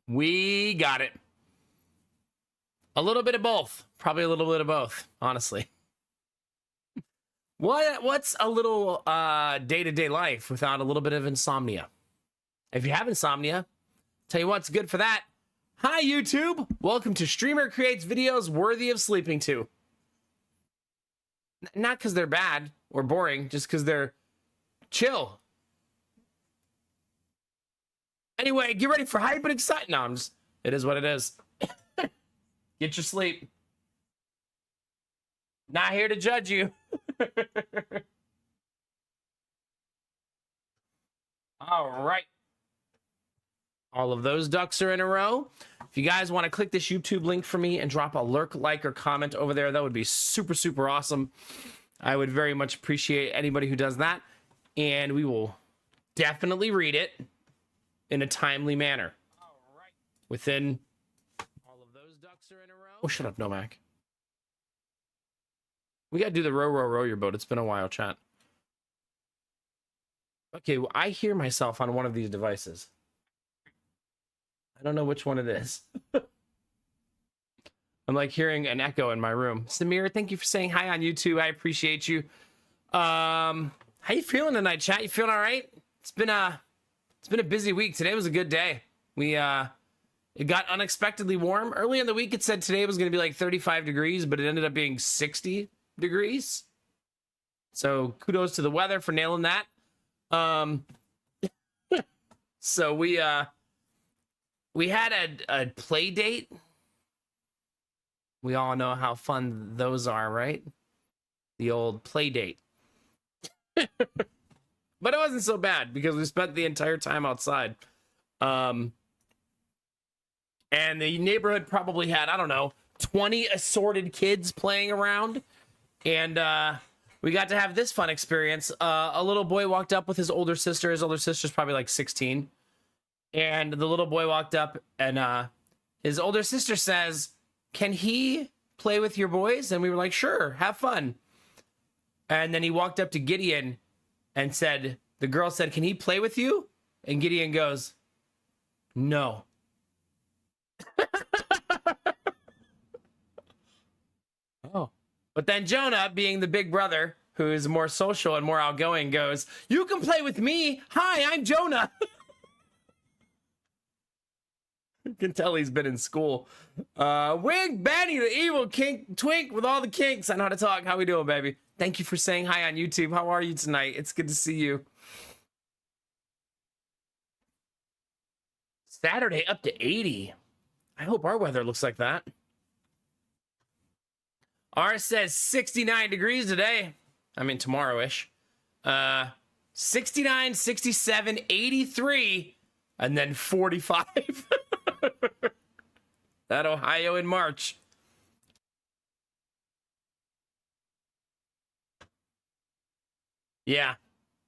We got it. A little bit of both. Probably a little bit of both, honestly. What's a little day-to-day life without a little bit of insomnia? If you have insomnia, tell you what's good for that. Hi, YouTube. Welcome to Streamer Creates Videos Worthy of Sleeping To. Not because they're bad or boring, just because they're chill. Anyway, get ready for hype and excitement. No, it is what it is. Get your sleep. Not here to judge you. All right. All of those ducks are in a row. If you guys want to click this YouTube link for me and drop a lurk, like, or comment over there, that would be super, super awesome. I would very much appreciate anybody who does that. And we will definitely read it in a timely manner. All right. Within all of those ducks are in a row. Oh, shut up, Nomac. We got to do the row your boat. It's been a while, chat. Okay, well, I hear myself on one of these devices. I don't know which one it is. I'm like hearing an echo in my room. Samir, thank you for saying hi on YouTube. I appreciate you. How you feeling tonight, chat? You feeling all right? It's been a busy week. Today was a good day. It got unexpectedly warm. Early in the week, it said today was going to be like 35 degrees, but it ended up being 60 degrees. So kudos to the weather for nailing that. So we had a play date. We all know how fun those are, right? The old play date. But it wasn't so bad because we spent the entire time outside. And the neighborhood probably had, I don't know, 20 assorted kids playing around. And we got to have this fun experience. A little boy walked up with his older sister. His older sister's probably like 16. And the little boy walked up and his older sister says, "Can he play with your boys?" And we were like, "Sure, have fun." And then he walked up to Gideon and said, the girl said, "Can he play with you?" And Gideon goes, "No." Oh. But then Jonah, being the big brother, who is more social and more outgoing, goes, "You can play with me. Hi, I'm Jonah." You can tell he's been in school. Wig Benny, the evil kink twink with all the kinks. I know how to talk. How we doing, baby? Thank you for saying hi on YouTube. How are you tonight? It's good to see you. Saturday up to 80. I hope our weather looks like that. Ours says 69 degrees today. I mean, tomorrow-ish. 69, 67, 83, and then 45. That Ohio in March. Yeah,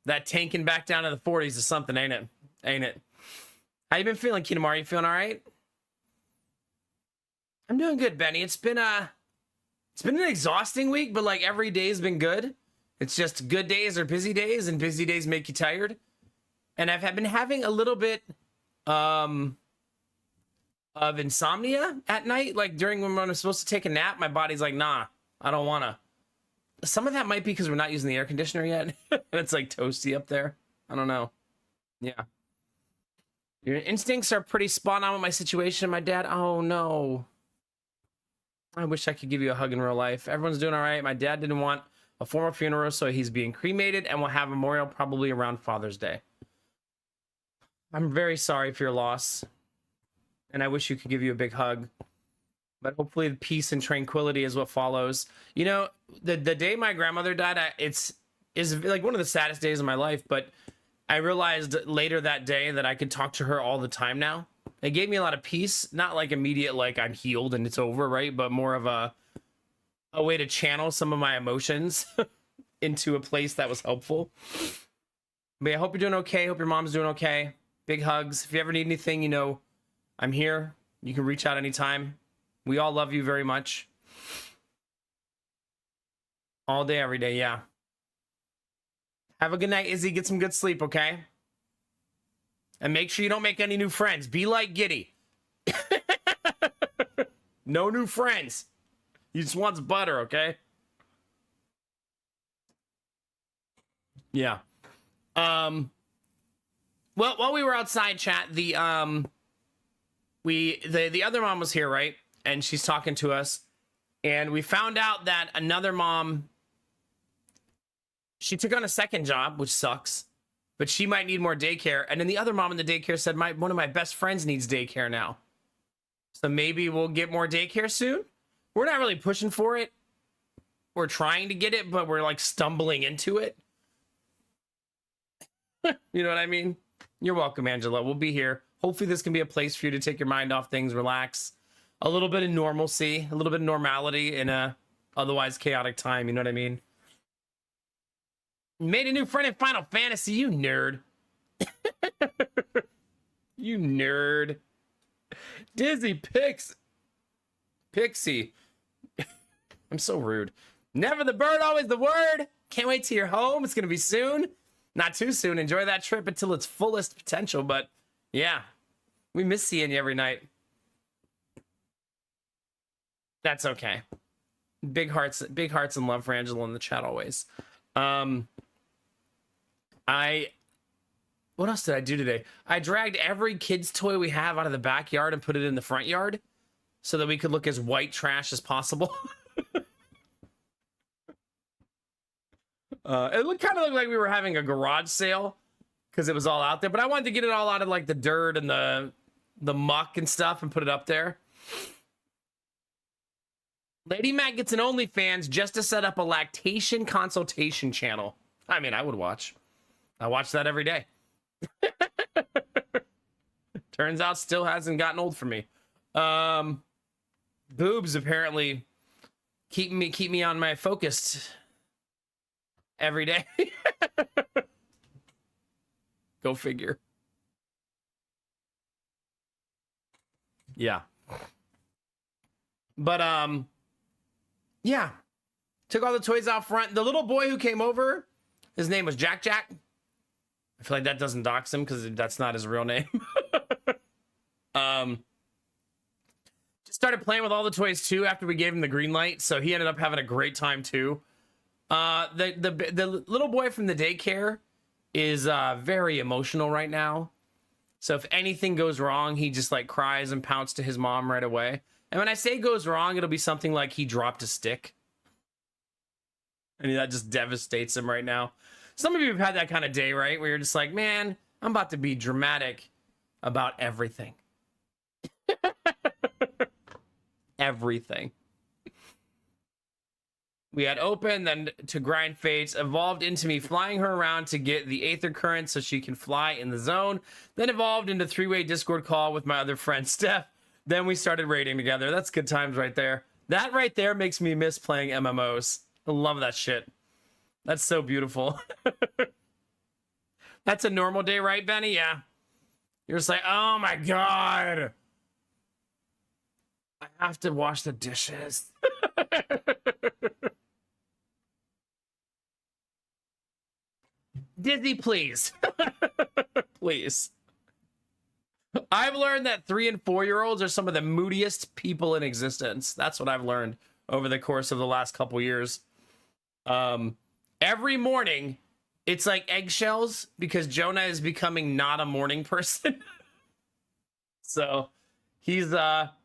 that tanking back down to the 40s is something, ain't it? Ain't it? How you been feeling, Kinamar? You feeling all right? I'm doing good, Benny. It's been an exhausting week, but like every day's been good. It's just good days are busy days, and busy days make you tired. And I've been having a little bit of insomnia at night, like during when I'm supposed to take a nap. My body's like, nah, I don't wanna. Some of that might be because we're not using the air conditioner yet. And it's like toasty up there. I don't know. Yeah. Your instincts are pretty spot on with my situation. My dad, oh no. I wish I could give you a hug in real life. Everyone's doing all right. My dad didn't want a formal funeral, so he's being cremated, and we'll have a memorial probably around Father's Day. I'm very sorry for your loss, and I wish you could give you a big hug. But hopefully the peace and tranquility is what follows. You know, the day my grandmother died, is like one of the saddest days of my life, but I realized later that day that I could talk to her all the time now. It gave me a lot of peace, not like immediate, like I'm healed and it's over, right? But more of a way to channel some of my emotions into a place that was helpful. But yeah, I hope you're doing okay. Hope your mom's doing okay. Big hugs. If you ever need anything, you know, I'm here. You can reach out anytime. We all love you very much. All day, every day, yeah. Have a good night, Izzy. Get some good sleep, okay? And make sure you don't make any new friends. Be like Giddy. No new friends. He just wants butter, okay? Yeah. Well, while we were outside, chat, the other mom was here, right? And she's talking to us, and we found out that another mom, she took on a second job, which sucks, but she might need more daycare. And then the other mom in the daycare said, one of my best friends needs daycare now. So maybe we'll get more daycare soon. We're not really pushing for it. We're trying to get it, but we're like stumbling into it. You know what I mean? You're welcome, Angela. We'll be here. Hopefully this can be a place for you to take your mind off things, relax. A little bit of normalcy, a little bit of normality in a otherwise chaotic time. You know what I mean? Made a new friend in Final Fantasy, you nerd. You nerd. Dizzy Pixie. I'm so rude. Never the bird, always the word. Can't wait till you're home. It's going to be soon. Not too soon. Enjoy that trip until its fullest potential. But yeah, we miss seeing you every night. That's okay. Big hearts and love for Angela in the chat always. What else did I do today? I dragged every kid's toy we have out of the backyard and put it in the front yard so that we could look as white trash as possible. It kind of looked like we were having a garage sale because it was all out there, but I wanted to get it all out of like the dirt and the muck and stuff and put it up there. Lady Mac gets an OnlyFans just to set up a lactation consultation channel. I mean, I would watch. I watch that every day. Turns out still hasn't gotten old for me. Boobs apparently keep me on my focused every day. Go figure. Yeah. But yeah. Took all the toys out front. The little boy who came over, his name was Jack. I feel like that doesn't dox him because that's not his real name. Just started playing with all the toys too after we gave him the green light, so he ended up having a great time too. The little boy from the daycare is very emotional right now. So if anything goes wrong, he just like cries and pouts to his mom right away. And when I say goes wrong, it'll be something like he dropped a stick. And that just devastates him right now. Some of you have had that kind of day, right? Where you're just like, man, I'm about to be dramatic about everything. Everything. We had open, then to grind fates, evolved into me flying her around to get the aether current so she can fly in the zone, then evolved into three-way Discord call with my other friend, Steph. Then we started raiding together. That's good times right there. That right there makes me miss playing MMOs. I love that shit. That's so beautiful. That's a normal day, right, Benny? Yeah. You're just like, oh my God. I have to wash the dishes. Disney, please. Please. I've learned that 3- and 4-year-olds are some of the moodiest people in existence. That's what I've learned over the course of the last couple years. Every morning, it's like eggshells because Jonah is becoming not a morning person. So he's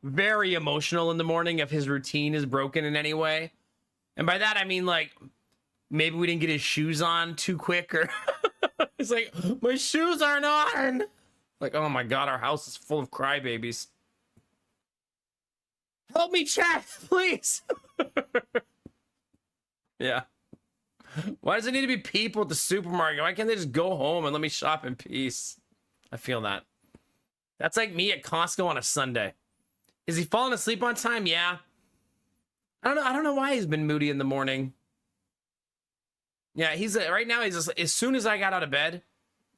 very emotional in the morning if his routine is broken in any way. And by that, I mean, like, maybe we didn't get his shoes on too quick, or it's like, my shoes aren't on. Like, oh my God, our house is full of crybabies. Help me, chat, please. Yeah. Why does it need to be people at the supermarket? Why can't they just go home and let me shop in peace? I feel that. That's like me at Costco on a Sunday. Is he falling asleep on time? Yeah. I don't know why he's been moody in the morning. Yeah, he's right now. He's just, as soon as I got out of bed,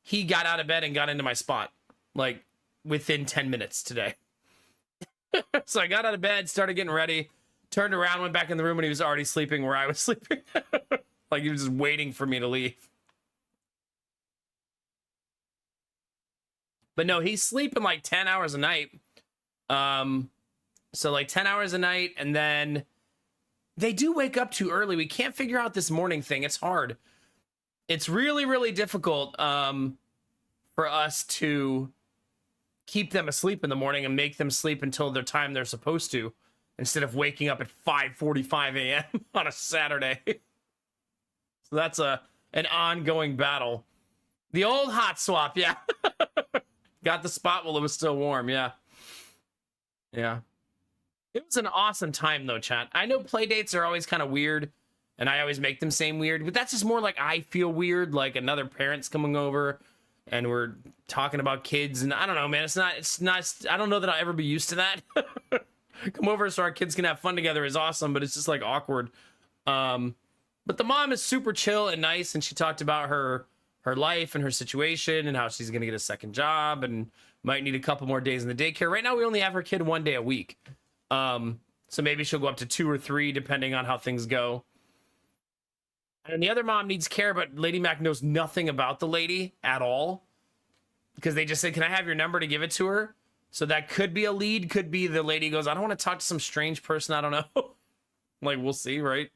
he got out of bed and got into my spot, like within 10 minutes today. So I got out of bed, started getting ready, turned around, went back in the room, and he was already sleeping where I was sleeping. Like he was just waiting for me to leave. But no, he's sleeping like 10 hours a night. So like 10 hours a night, and then they do wake up too early. We can't figure out this morning thing. It's hard. It's really, really difficult for us to keep them asleep in the morning and make them sleep until their time they're supposed to, instead of waking up at 5:45 a.m. on a Saturday. So that's an ongoing battle. The old hot swap, yeah. Got the spot while it was still warm, yeah. Yeah. It was an awesome time, though, chat. I know play dates are always kind of weird, and I always make them seem weird, but that's just more like I feel weird, like another parent's coming over, and we're talking about kids, and I don't know, man. It's not, I don't know that I'll ever be used to that. Come over so our kids can have fun together is awesome, but it's just like awkward. But the mom is super chill and nice, and she talked about her life and her situation and how she's going to get a second job and might need a couple more days in the daycare. Right now, we only have her kid 1 day a week. So maybe she'll go up to 2 or 3, depending on how things go. And the other mom needs care, but Lady Mac knows nothing about the lady at all, because they just said, can I have your number to give it to her? So that could be a lead. Could be the lady goes, I don't want to talk to some strange person. I don't know. Like, we'll see, right?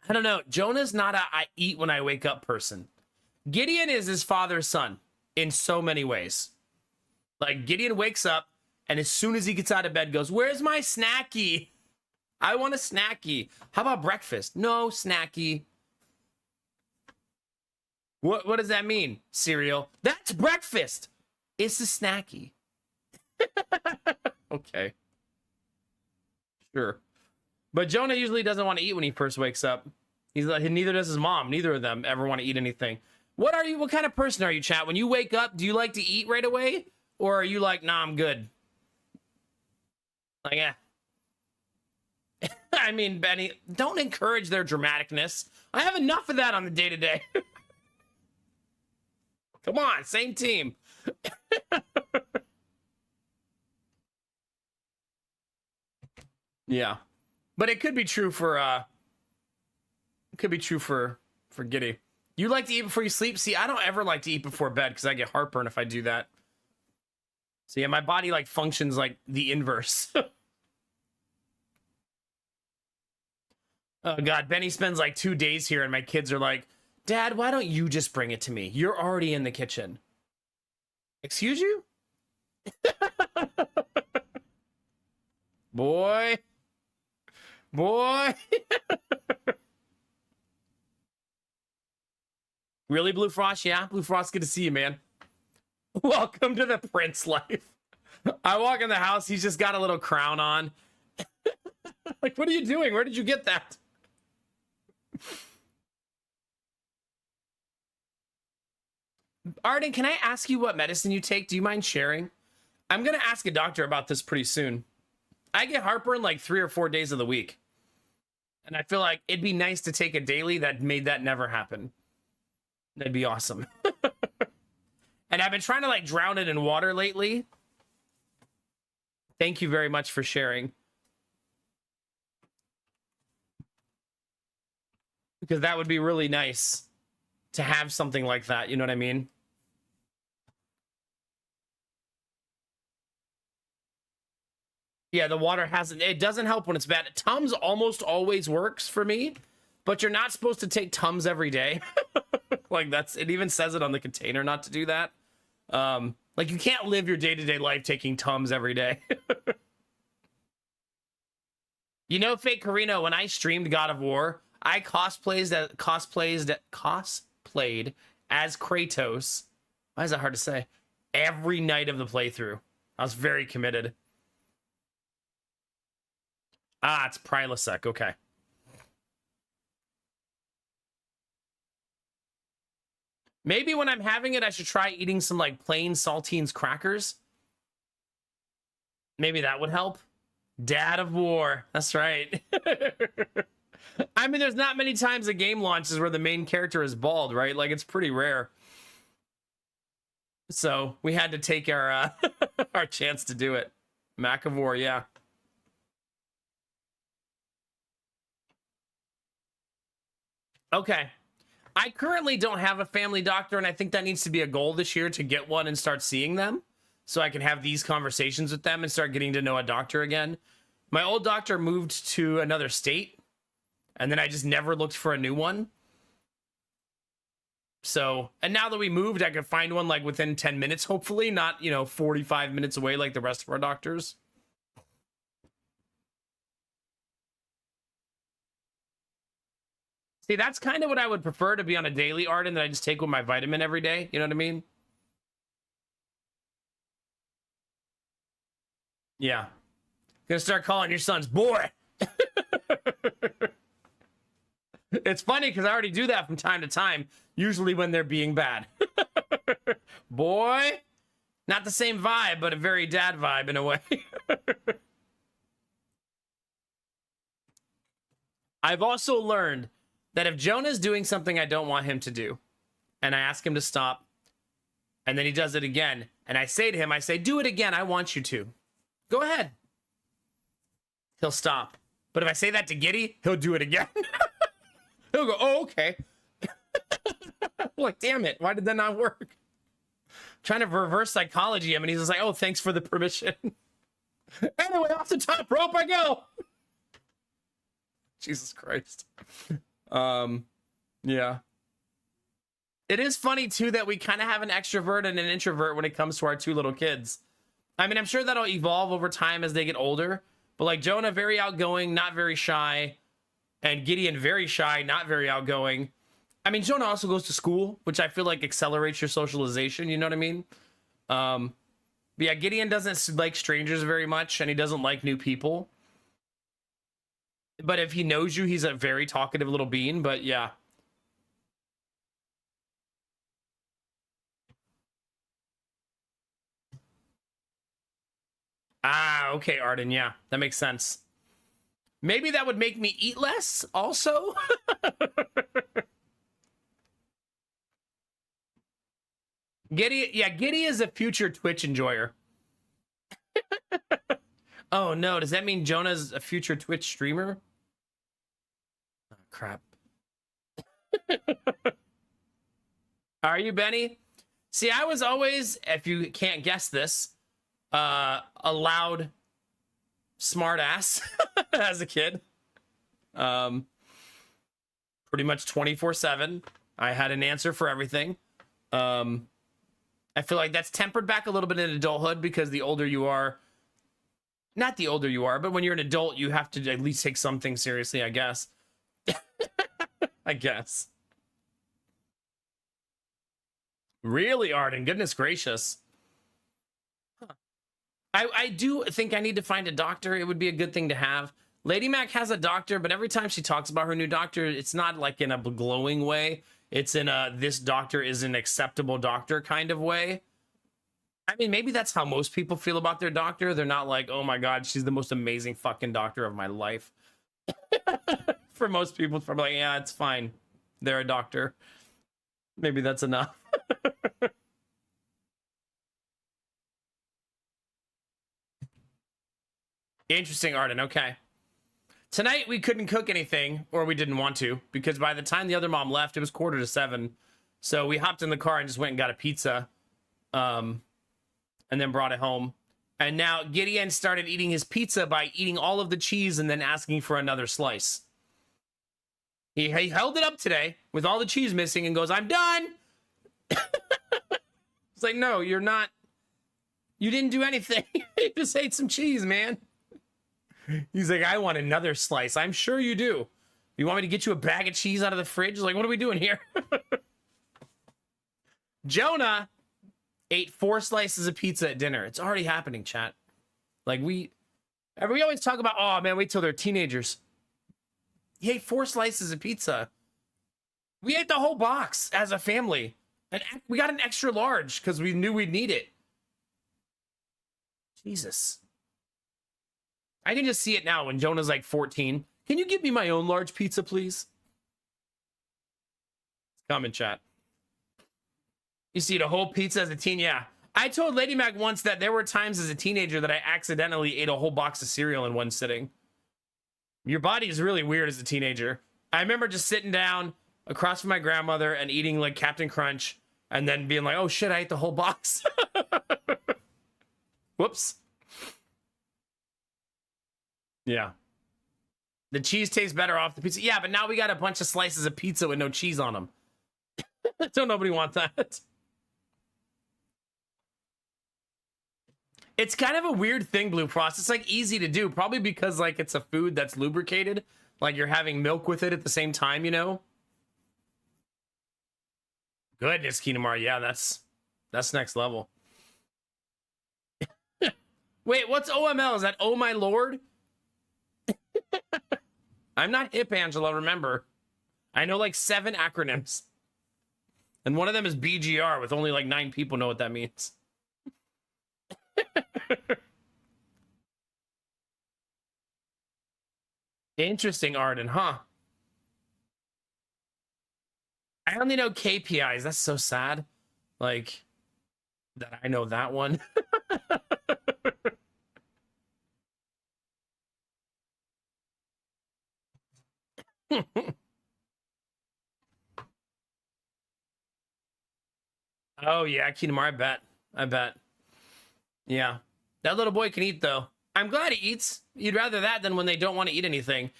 I don't know. Jonah's not a I eat when I wake up person. Gideon is his father's son in so many ways. Like, Gideon wakes up, and as soon as he gets out of bed, goes, where's my snacky? I want a snacky. How about breakfast? No, snacky. What does that mean? Cereal. That's breakfast. It's a snacky. Okay. Sure. But Jonah usually doesn't want to eat when he first wakes up. He's like, neither does his mom. Neither of them ever want to eat anything. What kind of person are you, chat? When you wake up, do you like to eat right away? Or are you like, nah, I'm good? Like, yeah. I mean, Benny, don't encourage their dramaticness. I have enough of that on the day-to-day. Come on, same team. Yeah. But it could be true for Giddy. You like to eat before you sleep? See, I don't ever like to eat before bed because I get heartburn if I do that. So yeah, my body like functions like the inverse. Oh God, Benny spends like 2 days here and my kids are like, Dad, why don't you just bring it to me? You're already in the kitchen. Excuse you? Boy. Really, Blue Frost? Yeah, Blue Frost, good to see you, man. Welcome to the Prince life. I walk in the house, he's just got a little crown on. Like, what are you doing? Where did you get that? Arden, can I ask you what medicine you take? Do you mind sharing? I'm going to ask a doctor about this pretty soon. I get heartburn like 3 or 4 days of the week. And I feel like it'd be nice to take a daily that made that never happen. That'd be awesome. And I've been trying to like drown it in water lately. Thank you very much for sharing. Because that would be really nice to have something like that. You know what I mean? Yeah, the water hasn't. It doesn't help when it's bad. Tums almost always works for me, but you're not supposed to take Tums every day. Like it even says it on the container not to do that. Like you can't live your day-to-day life taking Tums every day. You know, Fake Carino, when I streamed God of War, I cosplayed as Kratos. Why is that hard to say? Every night of the playthrough. I was very committed. Ah, it's Prilosec. Okay. Maybe when I'm having it, I should try eating some like plain saltines crackers. Maybe that would help. Dad of War. That's right. I mean, there's not many times a game launches where the main character is bald, right? Like, it's pretty rare. So we had to take our our chance to do it. Mac of War, yeah. Okay. I currently don't have a family doctor, and I think that needs to be a goal this year to get one and start seeing them. so I can have these conversations with them and start getting to know a doctor again. My old doctor moved to another state, and then I just never looked for a new one. So, and now that we moved, I could find one like within 10 minutes, hopefully, not, 45 minutes away like the rest of our doctors. See, that's kind of what I would prefer, to be on a daily, Arden, that I just take with my vitamin every day. You know what I mean? Yeah. Gonna start calling your sons boy. It's funny because I already do that from time to time, usually when they're being bad. Boy. Not the same vibe, but a very dad vibe in a way. I've also learned that if Jonah's doing something I don't want him to do, and I ask him to stop, and then he does it again, and I say to him, do it again, I want you to. Go ahead. He'll stop. But if I say that to Giddy, he'll do it again. He'll go, oh, okay. Like, damn it, why did that not work? Trying to reverse psychology him, and he's just like, oh, thanks for the permission. Anyway, off the top rope I go. Jesus Christ. Yeah. It is funny, too, that we kind of have an extrovert and an introvert when it comes to our two little kids. I mean, I'm sure that'll evolve over time as they get older. But, like, Jonah, very outgoing, not very shy. And Gideon, very shy, not very outgoing. I mean, Jonah also goes to school, which I feel like accelerates your socialization. You know what I mean? But yeah, Gideon doesn't like strangers very much, and he doesn't like new people. But if he knows you, he's a very talkative little bean. But yeah. Ah, okay, Arden. Yeah, that makes sense. Maybe that would make me eat less also. Giddy is a future Twitch enjoyer. Oh no, does that mean Jonah's a future Twitch streamer? Oh, crap. Are you, Benny? See, I was always, if you can't guess this, a loud smart ass as a kid. Pretty much 24/7. I had an answer for everything. I feel like that's tempered back a little bit in adulthood, because the older you are, not the older you are, but when you're an adult, you have to at least take something seriously, I guess. I guess. Really, Arden? Goodness gracious. Huh. I do think I need to find a doctor. It would be a good thing to have. Lady Mac has a doctor, but every time she talks about her new doctor, it's not like in a glowing way. It's in a, this doctor is an acceptable doctor kind of way. I mean, maybe that's how most people feel about their doctor. They're not like, oh my God, she's the most amazing fucking doctor of my life. For most people, it's probably like, yeah, it's fine. They're a doctor. Maybe that's enough. Interesting, Arden. Okay. Tonight, we couldn't cook anything, or we didn't want to, because by the time the other mom left, it was 6:45. So we hopped in the car and just went and got a pizza, and then brought it home. And now Gideon started eating his pizza by eating all of the cheese and then asking for another slice. He held it up today with all the cheese missing and goes, I'm done. It's like, no, you're not. You didn't do anything. You just ate some cheese, man. He's like, I want another slice. I'm sure you do. You want me to get you a bag of cheese out of the fridge? Like, what are we doing here? Jonah ate 4 slices of pizza at dinner. It's already happening, chat. Like, we always talk about, oh man, wait till they're teenagers. He ate 4 slices of pizza. We ate the whole box as a family. And we got an extra large because we knew we'd need it. Jesus. I can just see it now when Jonah's like 14. Can you give me my own large pizza, please? Comment, chat. You see the whole pizza as a teen? Yeah. I told Lady Mac once that there were times as a teenager that I accidentally ate a whole box of cereal in one sitting. Your body is really weird as a teenager. I remember just sitting down across from my grandmother and eating like Captain Crunch and then being like, oh shit, I ate the whole box. Whoops. Yeah. The cheese tastes better off the pizza. Yeah, but now we got a bunch of slices of pizza with no cheese on them. Don't nobody want that. It's kind of a weird thing, Blue Frost. It's like easy to do, probably because like it's a food that's lubricated. Like you're having milk with it at the same time, you know? Goodness, Kinamar. Yeah, that's next level. Wait, what's OML? Is that Oh My Lord? I'm not hip, Angela, remember. I know like 7 acronyms. And one of them is BGR, with only like 9 people know what that means. Interesting, Arden, huh? I only know KPIs. That's so sad. Like, that I know that one. Oh, yeah, Kinamar, I bet. Yeah. That little boy can eat, though. I'm glad he eats. You'd rather that than when they don't want to eat anything.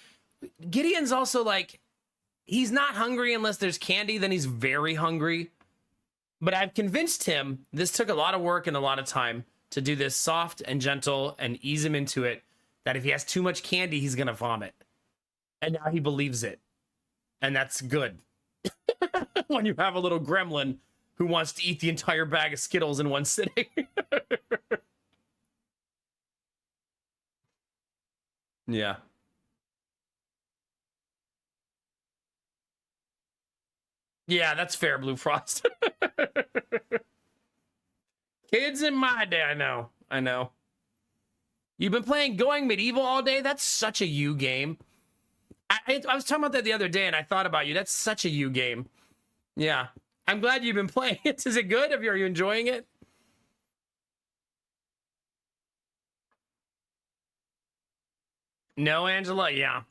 Gideon's also like, he's not hungry unless there's candy, then he's very hungry. But I've convinced him, this took a lot of work and a lot of time, to do this soft and gentle and ease him into it, that if he has too much candy, he's going to vomit. And now he believes it. And that's good. When you have a little gremlin who wants to eat the entire bag of Skittles in one sitting. Yeah. Yeah, that's fair, Blue Frost. Kids in my day, I know. You've been playing Going Medieval all day? That's such a you game. I was talking about that the other day, and I thought about you. That's such a you game. Yeah. I'm glad you've been playing it. Is it good? Are you enjoying it? No, Angela? Yeah.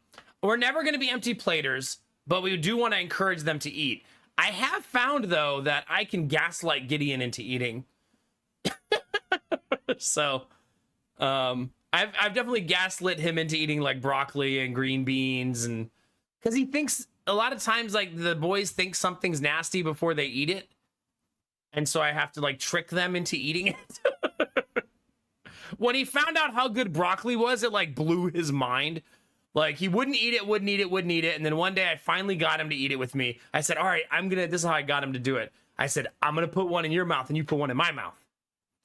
We're never going to be empty platers, but we do want to encourage them to eat. I have found, though, that I can gaslight Gideon into eating. So, I've definitely gaslit him into eating like broccoli and green beans, and because he thinks a lot of times like the boys think something's nasty before they eat it, and so I have to like trick them into eating it. When he found out how good broccoli was, it like blew his mind. Like he wouldn't eat it, wouldn't eat it, and then one day I finally got him to eat it with me. I said, "All right, this is how I got him to do it." I said, "I'm gonna put one in your mouth, and you put one in my mouth."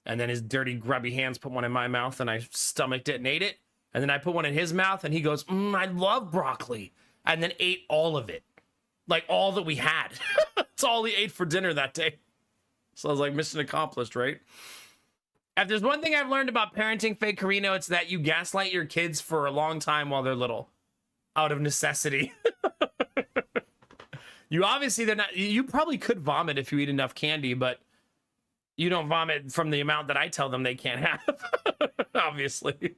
And then his dirty, grubby hands put one in my mouth, and I stomached it and ate it. And then I put one in his mouth, and he goes, I love broccoli. And then ate all of it. Like, all that we had. That's all he ate for dinner that day. So I was like, mission accomplished, right? If there's one thing I've learned about parenting, Faye Carino, it's that you gaslight your kids for a long time while they're little. Out of necessity. You probably could vomit if you eat enough candy, but you don't vomit from the amount that I tell them they can't have. Obviously.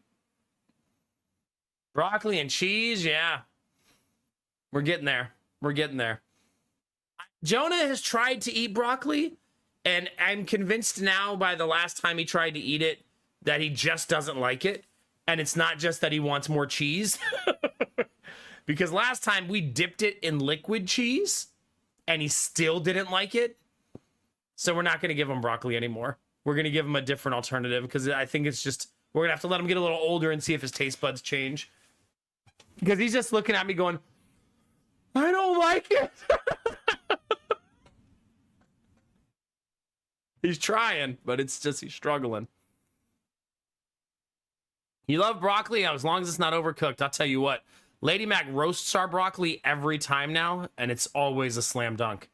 Broccoli and cheese, yeah. We're getting there. Jonah has tried to eat broccoli, and I'm convinced now by the last time he tried to eat it that he just doesn't like it. And it's not just that he wants more cheese. Because last time we dipped it in liquid cheese, and he still didn't like it. So we're not going to give him broccoli anymore. We're going to give him a different alternative because I think it's just, we're going to have to let him get a little older and see if his taste buds change. Because he's just looking at me going, I don't like it. He's trying, but it's just, he's struggling. You love broccoli as long as it's not overcooked. I'll tell you what, Lady Mac roasts our broccoli every time now, and it's always a slam dunk.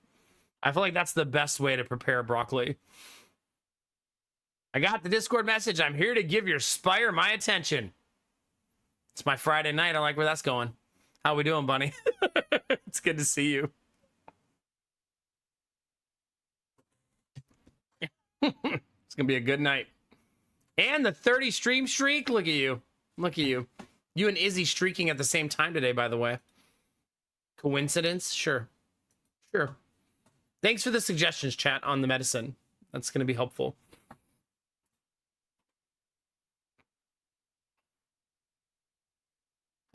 I feel like that's the best way to prepare broccoli. I got the Discord message. I'm here to give your Spire my attention. It's my Friday night. I like where that's going. How we doing, Bunny? It's good to see you. It's going to be a good night. And the 30 stream streak. Look at you. Look at you. You and Izzy streaking at the same time today, by the way. Coincidence? Sure. Sure. Thanks for the suggestions, chat, on the medicine. That's going to be helpful.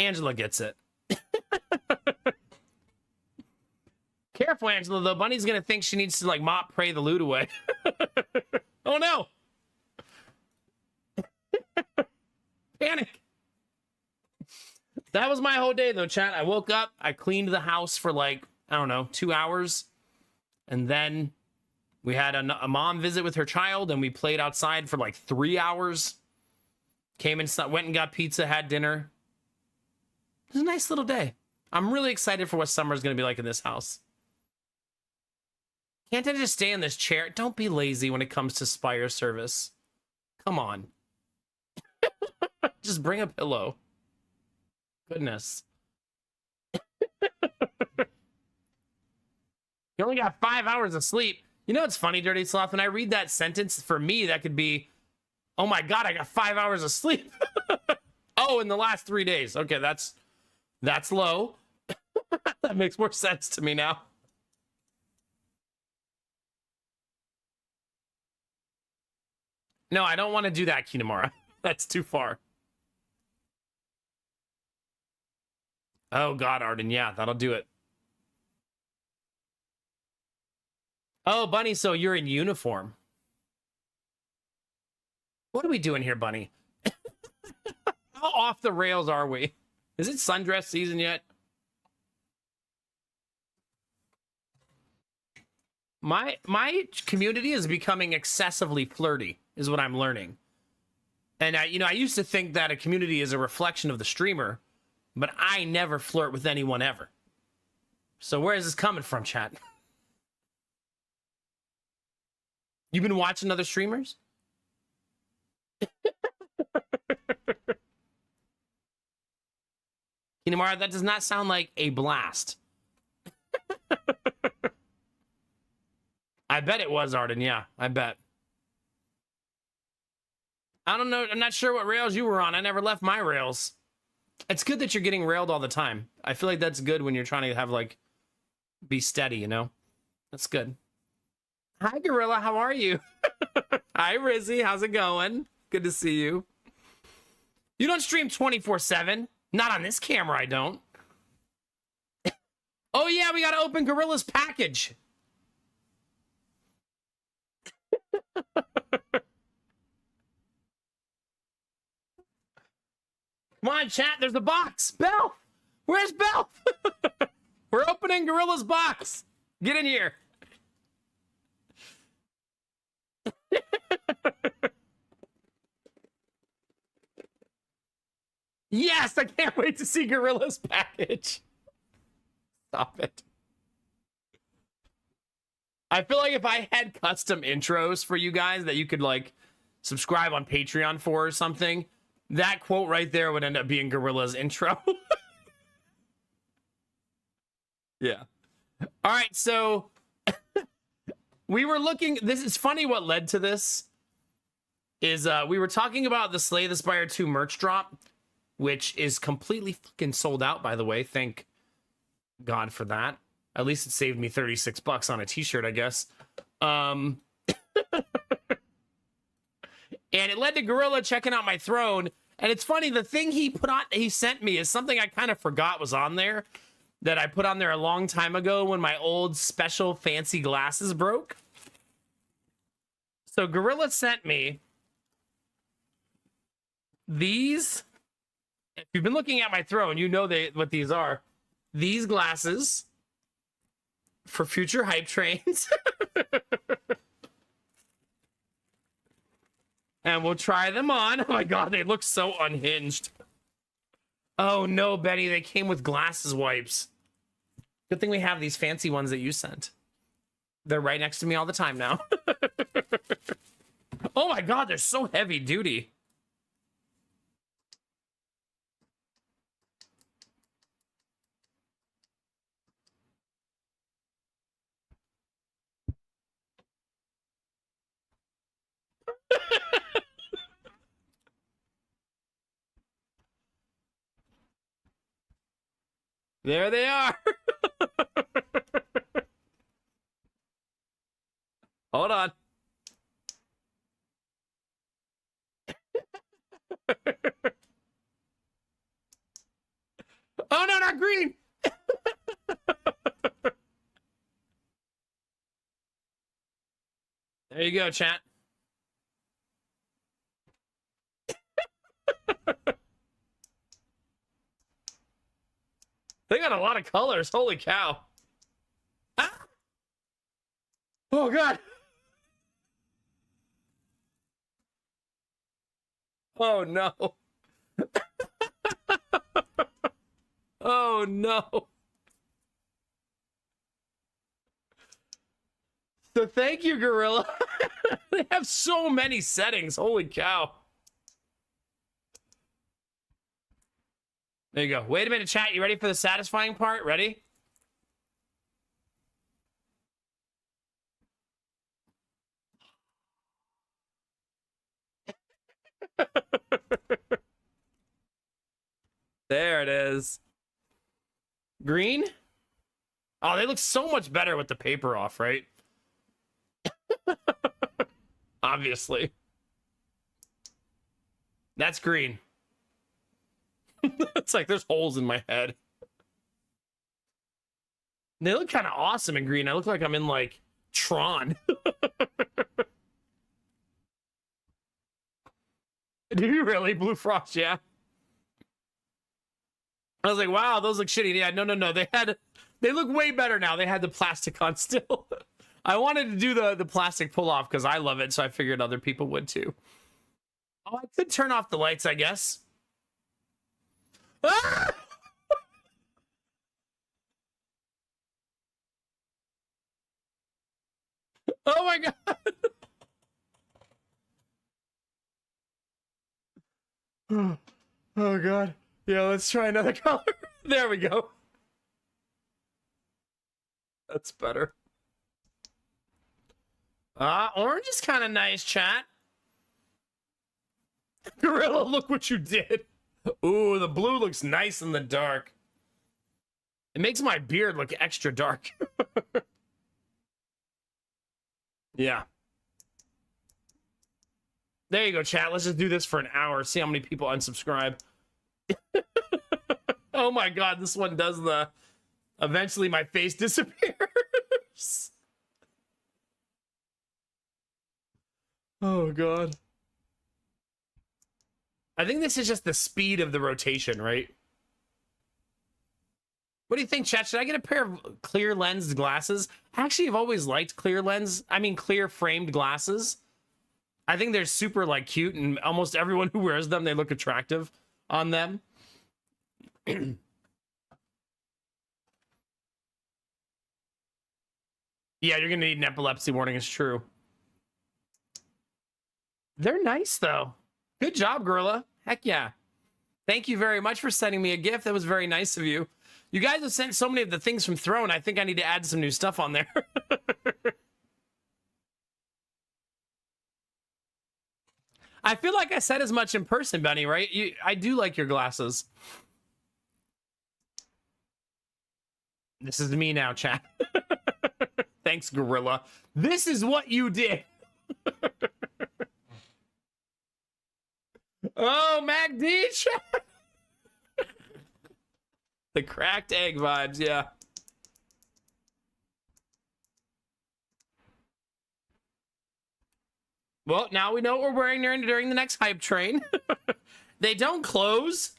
Angela gets it. Careful, Angela, though. Bunny's gonna think she needs to, like, mop pray the loot away. Oh, no! Panic! That was my whole day, though, chat. I woke up, I cleaned the house for, like, I don't know, 2 hours. And then we had a mom visit with her child, and we played outside for, like, 3 hours. Came and went and got pizza, had dinner. It was a nice little day. I'm really excited for what summer's gonna be like in this house. Can't I just stay in this chair? Don't be lazy when it comes to Spire service. Come on. Just bring a pillow. Goodness. You only got 5 hours of sleep. You know what's funny, Dirty Sloth? When I read that sentence, for me, that could be, oh my God, I got 5 hours of sleep. Oh, in the last 3 days. Okay, that's low. That makes more sense to me now. No, I don't want to do that, Kinamara. That's too far. Oh, God, Arden. Yeah, that'll do it. Oh, Bunny, so you're in uniform. What are we doing here, Bunny? How off the rails are we? Is it sundress season yet? My community is becoming excessively flirty, is what I'm learning. And I used to think that a community is a reflection of the streamer, but I never flirt with anyone ever. So where is this coming from, chat? You've been watching other streamers? Kinamara, that does not sound like a blast. I bet it was, Arden. Yeah, I bet. I don't know. I'm not sure what rails you were on. I never left my rails. It's good that you're getting railed all the time. I feel like that's good when you're trying to have, like, be steady, you know? That's good. Hi, Gorilla. How are you? Hi, Rizzy. How's it going? Good to see you. You don't stream 24/7. Not on this camera, I don't. Oh, yeah, we got to open Gorilla's package. Come on, chat. There's a box. Bell. Where's Bell? We're opening Gorilla's box. Get in here. Yes, I can't wait to see Gorilla's package. Stop it. I feel like if I had custom intros for you guys that you could, like, subscribe on Patreon for or something, that quote right there would end up being Gorilla's intro. Yeah. All right, so we were looking. This is funny. What led to this is we were talking about the Slay the Spire 2 merch drop, which is completely fucking sold out, by the way. Thank God for that. At least it saved me 36 bucks on a t-shirt, I guess. And it led to Gorilla checking out my throne. And it's funny, the thing he sent me is something I kind of forgot was on there, that I put on there a long time ago when my old special fancy glasses broke. So Gorilla sent me these. If you've been looking at my throne, you know what these are. These glasses for future hype trains. And we'll try them on. Oh my God, they look so unhinged. Oh no, Benny, they came with glasses wipes. Good thing we have these fancy ones that you sent. They're right next to me all the time now. Oh my God, they're so heavy duty. There they are. Hold on. you go, chat. They got a lot of colors. Holy cow. Ah! Oh, God. Oh, no. Oh, no. So thank you, Gorilla. They have so many settings. Holy cow. There you go. Wait a minute, chat. You ready for the satisfying part? Ready? There it is. Green? Oh, they look so much better with the paper off, right? Obviously. That's green. It's like there's holes in my head. They look kind of awesome in green. I look like I'm in, like, Tron. Do you really? Blue Frost, yeah. I was like, wow, those look shitty. Yeah, no. They look way better now. They had the plastic on still. I wanted to do the plastic pull off because I love it, so I figured other people would too. Oh, I could turn off the lights, I guess. Ah! Oh my God. Oh God. Yeah, let's try another color. There we go. That's better. Orange is kind of nice, chat. Gorilla, look what you did. Ooh, the blue looks nice in the dark. It makes my beard look extra dark. Yeah. There you go, chat. Let's just do this for an hour. See how many people unsubscribe. Oh my God, this one does the... Eventually my face disappears. Oh God. I think this is just the speed of the rotation, right? What do you think, chat? Should I get a pair of clear lensed glasses? Actually, I've always liked clear framed glasses. I think they're super, like, cute, and almost everyone who wears them, they look attractive on them. Yeah, you're gonna need an epilepsy warning, it's true. They're nice, though. Good job, Gorilla. Heck yeah. Thank you very much for sending me a gift. That was very nice of you. You guys have sent so many of the things from Throne. I think I need to add some new stuff on there. I feel like I said as much in person, Benny, right? I do like your glasses. This is me now, chat. Thanks, Gorilla. This is what you did. Oh, MacD, chat. The cracked egg vibes, yeah. Well, now we know what we're wearing during the next hype train. They don't close,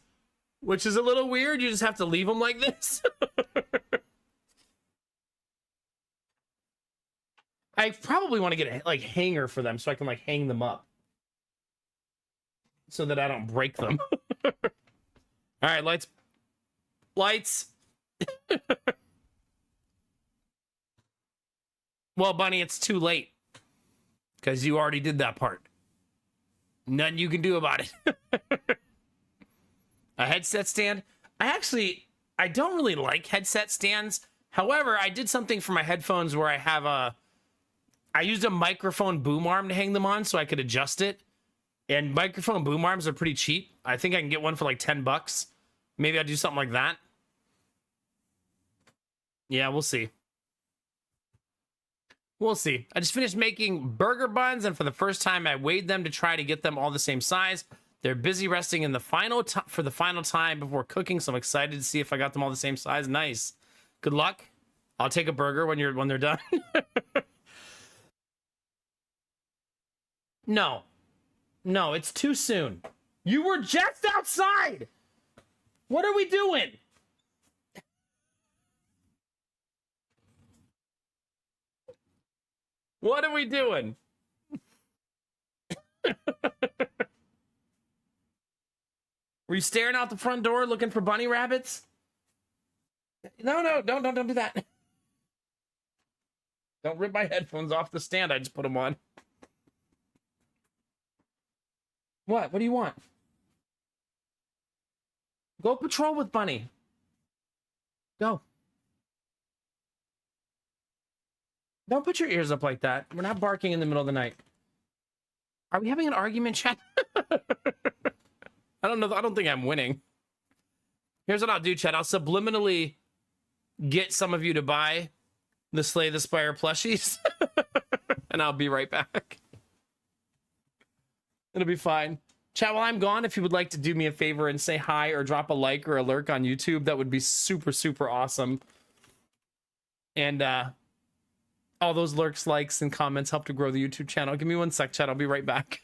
which is a little weird. You just have to leave them like this. I probably want to get a like hanger for them so I can like hang them up so that I don't break them. All right, lights. Well, Bunny, it's too late because you already did that part. Nothing you can do about it. A headset stand. I don't really like headset stands. However, I did something for my headphones where I used a microphone boom arm to hang them on so I could adjust it. And microphone boom arms are pretty cheap. I think I can get one for like $10. Maybe I'll do something like that. Yeah, we'll see. We'll see. I just finished making burger buns, and for the first time, I weighed them to try to get them all the same size. They're busy resting in the final time before cooking, so I'm excited to see if I got them all the same size. Nice. Good luck. I'll take a burger when they're done. No. No, it's too soon. You were just outside. What are we doing? What are we doing? Were you staring out the front door looking for bunny rabbits? No, don't do that. Don't rip my headphones off the stand I just put them on. What? What do you want? Go patrol with Bunny. Go. Don't put your ears up like that. We're not barking in the middle of the night. Are we having an argument, chat? I don't know. I don't think I'm winning. Here's what I'll do, chat. I'll subliminally get some of you to buy the Slay the Spire plushies. And I'll be right back. It'll be fine. Chat, while I'm gone, if you would like to do me a favor and say hi or drop a like or a lurk on YouTube, that would be super, super awesome. And all those lurks, likes, and comments help to grow the YouTube channel. Give me 1 sec, chat. I'll be right back.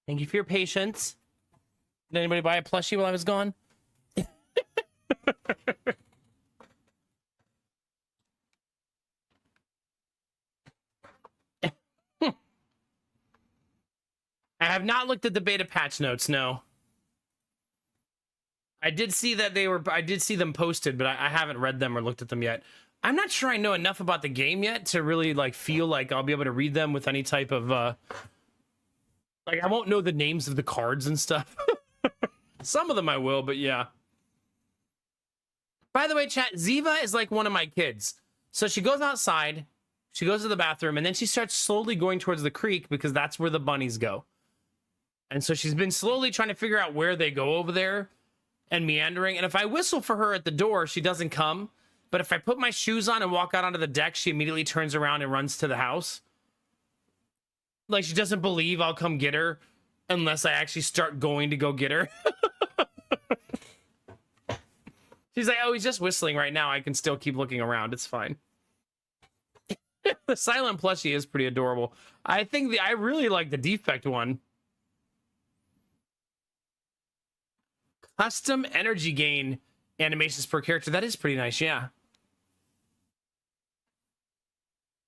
Thank you for your patience. Did anybody buy a plushie while I was gone? I have not looked at the beta patch notes, no. I did see that I did see them posted, but I haven't read them or looked at them yet. I'm not sure I know enough about the game yet to really like feel like I'll be able to read them with any type of like I won't know the names of the cards and stuff. Some of them I will, but yeah. By the way, chat, Ziva is like one of my kids. So she goes outside, she goes to the bathroom, and then she starts slowly going towards the creek because that's where the bunnies go. And so she's been slowly trying to figure out where they go over there. and meandering. And if I whistle for her at the door, she doesn't come. But if I put my shoes on and walk out onto the deck, she immediately turns around and runs to the house. Like, she doesn't believe I'll come get her unless I actually start going to go get her. She's like, oh, he's just whistling right now. I can still keep looking around. It's fine. The silent plushie is pretty adorable. I think I really like the defect one. Custom energy gain animations per character. That is pretty nice, yeah.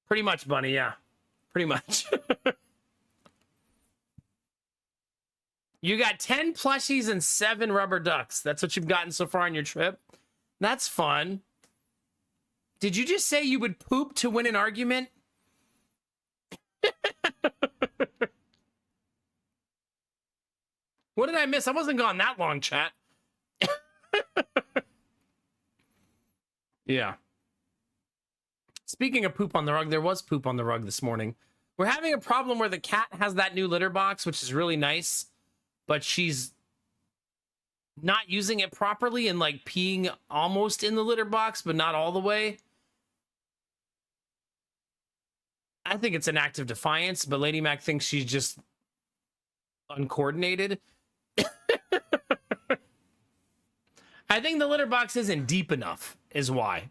Pretty much, Bunny, yeah. Pretty much. You got 10 plushies and 7 rubber ducks. That's what you've gotten so far on your trip. That's fun. Did you just say you would poop to win an argument? What did I miss? I wasn't gone that long, chat. Yeah. Speaking of poop on the rug, there was poop on the rug this morning. We're having a problem where the cat has that new litter box, which is really nice, but she's not using it properly and like peeing almost in the litter box, but not all the way. I think it's an act of defiance, but Lady Mac thinks she's just uncoordinated. I think the litter box isn't deep enough, is why.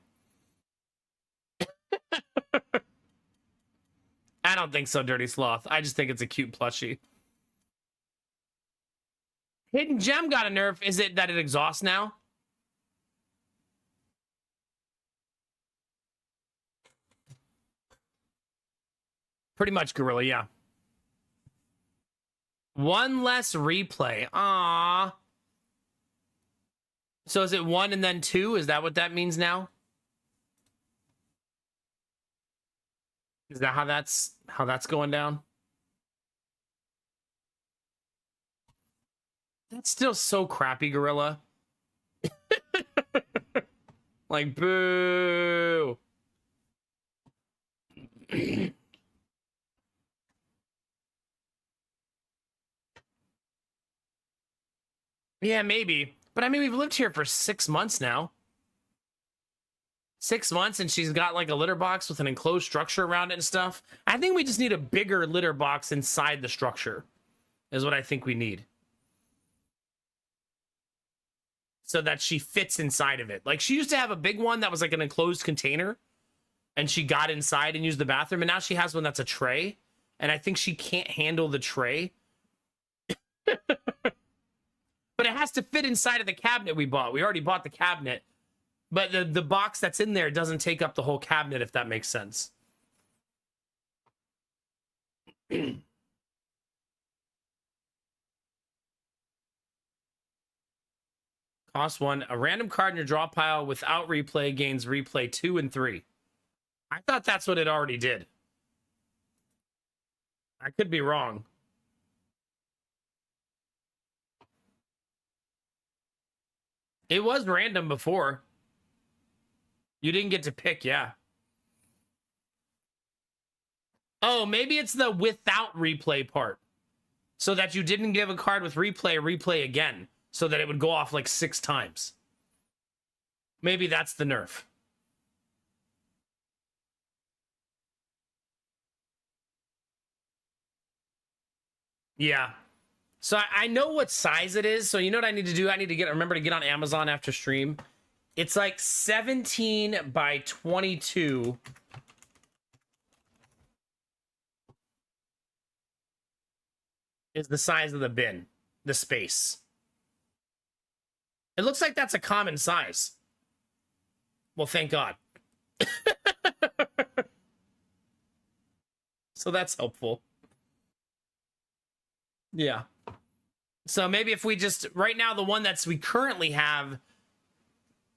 I don't think so, Dirty Sloth. I just think it's a cute plushie. Hidden Gem got a nerf. Is it that it exhausts now? Pretty much, Gorilla, yeah. One less replay. Aww. So is it 1 and then 2? Is that what that means now? Is that how that's going down? That's still so crappy, Gorilla. Like, boo. Yeah, maybe. But I mean, we've lived here for 6 months now. 6 months, and she's got like a litter box with an enclosed structure around it and stuff. I think we just need a bigger litter box inside the structure, is what I think we need. So that she fits inside of it. Like, she used to have a big one that was like an enclosed container, and she got inside and used the bathroom, and now she has one that's a tray, and I think she can't handle the tray. But it has to fit inside of the cabinet we bought. We already bought the cabinet. But the box that's in there doesn't take up the whole cabinet, if that makes sense. Cost 1. A random card in your draw pile without replay gains replay 2 and 3. I thought that's what it already did. I could be wrong. It was random before. You didn't get to pick, yeah. Oh, maybe it's the without replay part. So that you didn't give a card with replay again. So that it would go off like 6 times. Maybe that's the nerf. Yeah. So I know what size it is. So you know what I need to do? I need to remember to get on Amazon after stream. It's like 17 by 22. Is the size of the bin, the space. It looks like that's a common size. Well, thank God. So that's helpful. Yeah. So maybe if we just, right now, the one we currently have,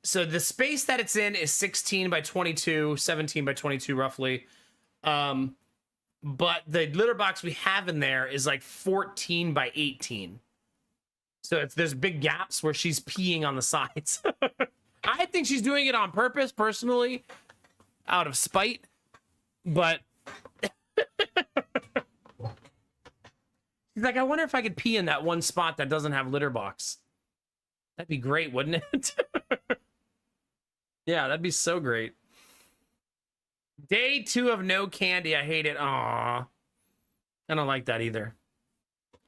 so the space that it's in is 16 by 22, 17 by 22 roughly. But the litter box we have in there is like 14 by 18. So there's big gaps where she's peeing on the sides. I think she's doing it on purpose, personally, out of spite. But she's like, I wonder if I could pee in that one spot that doesn't have litter box. That'd be great, wouldn't it? Yeah, that'd be so great. Day 2 of no candy. I hate it. Aw. I don't like that either.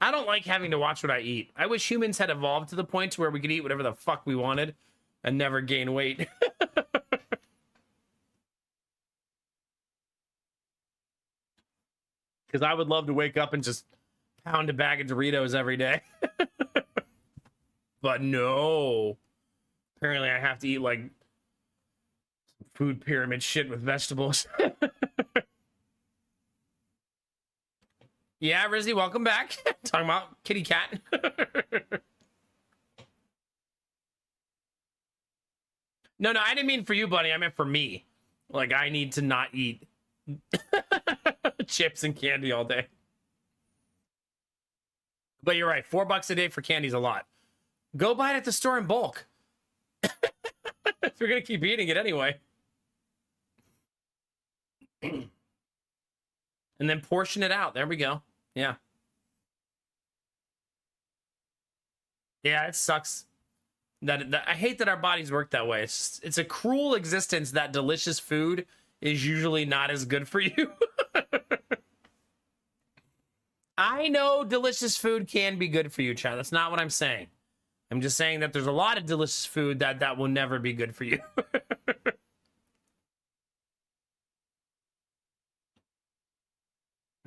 I don't like having to watch what I eat. I wish humans had evolved to the point where we could eat whatever the fuck we wanted and never gain weight. Because I would love to wake up and just pound a bag of Doritos every day. But no. Apparently I have to eat like food pyramid shit with vegetables. Yeah, Rizzy, welcome back. Talking about kitty cat. No, I didn't mean for you, buddy. I meant for me. Like, I need to not eat chips and candy all day. But you're right. $4 a day for candy's a lot. Go buy it at the store in bulk. If you're going to keep eating it anyway. And then portion it out. There we go. Yeah. Yeah, it sucks. That I hate that our bodies work that way. It's a cruel existence that delicious food is usually not as good for you. I know delicious food can be good for you, Chad. That's not what I'm saying. I'm just saying that there's a lot of delicious food that will never be good for you.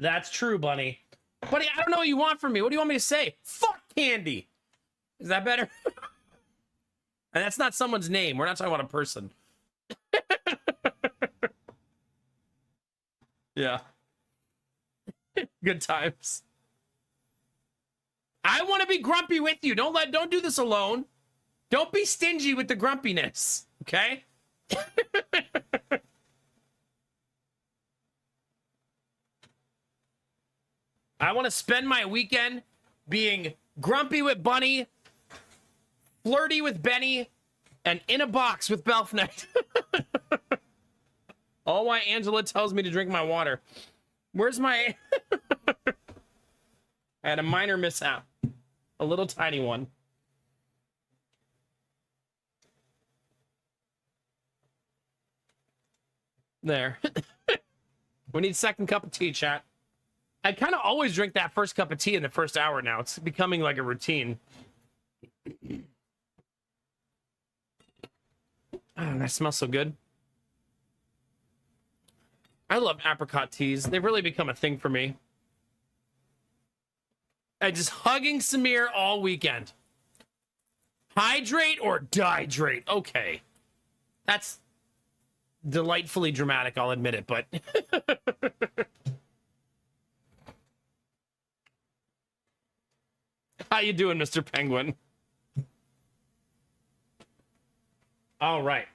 That's true, Bunny. Buddy, I don't know what you want from me. What do you want me to say? Fuck candy. Is that better? And that's not someone's name. We're not talking about a person. Yeah. Good times. I want to be grumpy with you. Don't do this alone. Don't be stingy with the grumpiness. Okay? I want to spend my weekend being grumpy with Bunny, flirty with Benny, and in a box with Belf Knight. All why Angela tells me to drink my water. Where's my... I had a minor mishap. A little tiny one. There. We need second cup of tea, chat. I kind of always drink that first cup of tea in the first hour now. It's becoming like a routine. Oh, that smells so good. I love apricot teas. They've really become a thing for me. I'm just hugging Samir all weekend. Hydrate or dihydrate? Okay. That's delightfully dramatic, I'll admit it, but... How you doing, Mr. Penguin? All right.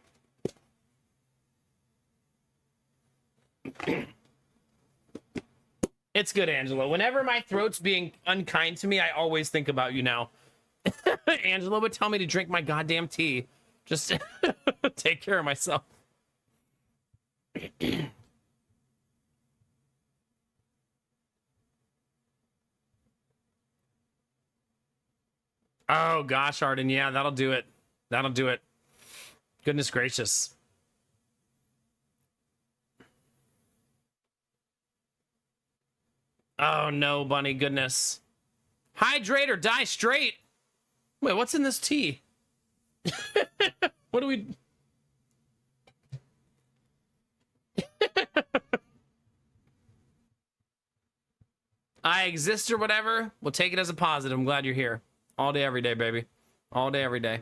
It's good, Angela. Whenever my throat's being unkind to me, I always think about you now. Angela would tell me to drink my goddamn tea. Just take care of myself. Oh, gosh, Arden. Yeah, that'll do it. That'll do it. Goodness gracious. Oh, no, Bunny. Goodness. Hydrate or die straight. Wait, what's in this tea? What do we... I exist or whatever. We'll take it as a positive. I'm glad you're here. All day, every day, baby. All day, every day.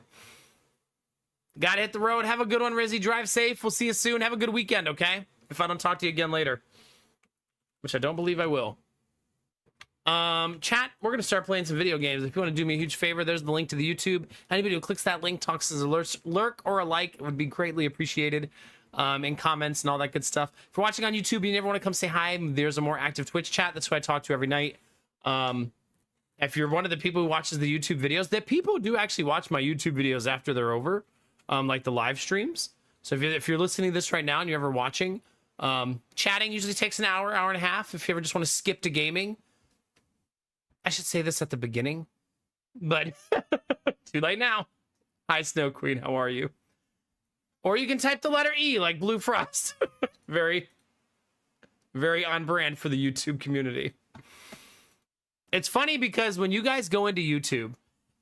Gotta hit the road. Have a good one, Rizzy. Drive safe. We'll see you soon. Have a good weekend, okay? If I don't talk to you again later. Which I don't believe I will. Chat, we're gonna start playing some video games. If you want to do me a huge favor, there's the link to the YouTube. Anybody who clicks that link, talks as a lurk or a like, would be greatly appreciated. In comments and all that good stuff. If you're watching on YouTube, you never want to come say hi, there's a more active Twitch chat. That's who I talk to every night. If you're one of the people who watches the YouTube videos, that people do actually watch my YouTube videos after they're over, like the live streams. So if you're listening to this right now and you're ever watching, chatting usually takes an hour, hour and a half. If you ever just want to skip to gaming, I should say this at the beginning, but too late now. Hi, Snow Queen. How are you? Or you can type the letter E like Blue Frost. Very, very on brand for the YouTube community. It's funny because when you guys go into YouTube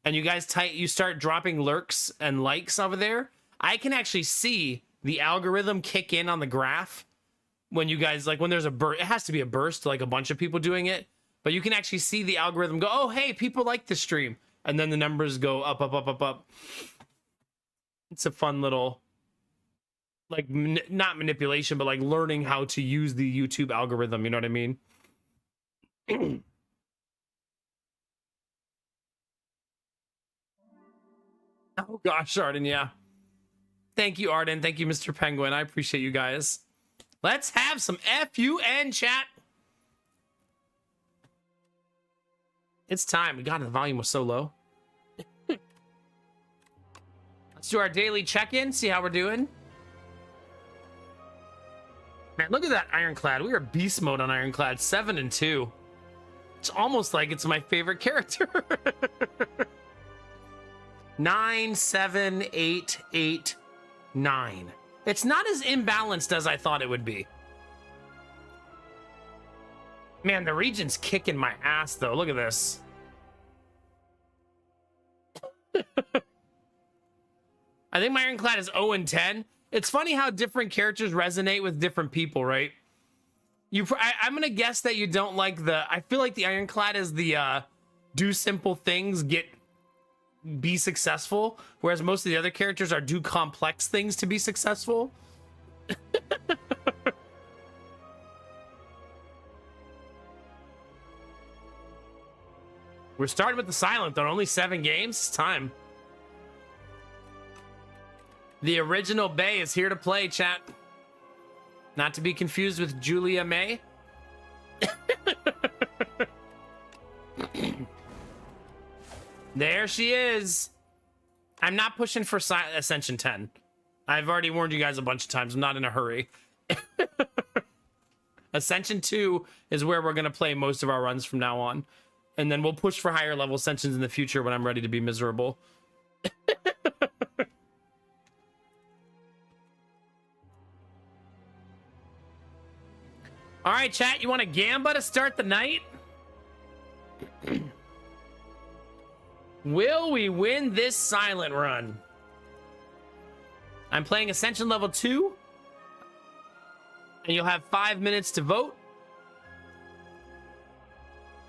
and you guys you start dropping lurks and likes over there, I can actually see the algorithm kick in on the graph when you guys, like, when there's a burst. It has to be a burst, like a bunch of people doing it, but you can actually see the algorithm go, oh, hey, people like this stream. And then the numbers go up, up, up, up, up. It's a fun little, like, not manipulation, but like learning how to use the YouTube algorithm. You know what I mean? Oh gosh, Arden, yeah. Thank you, Arden. Thank you, Mr. Penguin. I appreciate you guys. Let's have some FUN chat. It's time. God, the volume was so low. Let's do our daily check-in, see how we're doing. Man, look at that Ironclad. We are beast mode on Ironclad, 7-2. It's almost like it's my favorite character. 9, 7, 8, 8, 9. It's not as imbalanced as I thought it would be. Man, the region's kicking my ass, though. Look at this. I think my Ironclad is 0-10. It's funny how different characters resonate with different people, right? I'm going to guess that you don't like I feel like the Ironclad is the do simple things, be successful, whereas most of the other characters are do complex things to be successful. We're starting with the Silent, though. Only 7 games. It's time. The original Bay is here to play, chat. Not to be confused with Julia May. There she is. I'm not pushing for Ascension 10. I've already warned you guys a bunch of times. I'm not in a hurry. Ascension 2 is where we're going to play most of our runs from now on. And then we'll push for higher level Ascensions in the future when I'm ready to be miserable. All right, chat. You want a Gamba to start the night? Will we win this Silent run? I'm playing Ascension level 2. And you'll have 5 minutes to vote.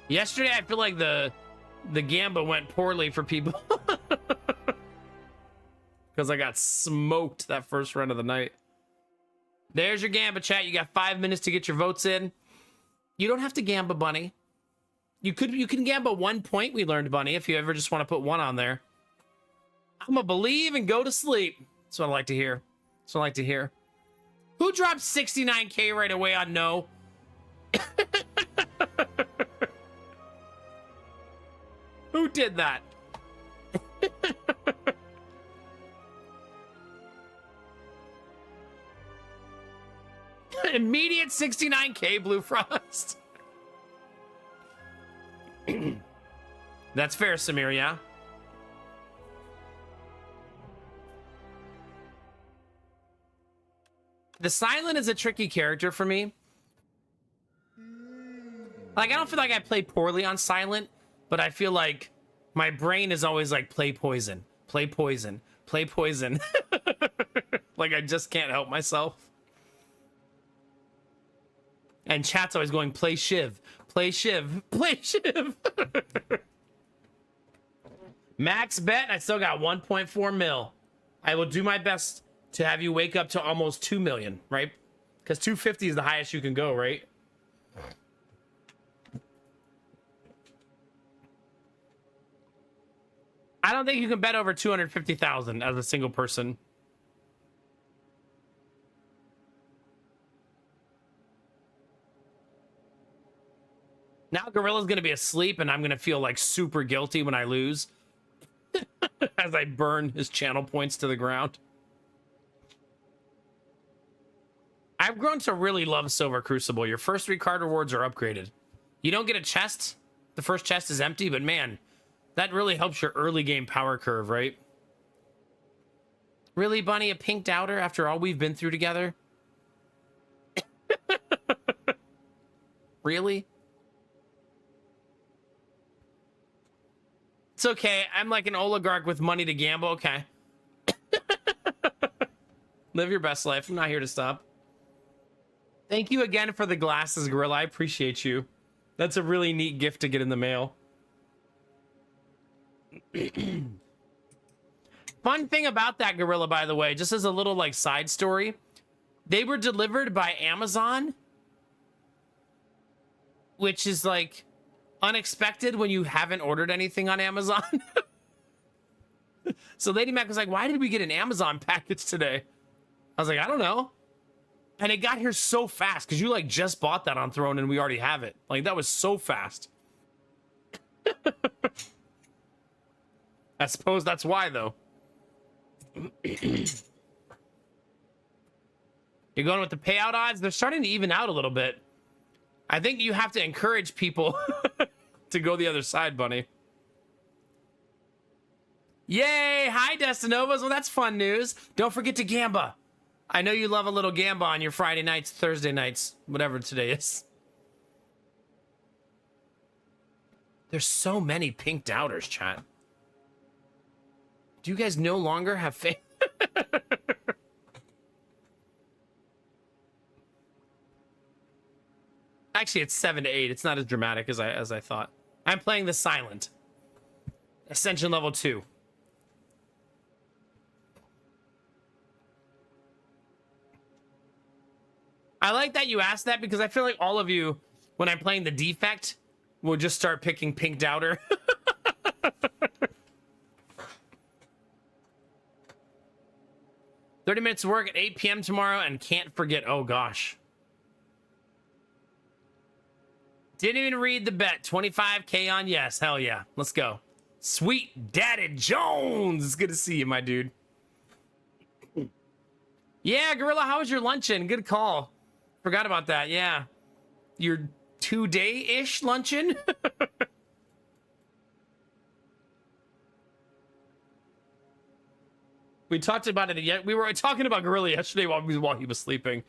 Yesterday, I feel like the Gamba went poorly for people. Because I got smoked that first run of the night. There's your Gamba, chat. You got 5 minutes to get your votes in. You don't have to Gamba, Bunny. You can Gamba 1 point, we learned, Bunny, if you ever just want to put 1 on there. I'm gonna believe and go to sleep. That's what I like to hear. That's what I like to hear. Who dropped 69K right away on no? Who did that? Immediate 69K Blue Frost. That's fair, Samir, yeah? The Silent is a tricky character for me. Like, I don't feel like I play poorly on Silent, but I feel like my brain is always like, play poison, play poison, play poison. Like, I just can't help myself. And chat's always going, play Shiv, play Shiv, play Shiv. Max bet, I still got 1.4 mil. I will do my best to have you wake up to almost 2 million, right? Because 250 is the highest you can go, right? I don't think you can bet over 250,000 as a single person. Now Gorilla's going to be asleep and I'm going to feel like super guilty when I lose. As I burn his channel points to the ground. I've grown to really love Silver Crucible. Your first 3 card rewards are upgraded. You don't get a chest. The first chest is empty, but man, that really helps your early game power curve, right? Really, Bunny? A pink doubter after all we've been through together? Really? It's okay. I'm like an oligarch with money to gamble. Okay. Live your best life. I'm not here to stop. Thank you again for the glasses, Gorilla. I appreciate you. That's a really neat gift to get in the mail. Fun thing about that, Gorilla, by the way, just as a little like side story, they were delivered by Amazon, which is like unexpected when you haven't ordered anything on Amazon. So Lady Mac was like, why did we get an Amazon package today? I was like, I don't know. And it got here so fast because you like just bought that on Throne and we already have it. Like that was so fast. I suppose that's why though. You're going with the payout odds? They're starting to even out a little bit. I think you have to encourage people to go the other side, Bunny. Yay! Hi, Destinovas. Well, that's fun news. Don't forget to gamba. I know you love a little gamba on your Friday nights, Thursday nights, whatever today is. There's so many pink doubters, chat. Do you guys no longer have faith? Actually, it's 7 to 8. It's not as dramatic as I thought. I'm playing the silent. Ascension level 2. I like that you asked that because I feel like all of you, when I'm playing the defect, will just start picking pink doubter. 30 minutes of work at 8 p.m. tomorrow and can't forget. Oh, gosh. Didn't even read the bet. 25K on yes. Hell yeah. Let's go. Sweet Daddy Jones. It's good to see you, my dude. Yeah, Gorilla, how was your luncheon? Good call. Forgot about that. Yeah. Your 2-day-ish luncheon? We talked about it yet. We were talking about Gorilla yesterday while he was sleeping.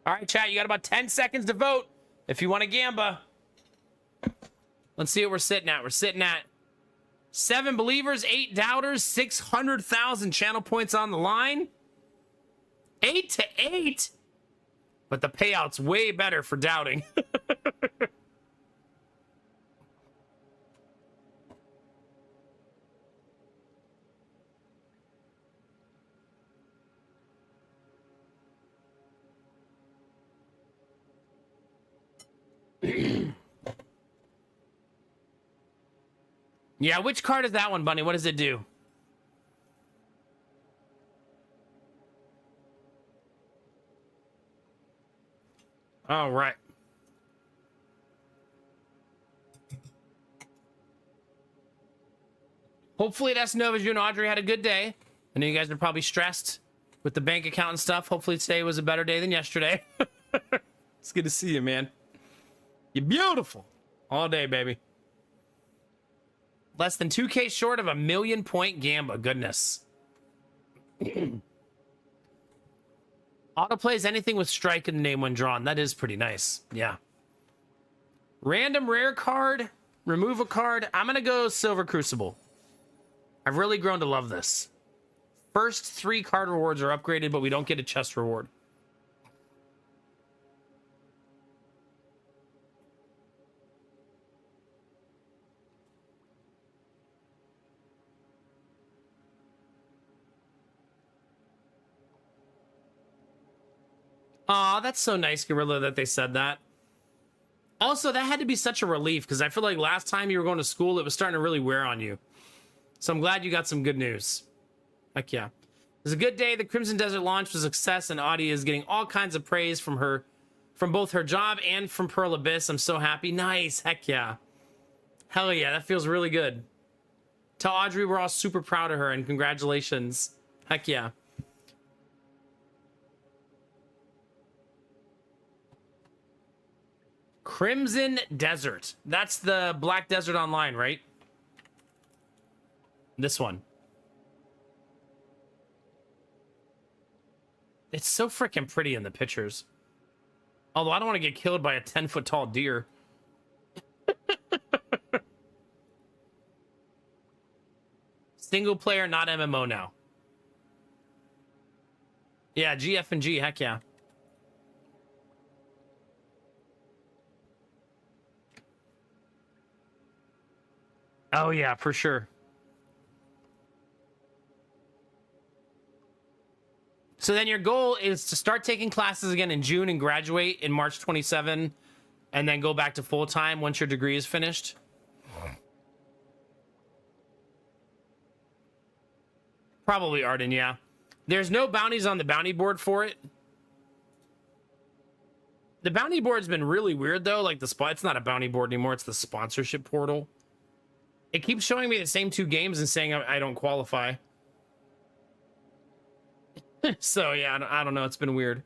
All right, chat, you got about 10 seconds to vote if you want to gamba. Let's see what we're sitting at. We're sitting at 7 believers, 8 doubters, 600,000 channel points on the line. 8 to 8. But the payout's way better for doubting. Yeah, which card is that one, Bunny? What does it do? All right. Hopefully that's Nova, you and Audrey had a good day. I know you guys are probably stressed with the bank account and stuff. Hopefully today was a better day than yesterday. It's good to see you, man. You're beautiful. All day, baby. Less than 2K short of a 1,000,000 point gamba. Goodness. Autoplays anything with strike in the name when drawn. That is pretty nice. Yeah. Random rare card. Remove a card. I'm going to go Silver Crucible. I've really grown to love this. First 3 card rewards are upgraded, but we don't get a chest reward. Aw, that's so nice, Gorilla, that they said that. Also, that had to be such a relief, because I feel like last time you were going to school, it was starting to really wear on you. So I'm glad you got some good news. Heck yeah. It was a good day. The Crimson Desert launch was a success, and Audie is getting all kinds of praise from both her job and from Pearl Abyss. I'm so happy. Nice. Heck yeah. Hell yeah, that feels really good. Tell Audrey we're all super proud of her, and congratulations. Heck yeah. Crimson Desert. That's the Black Desert Online, right? This one. It's so freaking pretty in the pictures. Although I don't want to get killed by a 10-foot tall deer. Single player, not MMO now. Yeah, GF&G, heck yeah. Oh yeah, for sure. So then your goal is to start taking classes again in June and graduate in March 27, and then go back to full-time once your degree is finished? Probably Arden, yeah. There's no bounties on the bounty board for it. The bounty board's been really weird, though. Like, it's not a bounty board anymore. It's the sponsorship portal. It keeps showing me the same 2 games and saying I don't qualify. So, yeah, I don't know. It's been weird.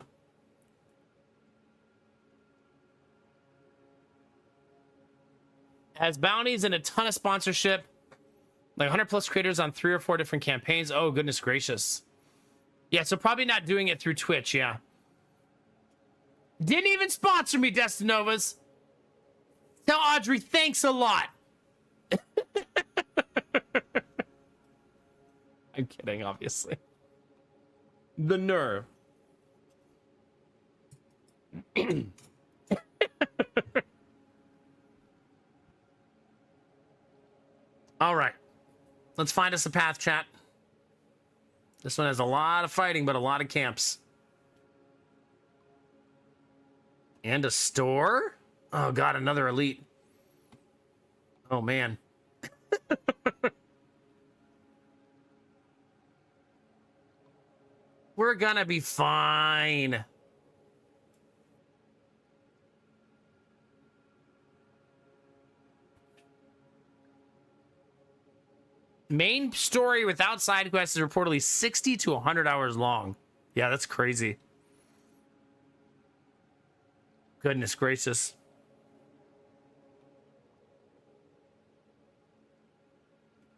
Has bounties and a ton of sponsorship. Like 100 plus creators on 3 or 4 different campaigns. Oh, goodness gracious. Yeah, so probably not doing it through Twitch, yeah. Didn't even sponsor me, Destinovas. Tell Audrey thanks a lot. I'm kidding, obviously. The nerve. All right. Let's find us a path, chat. This one has a lot of fighting, but a lot of camps. And a store? Oh, God, another elite. Oh, man. We're gonna be fine. Main story without side quests is reportedly 60 to 100 hours long. Yeah, that's crazy. Goodness gracious.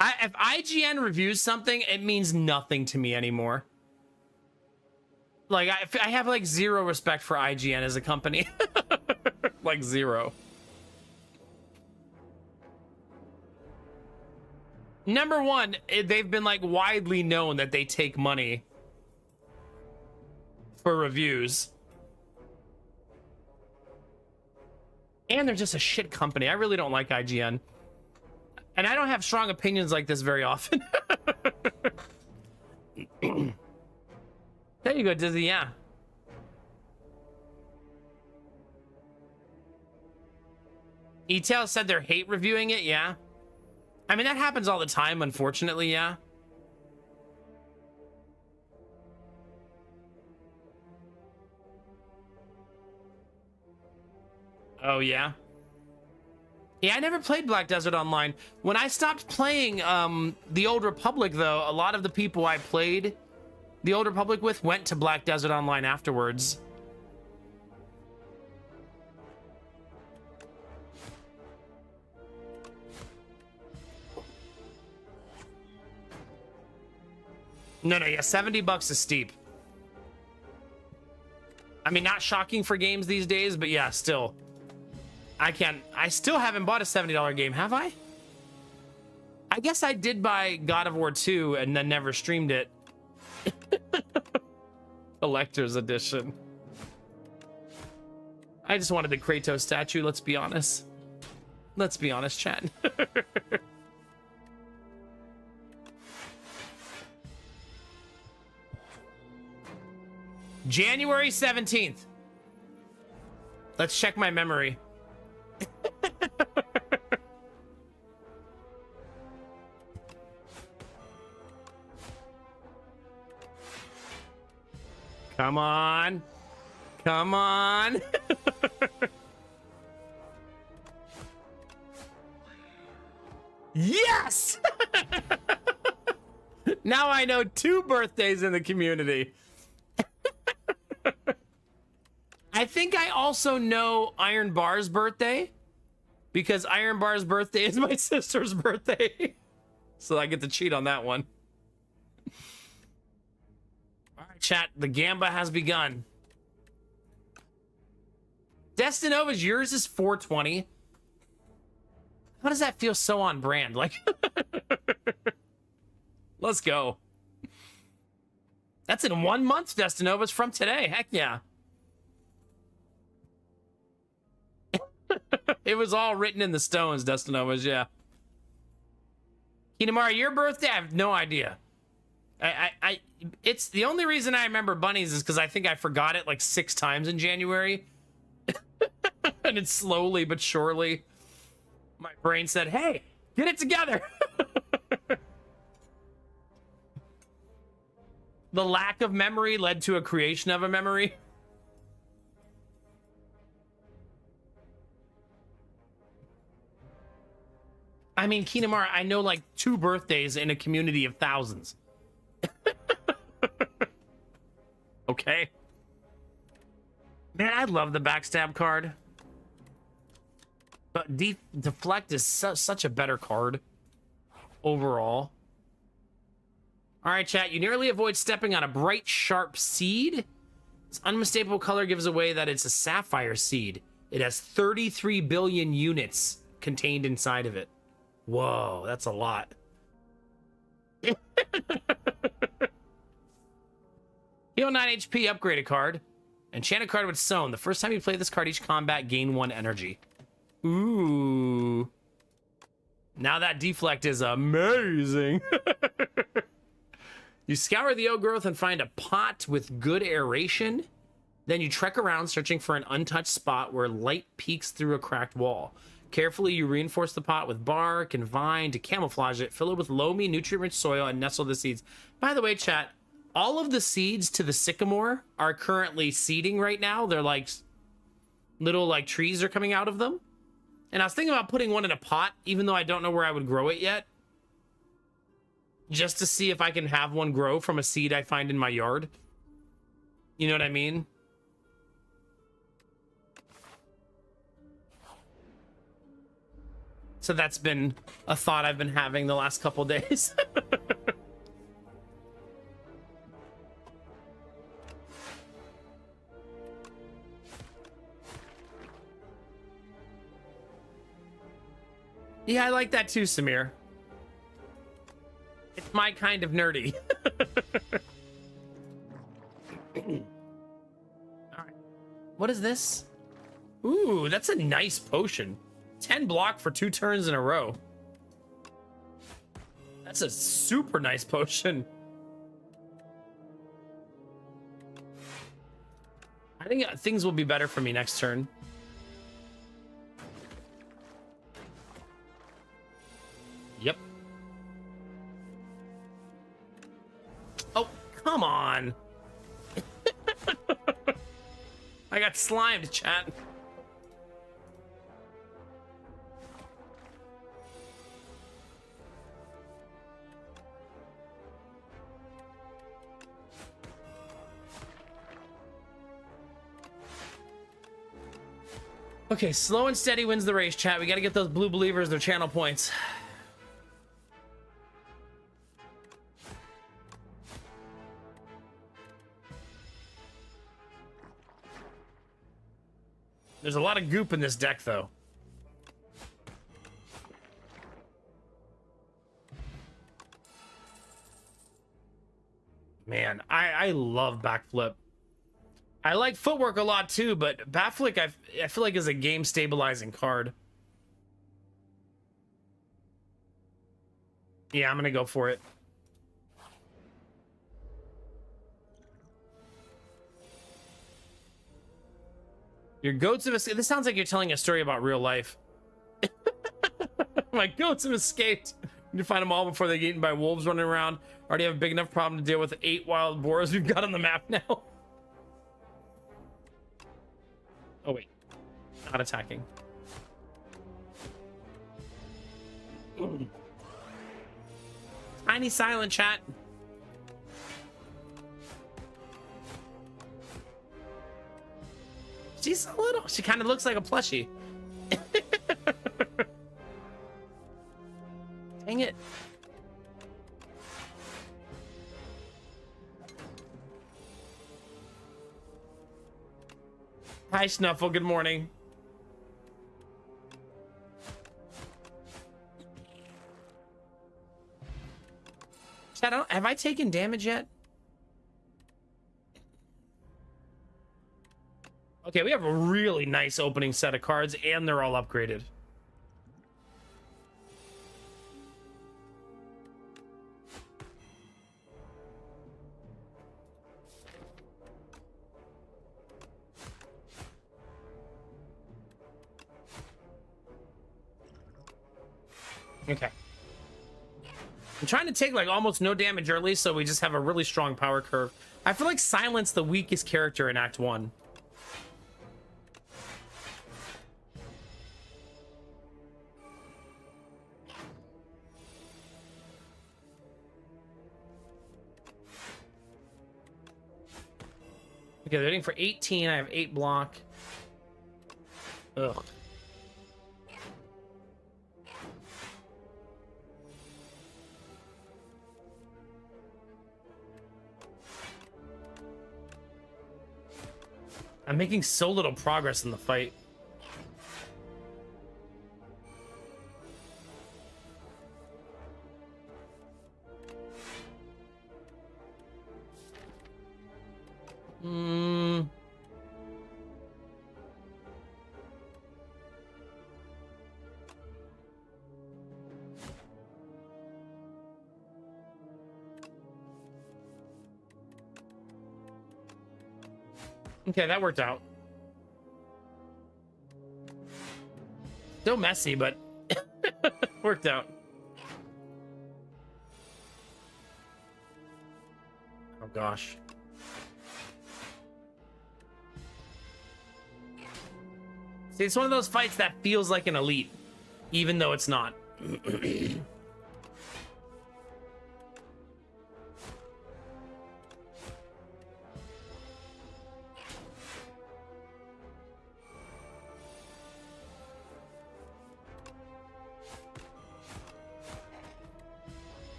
If IGN reviews something, it means nothing to me anymore. Like, I have, like, zero respect for IGN as a company. Like, zero. Number one, they've been, like, widely known that they take money for reviews. And they're just a shit company. I really don't like IGN. And I don't have strong opinions like this very often. There you go, Dizzy, yeah. E-Tail said they're hate reviewing it, yeah. I mean, that happens all the time, unfortunately, yeah. Oh, yeah? Yeah, I never played Black Desert Online. When I stopped playing the Old Republic, though, a lot of the people I played the Old Republic with went to Black Desert Online afterwards. No, yeah, $70 is steep. I mean, not shocking for games these days, but yeah, still. I still haven't bought a $70 game, have I? I guess I did buy God of War 2 and then never streamed it. Collector's edition. I just wanted the Kratos statue, let's be honest. Let's be honest, chat. January 17th. Let's check my memory. Come on. Come on. Yes! Now I know 2 birthdays in the community. I think I also know Iron Bar's birthday because Iron Bar's birthday is my sister's birthday. So I get to cheat on that one. All right, chat. The Gamba has begun. Destinova's, yours is 420. How does that feel so on brand? Like, let's go. That's in 1 month, Destinova's from today. Heck yeah. It was all written in the stones, Destinova's, yeah. Kinamara, your birthday? I have no idea. It's the only reason I remember bunnies is because I think I forgot it like 6 times in January. And it's slowly but surely, my brain said, hey, get it together. The lack of memory led to a creation of a memory. I mean, Kinamara, I know like 2 birthdays in a community of thousands. Okay. Man, I love the backstab card. But deflect is such a better card overall. All right, chat. You nearly avoid stepping on a bright, sharp seed. Its unmistakable color gives away that it's a sapphire seed. It has 33 billion units contained inside of it. Whoa, that's a lot. Heal 9 HP, upgrade a card. Enchant a card with Sown. The first time you play this card, each combat gain 1 energy. Ooh. Now that deflect is amazing. You scour the old growth and find a pot with good aeration. Then you trek around searching for an untouched spot where light peeks through a cracked wall. Carefully, you reinforce the pot with bark and vine to camouflage it. Fill it with loamy, nutrient-rich soil and nestle the seeds. By the way, chat, all of the seeds to the sycamore are currently seeding right now. They're like little like trees are coming out of them. And I was thinking about putting one in a pot, even though I don't know where I would grow it yet. Just to see if I can have one grow from a seed I find in my yard. You know what I mean? So that's been a thought I've been having the last couple days. Yeah, I like that too, Samir. It's my kind of nerdy. All right. What is this? Ooh, that's a nice potion. 10 block for 2 turns in a row. That's a super nice potion. I think things will be better for me next turn. Yep. Oh, come on. I got slimed, chat. Okay, slow and steady wins the race, chat. We got to get those blue believers their channel points. There's a lot of goop in this deck, though. Man, I love backflip. I like footwork a lot too, but backflip I feel like is a game stabilizing card. Yeah, I'm gonna go for it. Your goats have escaped. This sounds like you're telling a story about real life. My goats have escaped. You need to find them all before they get eaten by wolves running around. Already have a big enough problem to deal with 8 wild boars we've got on the map now. Oh wait, not attacking. Tiny silent chat. She's a little. She kind of looks like a plushie. Dang it. Hi, Snuffle. Good morning. Chat, have I taken damage yet? Okay, we have a really nice opening set of cards, and they're all upgraded. Okay. I'm trying to take like almost no damage early, so we just have a really strong power curve. I feel like Silent's the weakest character in Act 1. Okay, they're hitting for 18. I have 8 block. Ugh. I'm making so little progress in the fight. Okay, that worked out. Still messy, but worked out. Oh gosh. See, it's one of those fights that feels like an elite, even though it's not.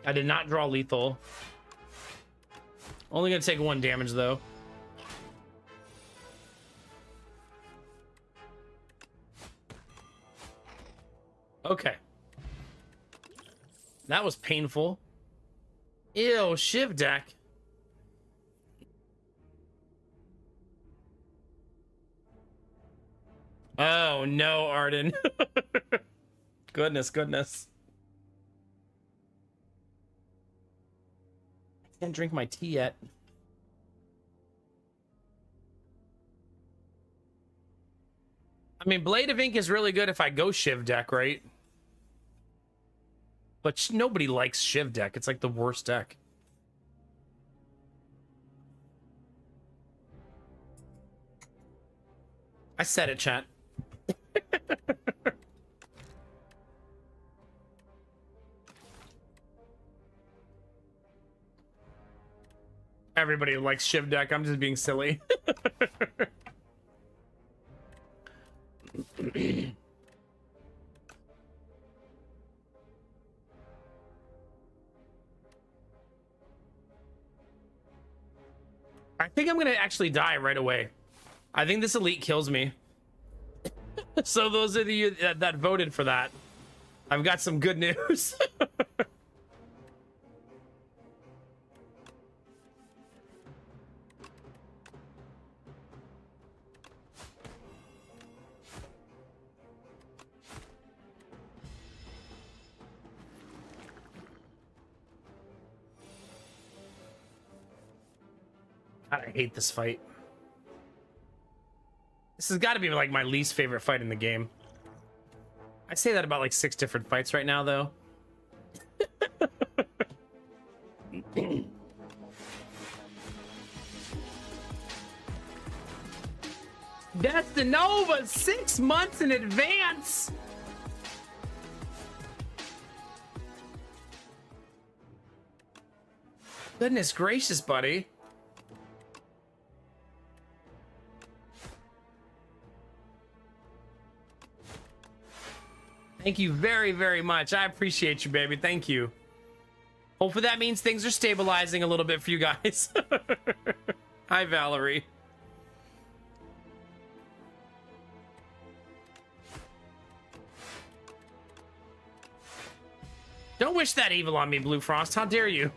I did not draw lethal. Only gonna take 1 damage though. Okay. That was painful. Ew, Shiv deck. Oh no, Arden. Goodness. Can't drink my tea yet. I mean, Blade of Ink is really good if I go Shiv deck, right? But nobody likes Shiv deck. It's like the worst deck. I said it, chat. Everybody likes Shiv deck. I'm just being silly. I think I'm gonna actually die right away. I think this elite kills me. So those of you that voted for that, I've got some good news. God, I hate this fight. This has got to be like my least favorite fight in the game. I say that about like 6 different fights right now, though. That's the Nova 6 months in advance. Goodness gracious, buddy. Thank you very, very much. I appreciate you, baby. Thank you. Hopefully that means things are stabilizing a little bit for you guys. Hi, Valerie. Don't wish that evil on me, Blue Frost. How dare you?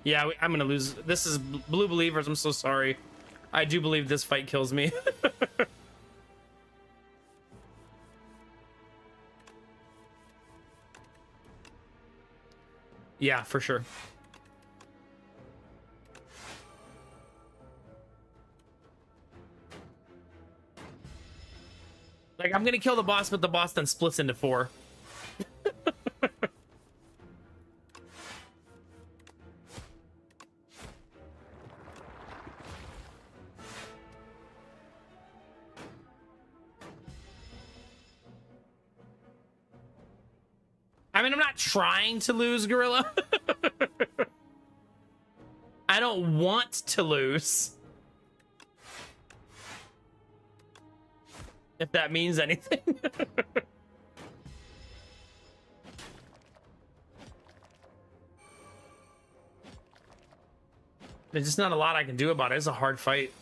Yeah, I'm gonna lose. This is Blue Believers. I'm so sorry. I do believe this fight kills me. Yeah, for sure. Like, I'm gonna kill the boss, but the boss then splits into 4. I mean, I'm not trying to lose, Gorilla. I don't want to lose. If that means anything. There's just not a lot I can do about it. It's a hard fight.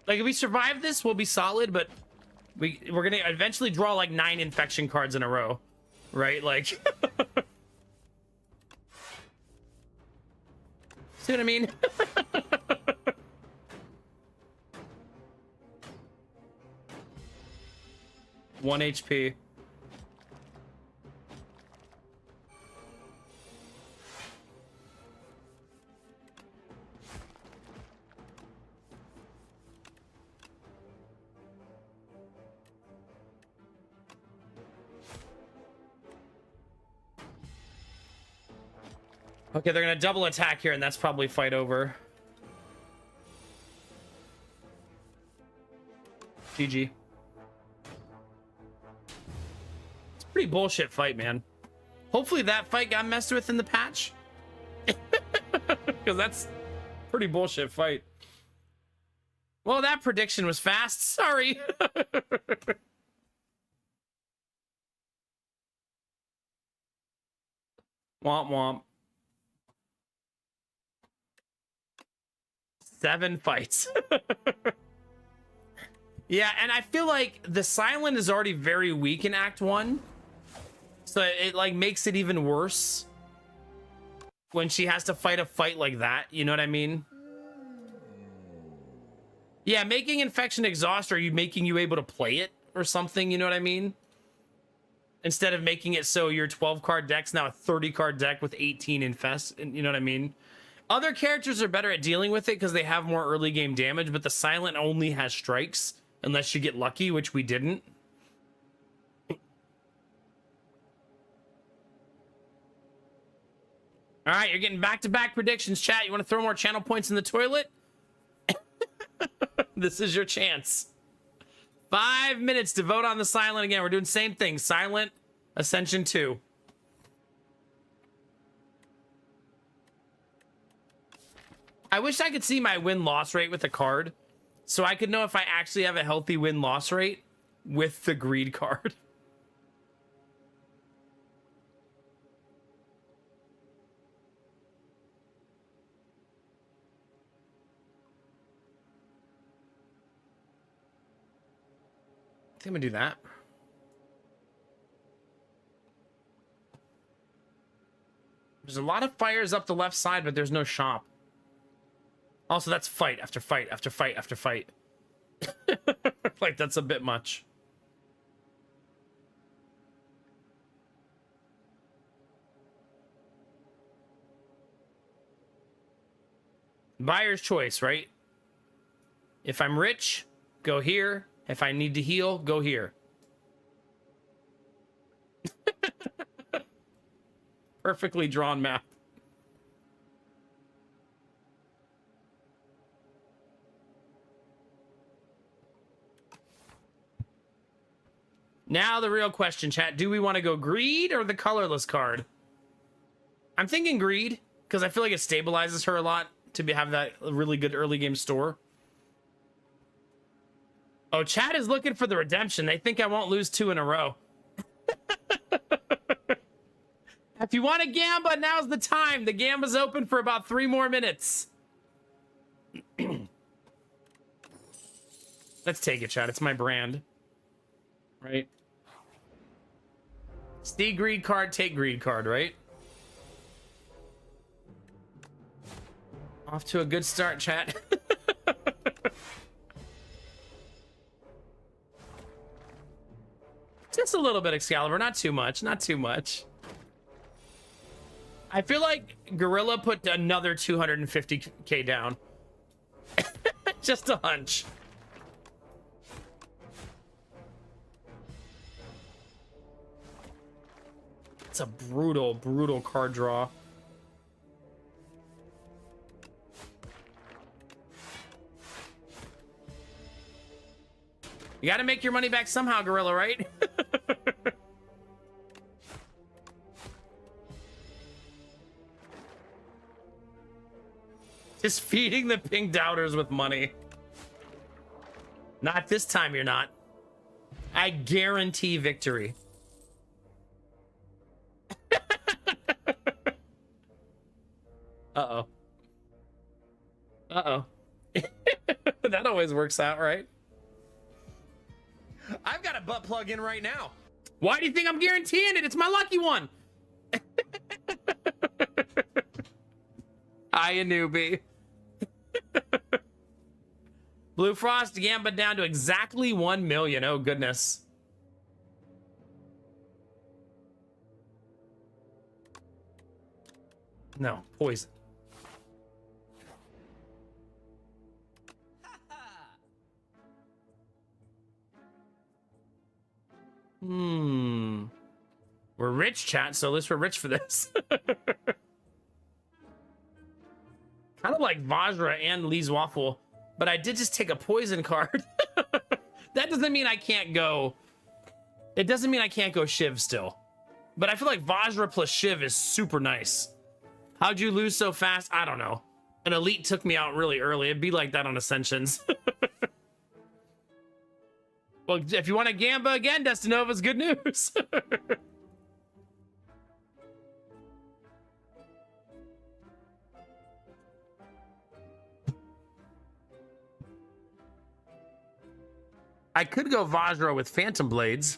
Like, if we survive this, we'll be solid, but we're gonna eventually draw like 9 infection cards in a row, right? Like, see what I mean? 1 HP. Okay, they're gonna double attack here, and that's probably fight over. GG. It's a pretty bullshit fight, man. Hopefully that fight got messed with in the patch. Because that's a pretty bullshit fight. Well, that prediction was fast. Sorry. Womp womp. 7 fights. Yeah, and I feel like the Silent is already very weak in Act 1. So it like makes it even worse when she has to fight a fight like that. You know what I mean? Yeah, making Infection exhaust, are you making you able to play it or something? You know what I mean? Instead of making it so your 12 card deck's now a 30 card deck with 18 infest. You know what I mean? Other characters are better at dealing with it because they have more early game damage, but the Silent only has strikes unless you get lucky, which we didn't. All right, you're getting back-to-back predictions, chat. You want to throw more channel points in the toilet? This is your chance. 5 minutes to vote on the Silent again. We're doing the same thing. Silent, Ascension 2. I wish I could see my win-loss rate with the card, so I could know if I actually have a healthy win-loss rate with the greed card. I think I'm gonna do that. There's a lot of fires up the left side, but there's no shop. Also, that's fight after fight after fight after fight. Like, that's a bit much. Buyer's choice, right? If I'm rich, go here. If I need to heal, go here. Perfectly drawn map. Now the real question, chat. Do we want to go greed or the colorless card? I'm thinking greed, because I feel like it stabilizes her a lot to have that really good early game store. Oh, chat is looking for the redemption. They think I won't lose 2 in a row. If you want a Gamba, now's the time. The Gamba's open for about 3 more minutes. Let's take it, chat. It's my brand. Right? See greed card, take greed card, right? Off to a good start, chat. Just a little bit Excalibur, not too much, not too much. I feel like Gorilla put another 250k down. Just a hunch. It's a brutal, brutal card draw. You gotta make your money back somehow, Gorilla, right? Just feeding the pink doubters with money. Not this time, you're not. I guarantee victory. Uh-oh. Uh-oh. That always works out, right? I've got a butt plug in right now. Why do you think I'm guaranteeing it? It's my lucky one. Hi, a newbie. Blue Frost Gamba down to exactly 1 million. Oh, goodness. No, poison. We're rich, chat, so at least we're rich for this. Kind of like Vajra and Lee's Waffle, but I did just take a poison card. That doesn't mean I can't go. It doesn't mean I can't go Shiv still. But I feel like Vajra plus Shiv is super nice. How'd you lose so fast? I don't know. An elite took me out really early. It'd be like that on Ascensions. Well, if you want a Gamba again, Destinova's good news. I could go Vajra with Phantom Blades.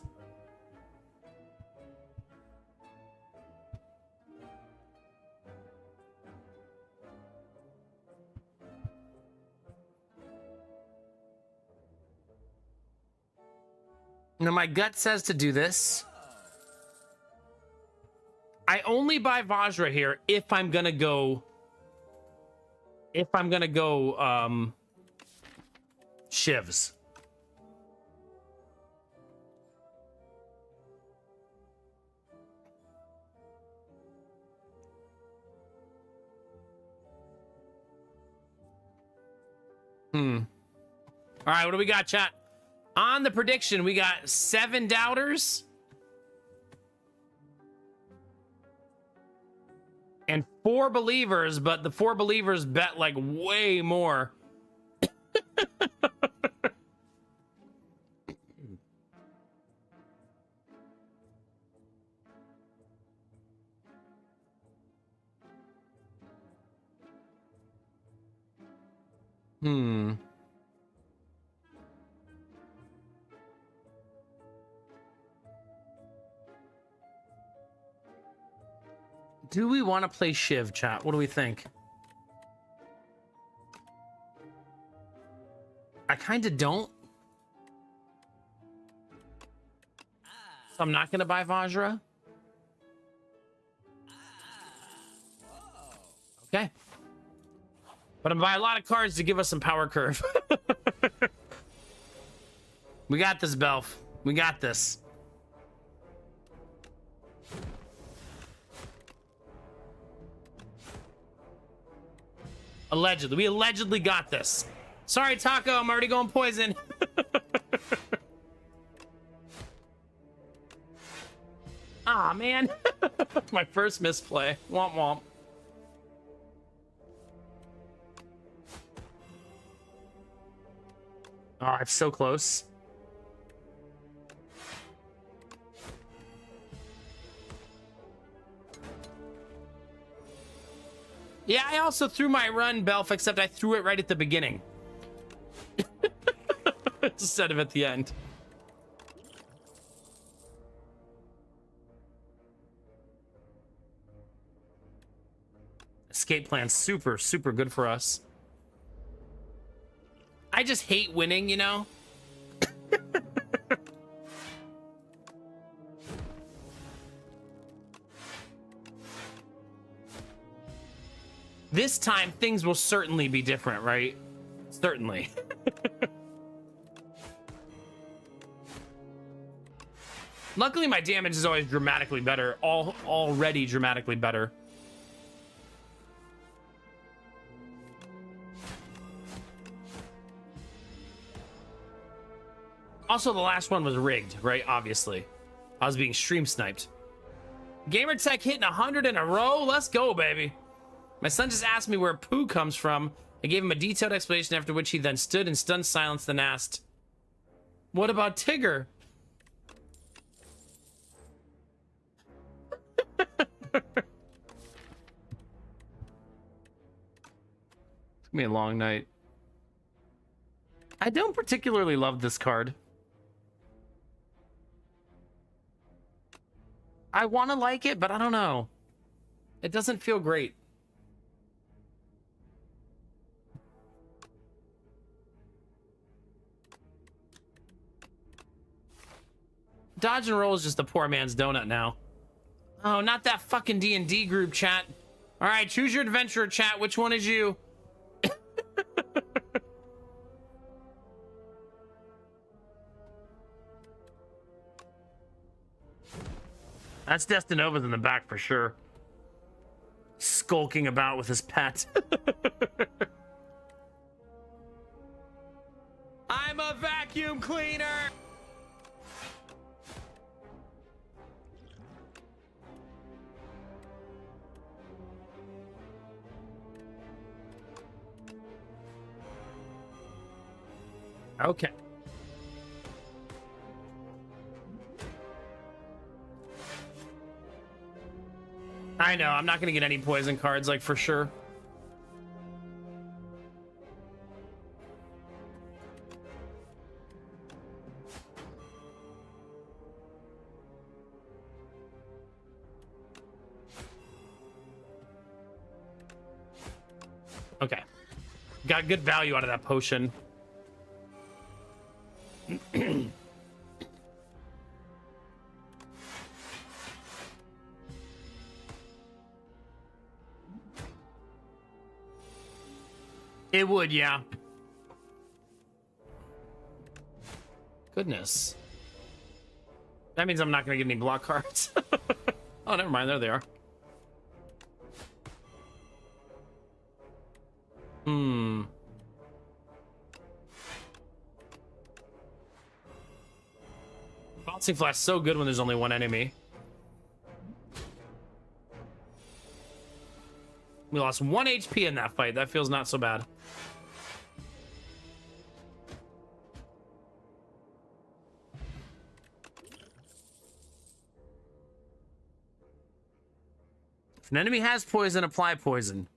Now, my gut says to do this. I only buy Vajra here if I'm gonna go. Shivs. All right, what do we got, chat? On the prediction, we got 7 doubters and 4 believers, but the 4 believers bet like way more. Do we want to play Shiv, chat? What do we think? I kind of don't. So I'm not going to buy Vajra. Okay. But I'm buying a lot of cards to give us some power curve. We got this, Belf. We got this. Allegedly. We allegedly got this. Sorry, Taco. I'm already going poison. Ah, man. My first misplay. Womp womp. Oh, it's so close. Yeah, I also threw my run, Belf, except I threw it right at the beginning. Instead of at the end. Escape plan's super, super good for us. I just hate winning, you know? This time, things will certainly be different, right? Certainly. Luckily, my damage is always dramatically better. Already dramatically better. Also, the last one was rigged, right? Obviously. I was being stream sniped. Gamertech hitting 100 in a row? Let's go, baby. My son just asked me where poo comes from. I gave him a detailed explanation, after which he then stood in stunned silence, then asked, "What about Tigger?" Took me a long night. I don't particularly love this card. I want to like it, but I don't know. It doesn't feel great. Dodge and roll is just the poor man's donut now. Oh, not that fucking D&D group chat. All right, choose your adventurer, chat. Which one is you? That's Destinova's in the back for sure. Skulking about with his pet. I'm a vacuum cleaner! Okay. I know, I'm not gonna get any poison cards, like, for sure. Okay. Got good value out of that potion. It would, yeah. Goodness. That means I'm not going to get any block cards. Oh, never mind. There they are. Bouncing Flash so good when there's only one enemy. We lost 1 HP in that fight. That feels not so bad. If an enemy has poison, apply poison.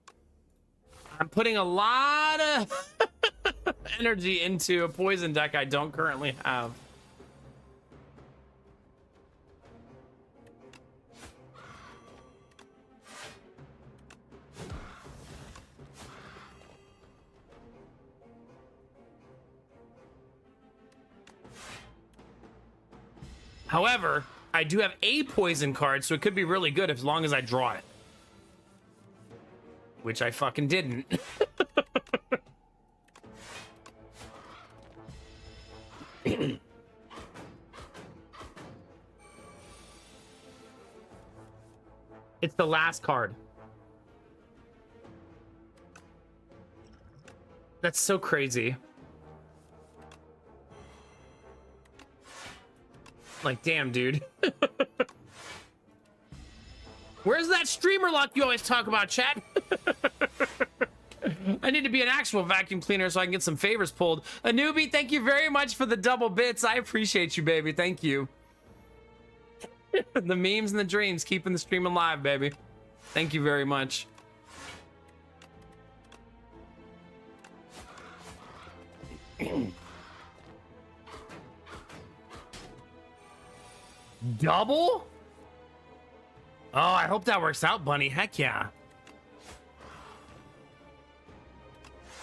I'm putting a lot of energy into a poison deck I don't currently have. However, I do have a poison card, so it could be really good as long as I draw it. Which I fucking didn't. It's the last card. That's so crazy. Like, damn, dude. Where's that streamer luck you always talk about, chat? I need to be an actual vacuum cleaner so I can get some favors pulled. A newbie, thank you very much for the double bits. I appreciate you, baby. Thank you. The memes and the dreams, keeping the stream alive, baby. Thank you very much. Double? Oh, I hope that works out, Bunny. Heck yeah.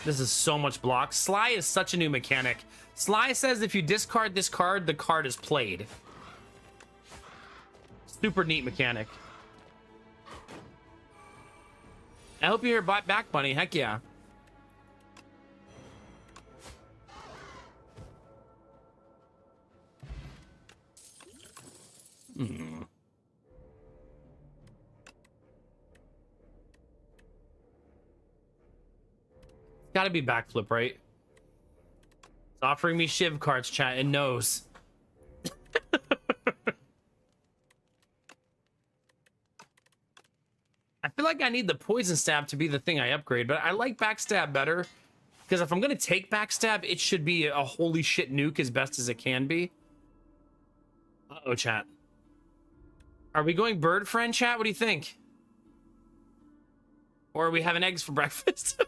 This is so much block. Sly is such a new mechanic. Sly says if you discard this card, the card is played. Super neat mechanic. I hope you're back, Bunny. Heck yeah. Gotta be backflip, right? It's offering me Shiv cards, chat, and knows. I feel like I need the poison stab to be the thing I upgrade, but I like backstab better. Because if I'm gonna take backstab, it should be a holy shit nuke as best as it can be. Uh-oh, chat. Are we going bird friend, chat? What do you think? Or are we having eggs for breakfast?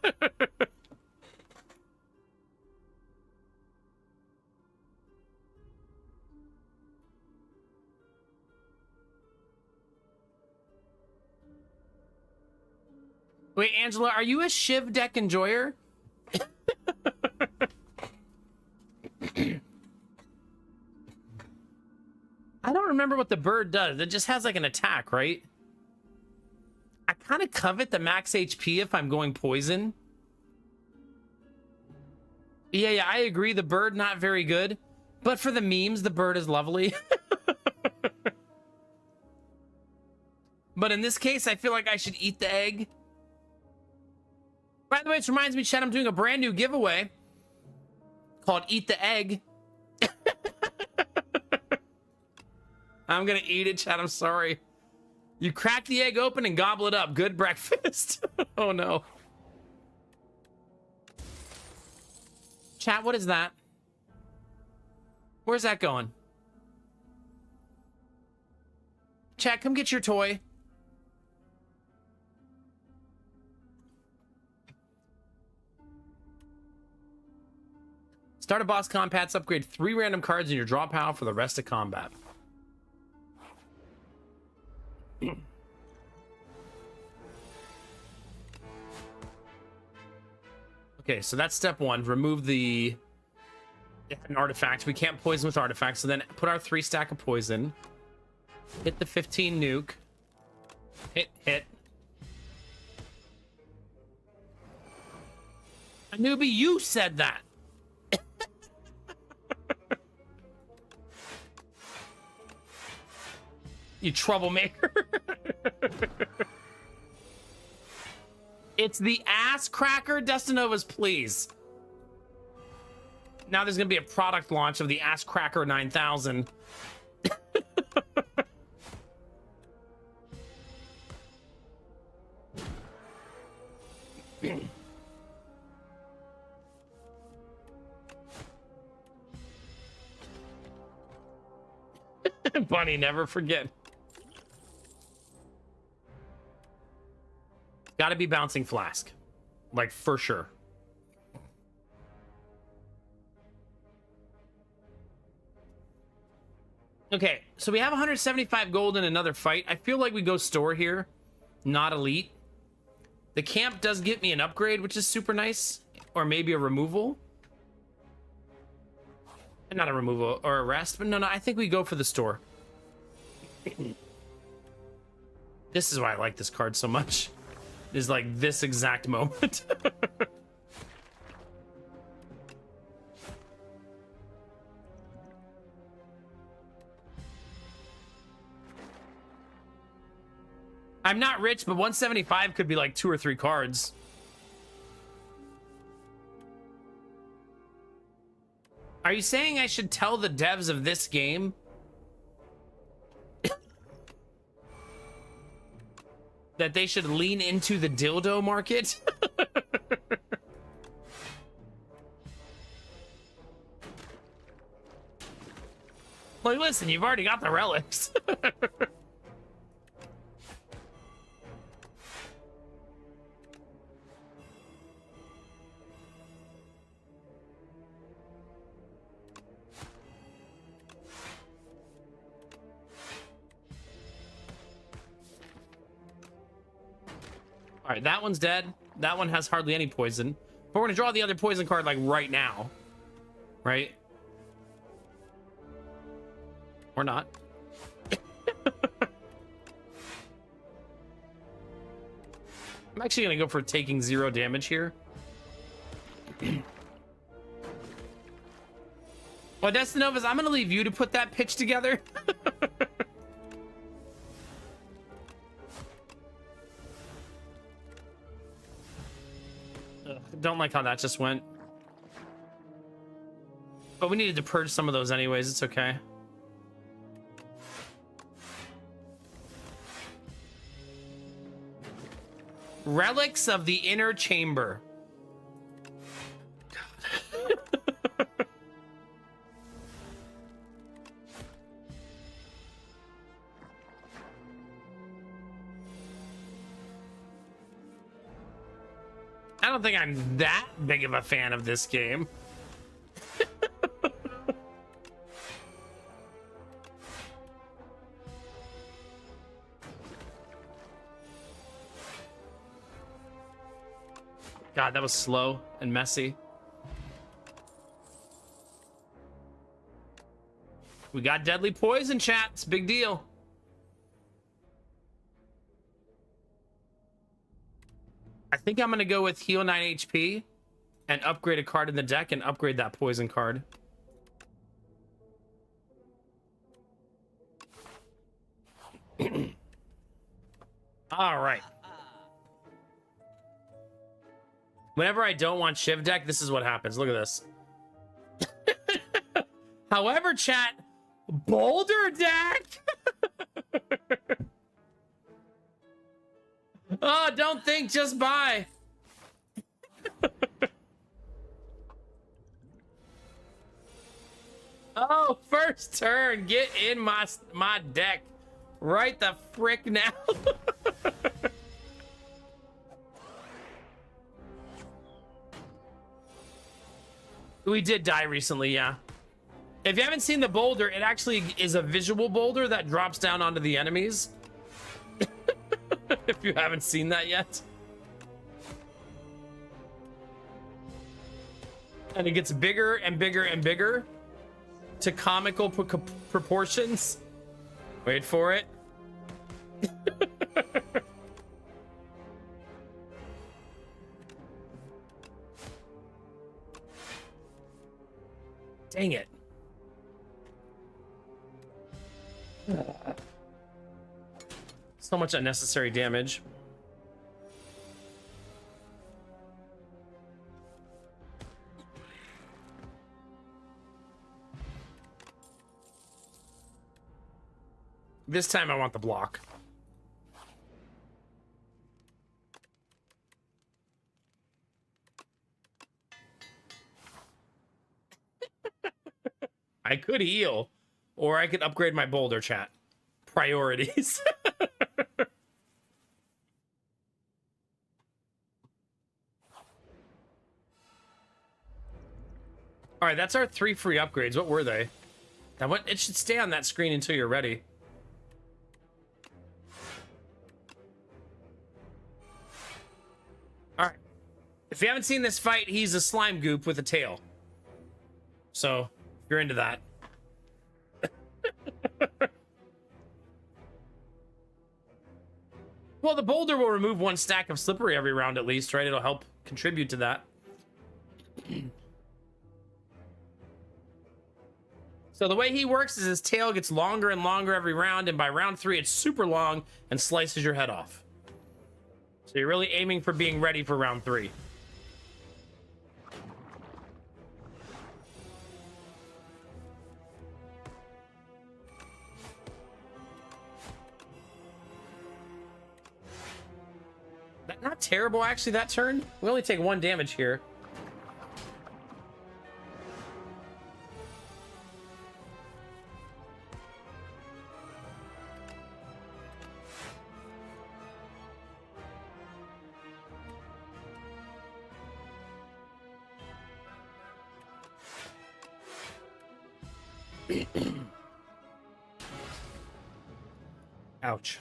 Wait, Angela, are you a Shiv deck enjoyer? I don't remember what the bird does. It just has like an attack, right? I kind of covet the max HP if I'm going poison. Yeah, I agree. The bird, not very good. But for the memes, the bird is lovely. But in this case, I feel like I should eat the egg. By the way, it reminds me, chat, I'm doing a brand new giveaway called Eat the Egg. I'm gonna eat it, chat. I'm sorry. You crack the egg open and gobble it up. Good breakfast. Oh no. Chat, what is that? Where's that going? Chat, come get your toy. Start a boss compats, upgrade 3 random cards in your draw pile for the rest of combat. Okay, so that's step 1. Remove an artifact. We can't poison with artifacts, so then put our 3 stack of poison. Hit the 15 nuke. Hit. A newbie, you said that. You troublemaker. It's the ass cracker, Destinova's, please. Now there's gonna be a product launch of the ass cracker 9000. Bunny, never forget. Gotta be bouncing flask. Like, for sure. Okay, so we have 175 gold in another fight. I feel like we go store here, not elite. The camp does get me an upgrade, which is super nice. Or maybe a removal. Not a removal, or a rest, but no, I think we go for the store. This is why I like this card so much. Is like this exact moment. I'm not rich, but 175 could be like 2 or 3 cards. Are you saying I should tell the devs of this game that they should lean into the dildo market? Like, listen, you've already got the relics. All right, that one's dead. That one has hardly any poison. But we're gonna draw the other poison card like right now, right? Or not. I'm actually gonna go for taking 0 damage here. Well, Destinovas, I'm gonna leave you to put that pitch together. Don't like how that just went. But we needed to purge some of those anyways. It's okay. Relics of the Inner Chamber. God. I don't think I'm that big of a fan of this game. God, that was slow and messy. We got deadly poison, chat. It's a big deal. I think I'm going to go with heal 9 HP and upgrade a card in the deck and upgrade that poison card. All right. Whenever I don't want Shiv deck, this is what happens. Look at this. However, chat, Boulder deck. Oh, don't think, just buy. Oh, first turn. Get in my deck right the frick now. We did die recently, yeah. If you haven't seen the boulder, it actually is a visual boulder that drops down onto the enemies. If you haven't seen that yet. And it gets bigger and bigger and bigger to comical proportions. Wait for it. Dang it. So much unnecessary damage. This time I want the block. I could heal, or I could upgrade my boulder, chat. Priorities. All right, that's our 3 free upgrades. What were they? Now, what? It should stay on that screen until you're ready. All right. If you haven't seen this fight, he's a slime goop with a tail. So, if you're into that. Well, the boulder will remove 1 stack of slippery every round at least, right? It'll help contribute to that. So the way he works is his tail gets longer and longer every round, and by round 3, it's super long and slices your head off. So you're really aiming for being ready for round 3. Not terrible, actually, that turn. We only take 1 damage here. Ouch.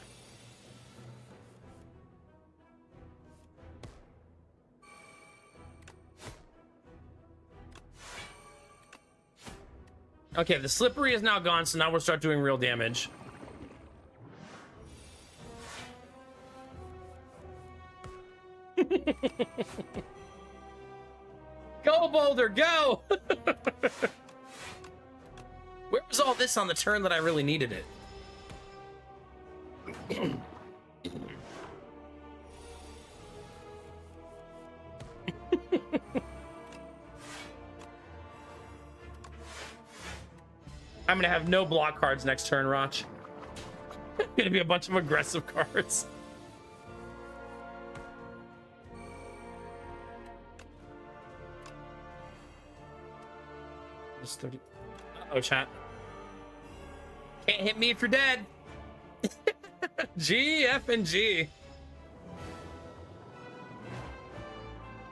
Okay, the slippery is now gone, so now we'll start doing real damage. Go, Boulder, go! Where was all this on the turn that I really needed it? I'm gonna have no block cards next turn, Roch. Gonna be a bunch of aggressive cards. Just 30. Uh-oh, chat. Can't hit me if you're dead. G, F, and G.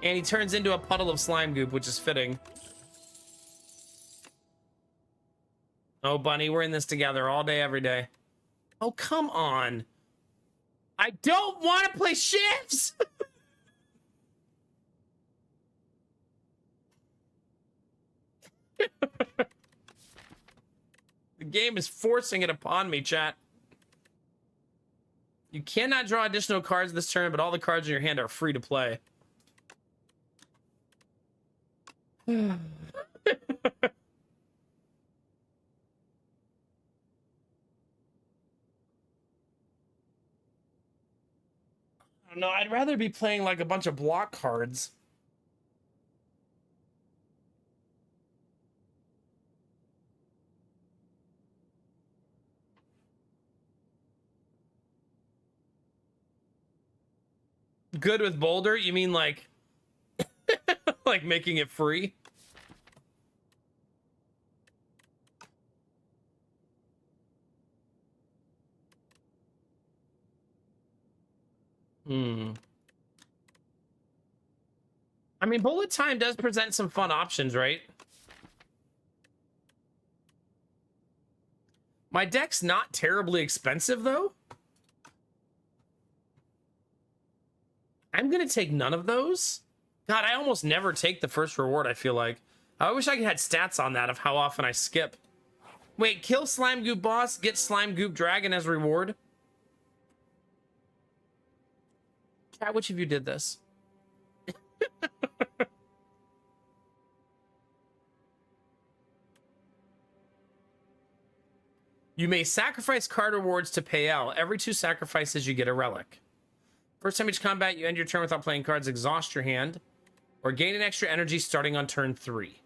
And he turns into a puddle of slime goop, which is fitting. Oh, Bunny, we're in this together all day, every day. Oh, come on. I don't want to play shifts! The game is forcing it upon me, chat. You cannot draw additional cards this turn, but all the cards in your hand are free to play. No, I'd rather be playing like a bunch of block cards. Good with Boulder? You mean like like making it free? I mean, bullet time does present some fun options, right? My deck's not terribly expensive, though. I'm gonna take none of those. God, I almost never take the first reward, I feel like. I wish I had stats on that of how often I skip. Wait, kill Slime Goop boss, get Slime Goop Dragon as reward? Chat, which of you did this? You may sacrifice card rewards to pay out. Every 2 sacrifices, you get a relic. First time each combat, you end your turn without playing cards, exhaust your hand, or gain an extra energy starting on turn 3.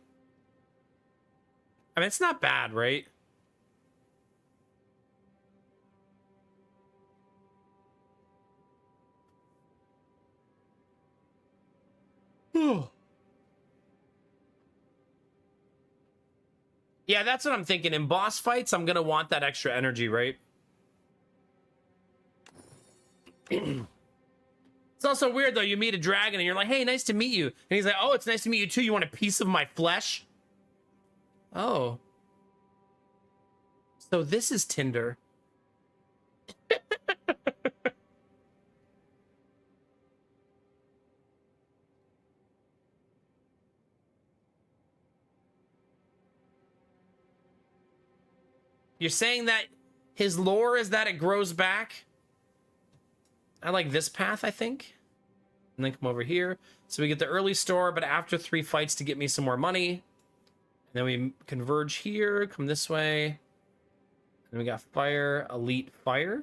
I mean, it's not bad, right? Yeah, that's what I'm thinking. In boss fights, I'm gonna want that extra energy, right? It's also weird, though. You meet a dragon, and you're like, hey, nice to meet you. And he's like, oh, it's nice to meet you, too. You want a piece of my flesh? Oh. So this is Tinder. You're saying that his lore is that it grows back? I like this path, I think. And then come over here. So we get the early store, but after 3 fights to get me some more money. And Then we converge here, come this way. And we got fire, elite, fire.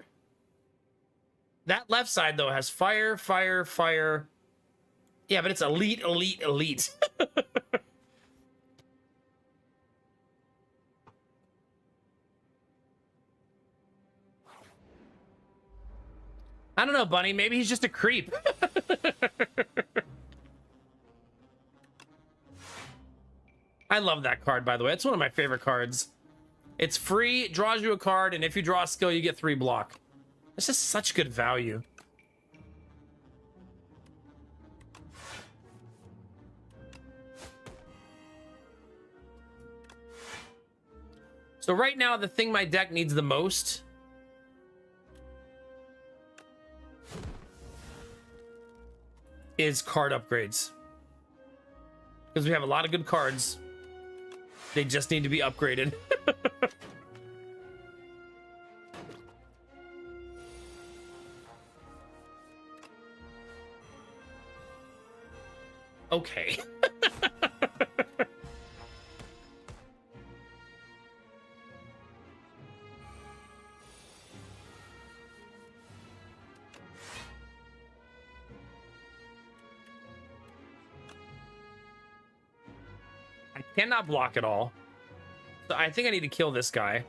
That left side, though, has fire, fire, fire. Yeah, but it's elite, elite, elite. I don't know, Bunny. Maybe he's just a creep. I love that card, by the way. It's one of my favorite cards. It's free, it draws you a card, and if you draw a skill, you get 3 block. It's just such good value. So right now, the thing my deck needs the most is card upgrades. Because we have a lot of good cards. They just need to be upgraded. Okay. I cannot block at all. So I think I need to kill this guy.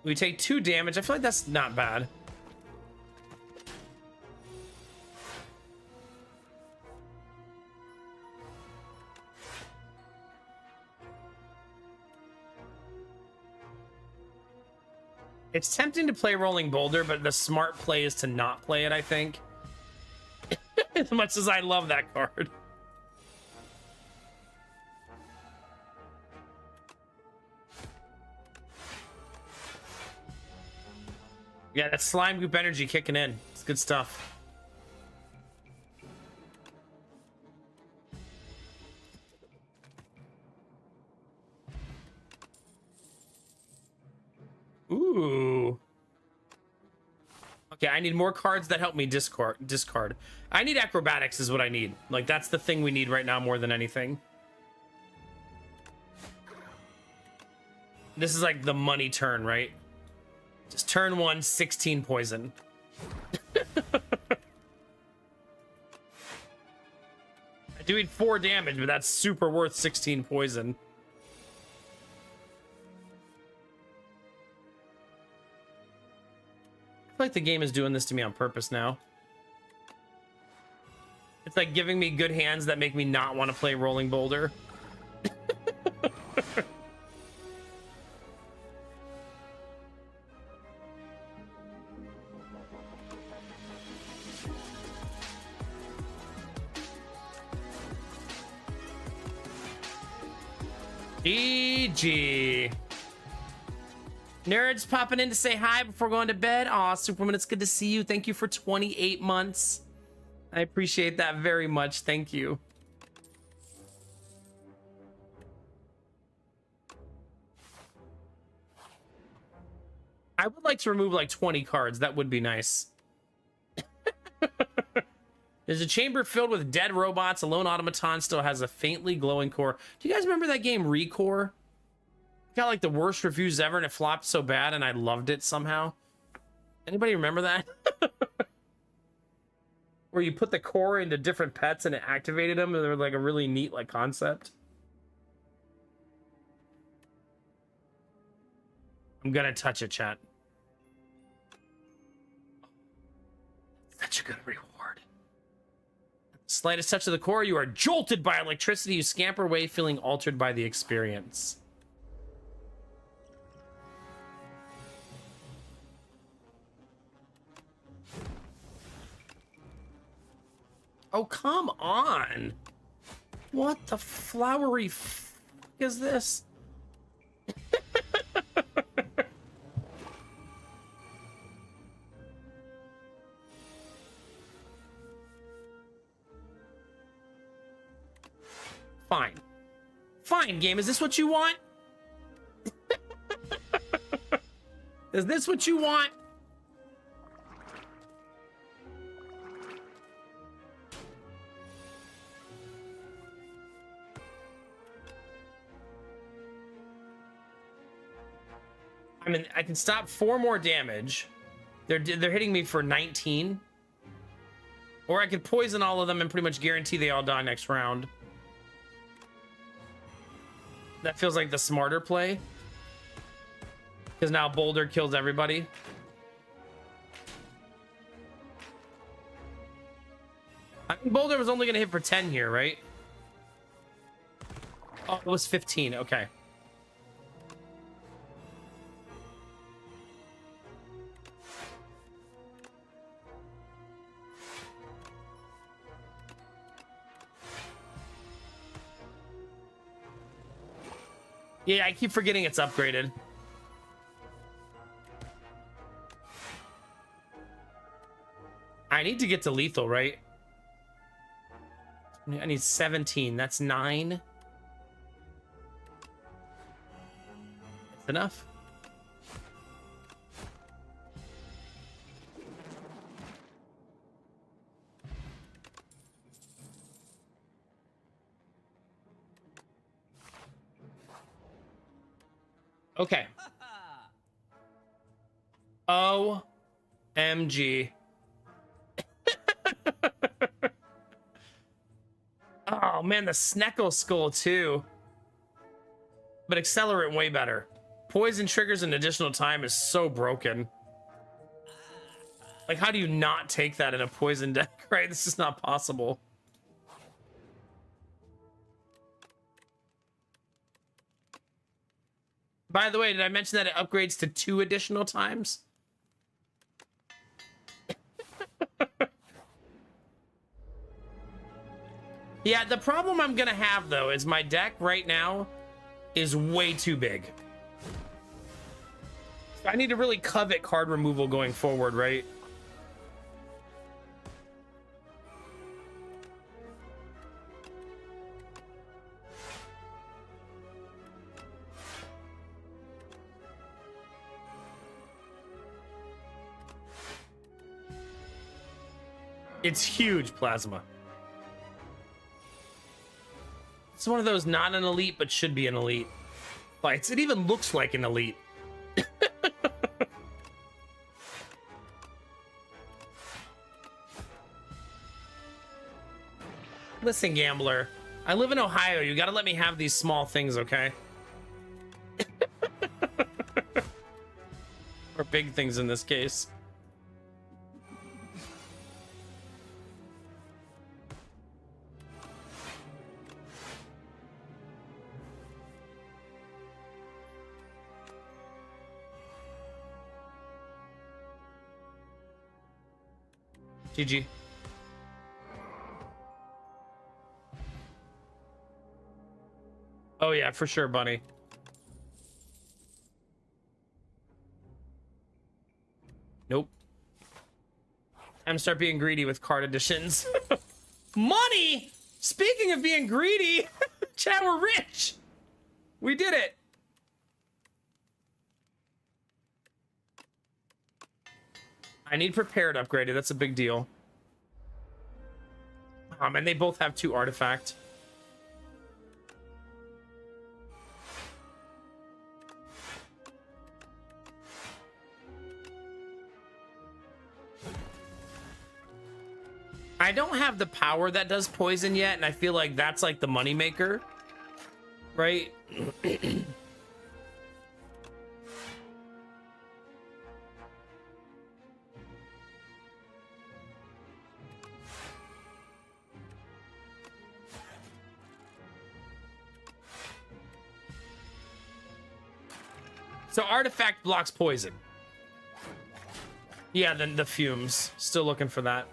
We take 2 damage. I feel like that's not bad. It's tempting to play Rolling Boulder, but the smart play is to not play it, I think. As much as I love that card. Yeah, that slime goop energy kicking in. It's good stuff. Ooh. Okay, I need more cards that help me discard. I need acrobatics is what I need. Like, that's the thing we need right now more than anything. This is like the money turn, right? Just turn 1, 16 poison. I'm doing 4 damage, but that's super worth 16 poison. I feel like the game is doing this to me on purpose now. It's like giving me good hands that make me not want to play Rolling Boulder. GG. Nerds popping in to say hi before going to bed. Aw, Superman, it's good to see you. Thank you for 28 months. I appreciate that very much. Thank you. I would like to remove like 20 cards. That would be nice. There's a chamber filled with dead robots. A lone automaton still has a faintly glowing core. Do you guys remember that game, Recore? Got like the worst reviews ever, and it flopped so bad, and I loved it somehow. Anybody remember that? Where you put the core into different pets and it activated them, and they were like a really neat like concept. I'm gonna touch it, chat. Such a good reward. Slightest touch of the core, you are jolted by electricity. You scamper away, feeling altered by the experience. Oh, come on. What the flowery f is this? Fine. Fine, game. Is this what you want? Is this what you want? I mean, I can stop 4 more damage. They're hitting me for 19. Or I could poison all of them and pretty much guarantee they all die next round. That feels like the smarter play. Because now Boulder kills everybody. I think Boulder was only going to hit for 10 here, right? Oh, it was 15. Okay. Yeah, I keep forgetting it's upgraded. I need to get to lethal, right? I need 17. That's 9. That's enough. Okay. OMG. Oh man, the Sneckle Skull too. But Accelerant way better. Poison triggers an additional time is so broken. Like, how do you not take that in a poison deck, right? This is not possible. By the way, did I mention that it upgrades to 2 additional times? Yeah, the problem I'm gonna have, though, is my deck right now is way too big. So I need to really covet card removal going forward, right? It's huge, Plasma. It's one of those not an elite, but should be an elite fights. It even looks like an elite. Listen, gambler. I live in Ohio. You gotta let me have these small things, okay? Or big things in this case. GG. Oh yeah, for sure, Bunny. Nope. I'm start being greedy with card additions. Money! Speaking of being greedy, chat, we're rich. We did it. I need prepared upgraded. That's a big deal. And they both have 2 artifact. I don't have the power that does poison yet, and I feel like that's like the moneymaker, right? So artifact blocks poison. Yeah, then the fumes. Still looking for that.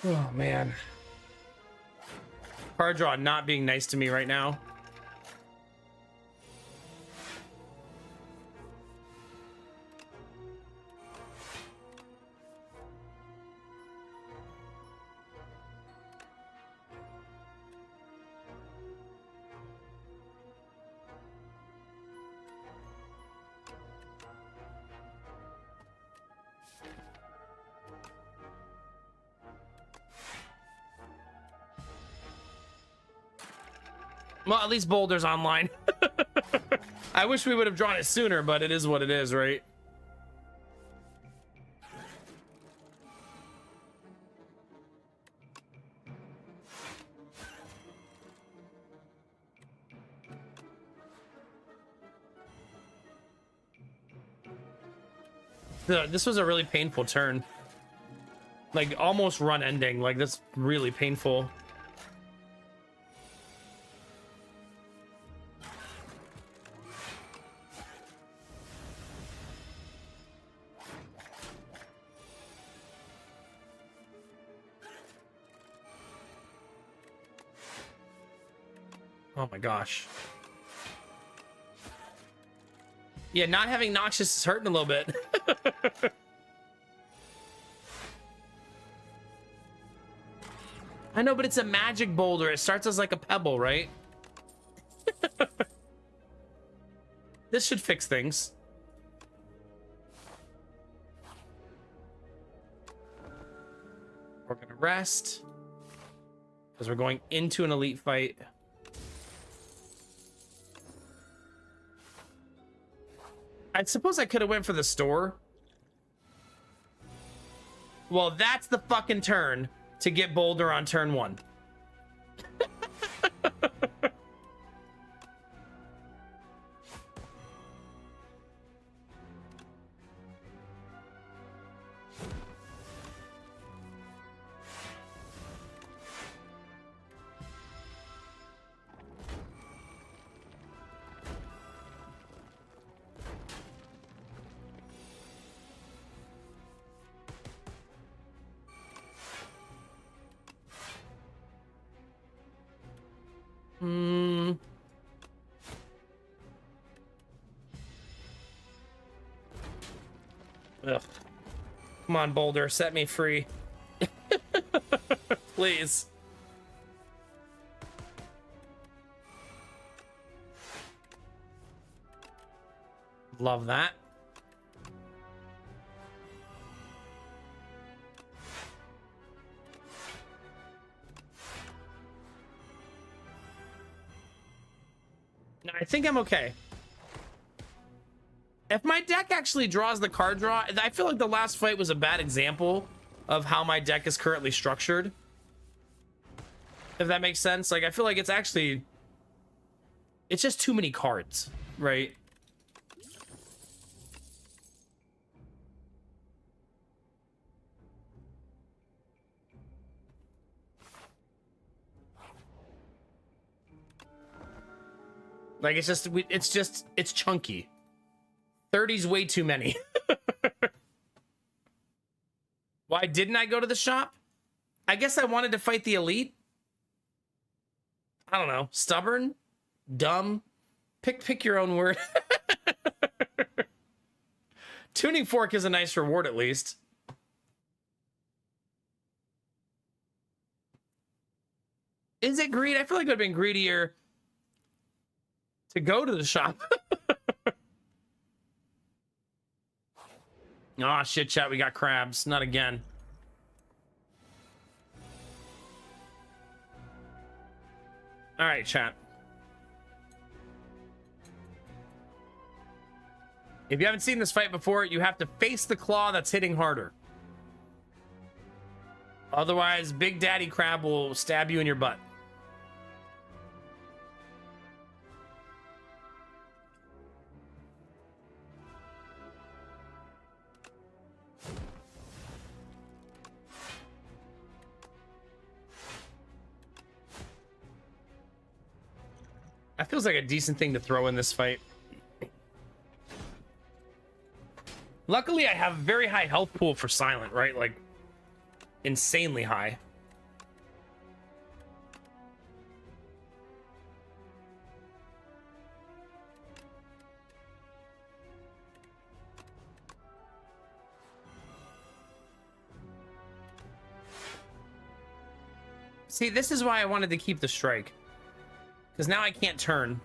Oh, man. Card draw not being nice to me right now. Well, at least Boulder's online. I wish we would have drawn it sooner, but it is what it is, right? This was a really painful turn. Like, almost run ending. Like, that's really painful. Oh my gosh. Yeah, not having Noxious is hurting a little bit. I know, but it's a magic boulder. It starts as like a pebble, right? This should fix things. We're gonna rest because we're going into an elite fight. I suppose I could have went for the store. Well, that's the fucking turn to get Boulder on turn 1. Ugh. Come on, Boulder, set me free. Please. Love that. No, I think I'm okay. If my deck actually draws the card draw, I feel like the last fight was a bad example of how my deck is currently structured. If that makes sense. Like, I feel like it's actually... It's just too many cards, right? Like, it's chunky. 30's way too many. Why didn't I go to the shop? I guess I wanted to fight the elite. I don't know. Stubborn? Dumb? Pick your own word. Tuning Fork is a nice reward, at least. Is it greed? I feel like it would have been greedier to go to the shop. Aw, oh, shit, chat. We got crabs. Not again. All right, chat. If you haven't seen this fight before, you have to face the claw that's hitting harder. Otherwise, Big Daddy Crab will stab you in your butt. That feels like a decent thing to throw in this fight. Luckily, I have a very high health pool for Silent, right? Like, insanely high. See, this is why I wanted to keep the strike. Because now I can't turn.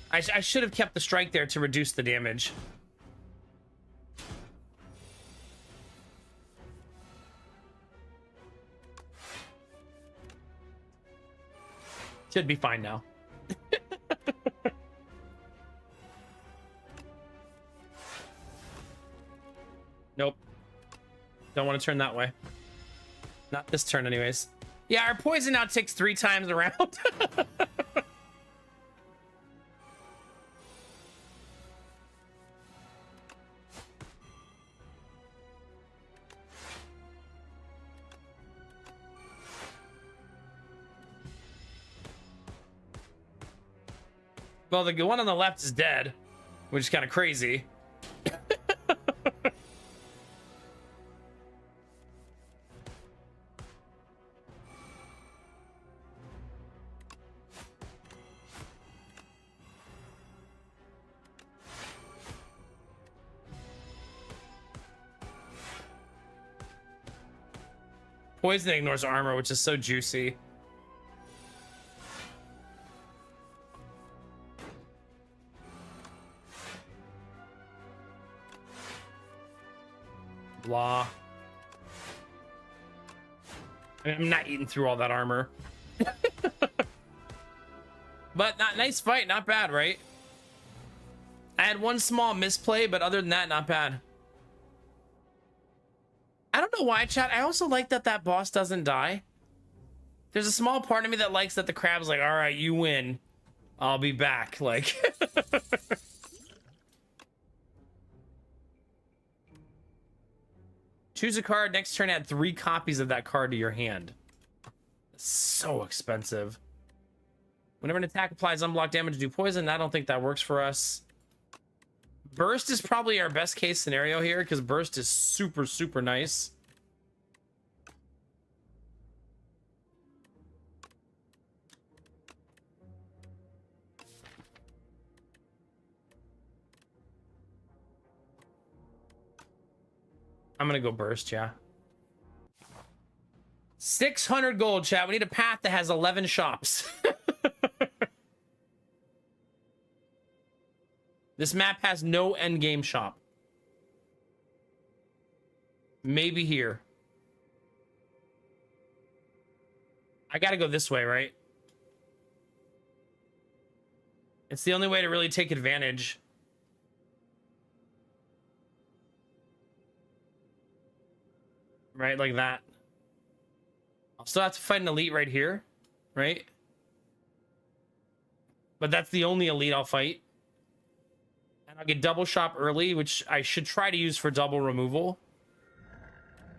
I should have kept the strike there to reduce the damage. Should be fine now. Nope. Don't want to turn that way. Not this turn anyways. Yeah, our poison now takes 3 times around. Well, the one on the left is dead, which is kind of crazy. Poison ignores armor, which is so juicy. Blah. I mean, I'm not eating through all that armor. But nice fight, not bad, right? I had one small misplay, but other than that, not bad. I don't know why, chat. I also like that that boss doesn't die. There's a small part of me that likes that the crab's like, all right, you win. I'll be back. Like... Choose a card. Next turn, add 3 copies of that card to your hand. So expensive. Whenever an attack applies unblocked damage, do poison. I don't think that works for us. Burst is probably our best case scenario here because burst is super, super nice. I'm gonna go burst, yeah. 600 gold, chat. We need a path that has 11 shops. This map has no end game shop. Maybe here. I gotta go this way, right? It's the only way to really take advantage. Right, like that. I'll still have to fight an elite right here, right? But that's the only elite I'll fight. And I'll get double shop early, which I should try to use for double removal.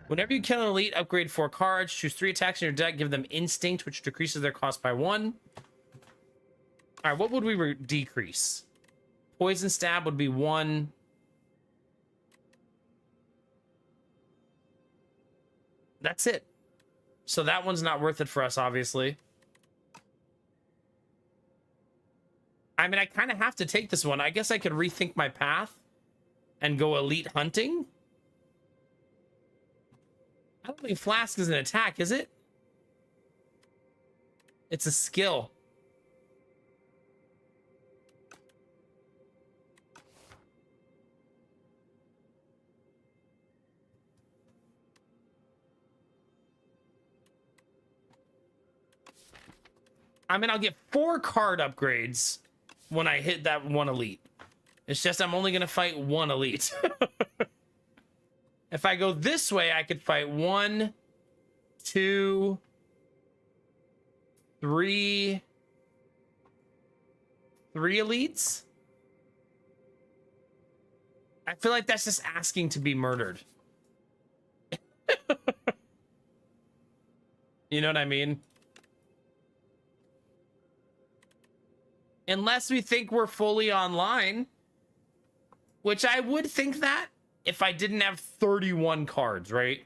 Whenever you kill an elite, upgrade 4 cards. Choose 3 attacks in your deck. Give them instinct, which decreases their cost by 1. All right, what would we decrease? Poison stab would be 1. That's it. So that one's not worth it for us, obviously. I mean, I kind of have to take this one. I guess I could rethink my path and go elite hunting. I don't think flask is an attack, is it? It's a skill. I mean, I'll get 4 card upgrades when I hit that 1 elite. It's just I'm only going to fight 1 elite. If I go this way, I could fight 1, 2, 3 elites. I feel like that's just asking to be murdered. You know what I mean? Unless we think we're fully online, which I would think that if I didn't have 31 cards, right?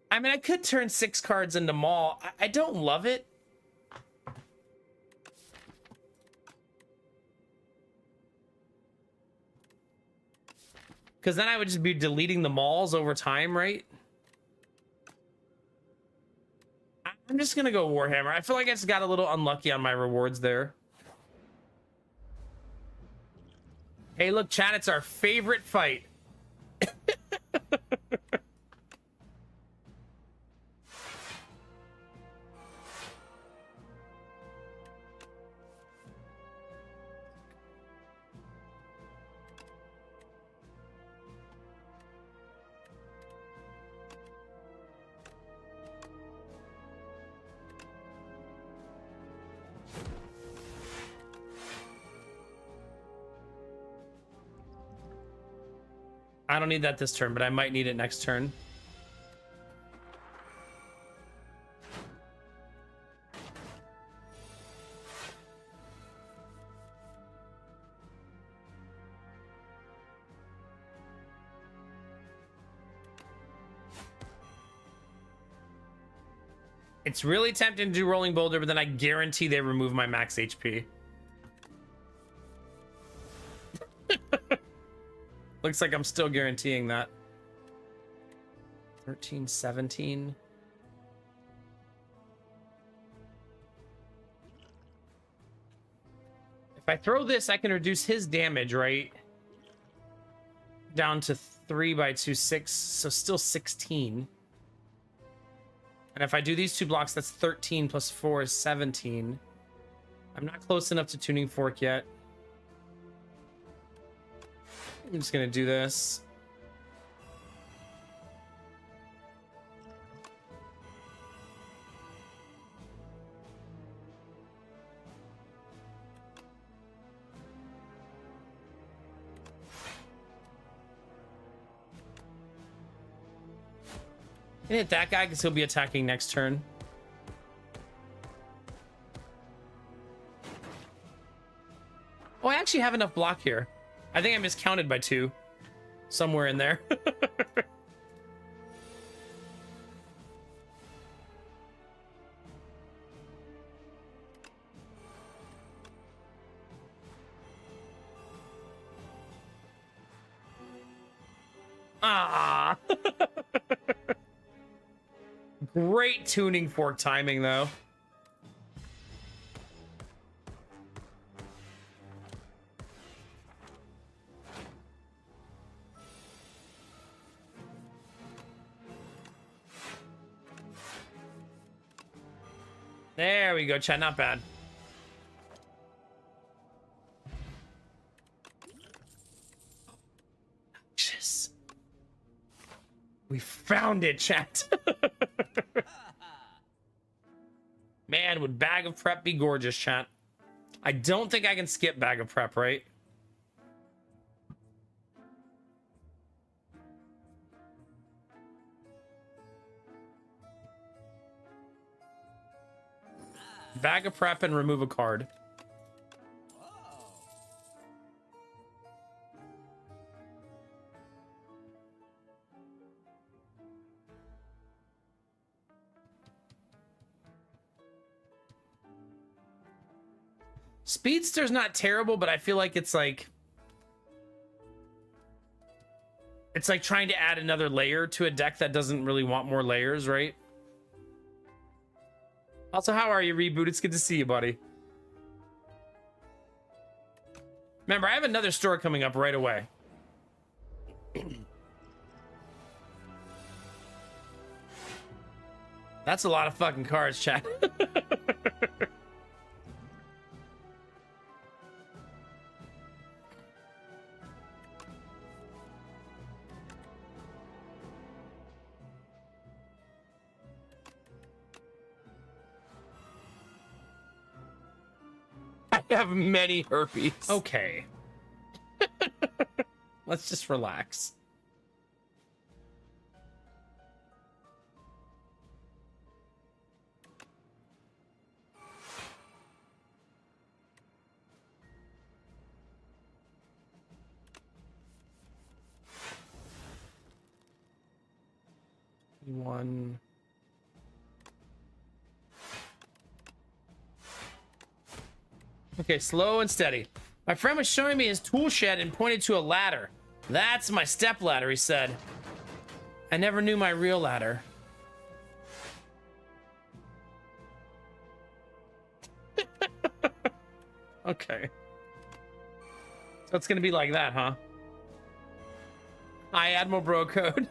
I mean, I could turn 6 cards into Maul. I don't love it. Because then I would just be deleting the Mauls over time, right? I'm just gonna go Warhammer. I feel like I just got a little unlucky on my rewards there. Hey, look, chat, it's our favorite fight. I don't need that this turn, but I might need it next turn. It's really tempting to do Rolling Boulder, but then I guarantee they remove my max HP. Looks like I'm still guaranteeing that. 13, 17. If I throw this, I can reduce his damage, right? Down to 3 by 2, 6, so still 16. And if I do these two blocks, that's 13 plus 4 is 17. I'm not close enough to Tuning Fork yet. I'm just gonna do this. And hit that guy because he'll be attacking next turn. Oh, I actually have enough block here. I think I miscounted by 2. Somewhere in there. Ah. Great Tuning Fork timing, though. There we go, chat. Not bad. Just... We found it, chat. Man, would Bag of Prep be gorgeous, chat? I don't think I can skip Bag of Prep, right? Bag of Prep and remove a card. Speedster's not terrible, but I feel like it's like trying to add another layer to a deck that doesn't really want more layers, right? Also, how are you, Reboot? It's good to see you, buddy. Remember, I have another store coming up right away. That's a lot of fucking cards, chat. I have many herpes. Okay. Let's just relax. One. Okay, slow and steady. My friend was showing me his tool shed and pointed to a ladder. That's my step ladder, he said. I never knew my real ladder. Okay. So it's gonna be like that, huh? Hi, Admiral Bro Code.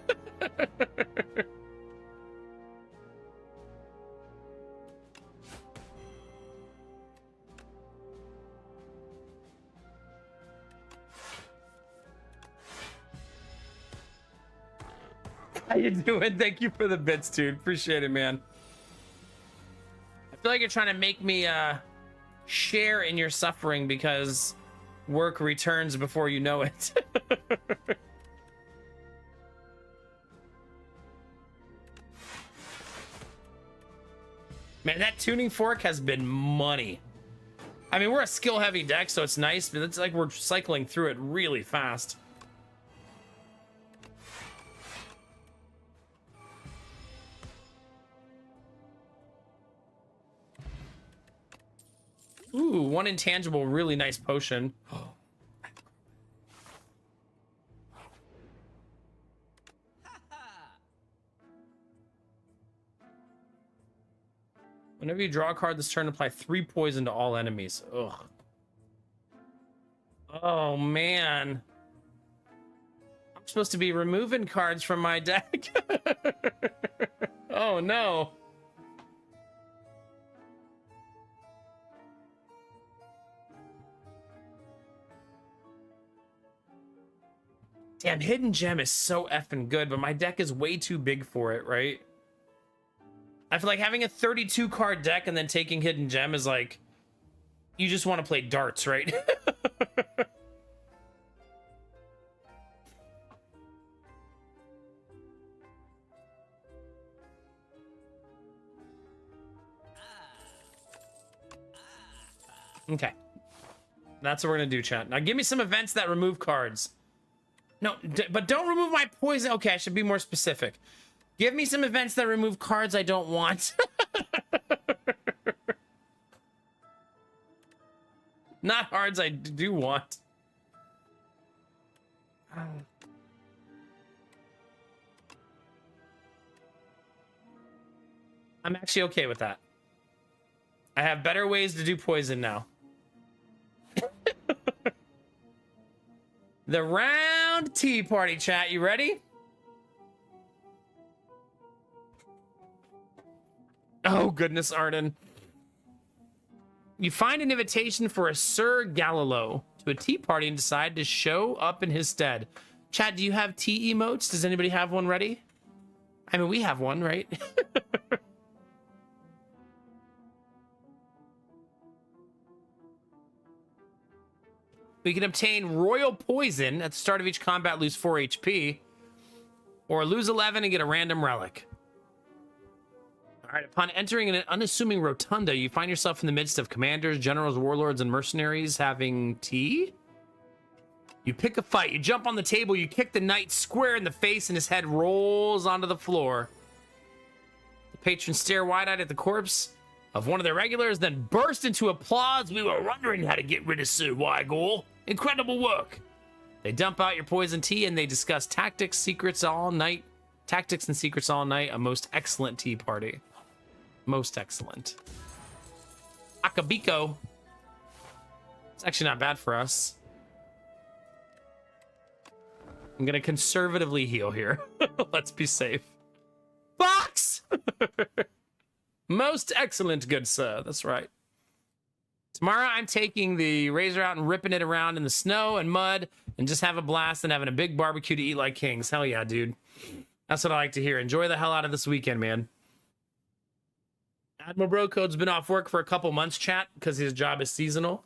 How you doing? Thank you for the bits, dude. Appreciate it, man. I feel like you're trying to make me share in your suffering because work returns before you know it. Man, that tuning fork has been money. I mean, we're a skill-heavy deck, so it's nice, but it's like we're cycling through it really fast. Ooh, one intangible, really nice potion. Whenever you draw a card this turn, apply 3 poison to all enemies. Ugh. Oh, man. I'm supposed to be removing cards from my deck. Oh, no. Damn, Hidden Gem is so effing good, but my deck is way too big for it, right? I feel like having a 32 card deck and then taking Hidden Gem is like, you just want to play darts, right? Okay. That's what we're going to do, chat. Now give me some events that remove cards. No, but don't remove my poison. Okay, I should be more specific. Give me some events that remove cards I don't want. Not cards I do want. I'm actually okay with that. I have better ways to do poison now. The round tea party, chat. You ready? Oh, goodness, Arden. You find an invitation for a Sir Galileo to a tea party and decide to show up in his stead. Chat, do you have tea emotes? Does anybody have one ready? I mean, we have one, right? We can obtain Royal Poison at the start of each combat, lose 4 HP, or lose 11 and get a random relic. All right, upon entering an unassuming rotunda, you find yourself in the midst of commanders, generals, warlords, and mercenaries having tea. You pick a fight, you jump on the table, you kick the knight square in the face, and his head rolls onto the floor. The patrons stare wide-eyed at the corpse of one of their regulars, then burst into applause. We were wondering how to get rid of Sir Wygor. Incredible work. They dump out your poison tea and they discuss tactics, secrets all night. Tactics and secrets all night. A most excellent tea party. Most excellent. Akabiko. It's actually not bad for us. I'm gonna conservatively heal here. Let's be safe. Box! Most excellent, good sir. That's right. Tomorrow, I'm taking the razor out and ripping it around in the snow and mud and just have a blast and having a big barbecue to eat like kings. Hell yeah, dude. That's what I like to hear. Enjoy the hell out of this weekend, man. Admiral Bro Code's been off work for a couple months, chat, because his job is seasonal.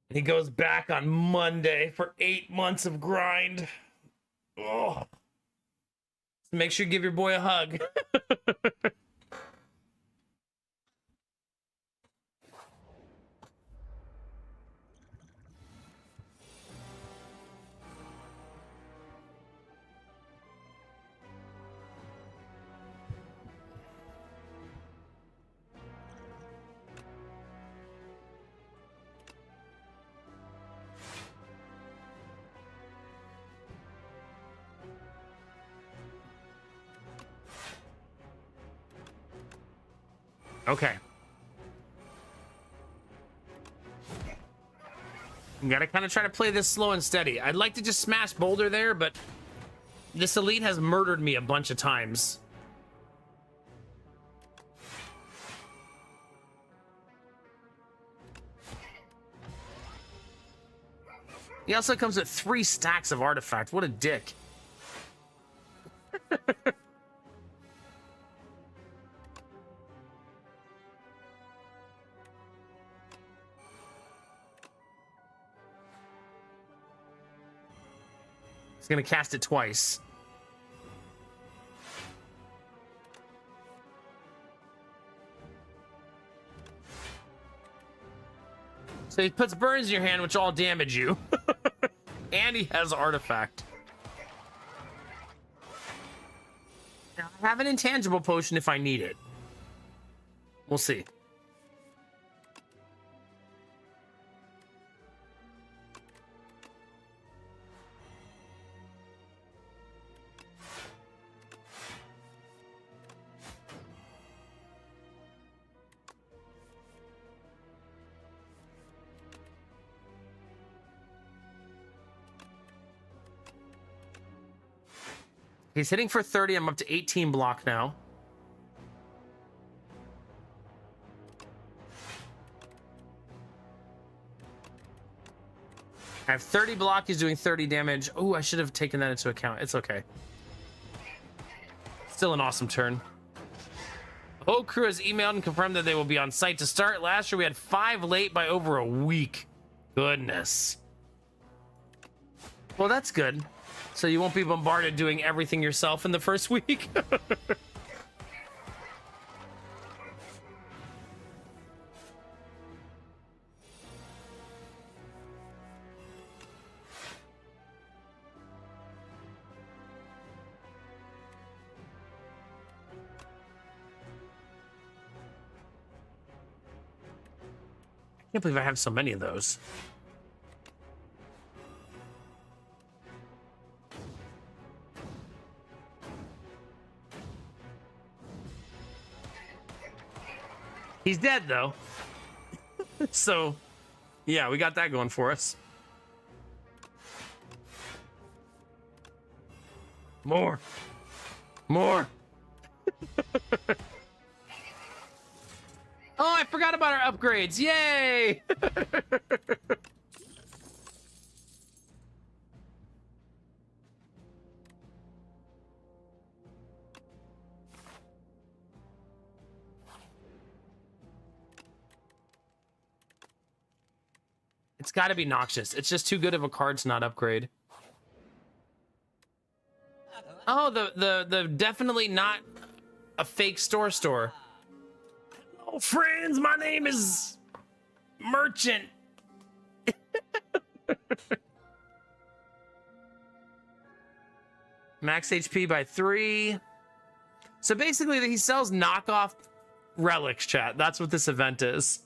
He goes back on Monday for 8 months of grind. Oh. So make sure you give your boy a hug. Okay. You gotta kind of try to play this slow and steady. I'd like to just smash Boulder there, but this elite has murdered me a bunch of times. He also comes with 3 stacks of artifact. What a dick. He's gonna cast it twice. So he puts burns in your hand, which all damage you. And he has artifact. Now, I have an intangible potion if I need it. We'll see. He's hitting for 30. I'm up to 18 block now. I have 30 block. He's doing 30 damage. Oh, I should have taken that into account. It's okay. Still an awesome turn. The whole crew has emailed and confirmed that they will be on site to start. Last year, we had 5 late by over a week. Goodness. Well, that's good. So you won't be bombarded doing everything yourself in the first week. I can't believe I have so many of those. He's dead, though. So, yeah, we got that going for us. More. More. Oh, I forgot about our upgrades. Yay! It's got to be Noxious. It's just too good of a card to not upgrade. Oh, the definitely not a fake store. Oh, friends, my name is Merchant. Max HP by 3. So basically, he sells knockoff relics, chat. That's what this event is.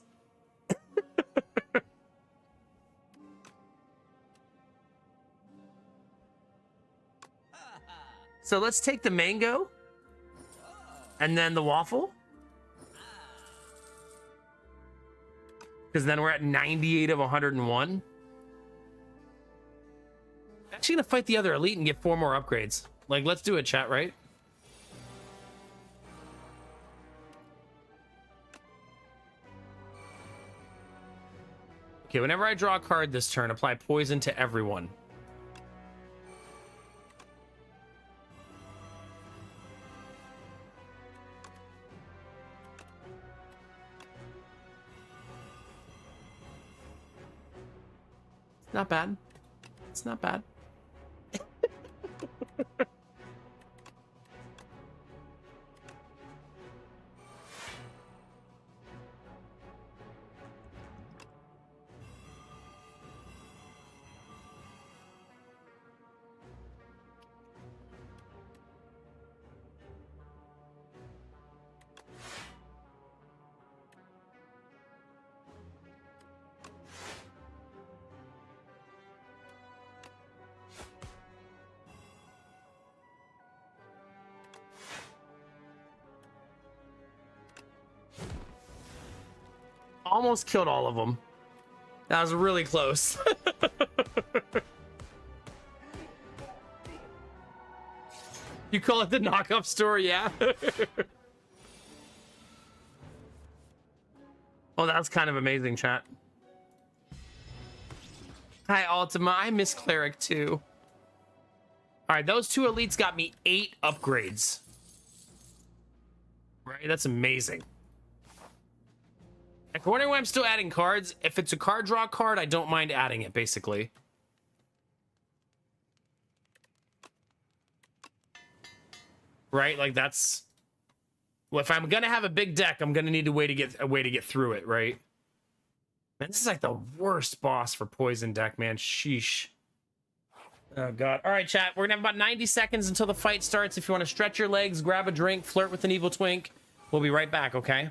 So let's take the mango and then the waffle. Because then we're at 98 of 101. Actually gonna fight the other elite and get 4 more upgrades. Like, let's do it, chat, right? Okay, whenever I draw a card this turn, apply poison to everyone. Not bad. It's not bad. Almost killed all of them. That was really close. You call it the knockoff store, yeah? Oh, that's kind of amazing, chat. Hi, Ultima. I miss Cleric, too. All right, those 2 elites got me 8 upgrades. Right, that's amazing. If you're wondering why I'm still adding cards, if it's a card draw card, I don't mind adding it, basically. Right? Like, that's... Well, if I'm gonna have a big deck, I'm gonna need a way to get through it, right? Man, this is like the worst boss for poison deck, man. Sheesh. Oh, God. All right, chat. We're going to have about 90 seconds until the fight starts. If you want to stretch your legs, grab a drink, flirt with an evil twink, we'll be right back, okay?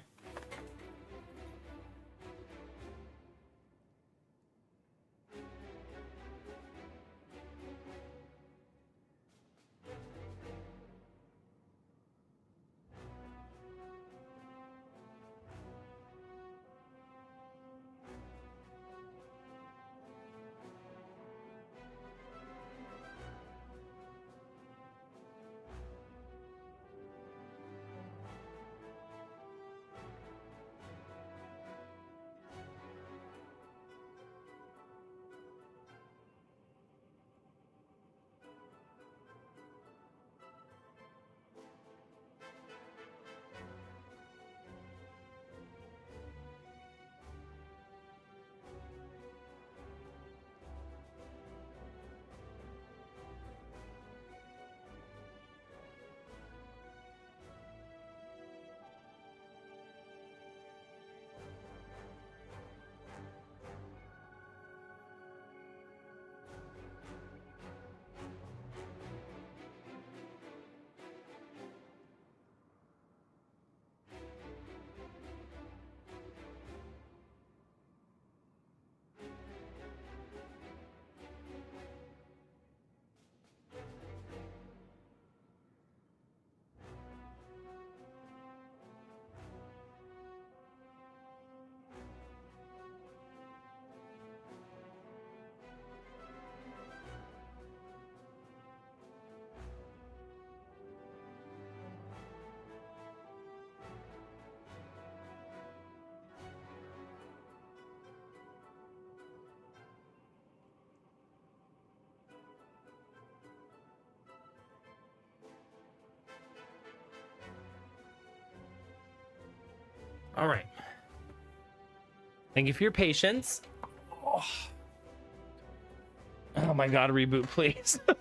All right. Thank you for your patience. Oh my God, reboot, please. All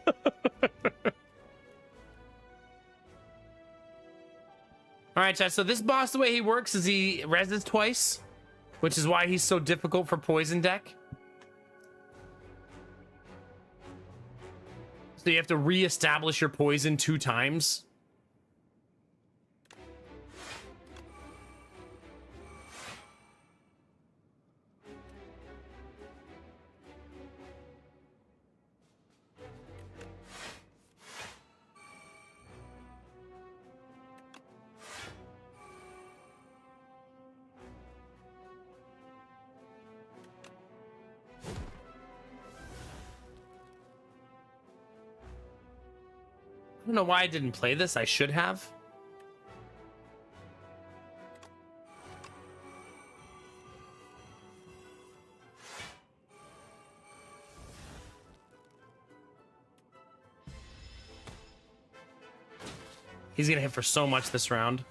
right, chat. So this boss, the way he works is he reses twice, which is why he's so difficult for poison deck. So you have to reestablish your poison 2 times. I don't know why I didn't play this. I should have. He's gonna hit for so much this round.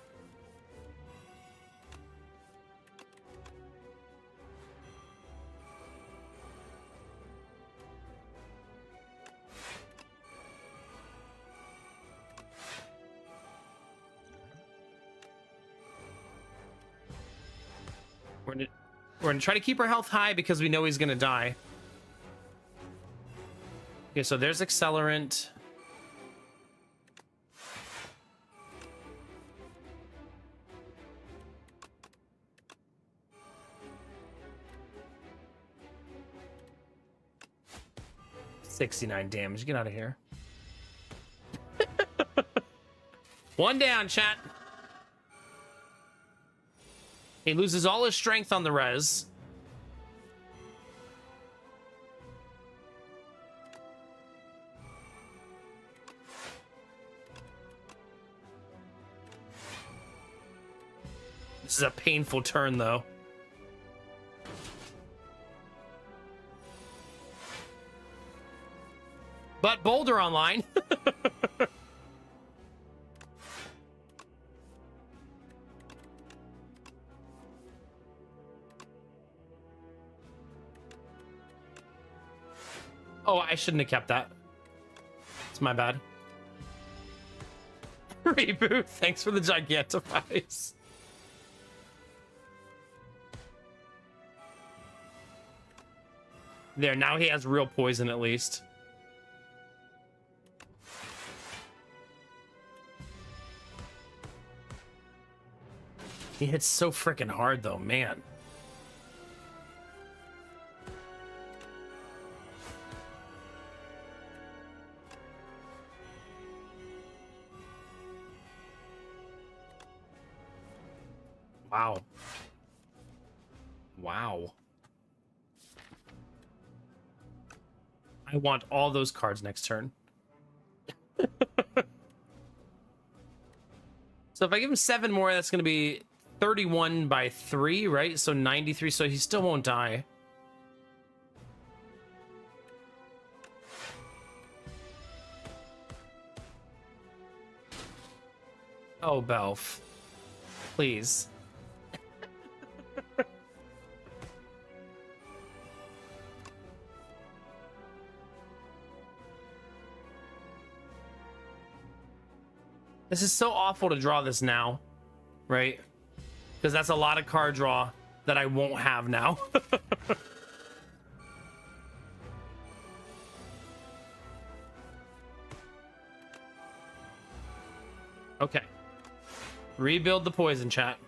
We're gonna try to keep our health high because we know he's gonna die. Okay, so there's accelerant. $69 damage. Get out of here. 1 down, chat. He loses all his strength on the res. This is a painful turn, though. But Boulder online. Oh, I shouldn't have kept that. It's my bad. Reboot, thanks for the Gigantifies. There, now he has real poison at least. He hits so freaking hard though, man. Wow. Wow. I want all those cards next turn. So if I give him 7 more, that's going to be 31 by 3, right? So 93, so he still won't die. Oh, Belf. Please. This is so awful to draw this now, right? Because that's a lot of card draw that I won't have now. Okay. Rebuild the poison, chat.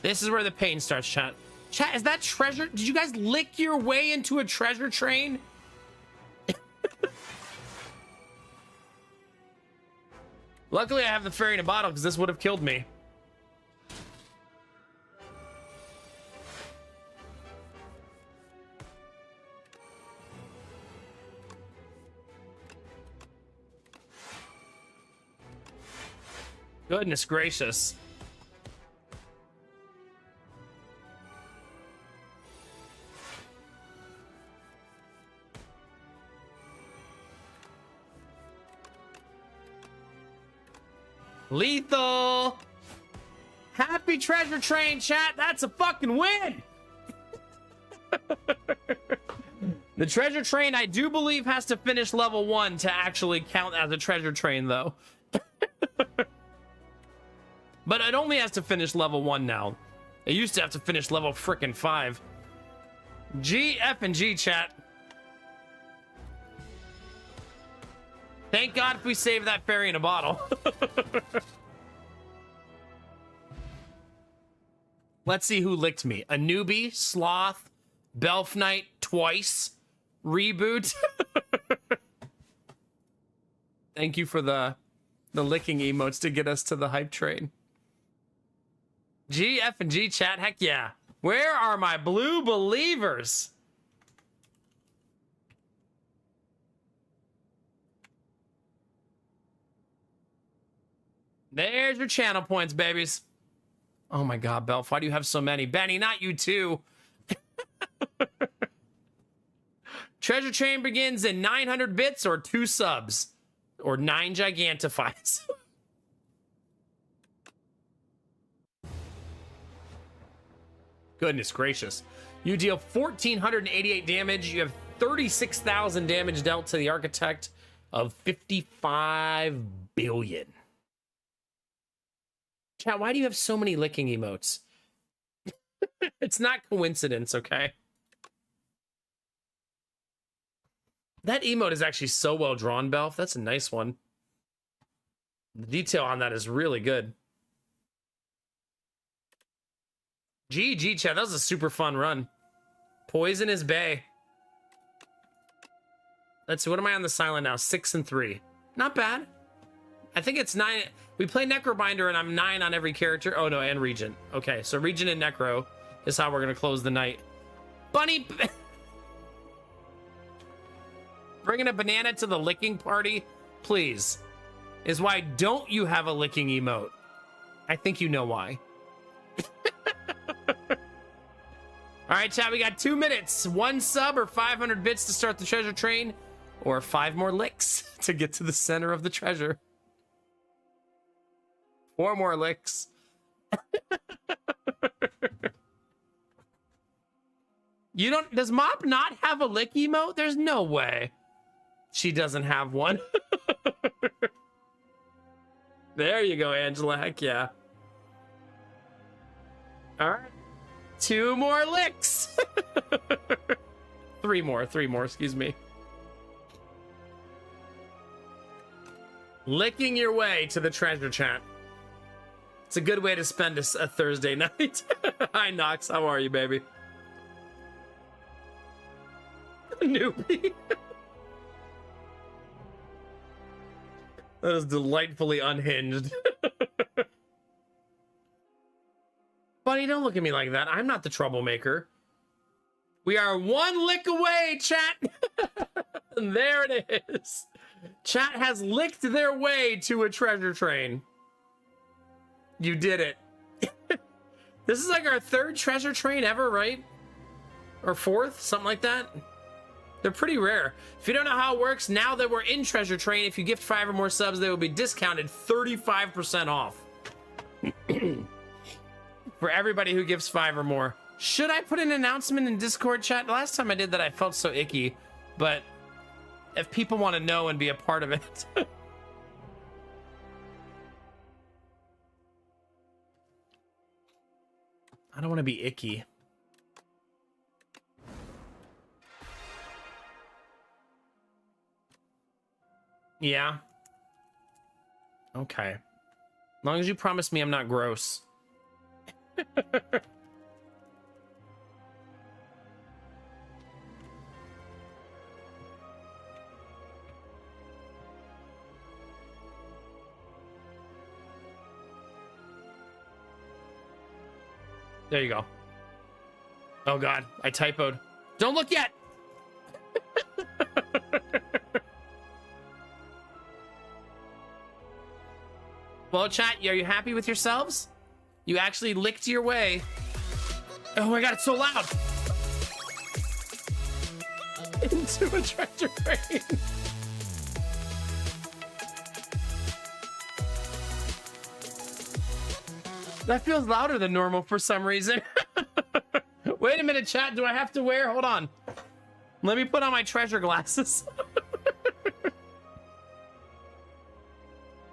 This is where the pain starts, chat. Chat, is that treasure? Did you guys lick your way into a treasure train? Luckily, I have the fairy in a bottle because this would have killed me. Goodness gracious. Lethal! Happy treasure train, chat! That's a fucking win! The treasure train, I do believe, has to finish level 1 to actually count as a treasure train, though. But it only has to finish level 1 now. It used to have to finish level frickin' 5. G, F, and G, chat. Thank God if we saved that fairy in a bottle. Let's see who licked me. A newbie, Sloth, Belf Knight, twice, Reboot. Thank you for the licking emotes to get us to the hype train. G, F, and G, chat. Heck yeah. Where are my blue believers? There's your channel points, babies. Oh my God, Belf, why do you have so many? Benny, not you too. Treasure train begins in 900 bits or 2 subs. Or 9 gigantifies. Goodness gracious. You deal 1,488 damage. You have 36,000 damage dealt to the architect of 55 billion. Chat, why do you have so many licking emotes? It's not coincidence, okay? That emote is actually so well drawn, Belf. That's a nice one. The detail on that is really good. GG, chat. That was a super fun run. Poison is Bay. Let's see. What am I on the silent now? 6 and 3. Not bad. I think it's 9. We play Necrobinder and I'm 9 on every character. Oh no, and Regent. Okay, so Regent and Necro is how we're gonna close the night. Bunny! Bringing a banana to the licking party, please. Is why don't you have a licking emote? I think you know why. All right, chat, we got 2 minutes. 1 sub or 500 bits to start the treasure train, or 5 more licks to get to the center of the treasure. 4 more licks. You don't, does Mop not have a lick emote? There's no way she doesn't have one. There you go, Angela. Heck yeah. All right. 2 more licks. 3 more, excuse me. Licking your way to the treasure chat. It's a good way to spend a Thursday night. Hi, Nox. How are you, baby? Newbie. That is delightfully unhinged. Bunny, don't look at me like that. I'm not the troublemaker. We are 1 lick away, chat. And there it is. Chat has licked their way to a treasure train. You did it. This is like our 3rd treasure train ever, right? Or 4th, something like that. They're pretty rare. If you don't know how it works, now that we're in treasure train, if you gift 5 or more subs, they will be discounted 35% off. For everybody who gives 5 or more. Should I put an announcement in Discord chat? The last time I did that, I felt so icky. But if people want to know and be a part of it. I don't want to be icky. Yeah. Okay. As long as you promise me I'm not gross. There you go. Oh God, I typoed. Don't look yet. Well, chat, are you happy with yourselves? You actually licked your way. Oh my God, it's so loud. Into a treasure train. That feels louder than normal for some reason. Wait a minute, chat. Do I have to wear? Hold on. Let me put on my treasure glasses.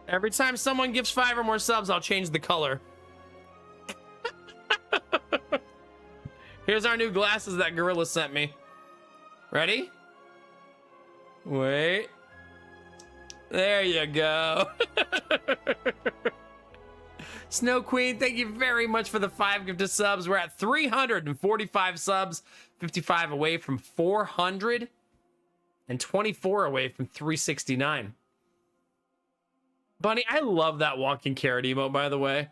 Every time someone gives 5 or more subs, I'll change the color. Here's our new glasses that Gorilla sent me. Ready? Wait. There you go. Snow Queen, thank you very much for the 5 gifted subs. We're at 345 subs, 55 away from 400, and 24 away from 369. Bunny, I love that walking carrot emote, by the way.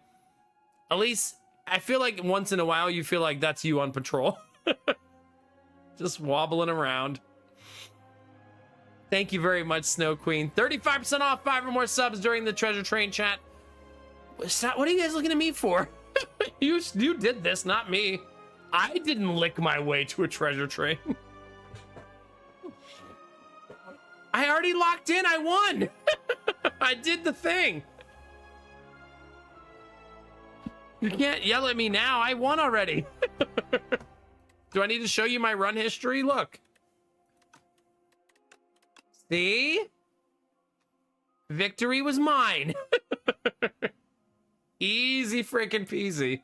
At least, I feel like once in a while you feel like that's you on patrol. Just wobbling around. Thank you very much, Snow Queen. 35% off 5 or more subs during the treasure train chat. What are you guys looking at me for? You did this, not me. I didn't lick my way to a treasure train. I already locked in. I won. I did the thing. You can't yell at me now. I won already. Do I need to show you my run history? Look. See? Victory was mine. Easy freaking peasy.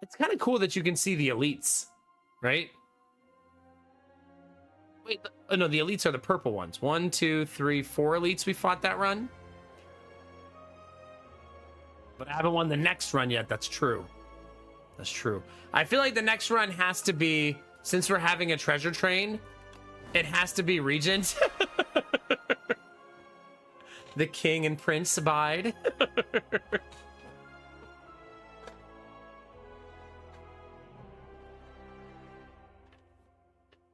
It's kind of cool that you can see the elites, right? Wait, oh no, the elites are the purple ones. 1, 2, 3, 4 elites we fought that run. But I haven't won the next run yet. That's true. That's true. I feel like the next run has to be, since we're having a treasure train, it has to be Regent. The king and prince abide.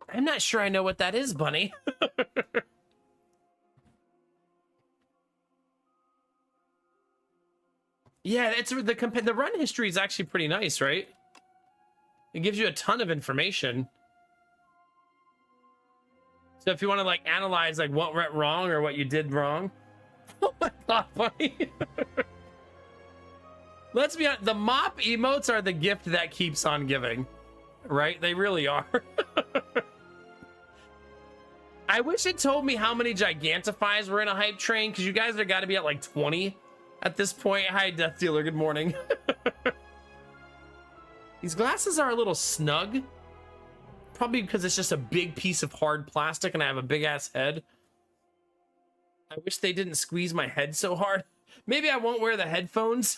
I'm not sure I know what that is, Bunny. Yeah, it's the run history is actually pretty nice, right? It gives you a ton of information. So if you want to like analyze like what went wrong or what you did wrong. Oh my God, Bunny. Let's be honest, the mop emotes are the gift that keeps on giving, right? They really are. I wish it told me how many Gigantifies were in a hype train, because you guys are got to be at like 20 at this point. Hi, Death Dealer. Good morning. These glasses are a little snug. Probably because it's just a big piece of hard plastic and I have a big ass head. I wish they didn't squeeze my head so hard. Maybe I won't wear the headphones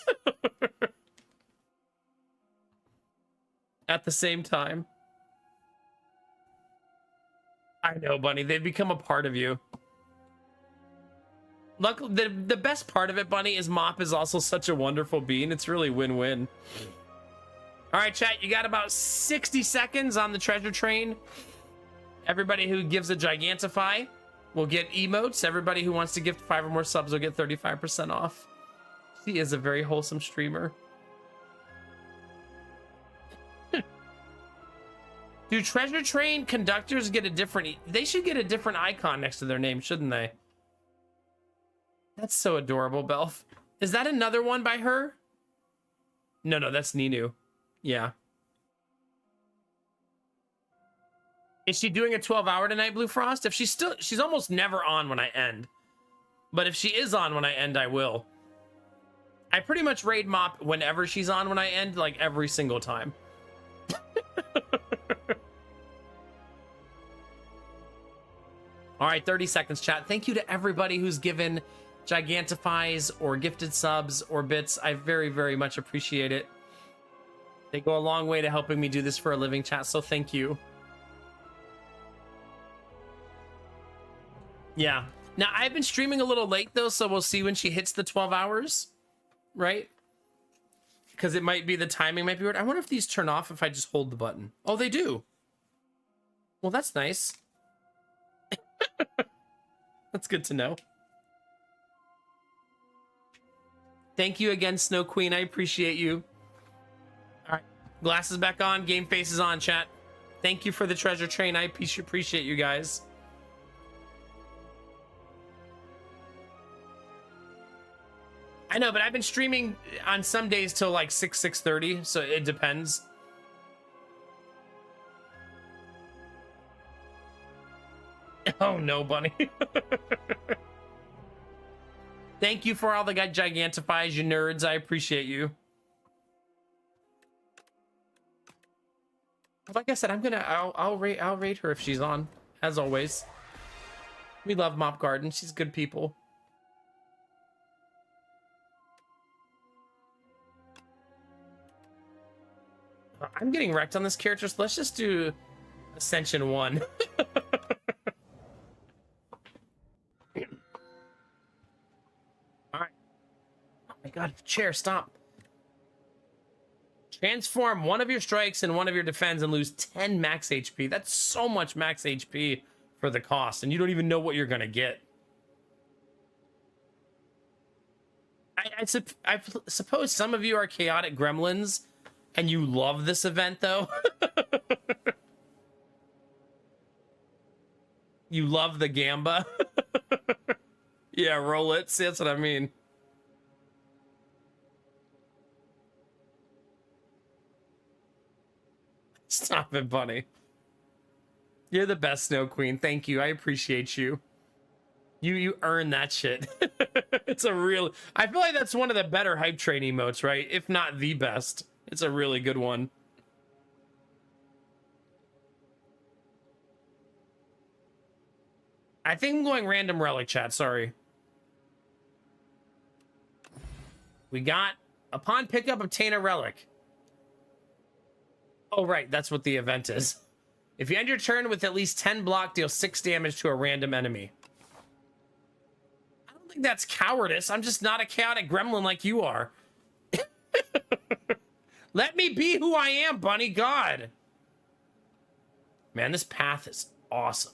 at the same time. I know, Bunny. They've become a part of you. Luckily, the best part of it, Bunny, is Mop is also such a wonderful being. It's really win-win. All right, chat, you got about 60 seconds on the treasure train. Everybody who gives a Gigantify will get emotes. Everybody who wants to gift 5 or more subs will get 35% off. She is a very wholesome streamer. Do treasure train conductors get a different... They should get a different icon next to their name, shouldn't they? That's so adorable, Belf. Is that another one by her? No, that's Ninu. Yeah. Is she doing a 12-hour tonight, Blue Frost? If she's almost never on when I end. But if she is on when I end, I will. I pretty much raid Mop whenever she's on when I end, like every single time. All right, 30 seconds, chat. Thank you to everybody who's given Gigantifies or gifted subs or bits. I very, very much appreciate it. They go a long way to helping me do this for a living, chat, so thank you. Yeah. Now, I've been streaming a little late, though, so we'll see when she hits the 12 hours, right? Because it might be the timing might be weird. I wonder if these turn off if I just hold the button. Oh, they do. Well, that's nice. That's good to know. Thank you again, Snow Queen. I appreciate you. All right. Glasses back on. Game face is on, chat. Thank you for the treasure train. I appreciate you guys. I know, but I've been streaming on some days till like 6:30, so it depends. Oh no, Bunny. Thank you for all the Gigantifies, you nerds. I appreciate you. Like I said, I'll rate her if she's on, as always. We love Mop Garden. She's good people. I'm getting wrecked on this character, so let's just do Ascension 1. Alright. Oh my god, chair, stop. Transform one of your strikes and one of your defense and lose 10 max HP. That's so much max HP for the cost, and you don't even know what you're gonna get. I suppose some of you are chaotic gremlins and you love this event, though. You love the Gamba. Yeah, roll it. See, that's what I mean. Stop it, Bunny. You're the best, Snow Queen. Thank you. I appreciate you. You earn that shit. It's a real... I feel like that's one of the better hype train emotes, right? If not the best. It's a really good one. I think I'm going random relic, chat. Sorry. We got... Upon pickup, obtain a relic. Oh, right. That's what the event is. If you end your turn with at least 10 block, deal 6 damage to a random enemy. I don't think that's cowardice. I'm just not a chaotic gremlin like you are. Let me be who I am, Bunny. God. Man, this path is awesome.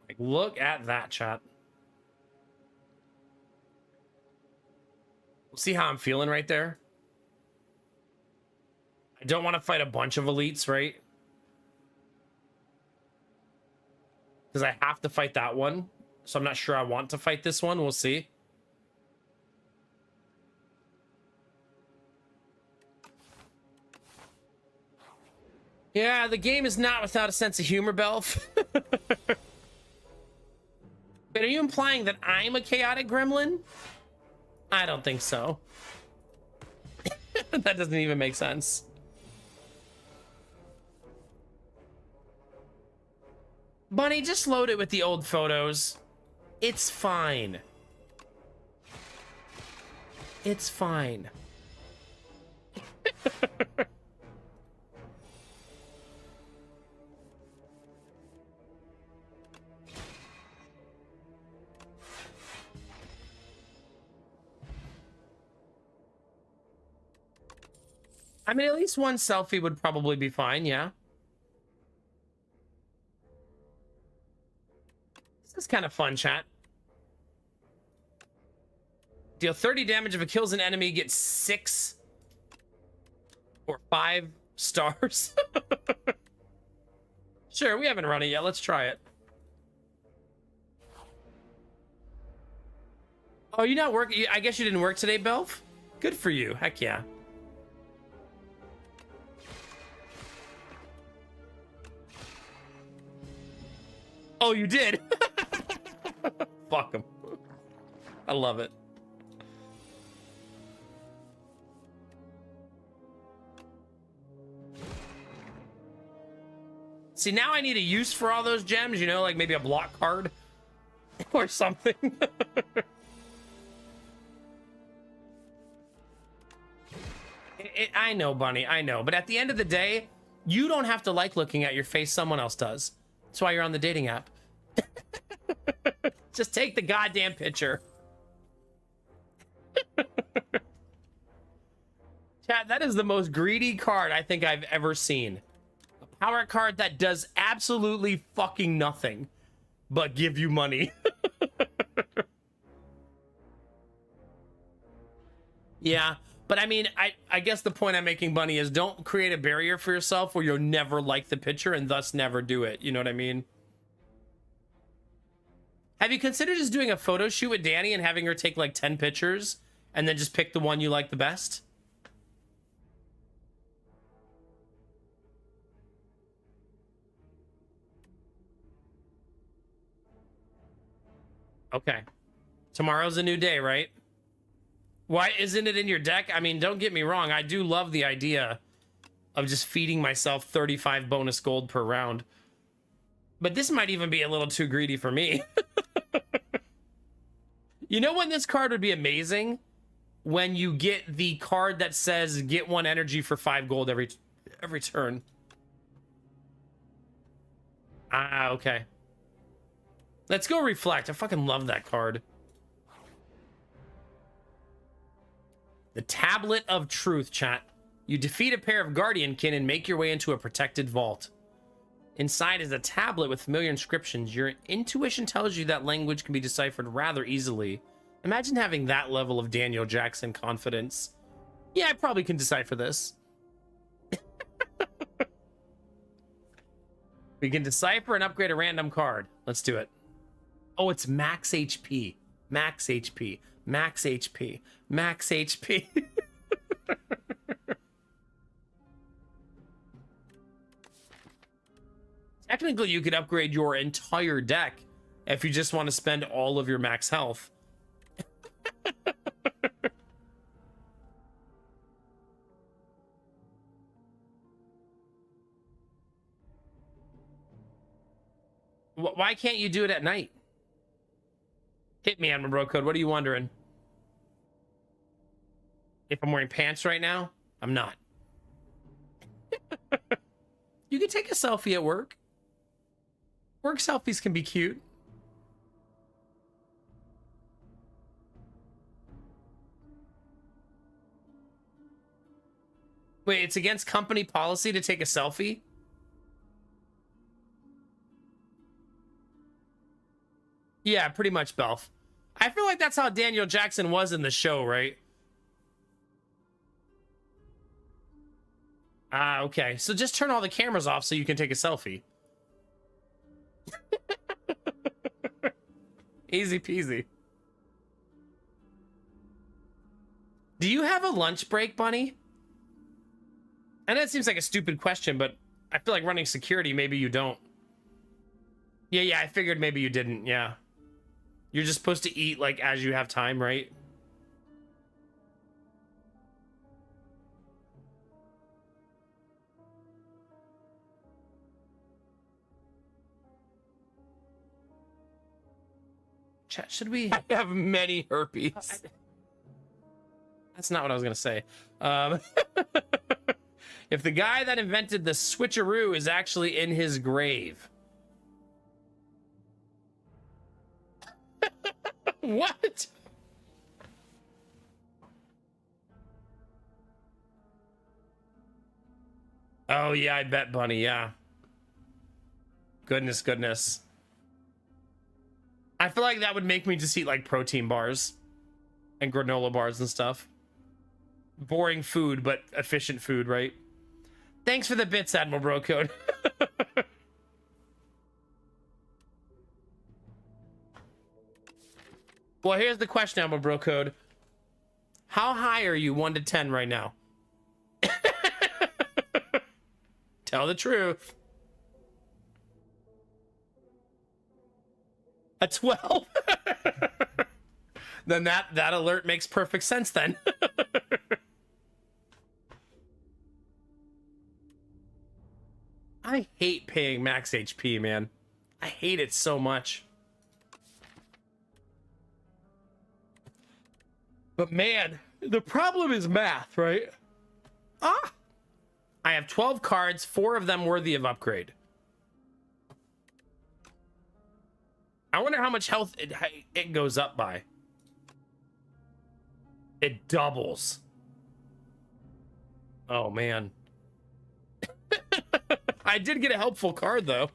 Like, look at that, chat. See how I'm feeling right there? I don't want to fight a bunch of elites, right? Because I have to fight that one. So I'm not sure I want to fight this one. We'll see. Yeah, the game is not without a sense of humor, Belf. But are you implying that I'm a chaotic gremlin? I don't think so. That doesn't even make sense. Bunny, just load it with the old photos. It's fine. It's fine. I mean, at least one selfie would probably be fine, yeah. This is kind of fun, chat. Deal 30 damage if it kills an enemy, get 6 or 5 stars. Sure, we haven't run it yet. Let's try it. Oh, you not working? I guess you didn't work today, Belf? Good for you. Heck yeah. Oh, you did? Fuck him. I love it. See, now I need a use for all those gems, you know, like maybe a block card or something. I know, Bunny, I know. But at the end of the day, you don't have to like looking at your face. Someone else does. That's why you're on the dating app. Just take the goddamn picture. Chat, that is the most greedy card I think I've ever seen. A power card that does absolutely fucking nothing but give you money. Yeah, but I mean, I guess the point I'm making, Bunny, is don't create a barrier for yourself where you'll never like the picture and thus never do it. You know what I mean? Have you considered just doing a photo shoot with Danny and having her take like 10 pictures and then just pick the one you like the best? Okay. Tomorrow's a new day, right? Why isn't it in your deck? I mean, don't get me wrong. I do love the idea of just feeding myself 35 bonus gold per round. But this might even be a little too greedy for me. You know when this card would be amazing? When you get the card that says get 1 energy for 5 gold every turn. Ah, okay. Let's go reflect. I fucking love that card. The Tablet of Truth, chat. You defeat a pair of Guardiankin and make your way into a protected vault. Inside is a tablet with familiar inscriptions. Your intuition tells you that language can be deciphered rather easily. Imagine having that level of Daniel Jackson confidence. Yeah, I probably can decipher this. We can decipher and upgrade a random card. Let's do it. Oh, it's max HP. Max HP. Max HP. Max HP. Technically, you could upgrade your entire deck if you just want to spend all of your max health. Why can't you do it at night? Hit me, Admiral Bro Code. What are you wondering? If I'm wearing pants right now? I'm not. You can take a selfie at work. Work selfies can be cute. Wait, it's against company policy to take a selfie? Yeah, pretty much, Belf. I feel like that's how Daniel Jackson was in the show, right? Ah, okay. So just turn all the cameras off so you can take a selfie. Easy peasy. Do you have a lunch break, Bunny? I know it seems like a stupid question, but I feel like running security, maybe you don't. Yeah, I figured maybe you didn't, yeah. You're just supposed to eat, like, as you have time, right? Chat, should we have many herpes? That's not what I was gonna say. If the guy that invented the switcheroo is actually in his grave. What? Oh yeah, I bet, Bunny, yeah. Goodness. I feel like that would make me just eat like protein bars and granola bars and stuff. Boring food, but efficient food, right? Thanks for the bits, Admiral Bro Code. Well, here's the question, Admiral Bro Code. How high are you 1 to 10 right now? Tell the truth. A 12? Then that alert makes perfect sense then. I hate paying max HP, man. I hate it so much. But man, the problem is math, right? Ah! I have 12 cards, 4 of them worthy of upgrade. I wonder how much health it goes up by. It doubles. Oh, man. I did get a helpful card, though.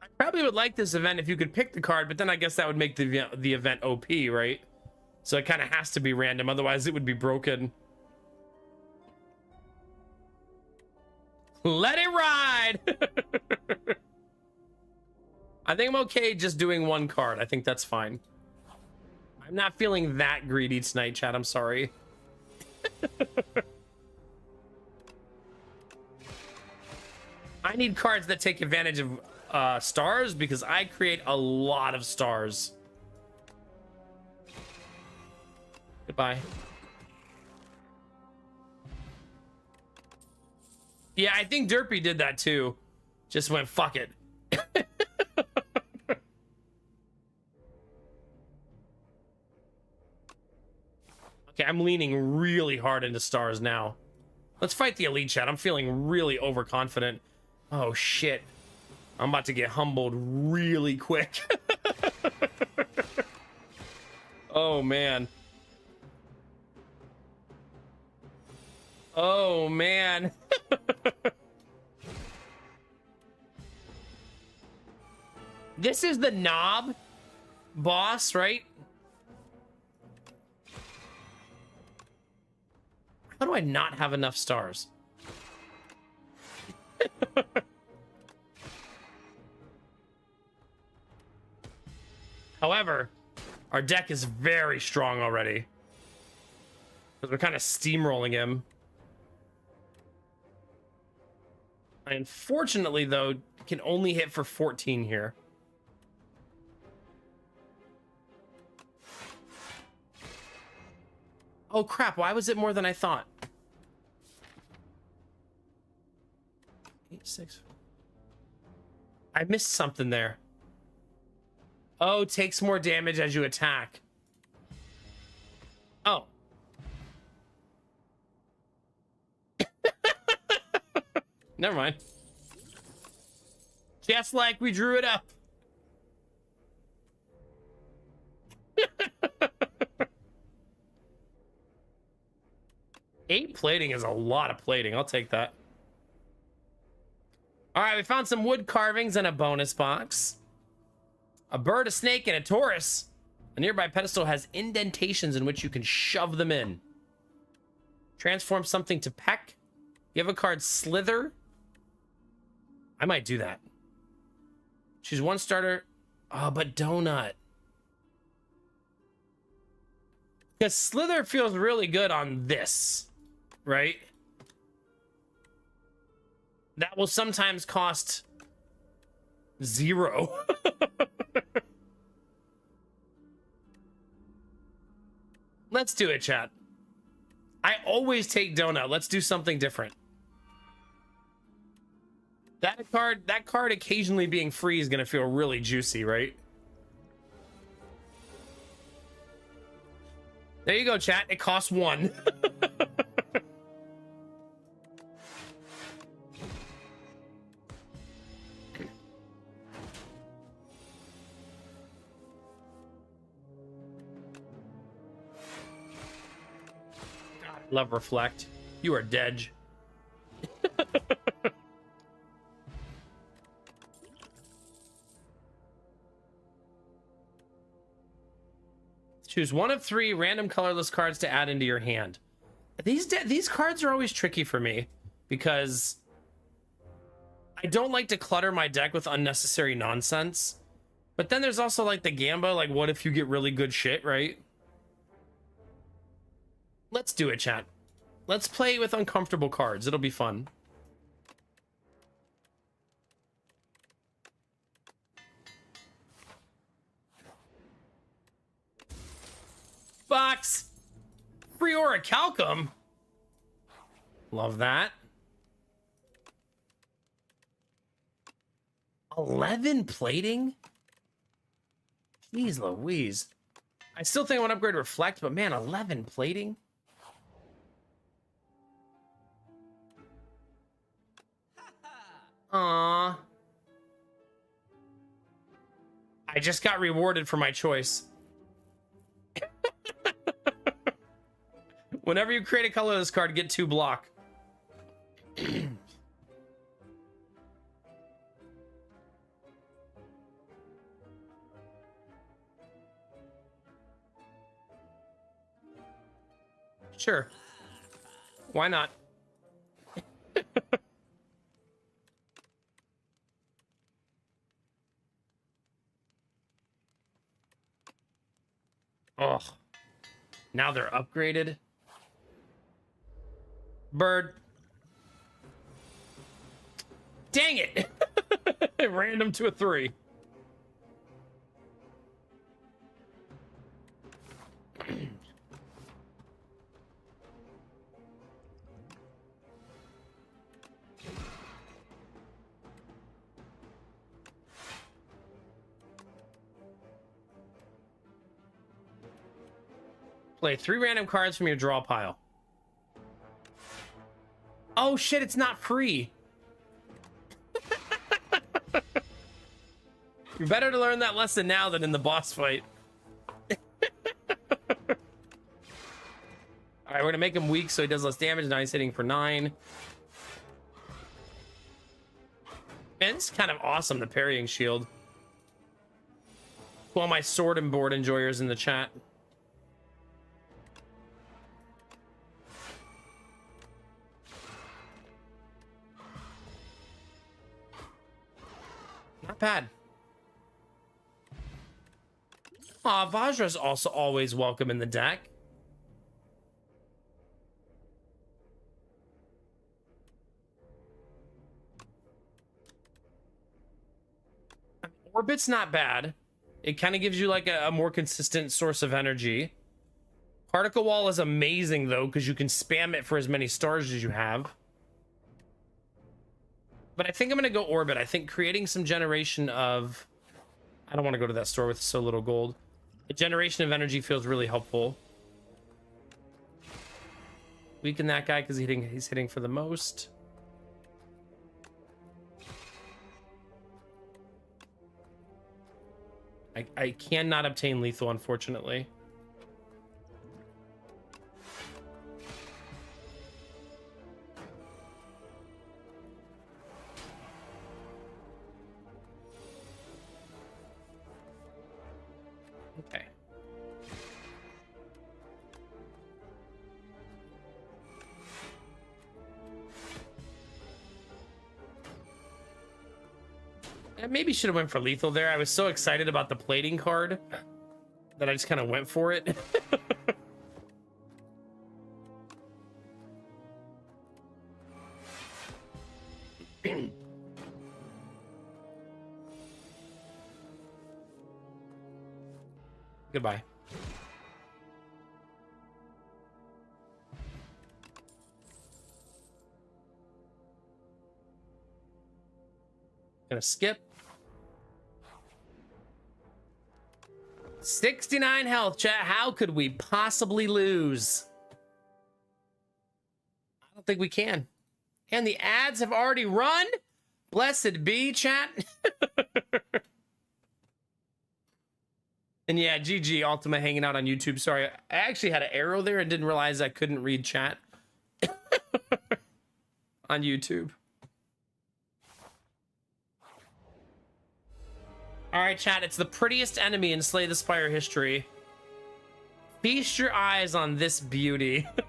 I probably would like this event if you could pick the card, but then I guess that would make the event OP, right? So it kind of has to be random, otherwise it would be broken. Let it ride! I think I'm okay just doing 1 card. I think that's fine. I'm not feeling that greedy tonight, chat. I'm sorry. I need cards that take advantage of stars because I create a lot of stars. Goodbye. Yeah, I think Derpy did that too. Just went, fuck it. Okay, I'm leaning really hard into stars now. Let's fight the elite, chat. I'm feeling really overconfident. Oh, shit. I'm about to get humbled really quick. Oh, man. Oh, man. This is the knob boss, right? How do I not have enough stars? However, our deck is very strong already. Because we're kind of steamrolling him. I unfortunately, though, can only hit for 14 here. Oh, crap. Why was it more than I thought? 8, 6. I missed something there. Oh, takes more damage as you attack. Oh. Never mind. Just like we drew it up. Eight plating is a lot of plating. I'll take that. All right, we found some wood carvings and a bonus box. A bird, a snake, and a Taurus. A nearby pedestal has indentations in which you can shove them in. Transform something to peck. You have a card, Slither. I might do that. She's 1 starter. Oh, but Donut. Because Slither feels really good on this, right? That will sometimes cost 0. Let's do it, chat. I always take Donut. Let's do something different. That card occasionally being free is gonna feel really juicy, right? There you go, chat. It costs 1. Love Reflect. You are dead. Choose 1 of 3 random colorless cards to add into your hand. These cards are always tricky for me because I don't like to clutter my deck with unnecessary nonsense. But then there's also like the Gamba, like what if you get really good shit, right? Let's do it, chat. Let's play with uncomfortable cards. It'll be fun. Box. Free Orichalcum. Love that. 11 plating? Jeez Louise. I still think I want to upgrade Reflect, but man, 11 plating? Aww. I just got rewarded for my choice. Whenever you create a colorless card, get 2 block. Sure. Why not? Oh, now they're upgraded. Bird. Dang it. Random to a 3. Play 3 random cards from your draw pile. Oh shit, it's not free. You're better to learn that lesson now than in the boss fight. Alright, we're gonna make him weak so he does less damage. Now he's hitting for 9. Man, it's kind of awesome, the parrying shield. To all my sword and board enjoyers in the chat. Not bad. Aw, Vajra's also always welcome in the deck. Orbit's not bad. It kind of gives you like a more consistent source of energy. Particle Wall is amazing though, because you can spam it for as many stars as you have. But I think I'm gonna go Orbit. I think creating some generation of... I don't want to go to that store with so little gold. A generation of energy feels really helpful. Weaken that guy because he's hitting for the most. I cannot obtain lethal, unfortunately. Okay. I maybe should have went for lethal there. I was so excited about the plating card that I just kind of went for it. Goodbye. Gonna skip. 69 health, chat. How could we possibly lose? I don't think we can. And the ads have already run. Blessed be, chat. And yeah, GG Ultima hanging out on YouTube. Sorry, I actually had an arrow there and didn't realize I couldn't read chat on YouTube. All right, chat, it's the prettiest enemy in Slay the Spire history. Feast your eyes on this beauty. All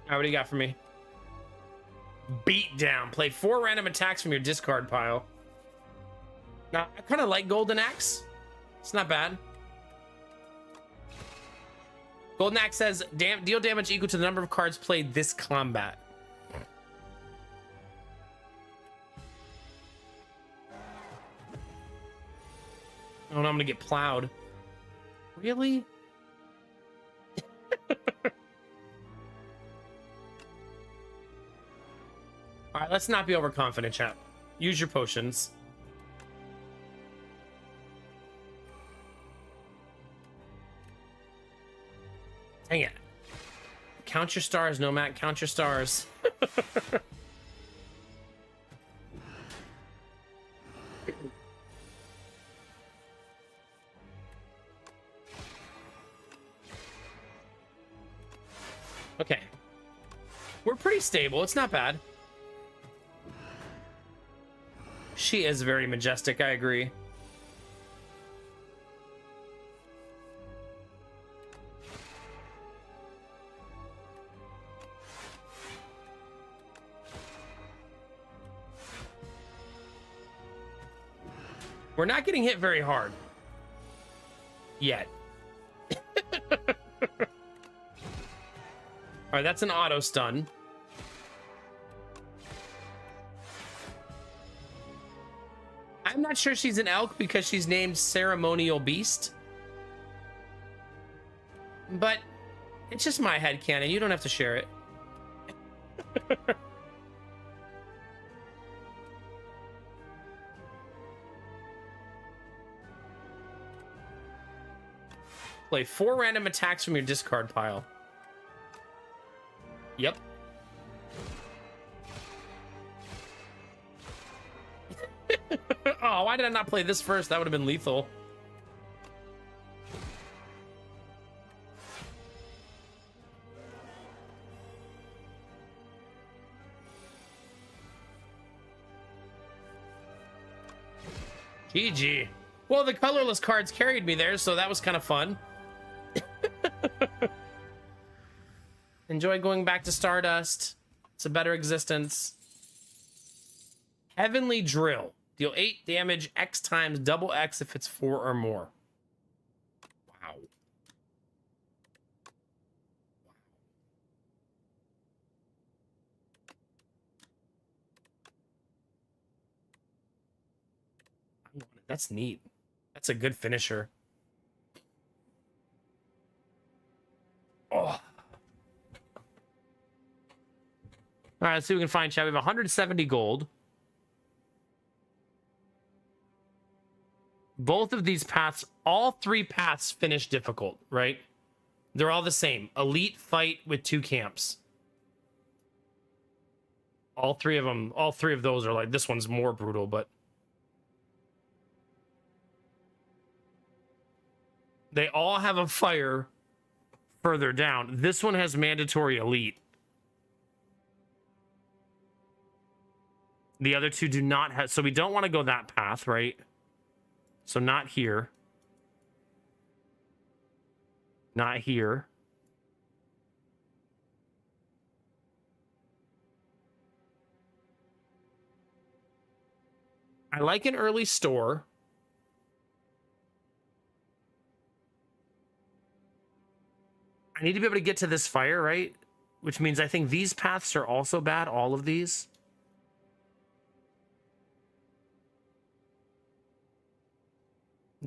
right, what do you got for me? Beat down. Play 4 random attacks from your discard pile. Now, I kind of like Golden Axe. It's not bad. Golden Axe says, deal damage equal to the number of cards played this combat. Oh no, I'm gonna get plowed. Really? All right, let's not be overconfident, chat. Use your potions. Dang it. Count your stars, Nomad. Count your stars. Okay. We're pretty stable. It's not bad. She is very majestic. I agree. We're not getting hit very hard. Yet. All right, that's an auto stun. I'm not sure she's an elk because she's named Ceremonial Beast. But it's just my headcanon. You don't have to share it. Play 4 random attacks from your discard pile. Yep. Oh, why did I not play this first? That would have been lethal. GG. Well, the colorless cards carried me there, so that was kind of fun. Enjoy going back to Stardust. It's a better existence. Heavenly Drill. Deal 8 damage X times double X if it's 4 or more. Wow. That's neat. That's a good finisher. Oh. All right, let's see what we can find, chat. We have 170 gold. Both of these paths, all 3 paths finish difficult, right? They're all the same. Elite fight with 2 camps. All 3 of them, all 3 of those are like, this one's more brutal, but they all have a fire further down. This one has mandatory elite. The other 2 do not have, so we don't want to go that path, right? So not here. Not here. I like an early store. I need to be able to get to this fire, right? Which means I think these paths are also bad, all of these.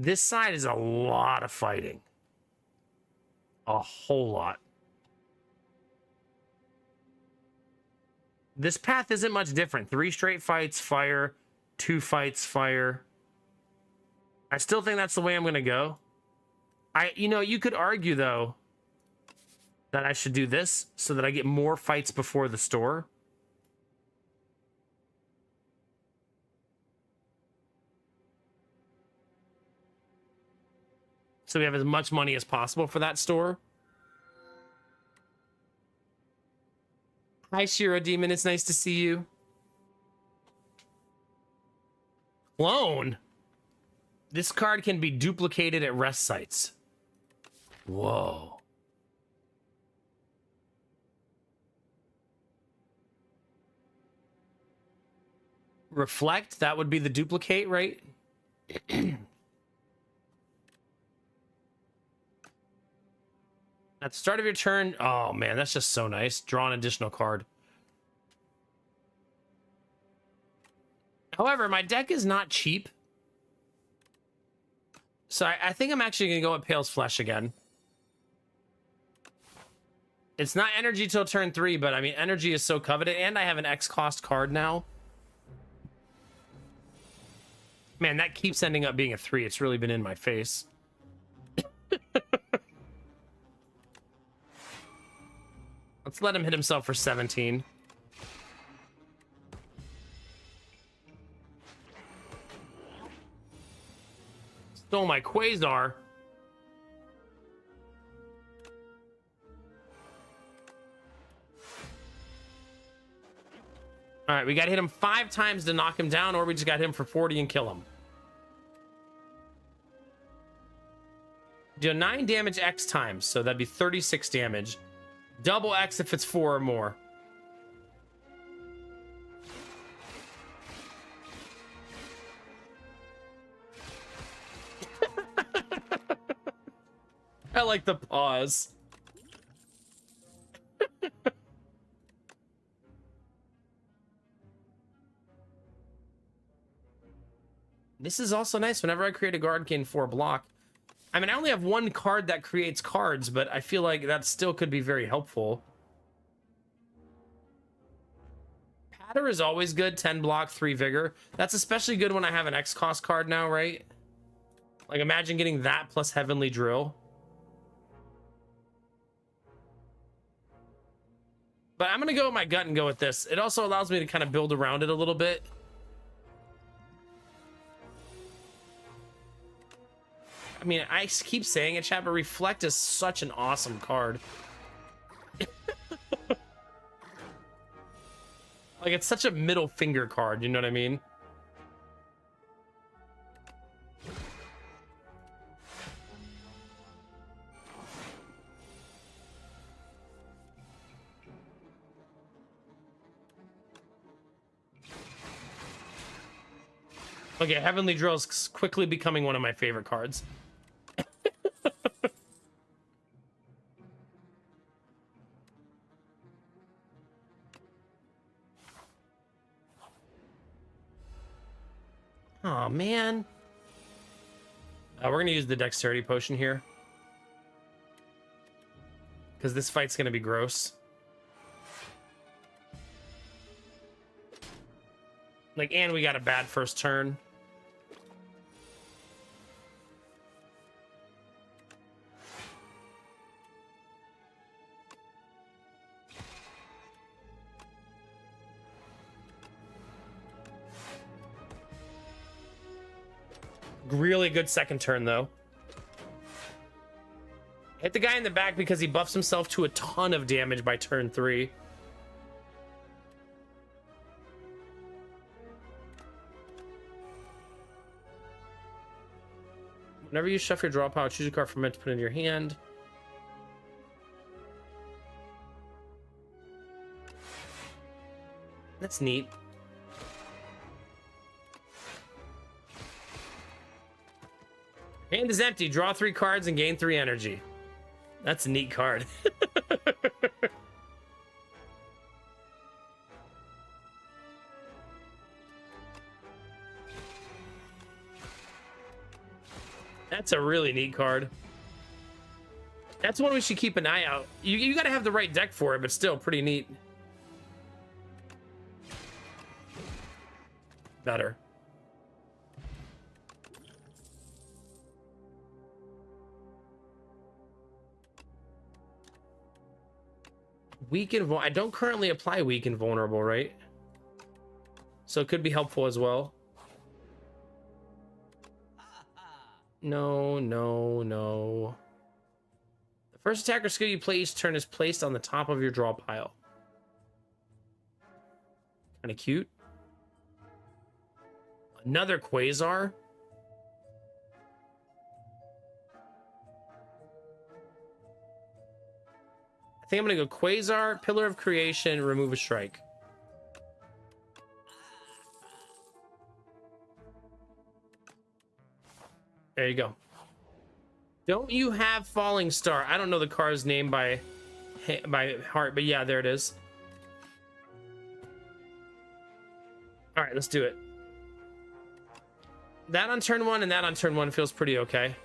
This side is a lot of fighting. A whole lot. This path isn't much different. 3 straight fights, fire. 2 fights, fire. I still think that's the way I'm going to go. You know, you could argue, though, that I should do this so that I get more fights before the store. So we have as much money as possible for that store. Hi, Shiro Demon. It's nice to see you. Clone? This card can be duplicated at rest sites. Whoa. Reflect, that would be the duplicate, right? At the start of your turn, oh man, that's just so nice. Draw an additional card. However, my deck is not cheap. So I think I'm actually going to go with Pale's Flesh again. It's not energy till turn 3, but I mean, energy is so coveted, and I have an X cost card now. Man, that keeps ending up being a 3. It's really been in my face. Let's let him hit himself for 17. Stole my Quasar. All right, we got to hit him 5 times to knock him down, or we just got to hit him for 40 and kill him. Do 9 damage X times, so that'd be 36 damage. Double X if it's 4 or more. I like the pause. This is also nice. Whenever I create a guard, gain 4 block. I mean, I only have 1 card that creates cards, but I feel like that still could be very helpful. Patter is always good. 10 block, 3 vigor. That's especially good when I have an X cost card now, right? Like, imagine getting that plus Heavenly Drill. But I'm going to go with my gut and go with this. It also allows me to kind of build around it a little bit. I mean, I keep saying it, chat, but Reflect is such an awesome card. Like, it's such a middle finger card, you know what I mean? Okay, Heavenly Drill is quickly becoming one of my favorite cards. Oh, man. We're going to use the Dexterity Potion here. Because this fight's going to be gross. Like, and we got a bad first turn. Really good second turn, though. Hit the guy in the back because he buffs himself to a ton of damage by turn 3. Whenever you shuffle your draw pile, choose a card from it to put in your hand. That's neat. Hand is empty. Draw 3 cards and gain 3 energy. That's a neat card. That's a really neat card. That's one we should keep an eye out. You got to have the right deck for it, but still pretty neat. Better. Weak and I don't currently apply weak and vulnerable, right? So it could be helpful as well. No, no, no. The first attacker skill you play each turn is placed on the top of your draw pile. Kind of cute. Another Quasar. I think I'm gonna go Quasar, Pillar of Creation, remove a strike. There you go. Don't you have Falling Star? I don't know the card's name by heart, but yeah, there it is. All right, let's do it. That on turn 1 and that on turn 1 feels pretty okay.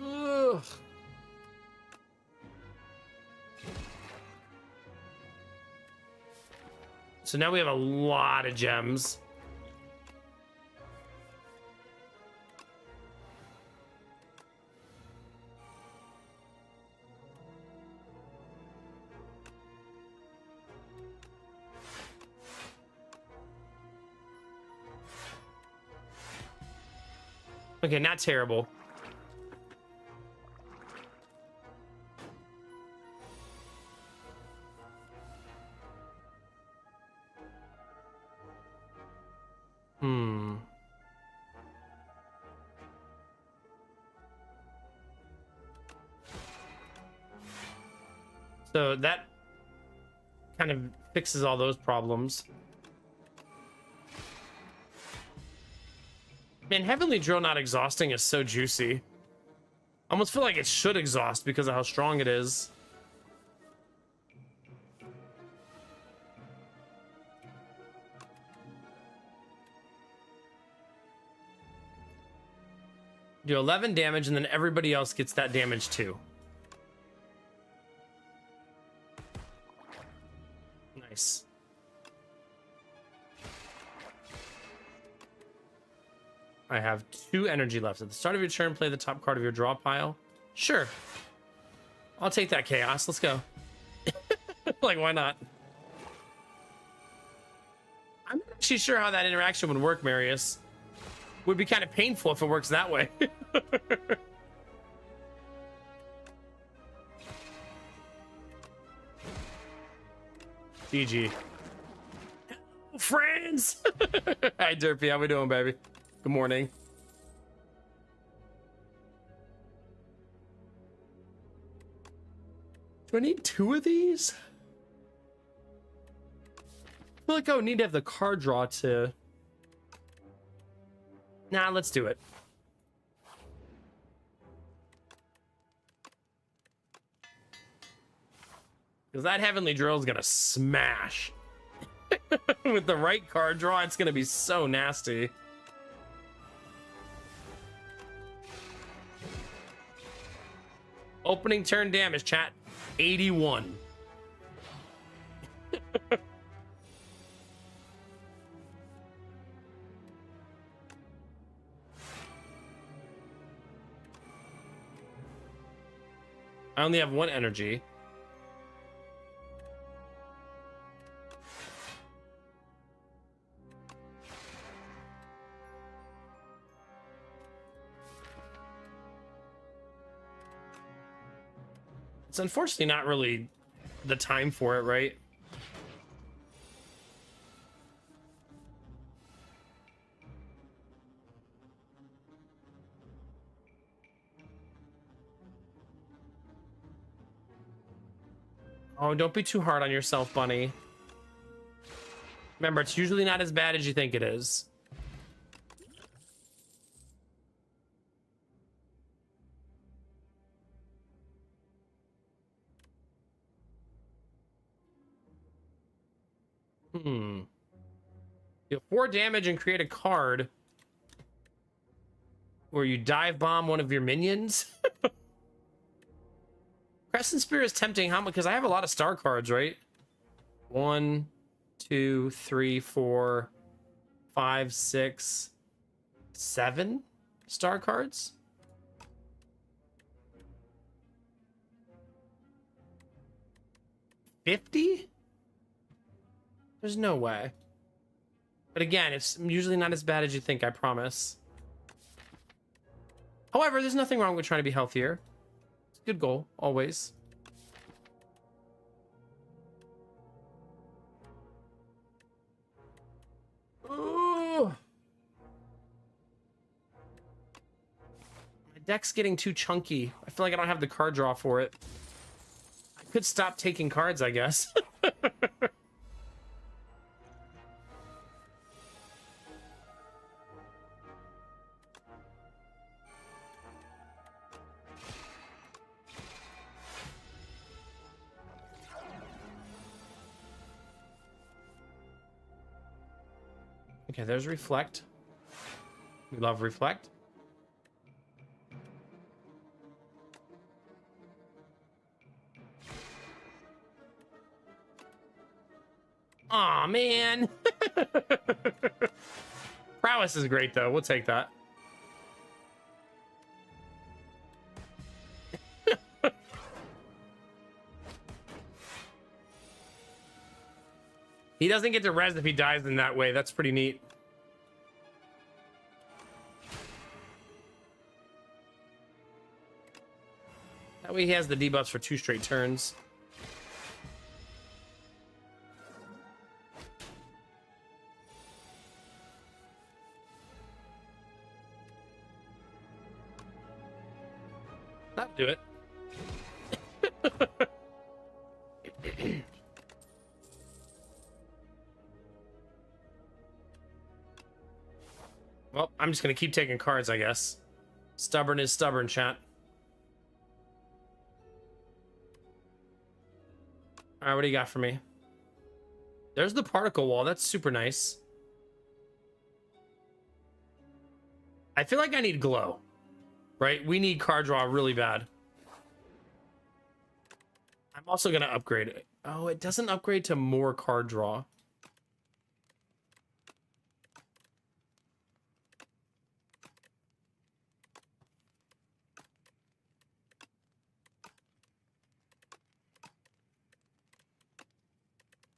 Ugh. So now we have a lot of gems. Okay, not terrible. So that kind of fixes all those problems. Man, Heavenly Drill not exhausting is so juicy. I almost feel like it should exhaust because of how strong it is. Do 11 damage and then everybody else gets that damage too. Nice. I have 2 energy left. At the start of your turn, play the top card of your draw pile. Sure. I'll take that chaos. Let's go. Like, why not? I'm not actually sure how that interaction would work, Marius. Would be kind of painful if it works that way. GG. Friends! Hi, Derpy. How we doing, baby? Good morning. Do I need 2 of these? I feel like I would need to have the card draw to... Nah, let's do it. Because that Heavenly Drill is going to smash. With the right card draw, it's going to be so nasty. Opening turn damage, chat. 81. I only have 1 energy. It's unfortunately not really the time for it, right? Oh, don't be too hard on yourself, Bunny. Remember, it's usually not as bad as you think it is. Deal 4 damage and create a card where you dive bomb one of your minions. Crescent Spear is tempting. How much? Because I have a lot of star cards, right? 1, 2, 3, 4, 5, 6, 7 star cards. $50? There's no way. But again, it's usually not as bad as you think, I promise. However, there's nothing wrong with trying to be healthier. It's a good goal, always. Ooh. My deck's getting too chunky. I feel like I don't have the card draw for it. I could stop taking cards, I guess. Okay, there's Reflect. We love Reflect. Aw, man. Prowess is great, though. We'll take that. He doesn't get to res if he dies in that way. That's pretty neat. That way he has the debuffs for 2 straight turns. That'll do it. Well, I'm just gonna keep taking cards, I guess. Stubborn is stubborn, chat. All right, what do you got for me? There's the particle wall. That's super nice. I feel like I need glow, right? We need card draw really bad. I'm also gonna upgrade it. Oh, it doesn't upgrade to more card draw.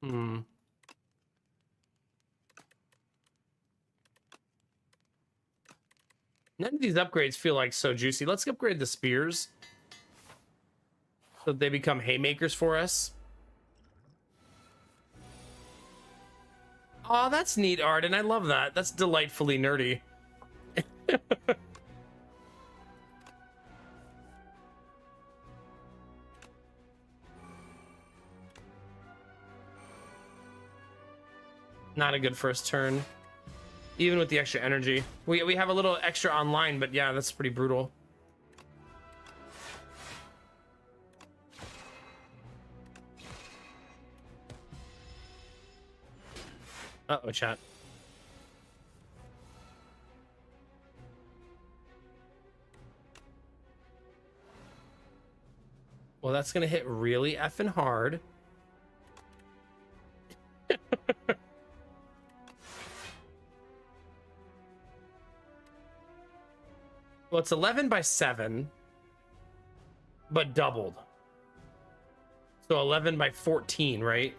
Hmm. None of these upgrades feel like so juicy. Let's upgrade the spears so they become haymakers for us. Oh, that's neat art, and I love that. That's delightfully nerdy. Not a good first turn. Even with the extra energy. We have a little extra online, but yeah, that's pretty brutal. Uh-oh, chat. Well, that's gonna hit really effing hard. Well, it's 11 by 7, but doubled. So 11 by 14, right?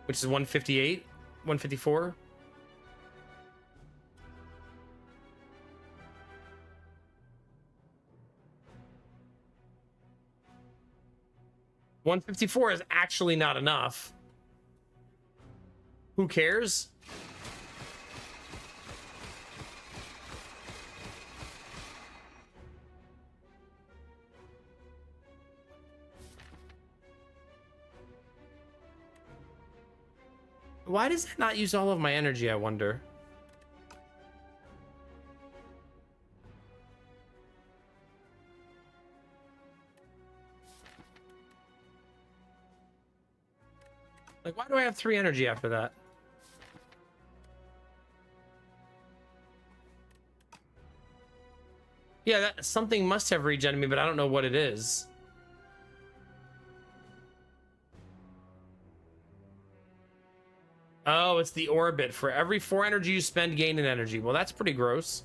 Which is 158, 154. $154 is actually not enough. Who cares? Why does it not use all of my energy, I wonder? Like, why do I have 3 energy after that? Yeah, that something must have regen me, but I don't know what it is. Oh, it's the orbit. For every 4 energy you spend, gain an energy. Well, that's pretty gross.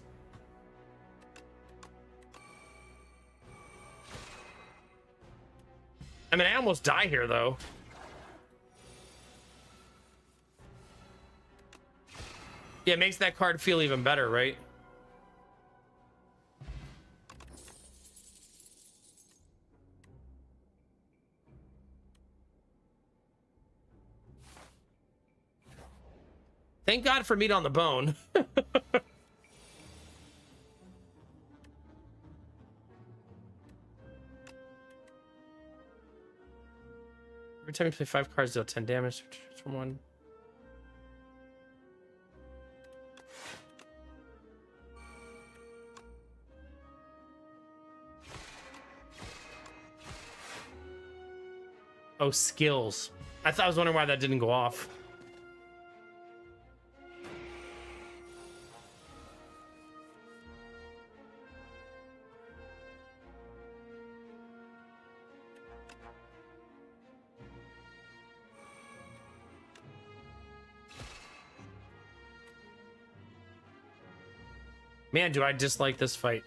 I mean, I almost die here, though. Yeah, it makes that card feel even better, right? Thank God for meat on the bone. Every time you play 5 cards, deal 10 damage from one. Oh, skills. I was wondering why that didn't go off. Man, do I dislike this fight.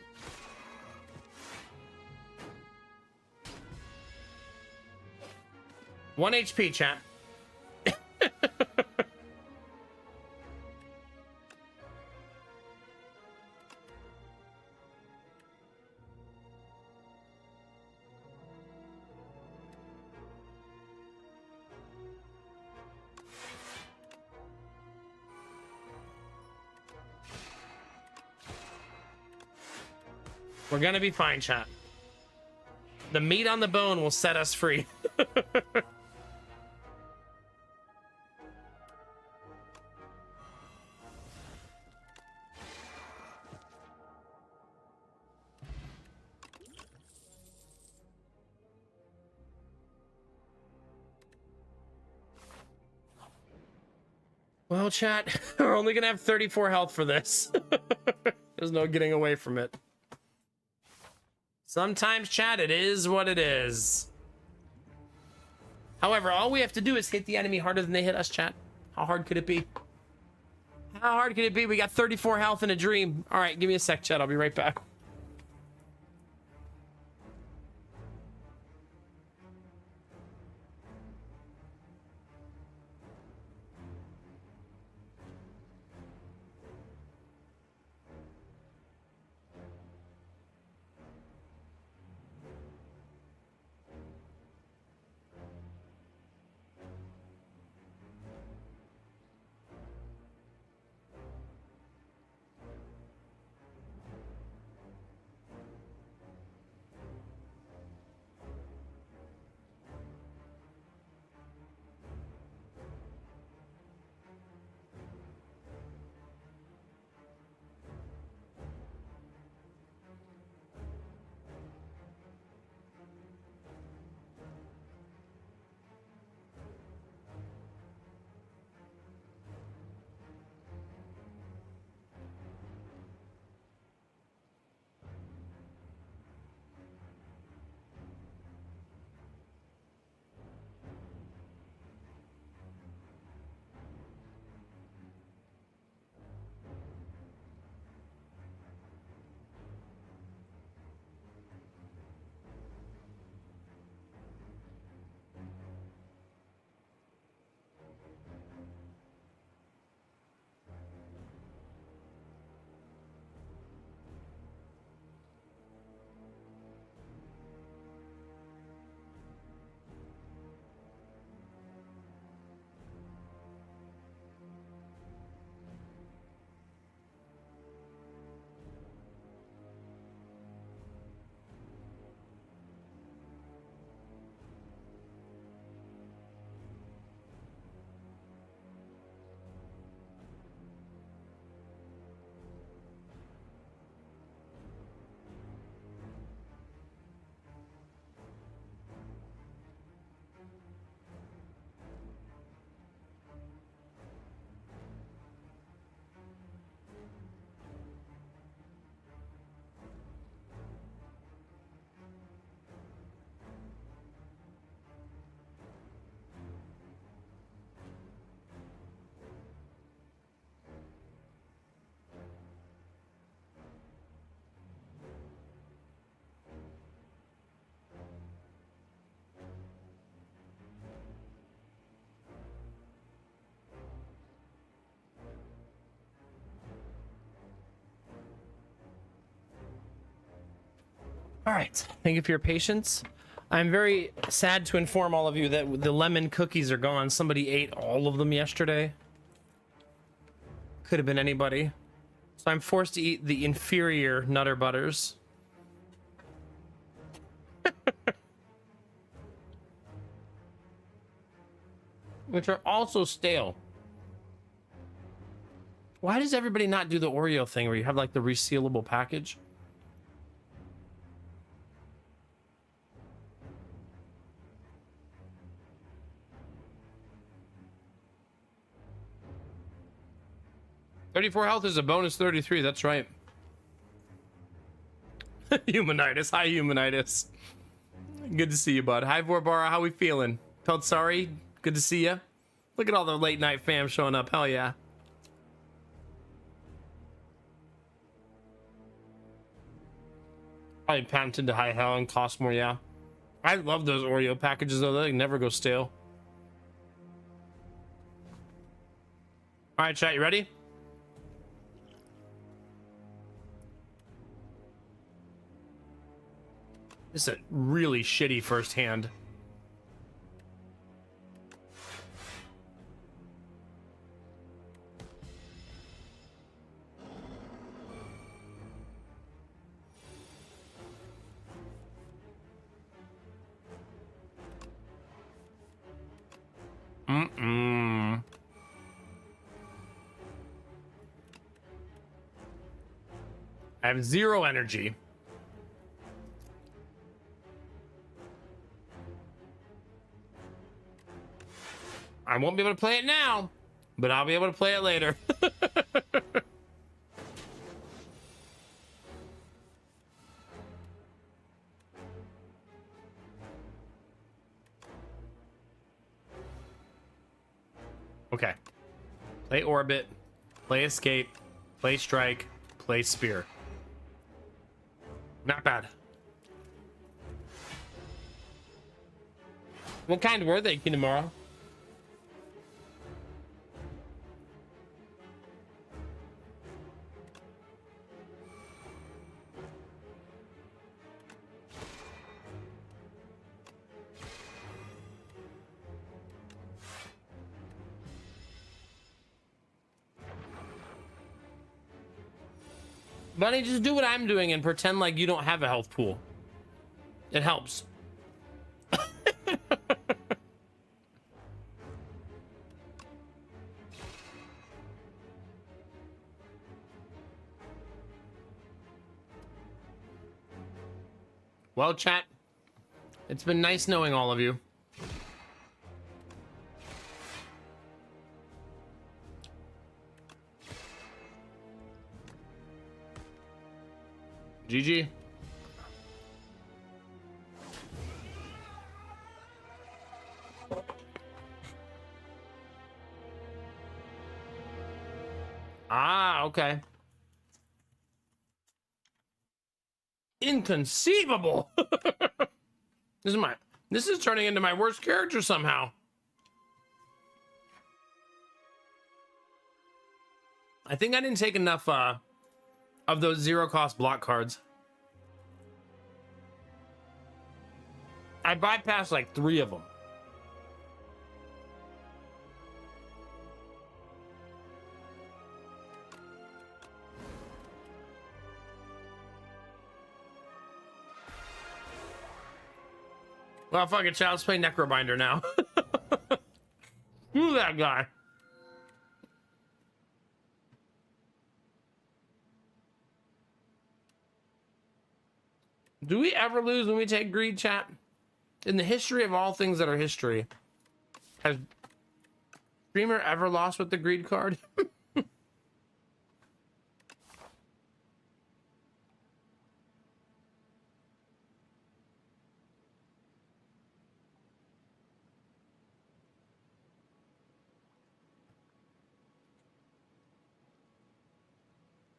One HP, chat. We're gonna be fine, chat. The meat on the bone will set us free. Well, chat, we're only gonna have 34 health for this. There's no getting away from it. Sometimes, chat, it is what it is. However, all we have to do is hit the enemy harder than they hit us, chat. How hard could it be? How hard could it be? We got 34 health in a dream. All right, give me a sec, chat. I'll be right back. All right. Thank you for your patience. I'm very sad to inform all of you that the lemon cookies are gone. Somebody ate all of them yesterday. Could have been anybody. So I'm forced to eat the inferior Nutter Butters. Which are also stale. Why does everybody not do the Oreo thing where you have like the resealable package? $34 health is a bonus 33. That's right. Humanitis. Hi, Humanitis. Good to see you, bud. Hi, Vorbara. How we feeling? Felt sorry. Good to see you. Look at all the late night fam showing up. Hell yeah. Probably patented to high hell and cost more. Yeah. I love those Oreo packages though. They never go stale. All right, chat. You ready? This is a really shitty first hand. I have 0 energy. I won't be able to play it now, but I'll be able to play it later. Okay. Play Orbit, play Escape, play Strike, play Spear. Not bad. What kind were they, Kinemura? Bunny, just do what I'm doing and pretend like you don't have a health pool. It helps. Well, chat, it's been nice knowing all of you. GG. Ah, okay. Inconceivable. This is turning into my worst character somehow. I think I didn't take enough of those 0 cost block cards. I bypassed like 3 of them. Well, fuck it, child. Let's play Necrobinder now. Screw that guy. Do we ever lose when we take greed, chat? In the history of all things that are history, has streamer ever lost with the greed card?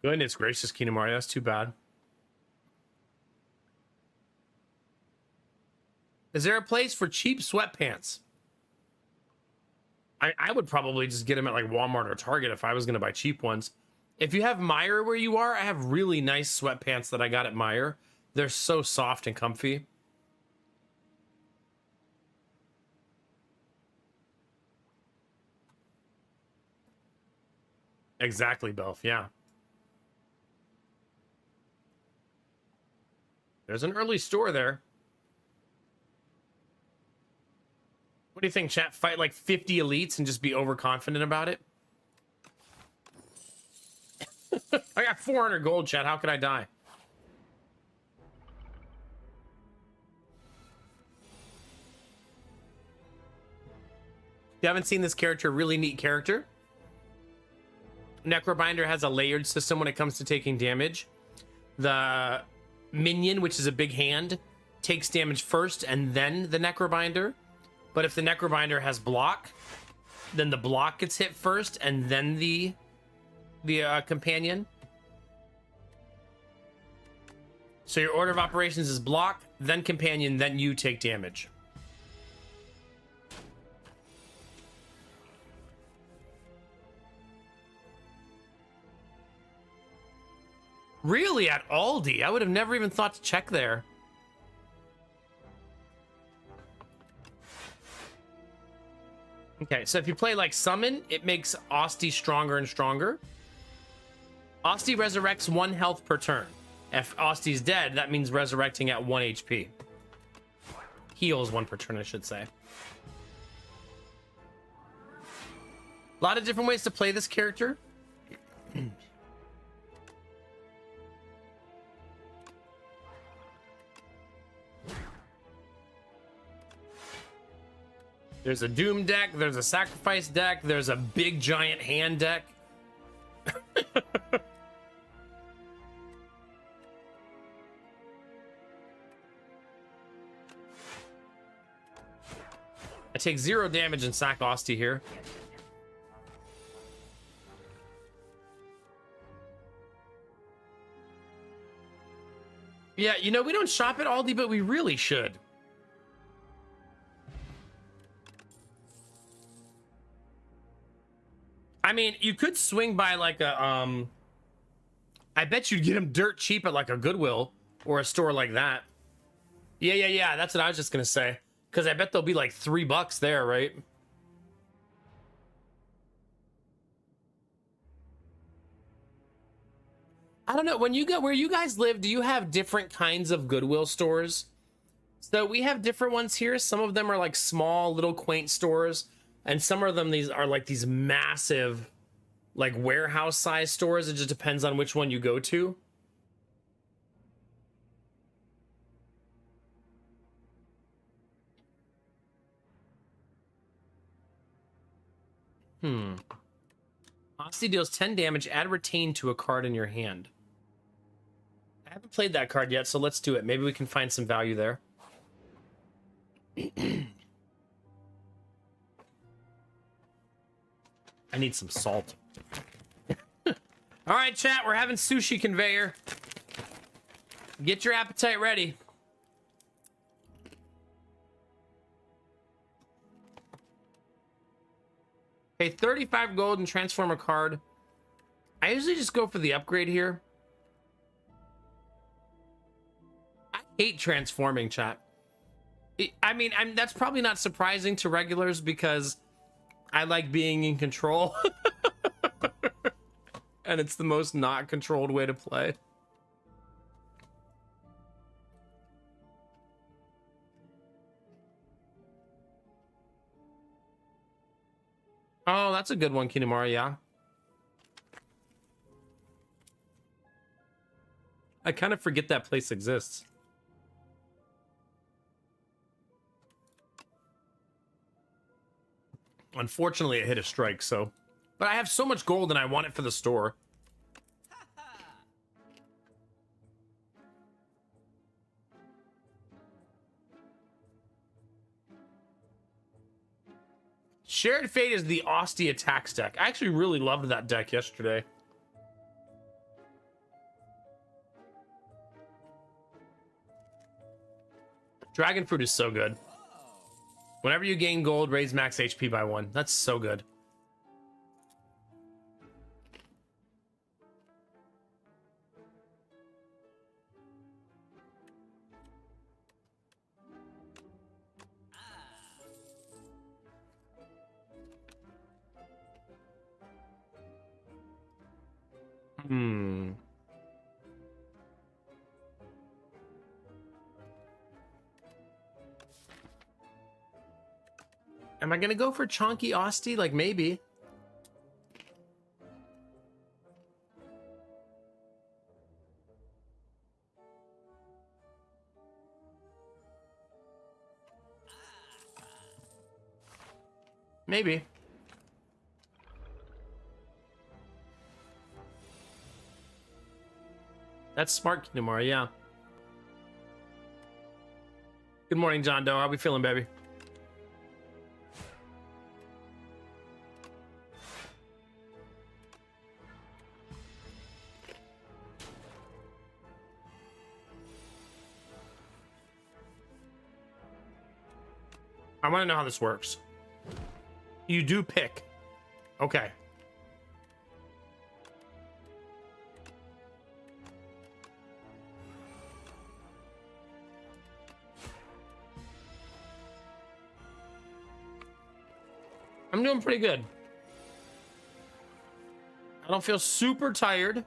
Goodness gracious, Kinemari, that's too bad. Is there a place for cheap sweatpants? I would probably just get them at like Walmart or Target if I was going to buy cheap ones. If you have Meijer where you are, I have really nice sweatpants that I got at Meijer They're so soft and comfy. Exactly, Belf. Yeah. There's an early store there. What do you think, chat? Fight like 50 elites and just be overconfident about it? I got 400 gold, chat. How could I die? You haven't seen this character, really neat character. Necrobinder has a layered system when it comes to taking damage. The minion, which is a big hand, takes damage first and then the Necrobinder. But if the Necrobinder has block, then the block gets hit first and then the companion. So your order of operations is block, then companion, then you take damage. Really? At Aldi? I would have never even thought to check there. Okay, so if you play like Summon, it makes Osti stronger and stronger. Osti resurrects 1 health per turn. If Osti's dead, that means resurrecting at 1 HP. Heals 1 per turn, I should say. A lot of different ways to play this character. There's a Doom deck, there's a Sacrifice deck, there's a big giant hand deck. I take 0 damage and sack Osti here. Yeah, you know, we don't shop at Aldi, but we really should. I mean, you could swing by like a, I bet you'd get them dirt cheap at like a Goodwill or a store like that. Yeah. That's what I was just gonna say. Because I bet they'll be like $3 there, right? I don't know. When you go where you guys live, do you have different kinds of Goodwill stores? So we have different ones here. Some of them are like small, little quaint stores. And some of them these are like these massive, like warehouse size stores. It just depends on which one you go to. Osti deals 10 damage, add retain to a card in your hand. I haven't played that card yet, so let's do it. Maybe we can find some value there. I need some salt. All right, chat, we're having sushi conveyor. Get your appetite ready. Pay 35 gold and transform a card. I usually just go for the upgrade here. I hate transforming, chat. I mean, that's probably not surprising to regulars because I like being in control. And it's the most not controlled way to play. Oh, that's a good one, Kinamara, yeah. I kind of forget that place exists. Unfortunately, it hit a strike, so... But I have so much gold and I want it for the store. Shared Fate is the Osti attacks deck. I actually really loved that deck yesterday. Dragon Fruit is so good. Whenever you gain gold, raise max HP by 1. That's so good. Hmm. Am I gonna go for Chonky Osty? Like, maybe. Maybe. That's smart, Kinamara, yeah. Good morning, John Doe. How we feeling, baby? I want to know how this works. You do pick. Okay. I'm doing pretty good. I don't feel super tired.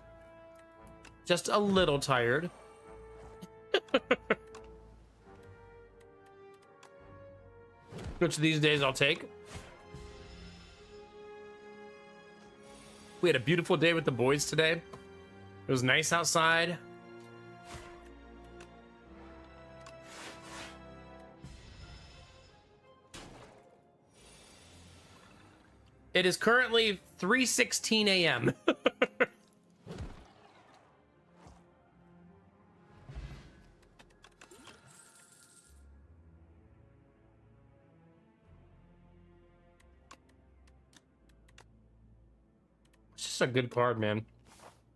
Just a little tired. Which these days I'll take. We had a beautiful day with the boys today. It was nice outside. It is currently 3:16 a.m. It's just a good card, man.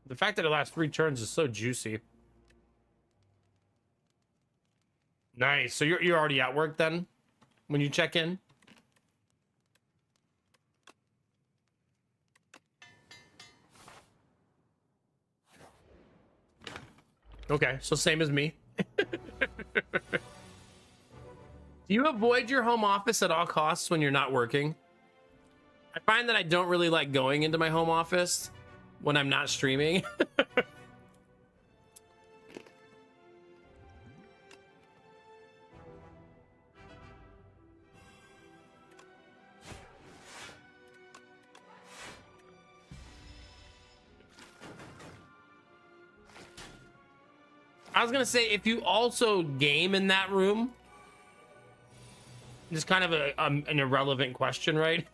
The fact that it lasts 3 turns is so juicy. Nice. So you're already at work then when you check in? Okay, so same as me. Do you avoid your home office at all costs when you're not working? I find that I don't really like going into my home office when I'm not streaming. I was gonna say, if you also game in that room, it's kind of an irrelevant question, right?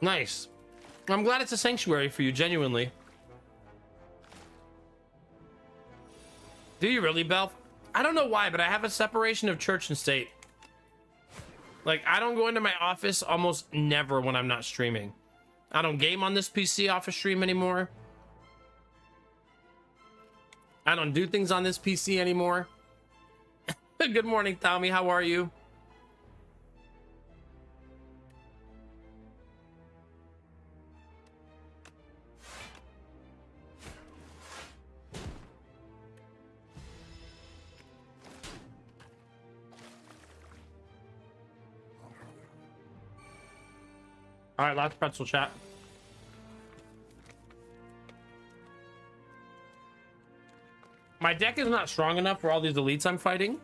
Nice. I'm glad it's a sanctuary for you, genuinely. Do you really, Belf? I don't know why, but I have a separation of church and state. Like, I don't go into my office almost never when I'm not streaming. I don't game on this PC off a stream anymore. I don't do things on this PC anymore. Good morning, Tommy. How are you? All right, last pretzel chat. My deck is not strong enough for all these elites I'm fighting.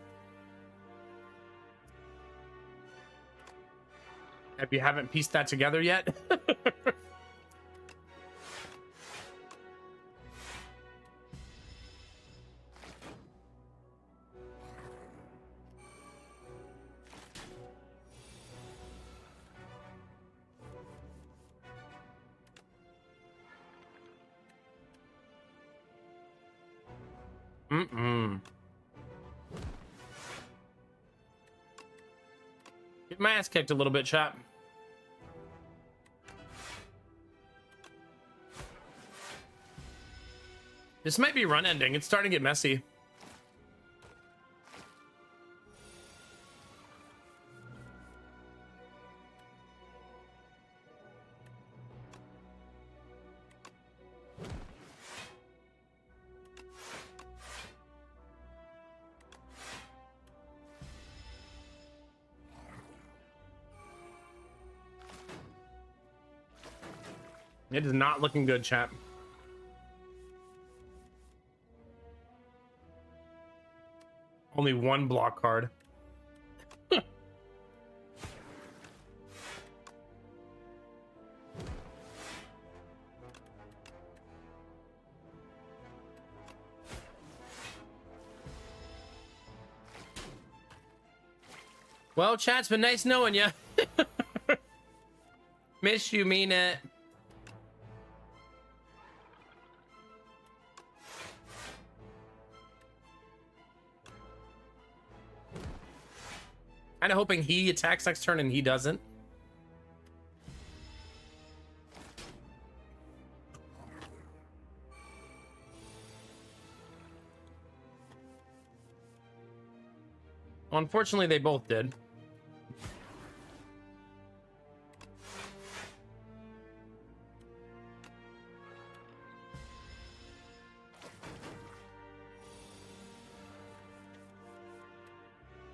If you haven't pieced that together yet. Get my ass kicked a little bit, chat. This might be run ending. It's starting to get messy. It is not looking good, chat. Only one block card. Well, chat's been nice knowing you. Miss you, mean it. Kind of hoping he attacks next turn and he doesn't. Well, unfortunately, they both did.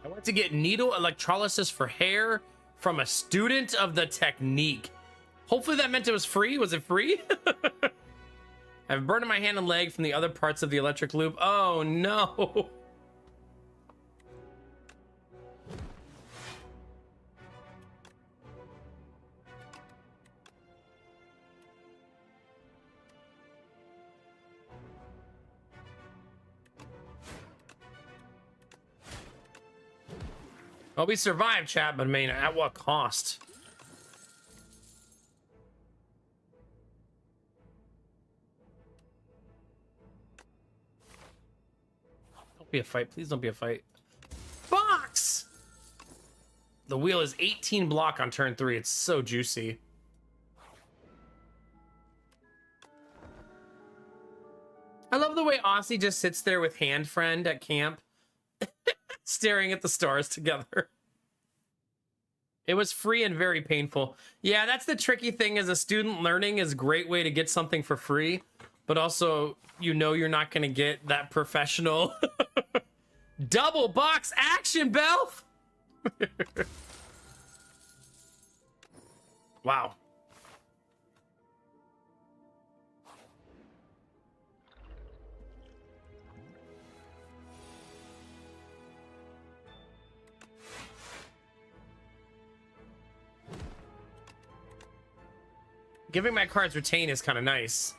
I went to get needle electrolysis for hair from a student of the technique. Hopefully that meant it was free. Was it free? I have burned in my hand and leg from the other parts of the electric loop. Oh, no. Well, we survived, chat, but I mean, at what cost? Don't be a fight. Please don't be a fight. Box! The wheel is 18 block on turn 3. It's so juicy. I love the way Aussie just sits there with hand friend at camp. Staring at the stars together. It was free and very painful. Yeah, that's the tricky thing as a student. Learning is a great way to get something for free, but also, you know, you're not going to get that professional double box action, Belf. Wow. Giving my cards retain is kind of nice.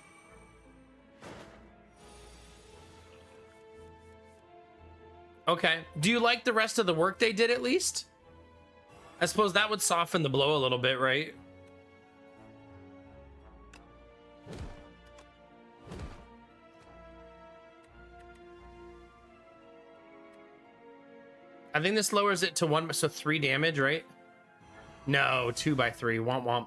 Okay. Do you like the rest of the work they did at least? I suppose that would soften the blow a little bit, right? I think this lowers it to 1, so 3 damage, right? No, 2 by 3. Womp womp.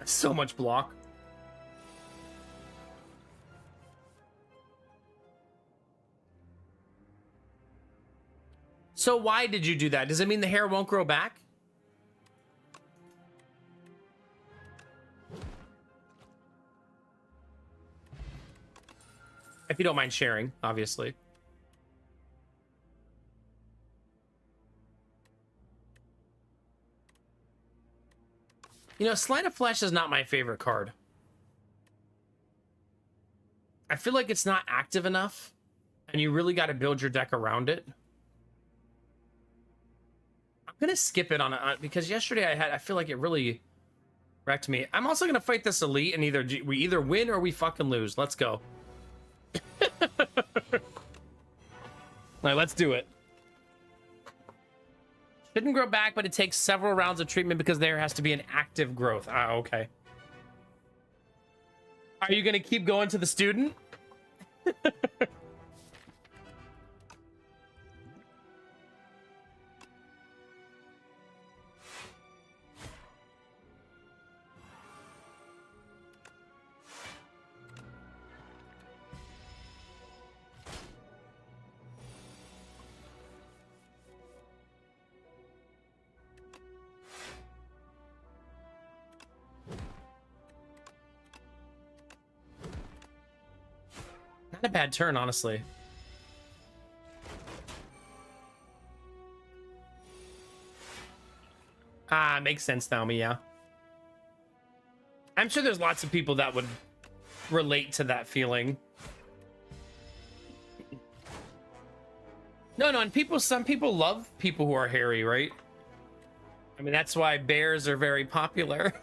So much block. So why did you do that? Does it mean the hair won't grow back? If you don't mind sharing, obviously. You know, Sleight of Flesh is not my favorite card. I feel like it's not active enough, and you really got to build your deck around it. I'm gonna skip it on it because yesterday I feel like it really wrecked me. I'm also gonna fight this elite, and we either win or we fucking lose. Let's go. All right, let's do it. Shouldn't grow back, but it takes several rounds of treatment because there has to be an active growth. Ah, okay. Are you going to keep going to the student? Not a bad turn, honestly. Ah, makes sense, Naomi, yeah. I'm sure there's lots of people that would relate to that feeling. No, and some people love people who are hairy, right? I mean, that's why bears are very popular.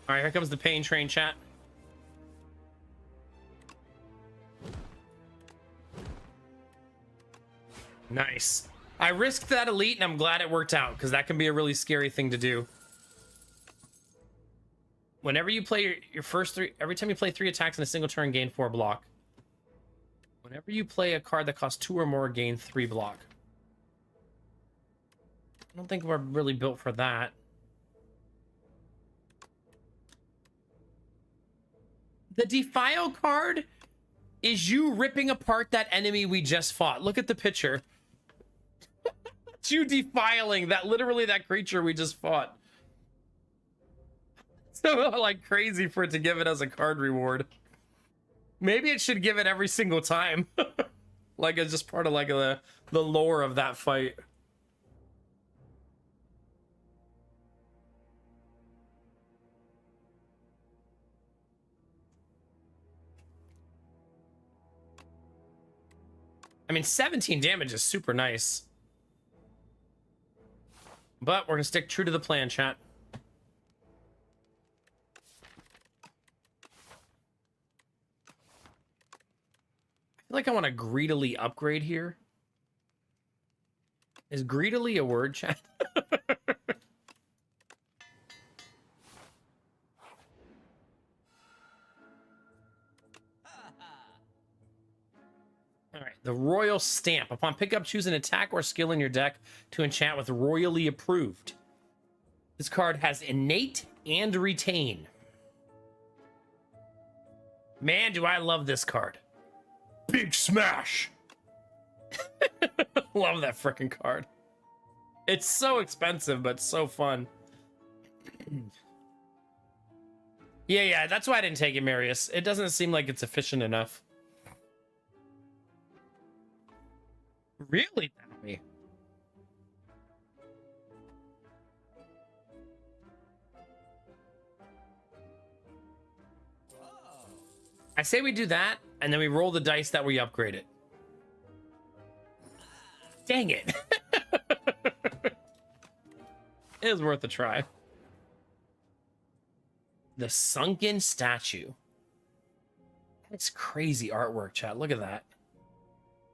All right, here comes the pain train, chat. Nice. I risked that elite, and I'm glad it worked out, because that can be a really scary thing to do. Whenever you play your first three, every time you play 3 attacks in a single turn, gain 4 block. Whenever you play a card that costs 2 or more, gain 3 block. I don't think we're really built for that. The Defile card is you ripping apart that enemy we just fought. Look at the picture. It's you defiling that creature we just fought. So like crazy for it to give it as a card reward. Maybe it should give it every single time. Like it's just part of like the lore of that fight. I mean, 17 damage is super nice. But we're gonna stick true to the plan, chat. I feel like I want to greedily upgrade here. Is greedily a word, chat? All right, the Royal Stamp. Upon pickup, choose an attack or skill in your deck to enchant with Royally Approved. This card has Innate and Retain. Man, do I love this card. Big Smash! Love that freaking card. It's so expensive, but so fun. Yeah, that's why I didn't take it, Marius. It doesn't seem like it's efficient enough. Really, Naomi? I say we do that, and then we roll the dice that we upgrade it. Dang it. It was worth a try. The Sunken Statue. That's crazy artwork, chat. Look at that.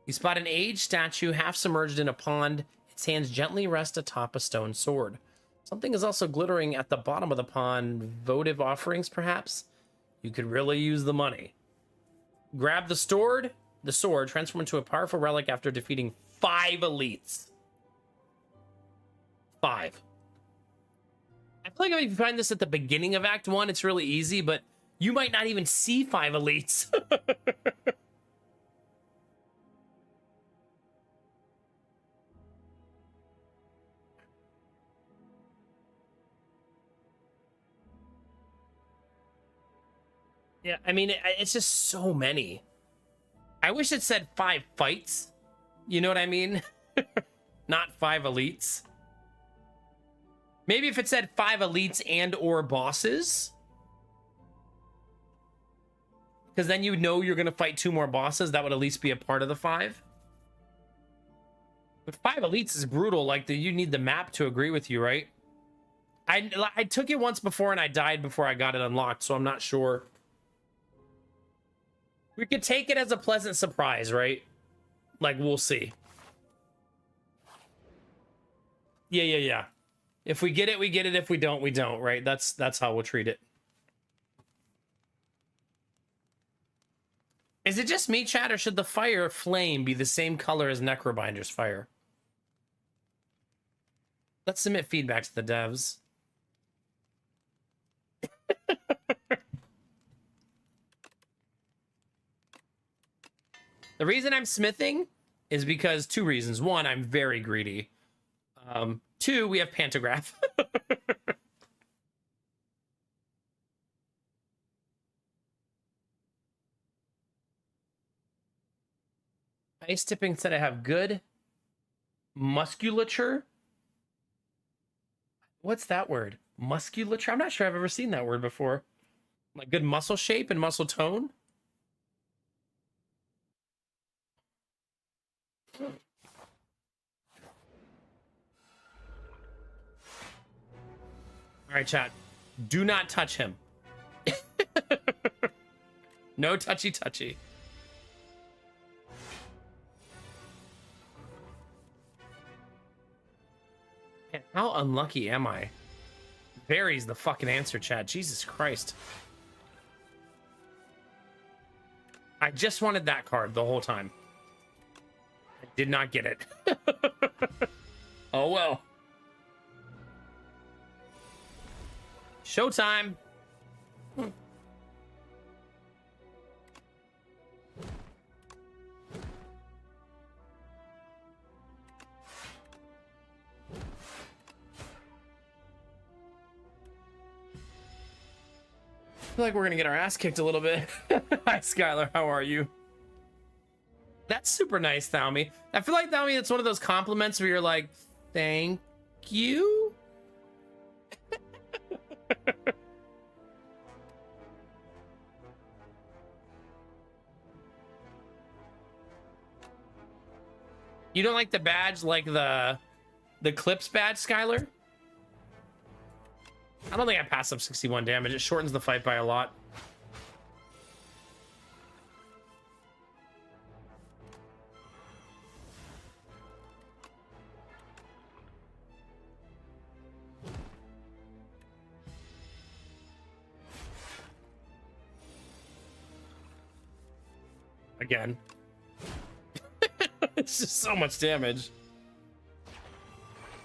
You spot an aged statue half submerged in a pond. Its hands gently rest atop a stone sword. Something is also glittering at the bottom of the pond. Votive offerings, perhaps? You could really use the money. Grab the sword, transform into a powerful relic after defeating 5 elites. 5. I feel like if you find this at the beginning of Act 1, it's really easy, but you might not even see 5 elites. Yeah, I mean, it's just so many. I wish it said 5 fights. You know what I mean? Not 5 elites. Maybe if it said 5 elites and or bosses. Because then you know you're going to fight 2 more bosses. That would at least be a part of the 5. But 5 elites is brutal. Like, you need the map to agree with you, right? I took it once before and I died before I got it unlocked, so I'm not sure. We could take it as a pleasant surprise, right? Like, we'll see. Yeah. If we get it, we get it. If we don't, we don't, right? That's how we'll treat it. Is it just me, chat, or should the fire flame be the same color as Necrobinder's fire? Let's submit feedback to the devs. The reason I'm smithing is because two reasons. One, I'm very greedy. Two, we have pantograph. Ice tipping said I have good musculature. What's that word? Musculature? I'm not sure I've ever seen that word before. Like good muscle shape and muscle tone. All right, chat. Do not touch him. No touchy touchy. Man, how unlucky am I? Varies the fucking answer, chat. Jesus Christ. I just wanted that card the whole time. I did not get it. Oh well. Showtime. I feel like we're gonna get our ass kicked a little bit. Hi, Skylar. How are you? That's super nice, Thalmy. I feel like, Thalmy, it's one of those compliments where you're like, thank you? You don't like the badge, like the Clips badge, Skylar? I don't think I passed up 61 damage. It shortens the fight by a lot. Again. It's just so much damage.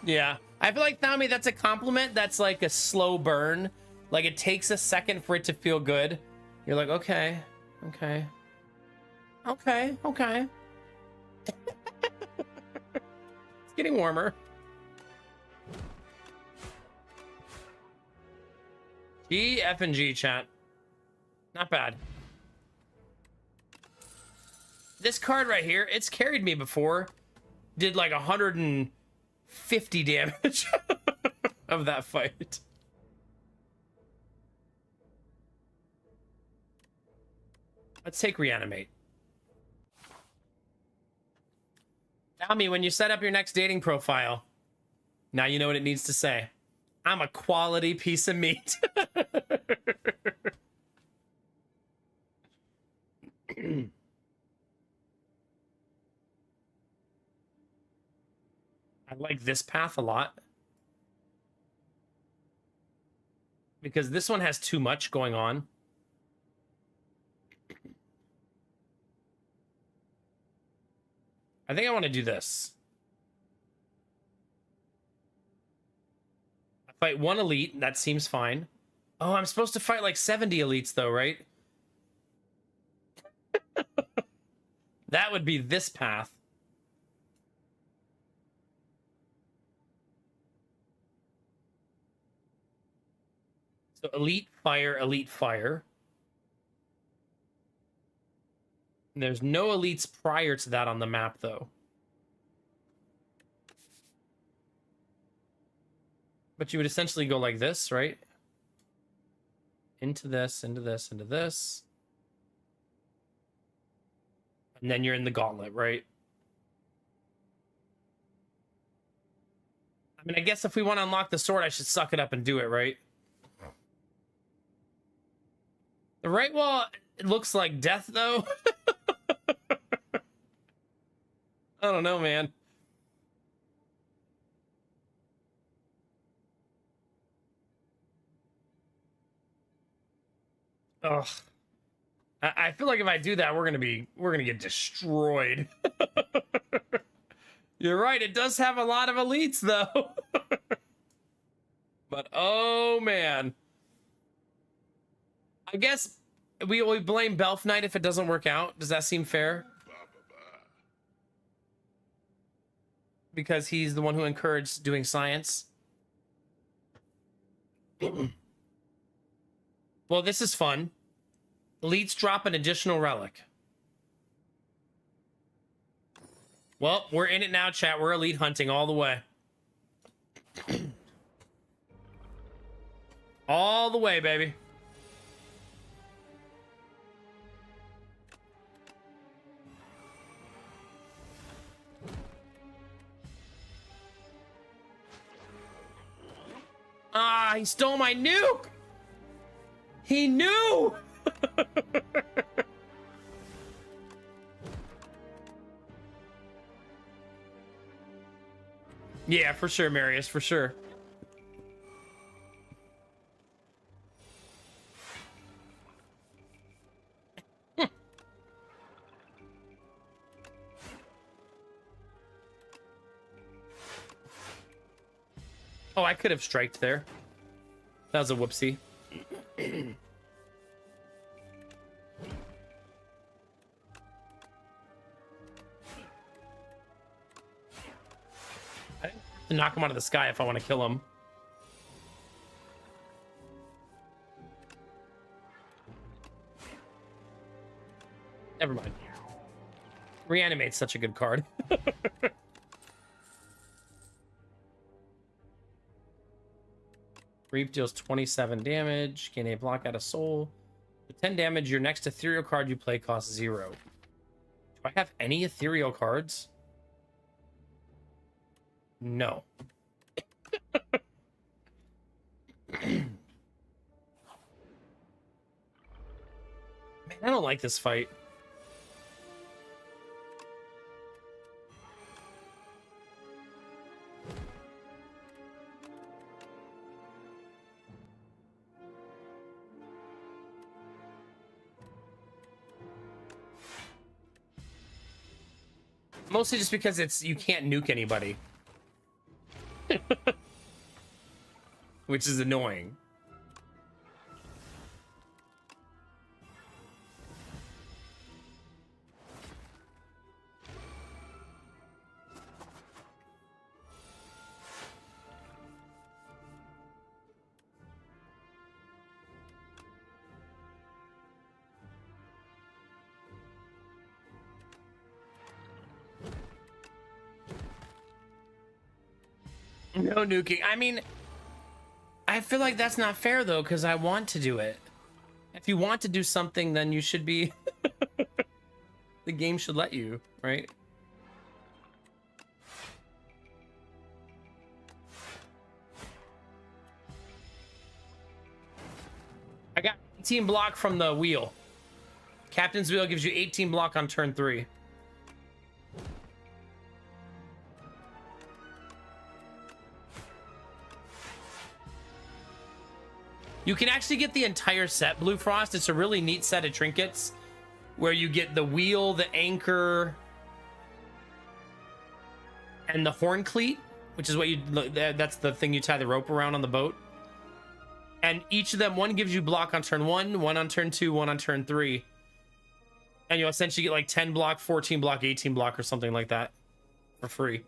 Yeah. I feel like, Thami, that's a compliment that's like a slow burn. Like, it takes a second for it to feel good. You're like, okay, okay. Okay, okay. It's getting warmer. G, F, and G, chat. Not bad. This card right here, it's carried me before. Did like 150 damage of that fight. Let's take Reanimate. Tell me, when you set up your next dating profile, now you know what it needs to say. I'm a quality piece of meat. I like this path a lot. Because this one has too much going on. I think I want to do this. I fight one elite. That seems fine. Oh, I'm supposed to fight like 70 elites though, right? That would be this path. So elite fire, elite fire. There's no elites prior to that on the map, though. But you would essentially go like this, right? Into this, into this, into this. And then you're in the gauntlet, right? I mean, I guess if we want to unlock the sword, I should suck it up and do it, right? The right wall, it looks like death, though. I don't know, man. Ugh. I feel like if I do that, we're gonna get destroyed. You're right, it does have a lot of elites, though. But oh man. I guess we blame Belf Knight if it doesn't work out. Does that seem fair? because he's the one who encouraged doing science. Well, this is fun. Elites drop an additional relic. Well, we're in it now, chat. We're elite hunting all the way. All the way, baby. Ah, he stole my nuke! He knew! Yeah, for sure, Marius, for sure. Oh, I could have striked there. That was a whoopsie. I have to knock him out of the sky if I want to kill him. Never mind. Reanimate's such a good card. Reap deals 27 damage. Gain a block out of soul. For 10 damage, your next ethereal card you play costs 0. Do I have any ethereal cards? No. Man, I don't like this fight. Mostly just because it's you can't nuke anybody. Which is annoying. No nuking. I mean, I feel like that's not fair though, because I want to do it. If you want to do something, then you should be the game should let you, right? I got 18 block from the wheel. Captain's wheel gives you 18 block on turn 3. You can actually get the entire set, Blue Frost. It's a really neat set of trinkets where you get the wheel, the anchor, and the horn cleat, which is what you, that's the thing you tie the rope around on the boat. And each of them, one gives you block on turn 1, one on turn 2, one on turn 3. And you'll essentially get like 10 block, 14 block, 18 block or something like that for free.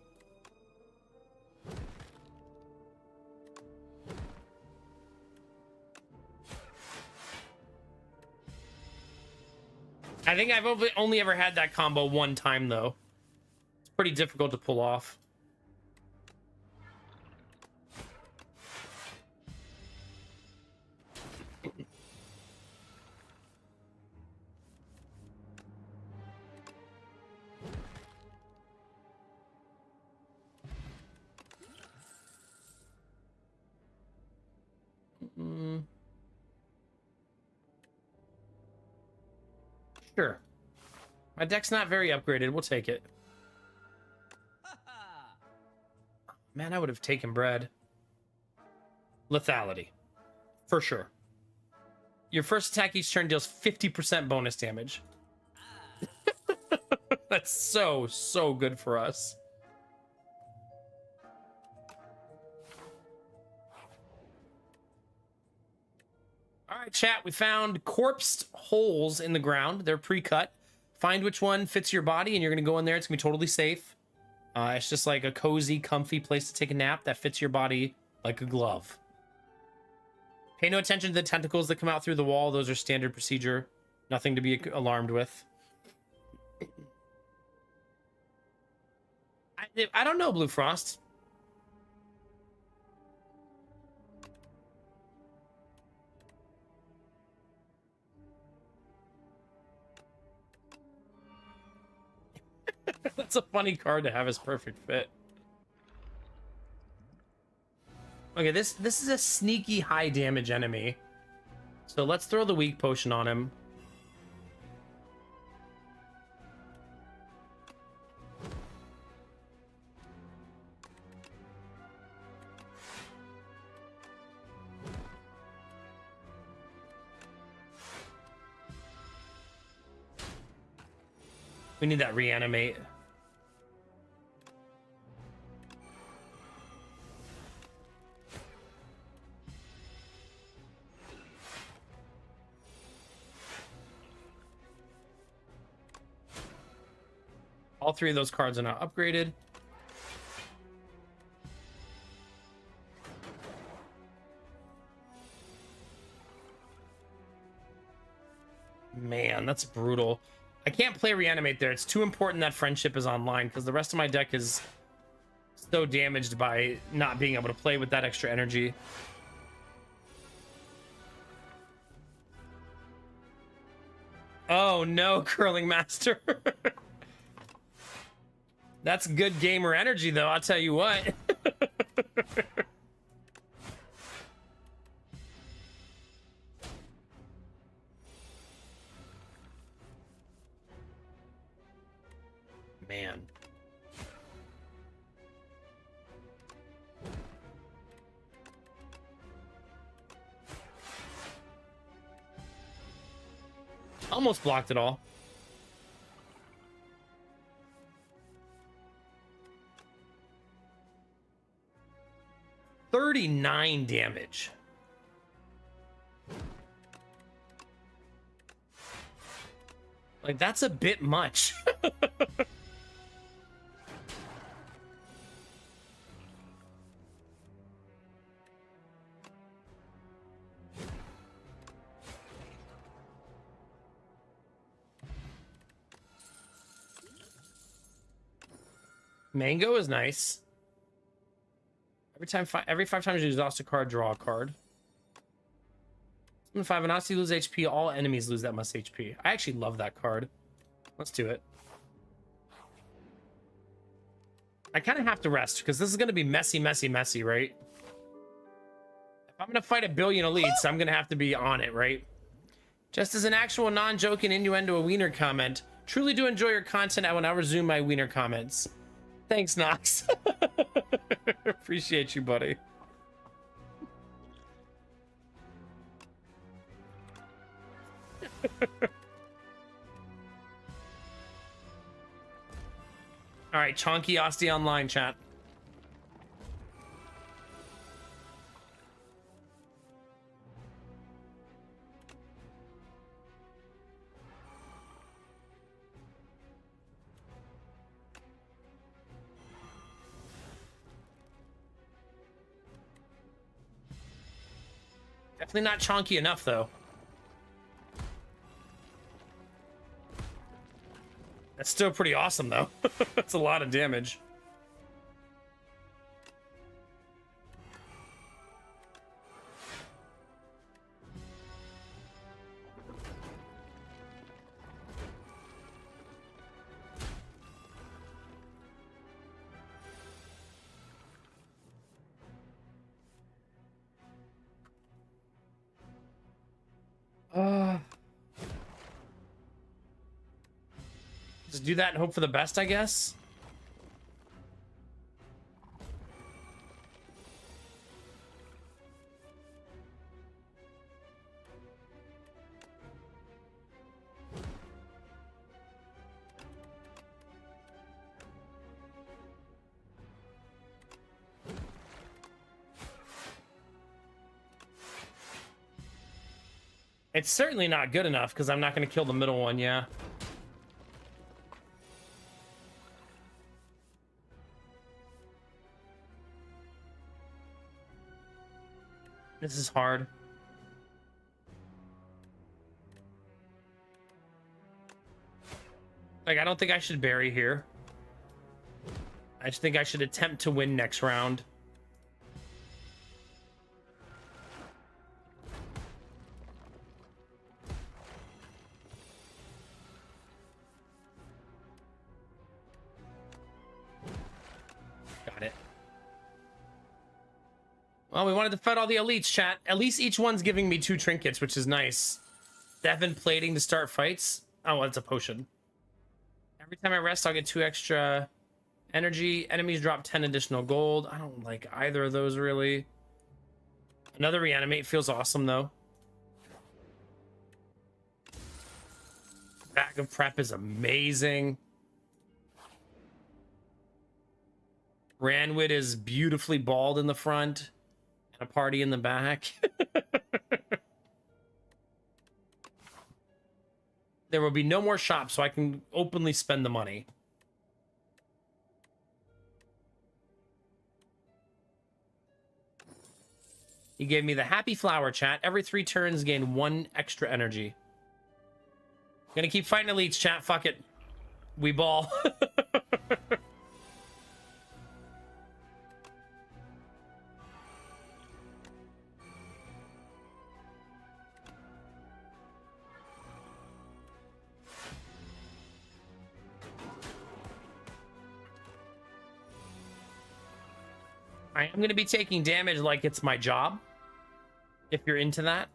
I think I've only ever had that combo one time, though. It's pretty difficult to pull off. Sure. My deck's not very upgraded. We'll take it. Man, I would have taken bread. Lethality. For sure. Your first attack each turn deals 50% bonus damage. That's so good for us. All right, chat, we found corpsed holes in the ground. They're pre-cut. Find which one fits your body, and you're going to go in there. It's going to be totally safe. It's just like a cozy, comfy place to take a nap that fits your body like a glove. Pay no attention to the tentacles that come out through the wall. Those are standard procedure. Nothing to be alarmed with. I don't know, Blue Frost. That's a funny card to have as perfect fit. Okay, this is a sneaky high damage enemy. So let's throw the weak potion on him. We need that reanimate. All three of those cards are now upgraded. Man, that's brutal. I can't play reanimate there. It's too important that friendship is online because the rest of my deck is so damaged by not being able to play with that extra energy. Oh no, Curling Master. That's good gamer energy though, I'll tell you what. Man. Almost blocked it all. $39 damage. Like, that's a bit much. Mango is nice. Every five times you exhaust a card, draw a card. Summon 5 Anasi, lose HP. All enemies lose that much HP. I actually love that card. Let's do it. I kind of have to rest because this is going to be messy, messy, messy, right? If I'm going to fight a billion elites, I'm going to have to be on it, right? Just as an actual non-joking innuendo, a wiener comment. Truly do enjoy your content. I will now resume my wiener comments. Thanks, Nox. Appreciate you, buddy. All right, Chonky Asti online chat. Definitely not chonky enough, though. That's still pretty awesome, though. That's a lot of damage. Just do that and hope for the best, I guess. It's certainly not good enough because I'm not going to kill the middle one, yeah. This is hard. Like, I don't think I should bury here. I just think I should attempt to win next round. Got it. Well, we wanted to fight all the elites, chat. At least each one's giving me 2 trinkets, which is nice. Devon plating to start fights. Oh, that's a potion. Every time I rest, I'll get 2 extra energy. Enemies drop 10 additional gold. I don't like either of those, really. Another reanimate feels awesome, though. Bag of prep is amazing. Ranwid is beautifully bald in the front and a party in the back. There will be no more shops, so I can openly spend the money. He gave me the happy flower, chat. Every 3 turns, gain 1 extra energy. Gonna keep fighting elites, chat. Fuck it. We ball. I am going to be taking damage like it's my job, if you're into that.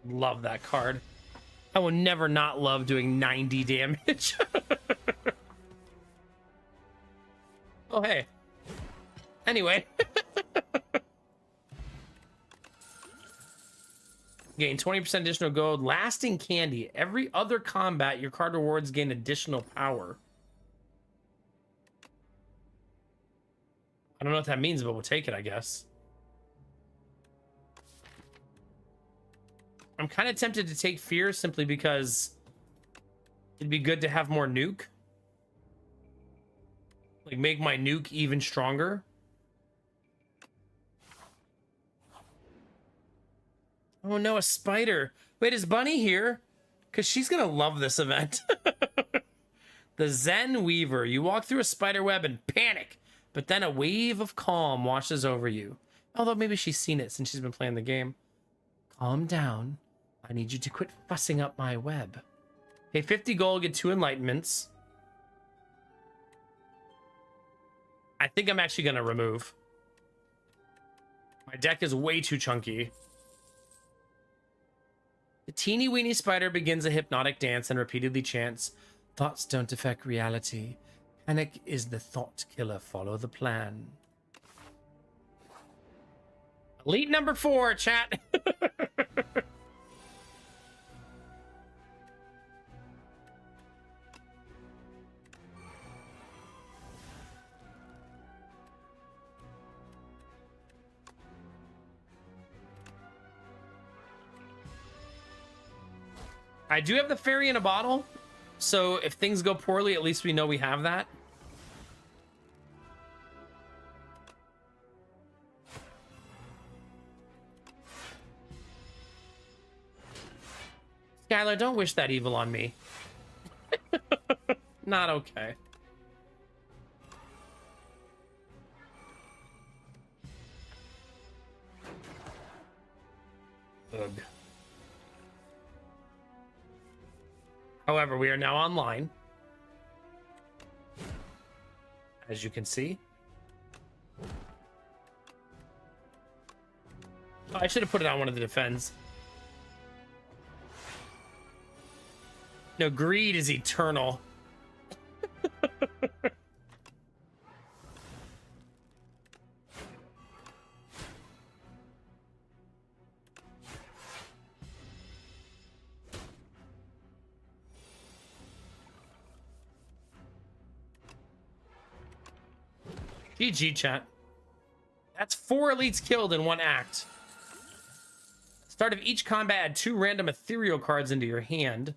Love that card. I will never not love doing 90 damage. Oh, hey. Anyway. Gain 20% additional gold. Lasting candy. Every other combat, your card rewards gain additional power. I don't know what that means, but we'll take it, I guess. I'm kind of tempted to take fear simply because it'd be good to have more nuke. Like, make my nuke even stronger. Oh no, a spider. Wait, is Bunny here? Because she's going to love this event. The Zen Weaver. You walk through a spider web and panic, but then a wave of calm washes over you. Although maybe she's seen it since she's been playing the game. Calm down. I need you to quit fussing up my web. Pay 50 gold, get 2 enlightenments. I think I'm actually going to remove. My deck is way too chunky. The teeny weeny spider begins a hypnotic dance and repeatedly chants, "Thoughts don't affect reality. Panic is the thought killer. Follow the plan." Elite number 4, chat. I do have the fairy in a bottle, so if things go poorly, at least we know we have that. Skylar, don't wish that evil on me. Not okay. Ugh. However, we are now online, as you can see. Oh, I should have put it on one of the defends. No, greed is eternal. GG, chat. That's 4 elites killed in 1 act. Start of each combat, add 2 random ethereal cards into your hand.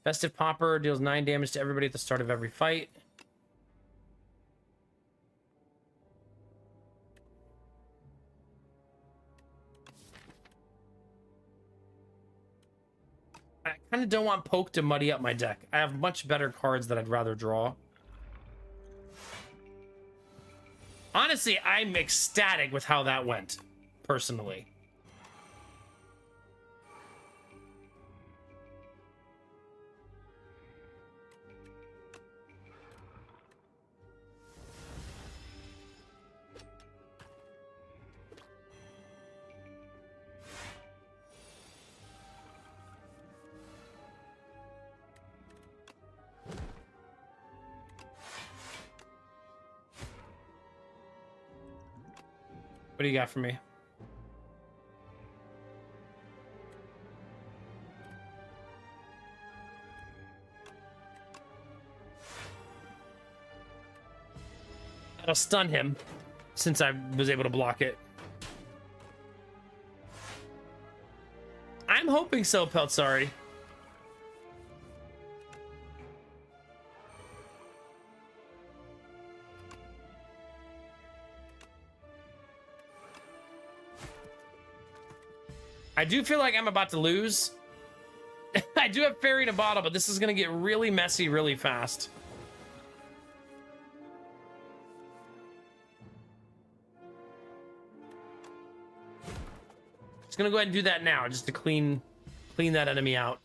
Festive Popper deals 9 damage to everybody at the start of every fight. I kind of don't want Poke to muddy up my deck. I have much better cards that I'd rather draw. Honestly, I'm ecstatic with how that went, personally. What do you got for me? That'll stun him, since I was able to block it. I'm hoping so, Peltzari. I do feel like I'm about to lose. I do have Fairy in a Bottle, but this is going to get really messy really fast. Just going to go ahead and do that now, just to clean that enemy out.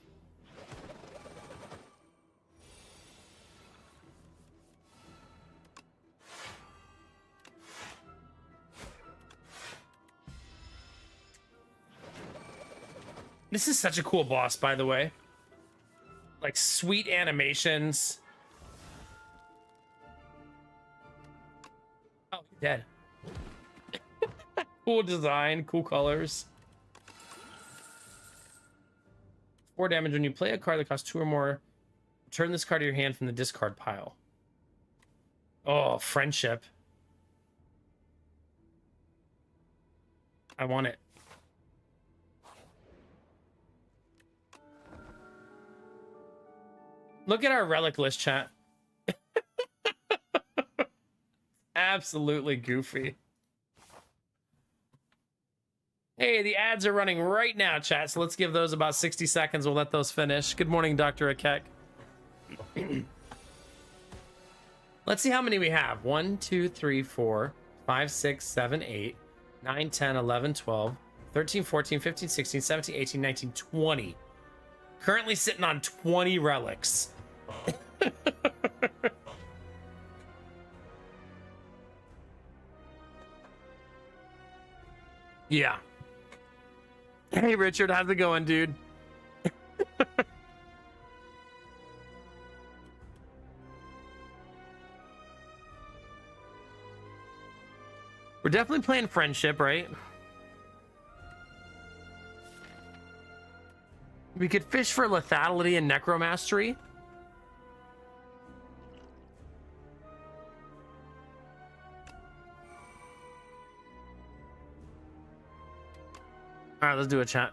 This is such a cool boss, by the way. Like, sweet animations. Oh, you're dead. Cool design, cool colors. 4 damage when you play a card that costs 2 or more. Turn this card to your hand from the discard pile. Oh, Friendship. I want it. Look at our relic list, chat. Absolutely goofy. Hey, the ads are running right now, chat, so let's give those about 60 seconds. We'll let those finish. Good morning, Dr. Akek. Let's see how many we have. 1, 2, 3, 4, 5, 6, 7, 8, 9, 10, 11, 12, 13, 14, 15, 16, 17, 18, 19, 20. Currently sitting on 20 relics. Yeah. Hey, Richard, how's it going, dude? We're definitely playing Friendship, right? We could fish for Lethality and Necromastery. All right, let's do a chat.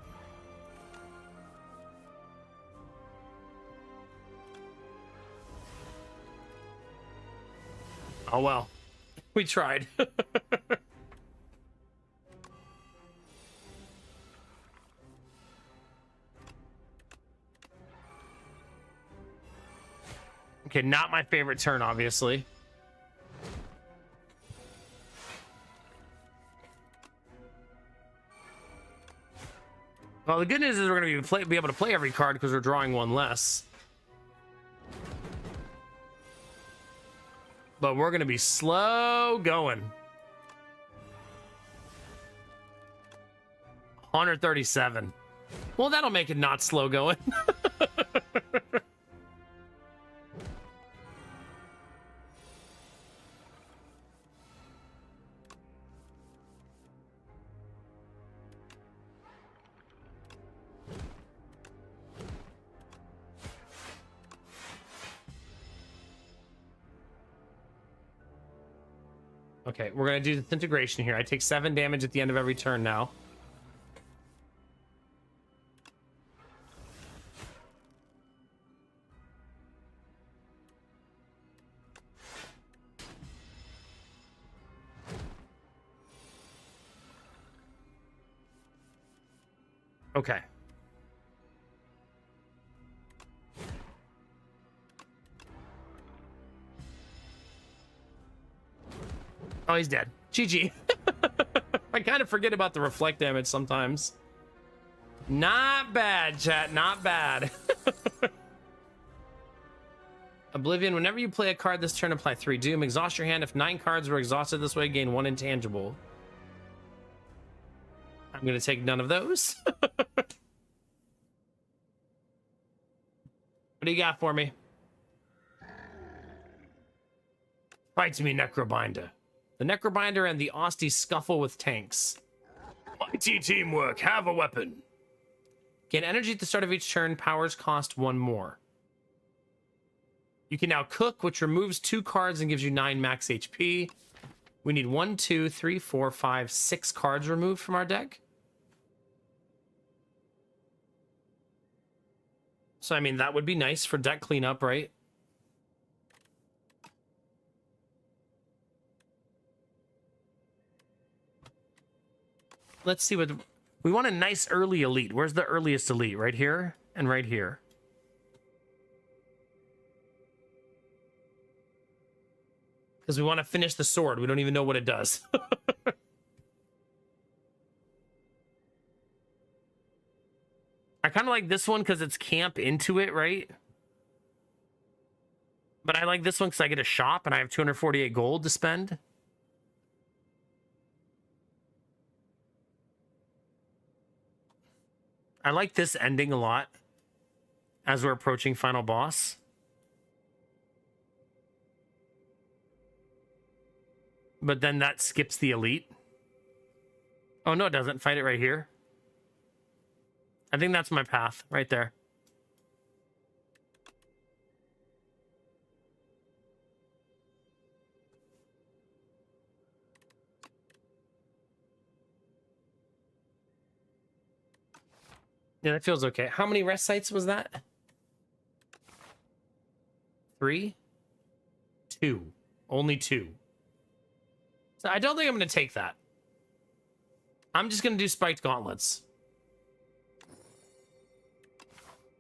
Oh, well. We tried. Okay, not my favorite turn, obviously. Well, the good news is we're going to be able to play every card because we're drawing one less. But we're going to be slow going. 137. Well, that'll make it not slow going. Okay, we're going to do disintegration here. I take 7 damage at the end of every turn now. Okay. Oh, he's dead. GG. I kind of forget about the reflect damage sometimes. Not bad, chat. Not bad. Oblivion, whenever you play a card this turn, apply 3 Doom. Exhaust your hand. If 9 cards were exhausted this way, gain 1 intangible. I'm going to take none of those. What do you got for me? Fight me, Necrobinder. The Necrobinder and the Austie scuffle with tanks. Mighty teamwork. Have a weapon. Gain energy at the start of each turn. Powers cost 1 more. You can now cook, which removes 2 cards and gives you 9 max HP. We need 1, 2, 3, 4, 5, 6 cards removed from our deck. So, I mean, that would be nice for deck cleanup, right? Let's see what... We want a nice early elite. Where's the earliest elite? Right here and right here. Because we want to finish the sword. We don't even know what it does. I kind of like this one because it's camp into it, right? But I like this one because I get a shop and I have 248 gold to spend. I like this ending a lot as we're approaching final boss. But then that skips the elite. Oh, no, it doesn't. Fight it right here. I think that's my path right there. Yeah, that feels okay. How many rest sites was that? 3? 2. Only 2. So I don't think I'm going to take that. I'm just going to do spiked gauntlets.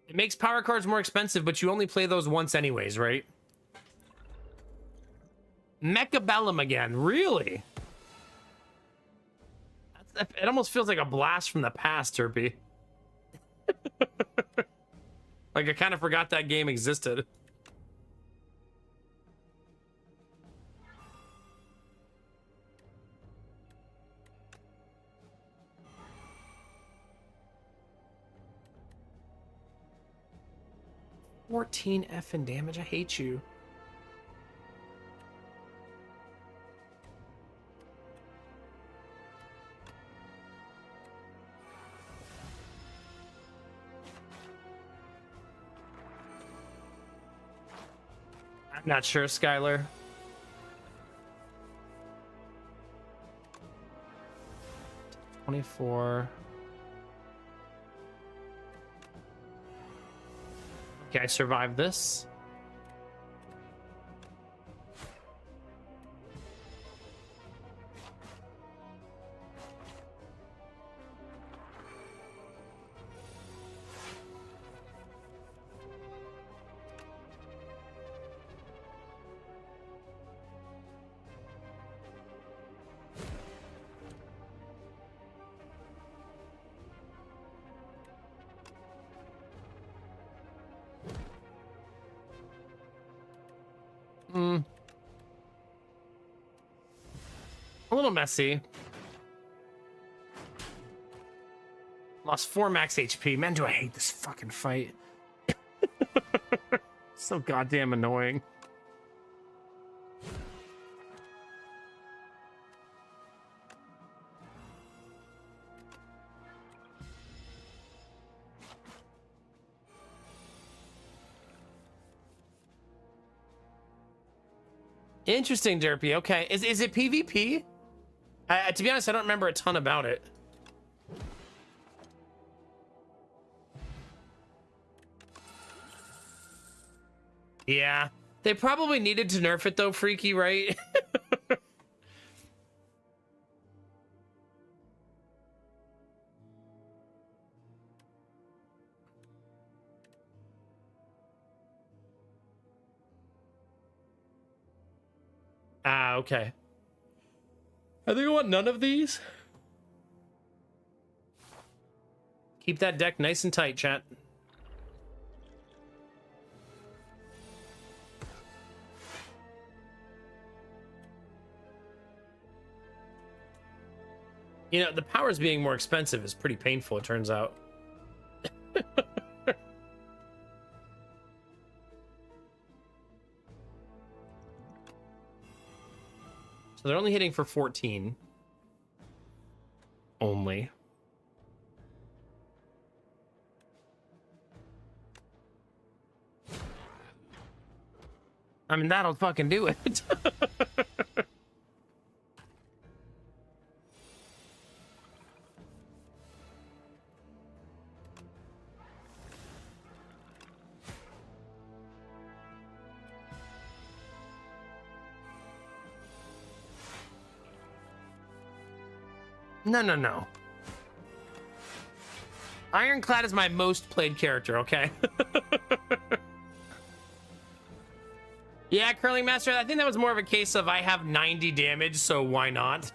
It makes power cards more expensive, but you only play those once anyways, right? Mechabellum again. Really? It almost feels like a blast from the past, Turpy. Like I kind of forgot that game existed. $14 effing damage. I hate you. I'm not sure, Skylar. $24. Okay, I survived this. A little messy. Lost 4 max HP. Man, do I hate this fucking fight. So goddamn annoying. Interesting, Derpy. Okay, is it PvP? To be honest, I don't remember a ton about it. Yeah, they probably needed to nerf it though, Freaky, right? Ah, okay. I think I want none of these. Keep that deck nice and tight, chat. You know, the powers being more expensive is pretty painful, it turns out. So they're only hitting for 14. Only. I mean, that'll fucking do it. No, no, no. Ironclad is my most played character, okay? Yeah, Curling Master, I think that was more of a case of I have 90 damage, so why not?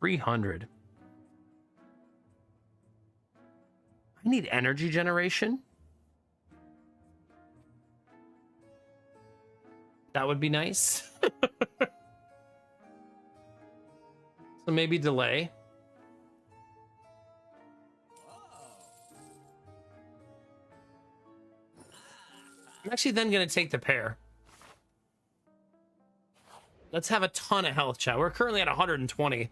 300. I need energy generation. That would be nice. So maybe delay. I'm actually then going to take the pair. Let's have a ton of health, chat. We're currently at 120.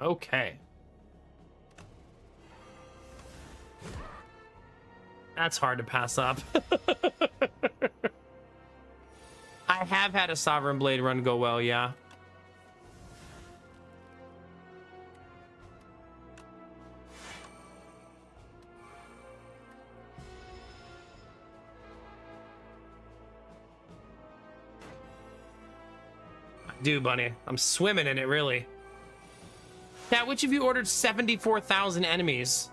Okay. That's hard to pass up. I have had a Sovereign Blade run go well, yeah. I do, Bunny. I'm swimming in it, really. Now, which of you ordered 74,000 enemies?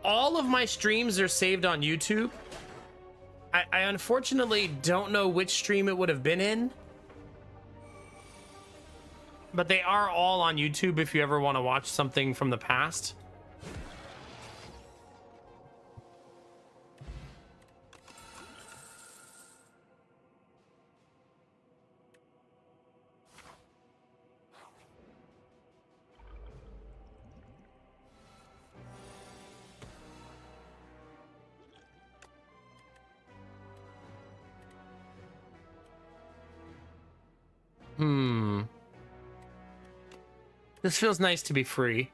All of my streams are saved on YouTube. I unfortunately don't know which stream it would have been in. But they are all on YouTube if you ever want to watch something from the past. This feels nice to be free.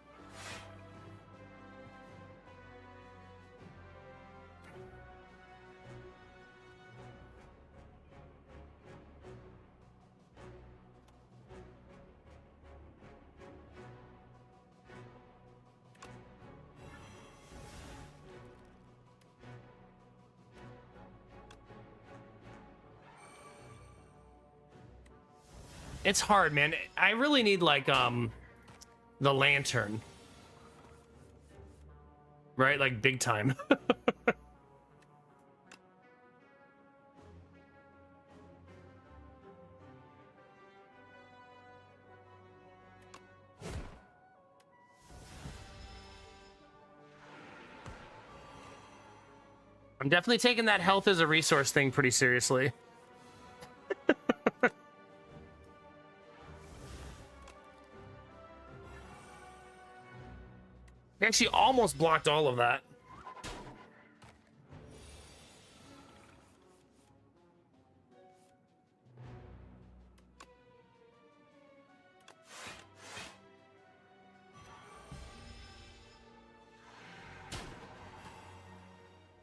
It's hard, man. I really need like the lantern. Right? Like big time. I'm definitely taking that health as a resource thing pretty seriously. I actually almost blocked all of that.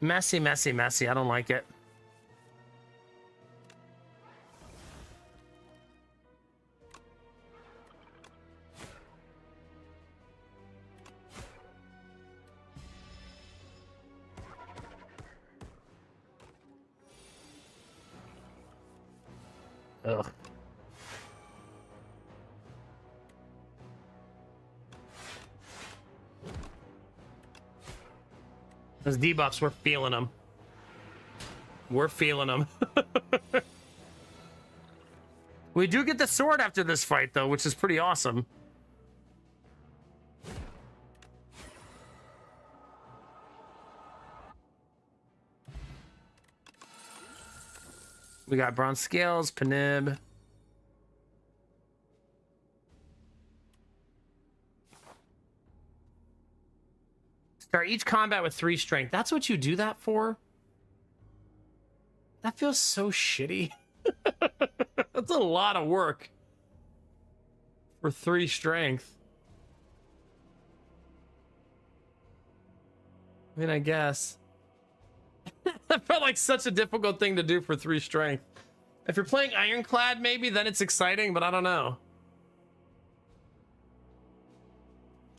Messy, messy, messy. I don't like it. Ugh. Those debuffs, we're feeling them. We're feeling them. We do get the sword after this fight, though, which is pretty awesome. We got bronze scales, Panib. Start each combat with 3 strength. That's what you do that for? That feels so shitty. That's a lot of work for 3 strength. I mean, I guess. That felt like such a difficult thing to do for 3 strength. If you're playing Ironclad, maybe, then it's exciting, but I don't know.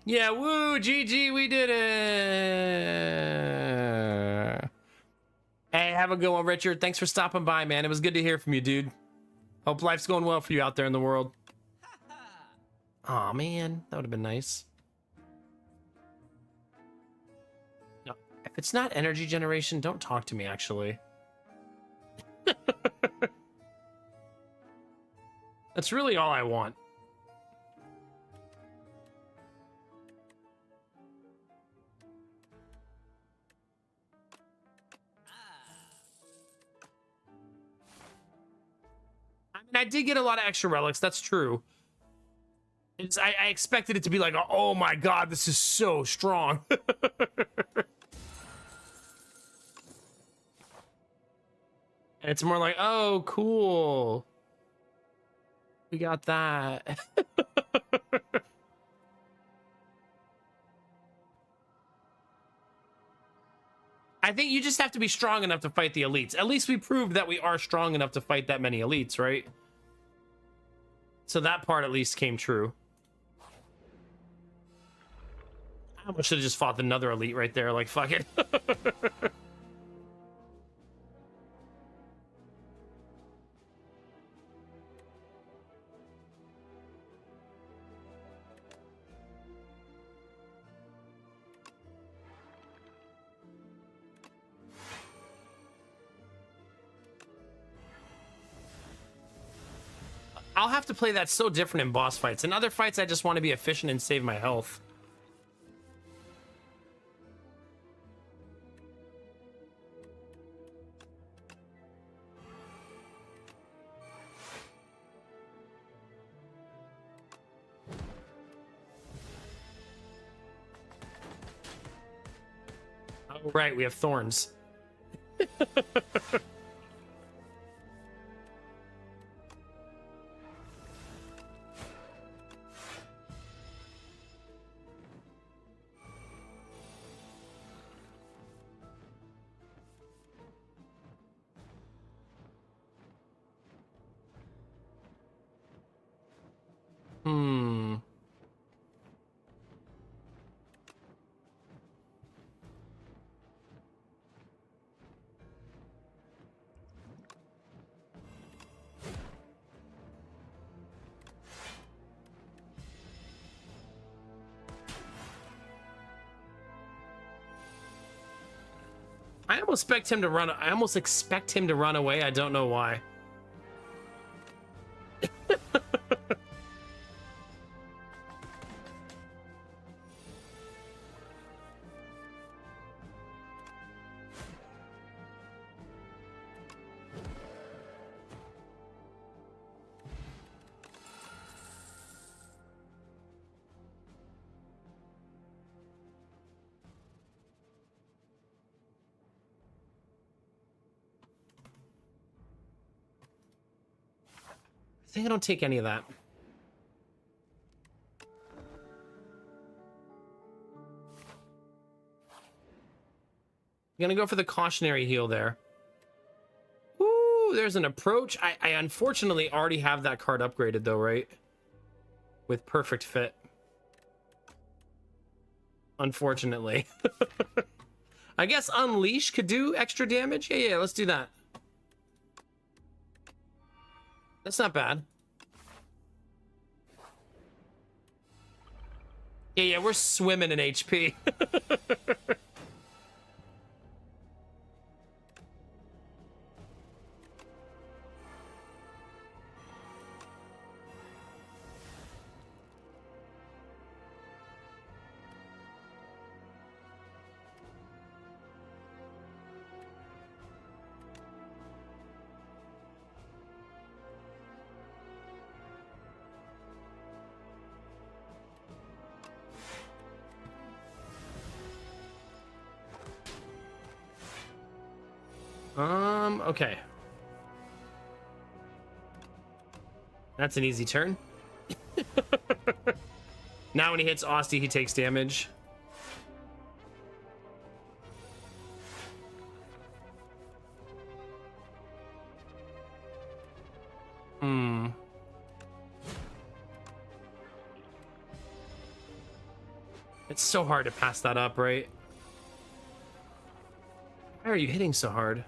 Yeah, woo, GG, we did it. Hey, have a good one, Richard. Thanks for stopping by, man. It was good to hear from you, dude. Hope life's going well for you out there in the world. Aw, man, that would have been nice. No, if it's not energy generation, don't talk to me, actually. That's really all I want. I mean, I did get a lot of extra relics, that's true. I expected it to be like, oh my god, this is so strong. And it's more like, oh, cool. We got that. I think you just have to be strong enough to fight the elites. At least we proved that we are strong enough to fight that many elites, right? So that part at least came true. I should have just fought another elite right there. Like, fuck it. I'll have to play that so different in boss fights. In other fights, I just want to be efficient and save my health. Oh, right, we have thorns. I almost expect him to run. I almost expect him to run away. I don't know why. I think I don't take any of that. Gonna go for the cautionary heal there. Ooh, there's an approach. I unfortunately already have that card upgraded though, right? With perfect fit. Unfortunately. I guess Unleash could do extra damage. Yeah, let's do that. That's not bad. Yeah, we're swimming in HP. Okay. That's an easy turn. Now when he hits Austie, he takes damage. It's so hard to pass that up, right? Why are you hitting so hard?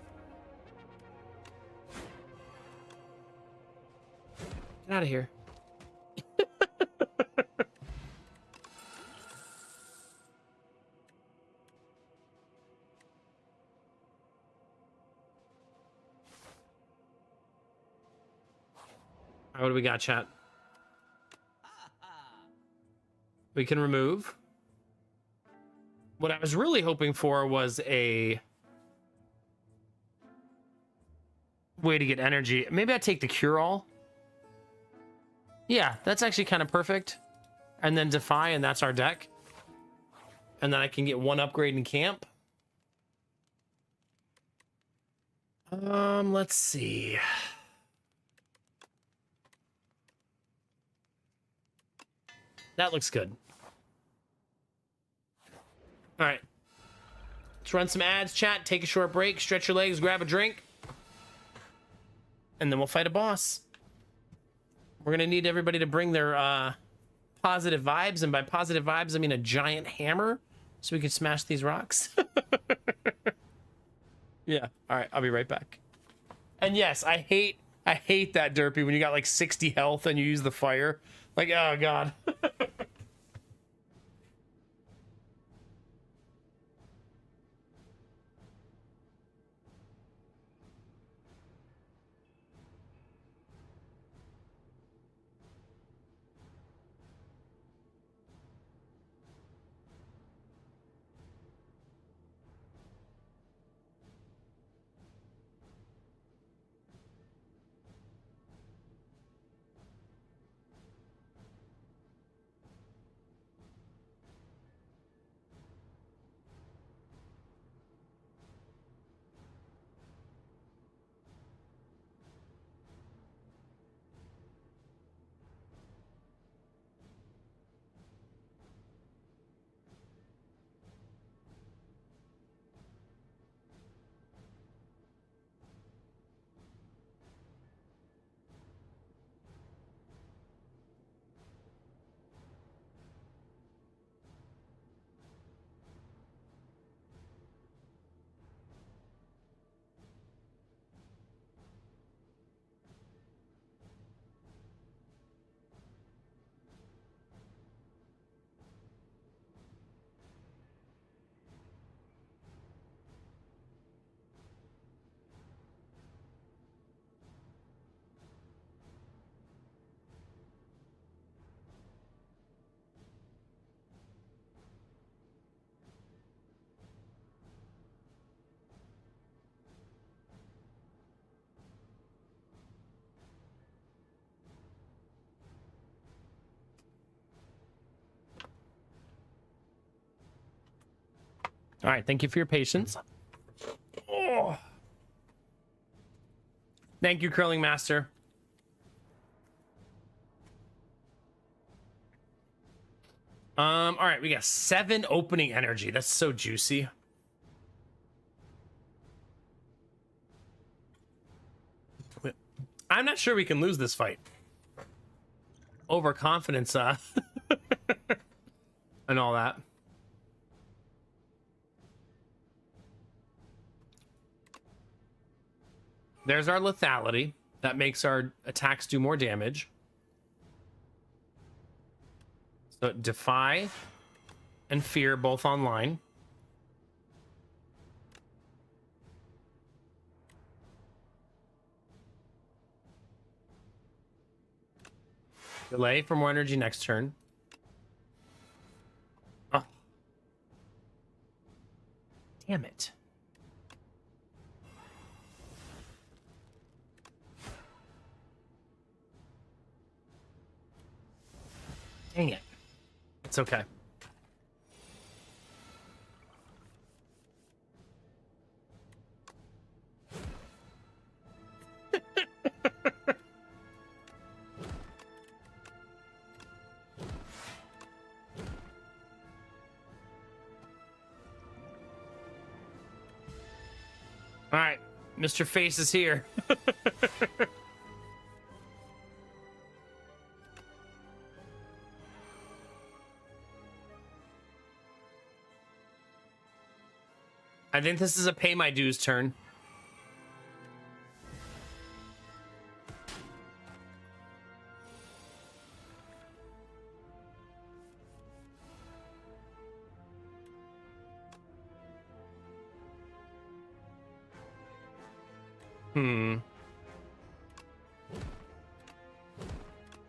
Get out of here. All right, what do we got, chat? We can remove. What I was really hoping for was a way to get energy. Maybe I take the cure-all. Yeah, that's actually kind of perfect. And then Defy, and that's our deck. And then I can get one upgrade in camp. Let's see. That looks good. All right. Let's run some ads, chat, take a short break, stretch your legs, grab a drink. And then we'll fight a boss. We're going to need everybody to bring their positive vibes. And by positive vibes, I mean a giant hammer so we can smash these rocks. Yeah. All right. I'll be right back. And yes, I hate that derpy when you got like 60 health and you use the fire. Like, oh, God. All right, thank you for your patience. Oh. Thank you, Curling Master. All right, we got 7 opening energy. That's so juicy. I'm not sure we can lose this fight. Overconfidence, and all that. There's our lethality. That makes our attacks do more damage. So Defy and Fear both online. Delay for more energy next turn. Oh. Damn it. Dang it. It's okay. All right, Mr. Face is here. I think this is a pay my dues turn.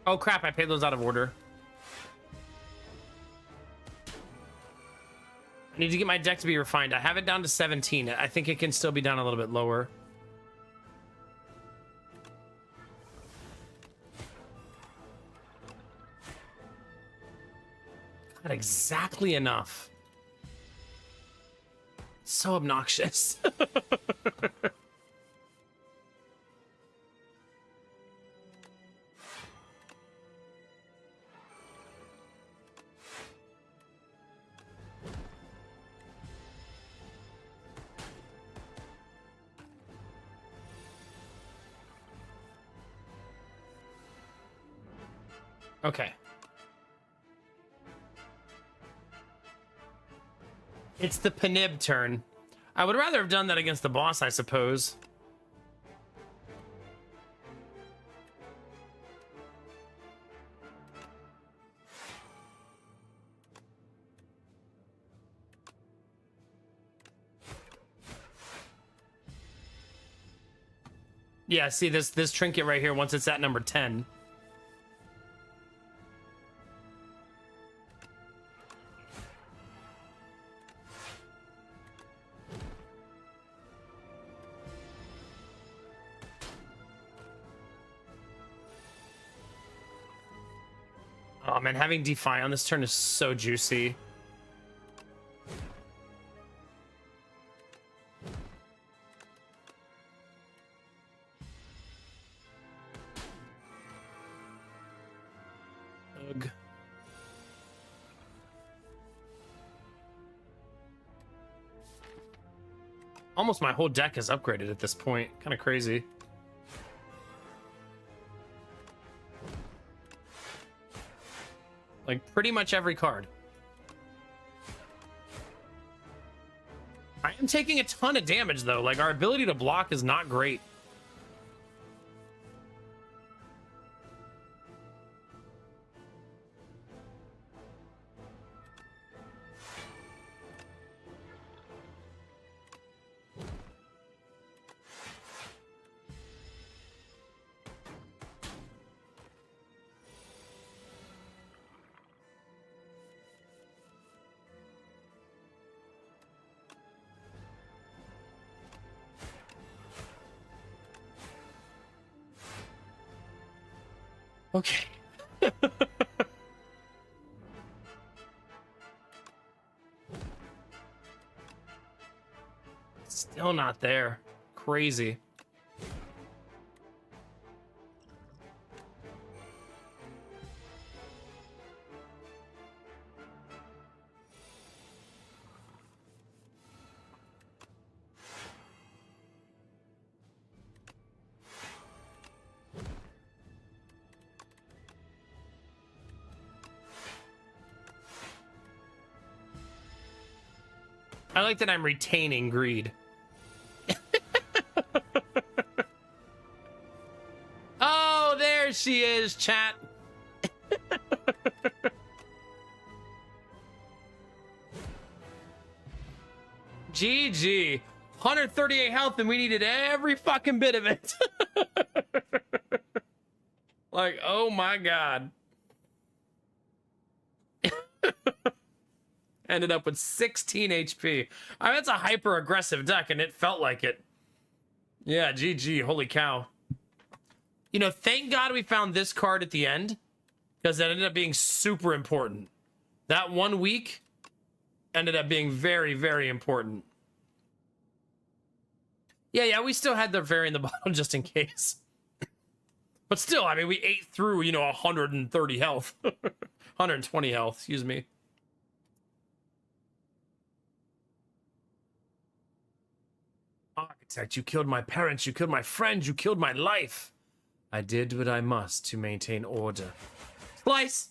Oh crap, I paid those out of order. I need to get my deck to be refined. I have it down to 17. I think it can still be done a little bit lower. Got exactly enough. So obnoxious. Okay. It's the Panib turn. I would rather have done that against the boss, I suppose. Yeah, see this trinket right here once it's at number 10. Oh man, having Defy on this turn is so juicy. Ugh. Almost my whole deck is upgraded at this point. Kind of crazy. Like, pretty much every card. I am taking a ton of damage, though. Like, our ability to block is not great. Okay. Still not there. Crazy. I like that I'm retaining greed. Oh, there she is, chat. GG. 138 health, and we needed every fucking bit of it. Like, oh my god. Ended up with 16 HP. I mean, that's a hyper-aggressive deck, and it felt like it. Yeah, GG. Holy cow. You know, thank God we found this card at the end, because that ended up being super important. That 1 week ended up being very, very important. Yeah, we still had the fairy in the bottom just in case. But still, I mean, we ate through, you know, 130 health. 120 health, excuse me. Architect, you killed my parents, you killed my friends, you killed my life. I did what I must to maintain order. Slice!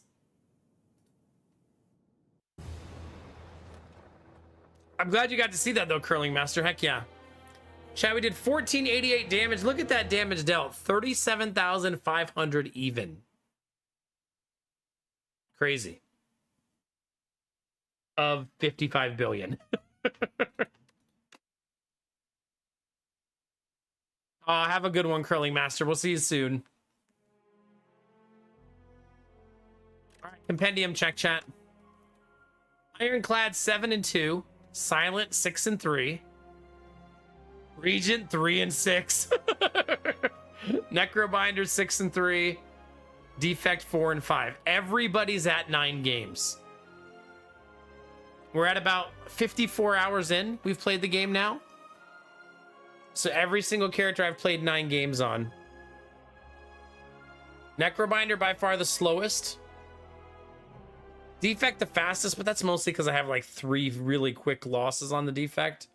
I'm glad you got to see that, though, Curling Master. Heck yeah. Chat, we did 1488 damage. Look at that damage dealt. 37,500 even. Crazy. Of 55 billion. Have a good one, Curling Master. We'll see you soon. All right, Compendium check, chat. Ironclad 7 and 2. Silent 6 and 3. Regent 3 and 6. Necrobinder 6 and 3. Defect 4 and 5. Everybody's at 9 games. We're at about 54 hours in. We've played the game now. So every single character I've played 9 games on. Necrobinder by far the slowest. Defect the fastest, but that's mostly because I have like 3 really quick losses on the defect.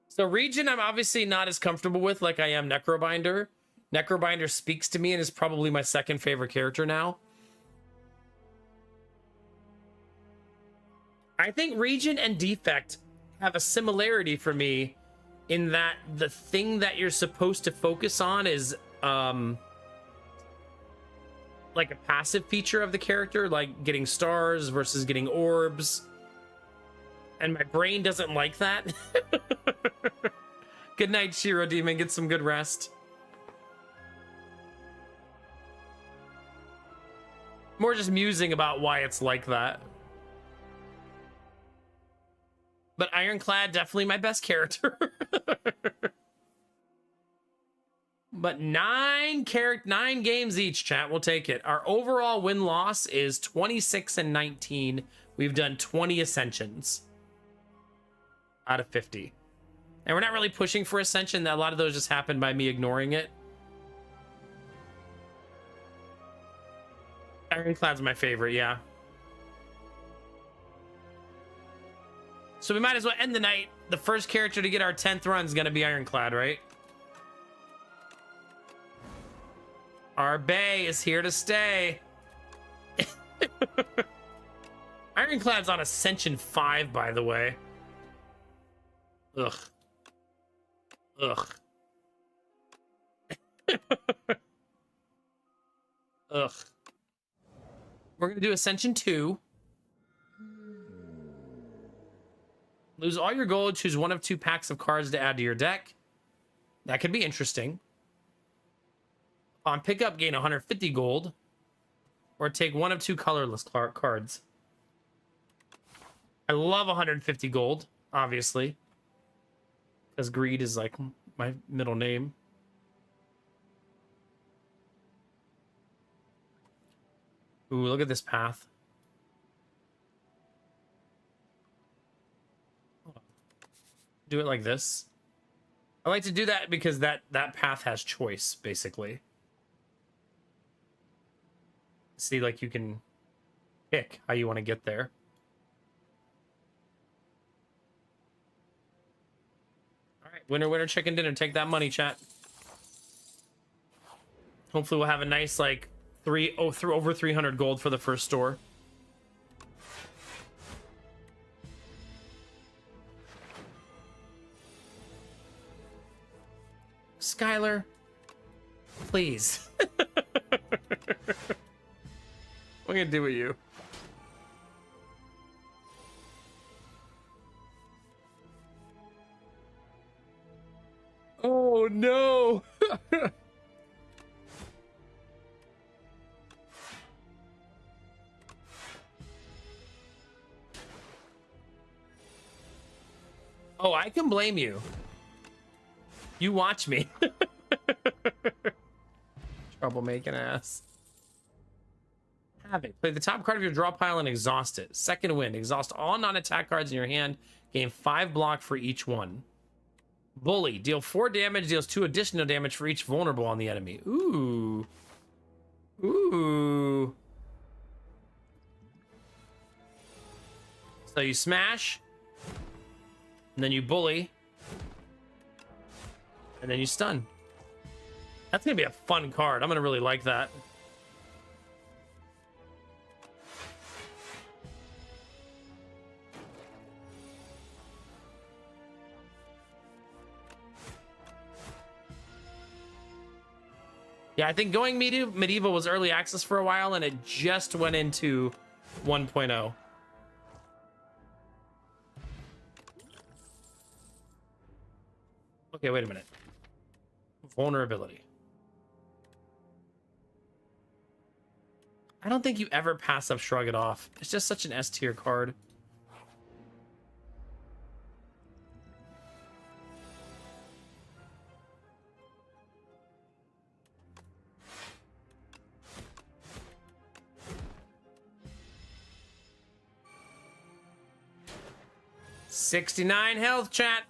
So Regent, I'm obviously not as comfortable with like I am Necrobinder. Necrobinder speaks to me and is probably my second favorite character now. I think Regent and Defect have a similarity for me in that the thing that you're supposed to focus on is like a passive feature of the character, like getting stars versus getting orbs. And my brain doesn't like that. Good night, Shiro Demon. Get some good rest. More just musing about why it's like that. But Ironclad, definitely my best character. But 9 games each, chat. We'll take it. Our overall win-loss is 26 and 19. We've done 20 Ascensions out of 50. And we're not really pushing for Ascension. A lot of those just happened by me ignoring it. Ironclad's my favorite, yeah. So we might as well end the night. The first character to get our 10th run is going to be Ironclad, right? Our Bay is here to stay. Ironclad's on Ascension 5, by the way. Ugh. Ugh. Ugh. We're going to do Ascension 2. Lose all your gold. Choose one of 2 packs of cards to add to your deck. That could be interesting. On pickup, gain 150 gold. Or take one of 2 colorless cards. I love 150 gold, obviously. Because greed is like my middle name. Ooh, look at this path. Do it like this. I like to do that because that path has choice, basically. See, like, you can pick how you want to get there. All right, winner, winner, chicken dinner. Take that money, chat. Hopefully we'll have a nice, like, over 300 gold for the first store. Skylar? Please. What am I gonna do with you? Oh no. Oh, I can blame you. You watch me. Troublemaking ass. Havoc. Play the top card of your draw pile and exhaust it. Second wind. Exhaust all non-attack cards in your hand. Gain 5 block for each one. Bully. Deal 4 damage. Deals 2 additional damage for each vulnerable on the enemy. Ooh. Ooh. So you smash. And then you bully. And then you stun. That's going to be a fun card. I'm going to really like that. Yeah, I think going medieval was early access for a while, and it just went into 1.0. Okay, wait a minute. Vulnerability. I don't think you ever pass up Shrug It Off. It's just such an S tier card. $69 health, chat.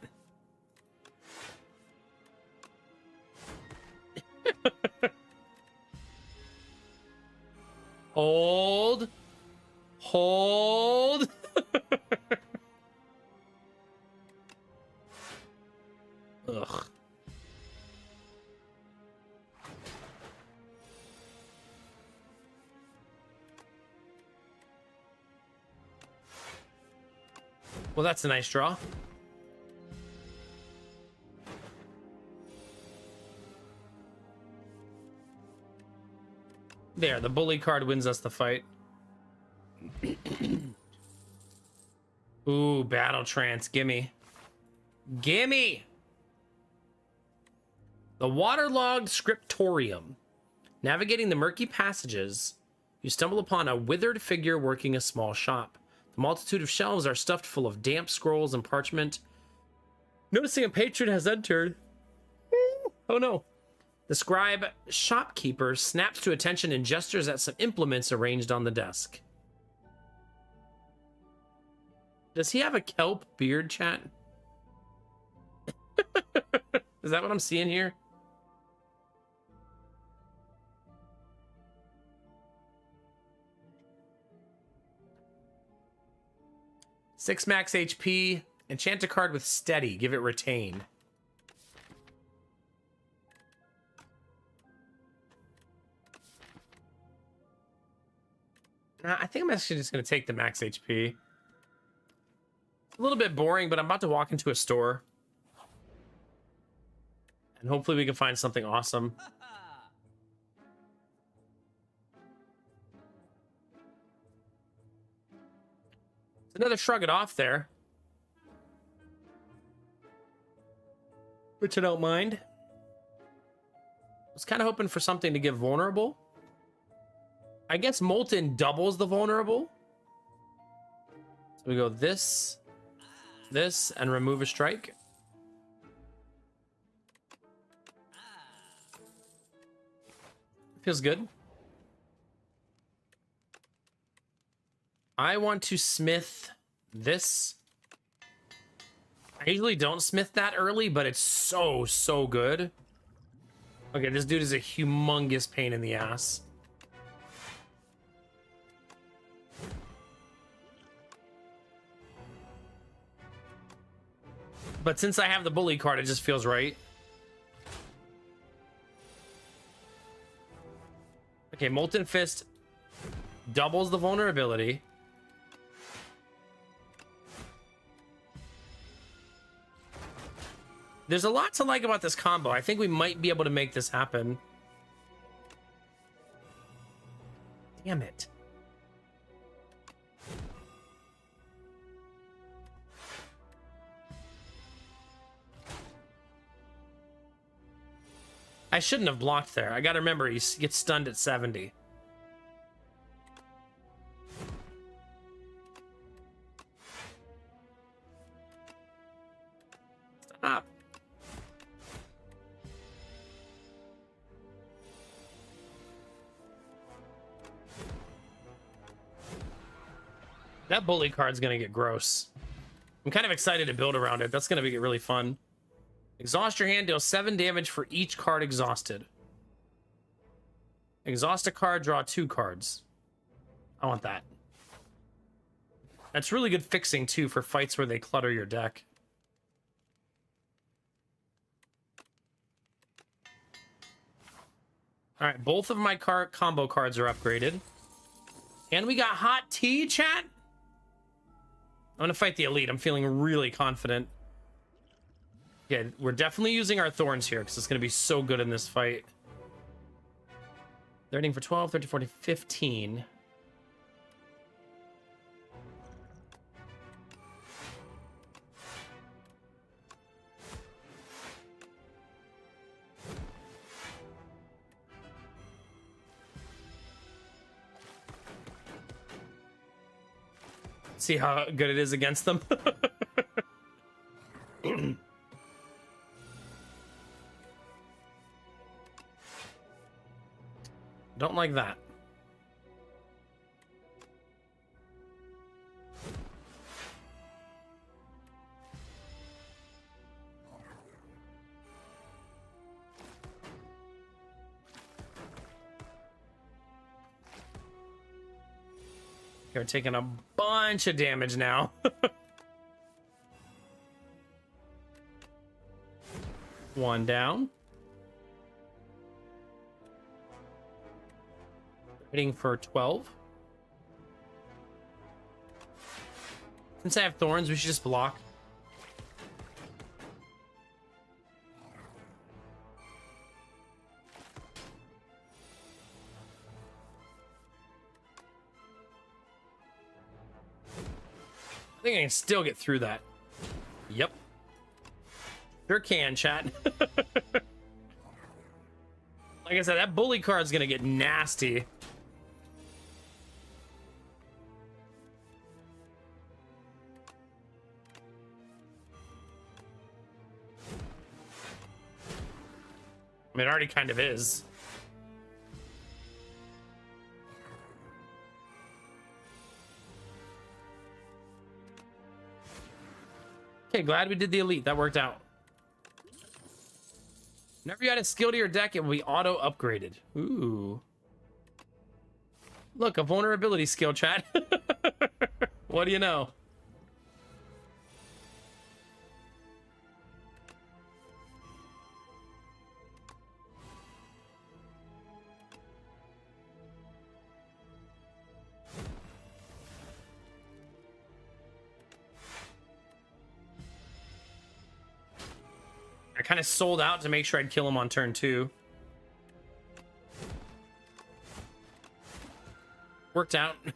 Hold. Hold. Ugh. Well, that's a nice draw. There, the bully card wins us the fight. Ooh, battle trance, gimme. Gimme! The waterlogged scriptorium. Navigating the murky passages, you stumble upon a withered figure working a small shop. The multitude of shelves are stuffed full of damp scrolls and parchment. Noticing a patron has entered. Oh no. The scribe shopkeeper snaps to attention and gestures at some implements arranged on the desk. Does he have a kelp beard, chat? Is that what I'm seeing here? Six max HP. Enchant a card with steady. Give it retain. I think I'm actually just going to take the max HP. A little bit boring, but I'm about to walk into a store. And hopefully we can find something awesome. It's another Shrug It Off there. Which I don't mind. I was kind of hoping for something to give vulnerable. I guess Molten doubles the vulnerable. So we go this, this, and remove a strike. Feels good. I want to smith this. I usually don't smith that early, but it's so, so good. Okay, this dude is a humongous pain in the ass. But since I have the bully card, it just feels right. Okay, Molten Fist doubles the vulnerability. There's a lot to like about this combo. I think we might be able to make this happen. Damn it. I shouldn't have blocked there. I gotta remember, he gets stunned at 70. Stop. That bully card's gonna get gross. I'm kind of excited to build around it. That's gonna be really fun. Exhaust your hand, deal 7 damage for each card exhausted. Exhaust a card, draw 2 cards. I want that. That's really good fixing, too, for fights where they clutter your deck. Alright, both of my combo cards are upgraded. And we got hot tea, chat? I'm gonna fight the elite. I'm feeling really confident. Yeah, we're definitely using our thorns here because it's going to be so good in this fight. They're hitting for 12, 13, 14, 15. See how good it is against them? Don't like that. You're taking a bunch of damage now. One down. Hitting for 12. Since I have thorns, we should just block. I think I can still get through that. Yep. Sure can, chat. Like I said, that bully card's gonna get nasty. I mean, it already kind of is. Okay, glad we did the elite. That worked out. Whenever you add a skill to your deck, it will be auto upgraded. Ooh. Look, a vulnerability skill, chat. What do you know? I kind of sold out to make sure I'd kill him on turn 2. Worked out. I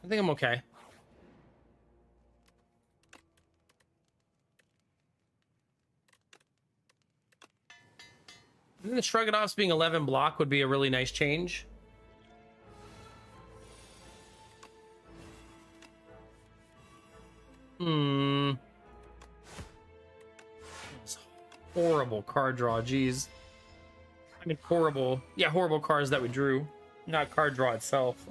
think I'm okay. I think the Shrug It Off's being 11 block would be a really nice change. It's horrible card draw, geez. I mean, horrible. Yeah, horrible cards that we drew. Not card draw itself.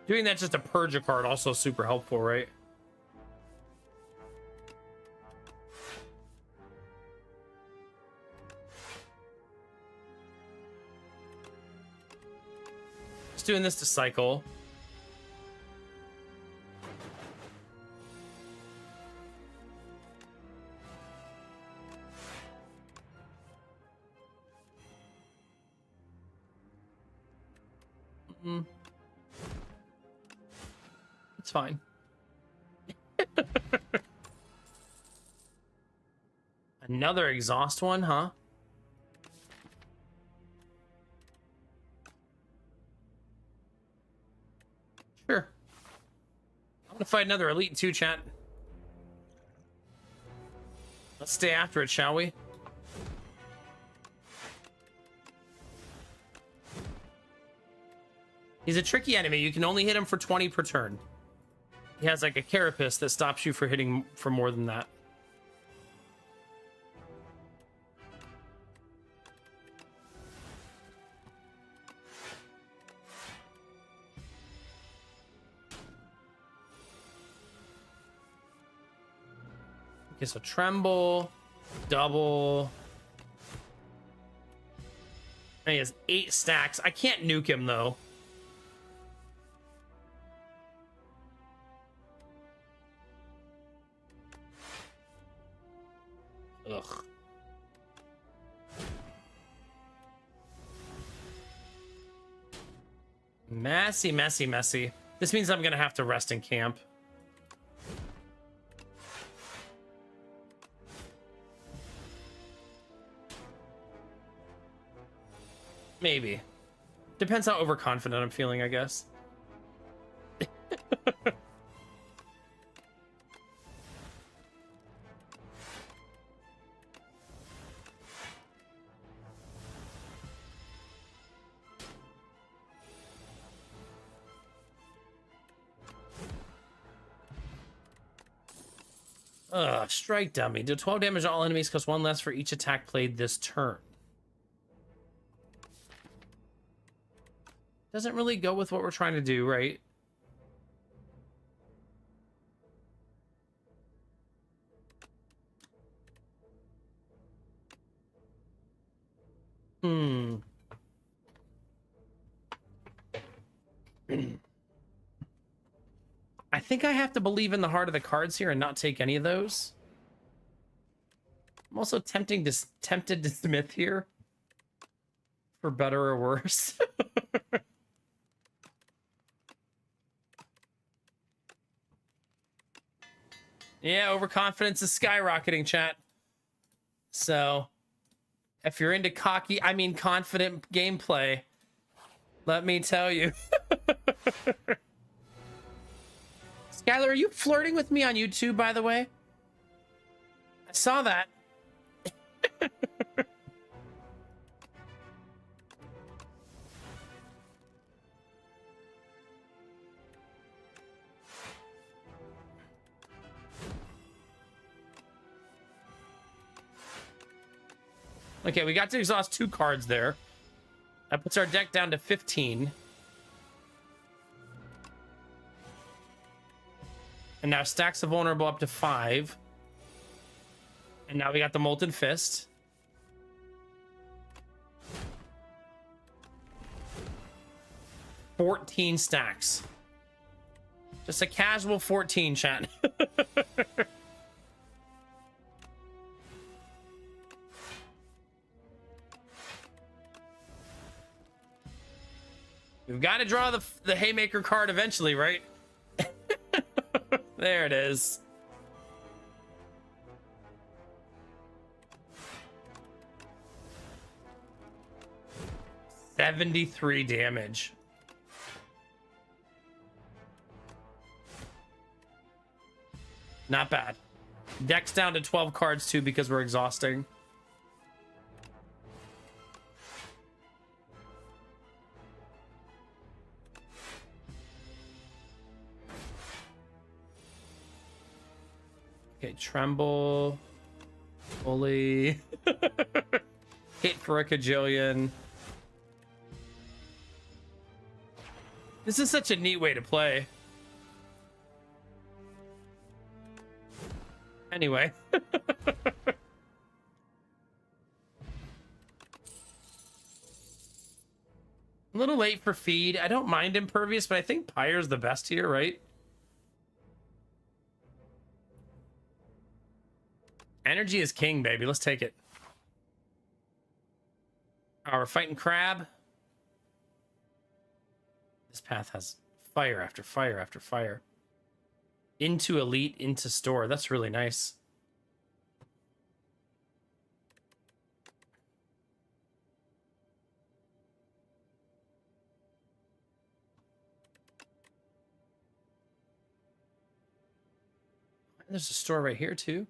Doing that just to purge a card also super helpful, right? Just doing this to cycle. It's fine. Another exhaust one, huh? Sure. I'm gonna fight another Elite 2, chat. Let's stay after it, shall we? He's a tricky enemy. You can only hit him for 20 per turn. He has like a carapace that stops you for hitting for more than that. Okay, so tremble, double. And he has 8 stacks. I can't nuke him though. Ugh. Messy, messy, messy. This means I'm gonna have to rest in camp. Maybe. Depends how overconfident I'm feeling, I guess. Strike dummy. Do 12 damage to all enemies, cost 1 less for each attack played this turn. Doesn't really go with what we're trying to do, right? I think I have to believe in the heart of the cards here and not take any of those. I'm also tempted to Smith here. For better or worse. Yeah, overconfidence is skyrocketing, chat. So, if you're into confident gameplay, let me tell you. Skylar, are you flirting with me on YouTube, by the way? I saw that. Okay, we got to exhaust 2 cards there. That puts our deck down to 15. And now stacks of vulnerable up to 5. And now we got the Molten Fist. $14 stacks. Just a casual 14, chat. We've got to draw the Haymaker card eventually, right? There it is. $73 damage. Not bad. Deck's down to 12 cards too because we're exhausting. Okay, tremble. Fully. Hit for a Kajillion. This is such a neat way to play. Anyway. A little late for feed. I don't mind Impervious, but I think Pyre's the best here, right? Energy is king, baby. Let's take it. Oh, we're fighting Crab. This path has fire after fire after fire. Into elite, into store. That's really nice. There's a store right here too.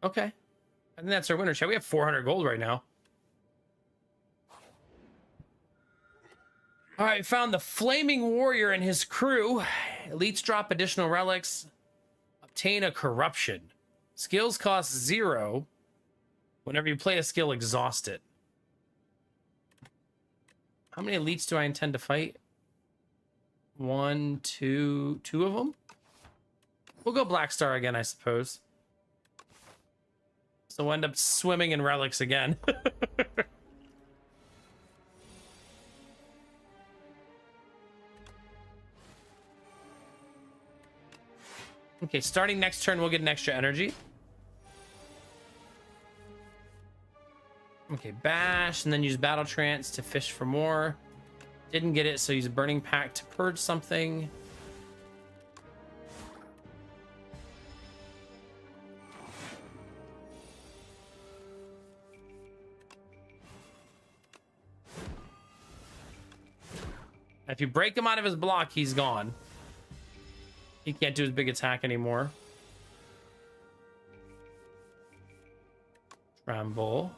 Okay. I think that's our winner chat. We have 400 gold right now. All right, found the Flaming Warrior and his crew. Elites drop additional relics. Obtain a corruption. Skills cost 0. Whenever you play a skill, exhaust it. How many elites do I intend to fight? 1, 2 of them? We'll go Black Star again, I suppose. So we'll end up swimming in relics again. Okay, starting next turn, we'll get an extra energy. Okay, bash, and then use Battle Trance to fish for more. Didn't get it, so use Burning Pact to purge something. If you break him out of his block, he's gone. He can't do his big attack anymore. Tremble.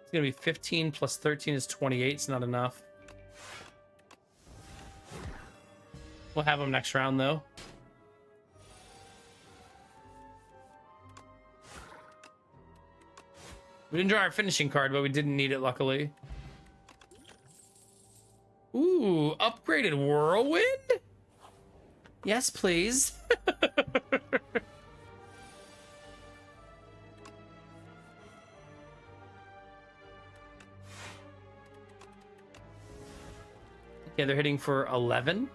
It's gonna be 15 plus 13 is 28. It's not enough. We'll have him next round though. We didn't draw our finishing card, but we didn't need it, luckily. Ooh, upgraded Whirlwind? Yes, please. Okay, they're hitting for 11.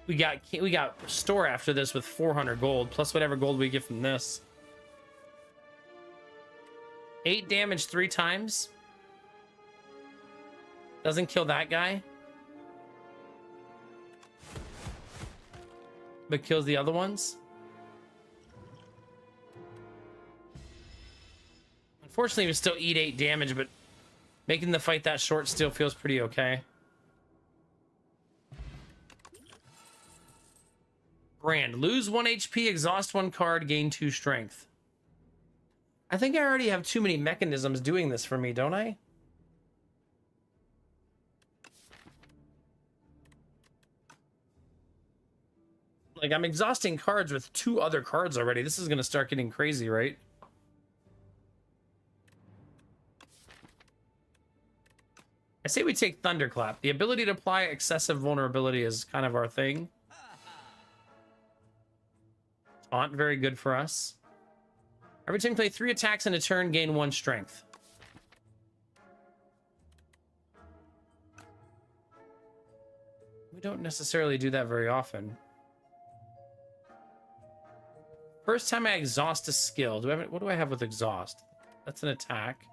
We got store after this with 400 gold plus whatever gold we get from this. 8 damage 3 times. Doesn't kill that guy. But kills the other ones. Unfortunately, we still eat 8 damage, but making the fight that short still feels pretty okay. Brand. Lose 1 HP, exhaust 1 card, gain 2 strength. I think I already have too many mechanisms doing this for me, don't I? Like, I'm exhausting cards with 2 other cards already. This is going to start getting crazy, right? I say we take Thunderclap. The ability to apply excessive vulnerability is kind of our thing. Taunt, very good for us. Every time you play 3 attacks in a turn, gain 1 strength. We don't necessarily do that very often. First time I exhaust a skill. What do I have with exhaust? That's an attack.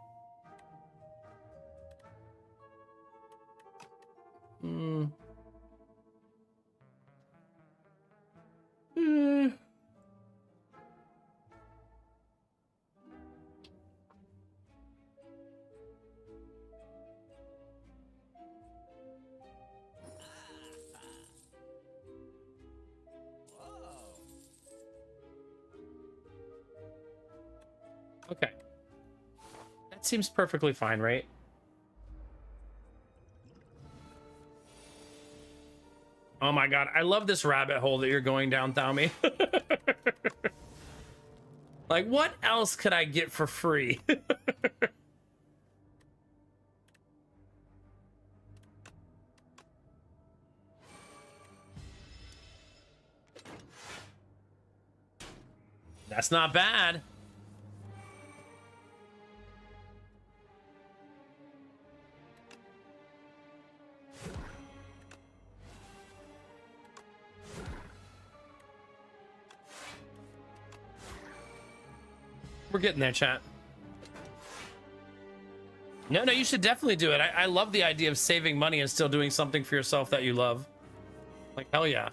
Okay. That seems perfectly fine, right? Oh my god, I love this rabbit hole that you're going down, Thaumy. Like, what else could I get for free? That's not bad. We're getting there, chat. No, you should definitely do it. I love the idea of saving money and still doing something for yourself that you love. Like, hell yeah.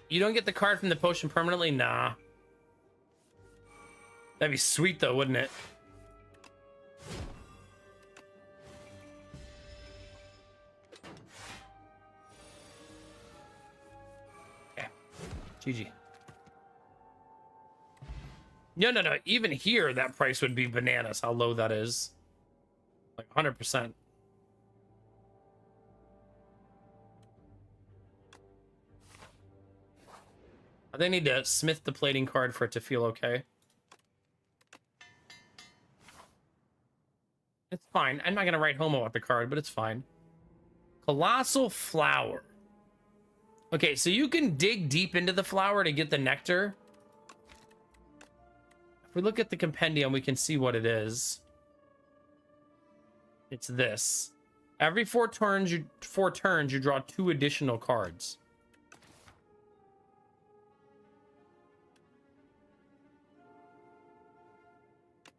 You don't get the card from the potion permanently? Nah. That'd be sweet though, wouldn't it? Yeah. GG. No. Even here, that price would be bananas, how low that is. Like 100%. They need to smith the plating card for it to feel okay. It's fine. I'm not going to write home about the card, but it's fine. Colossal Flower. Okay, so you can dig deep into the flower to get the nectar. If we look at the compendium, we can see what it is. It's this. Every four turns, you draw 2 additional cards.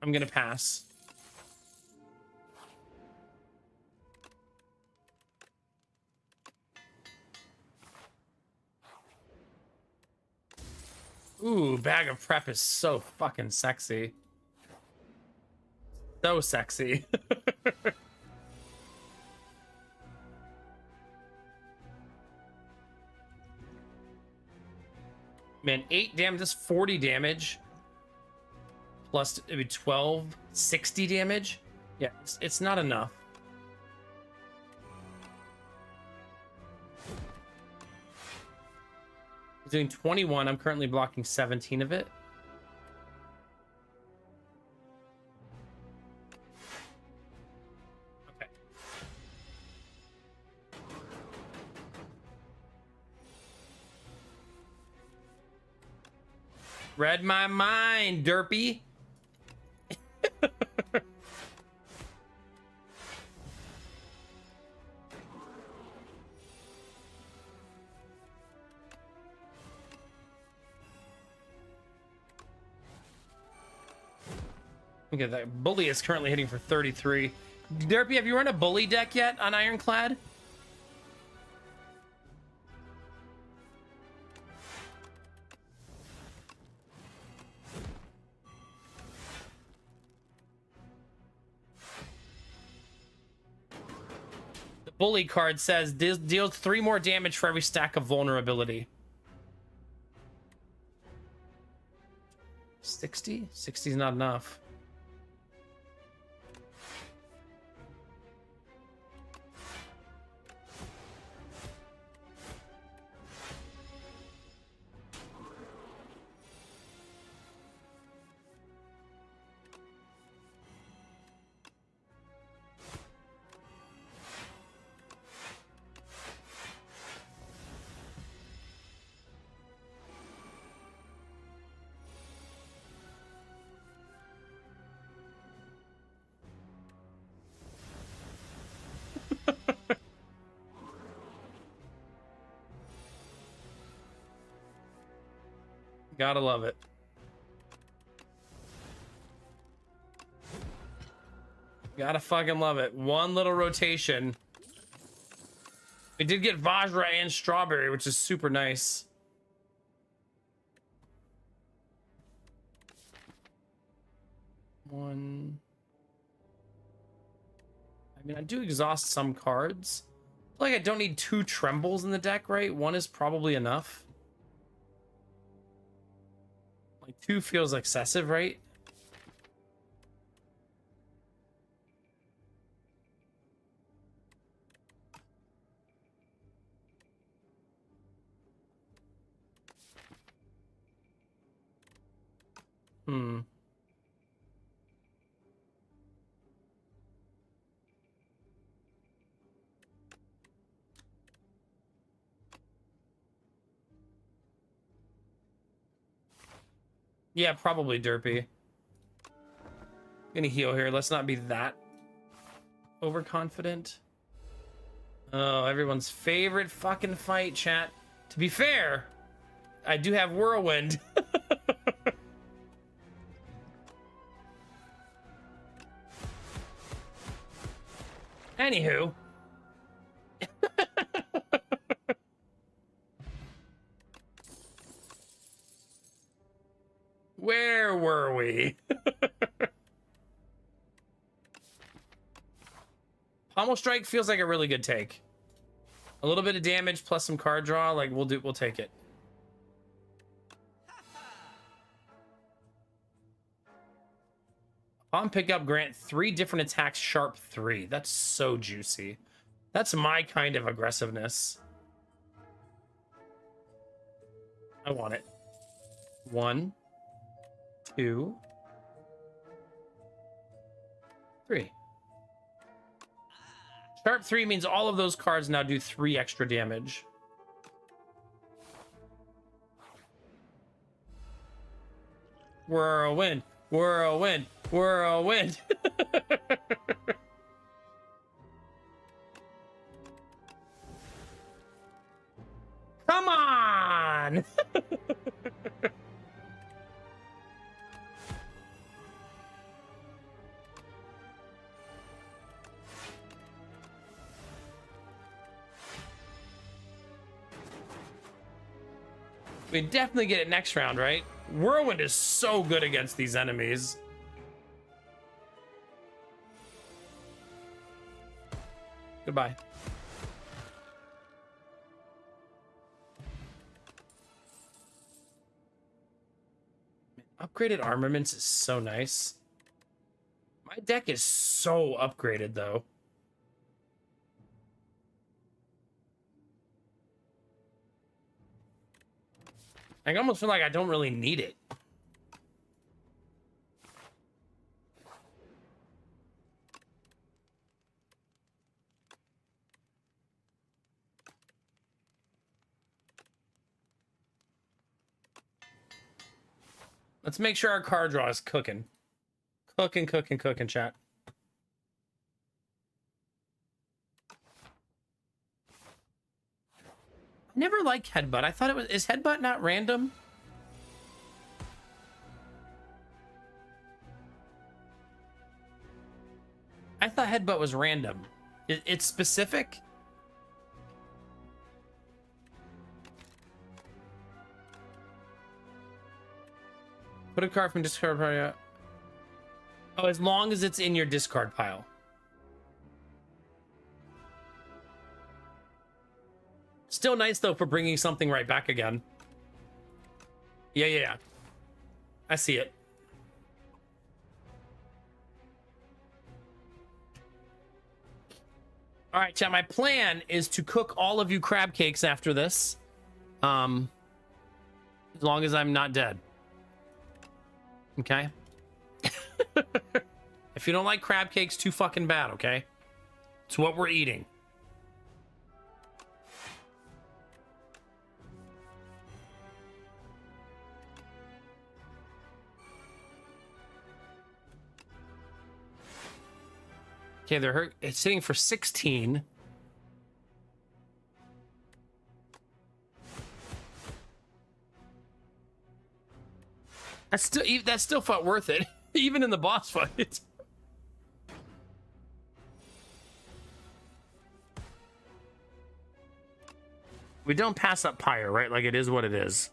I'm gonna pass. Ooh, Bag of Prep is so fucking sexy. So sexy. Man, 8 damage, that's 40 damage. Plus maybe 12, 60 damage. Yeah, it's not enough. It's doing 21. I'm currently blocking 17 of it. Okay. Read my mind, derpy. Okay, that bully is currently hitting for 33. Derpy, have you run a bully deck yet on Ironclad? The bully card says deals 3 more damage for every stack of vulnerability. 60? 60 is not enough. Gotta love it. Gotta fucking love it. One little rotation. We did get Vajra and Strawberry, which is super nice. One. I mean, I do exhaust some cards. I feel like I don't need 2 Trembles in the deck, right? 1 is probably enough. Like 2 feels excessive, right? Yeah, probably Derpy. Gonna heal here. Let's not be that overconfident. Oh, everyone's favorite fucking fight, chat. To be fair, I do have Whirlwind. Anywho. Where were we? Pommel Strike feels like a really good take. A little bit of damage plus some card draw, like we'll take it. Upon pickup, grant 3 different attacks, sharp 3. That's so juicy. That's my kind of aggressiveness. I want it. 1, 2, 3. Sharp 3 means all of those cards now do 3 extra damage. Whirlwind, whirlwind, whirlwind. Come on. We definitely get it next round, right? Whirlwind is so good against these enemies. Goodbye. Upgraded armaments is so nice. My deck is so upgraded, though. I almost feel like I don't really need it. Let's make sure our card draw is cooking. Cooking, chat. Never liked Headbutt. I thought it was... Is Headbutt not random? I thought Headbutt was random. It's specific? Put a card from discard pile. Oh, as long as it's in your discard pile. Still nice, though, for bringing something right back again. Yeah. I see it. All right, chat. My plan is to cook all of you crab cakes after this. As long as I'm not dead. Okay? If you don't like crab cakes, too fucking bad, okay? It's what we're eating. Okay, they're hurt. It's sitting for 16. That still felt worth it, even in the boss fight. We don't pass up Pyre, right? Like, it is what it is.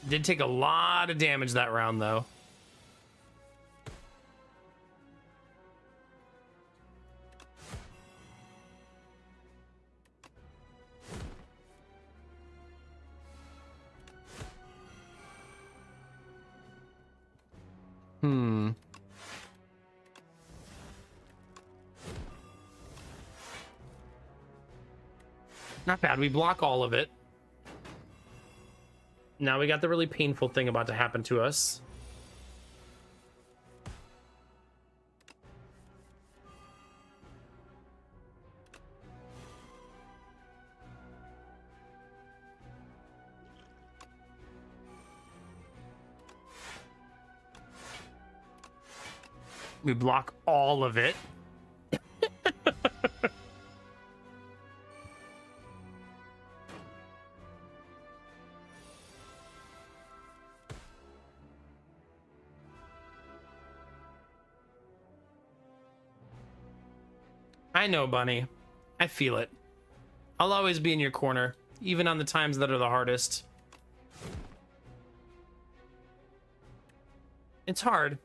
Did take a lot of damage that round, though. Not bad. We block all of it. Now we got the really painful thing about to happen to us. We block all of it. I know, Bunny. I feel it. I'll always be in your corner, even on the times that are the hardest. It's hard,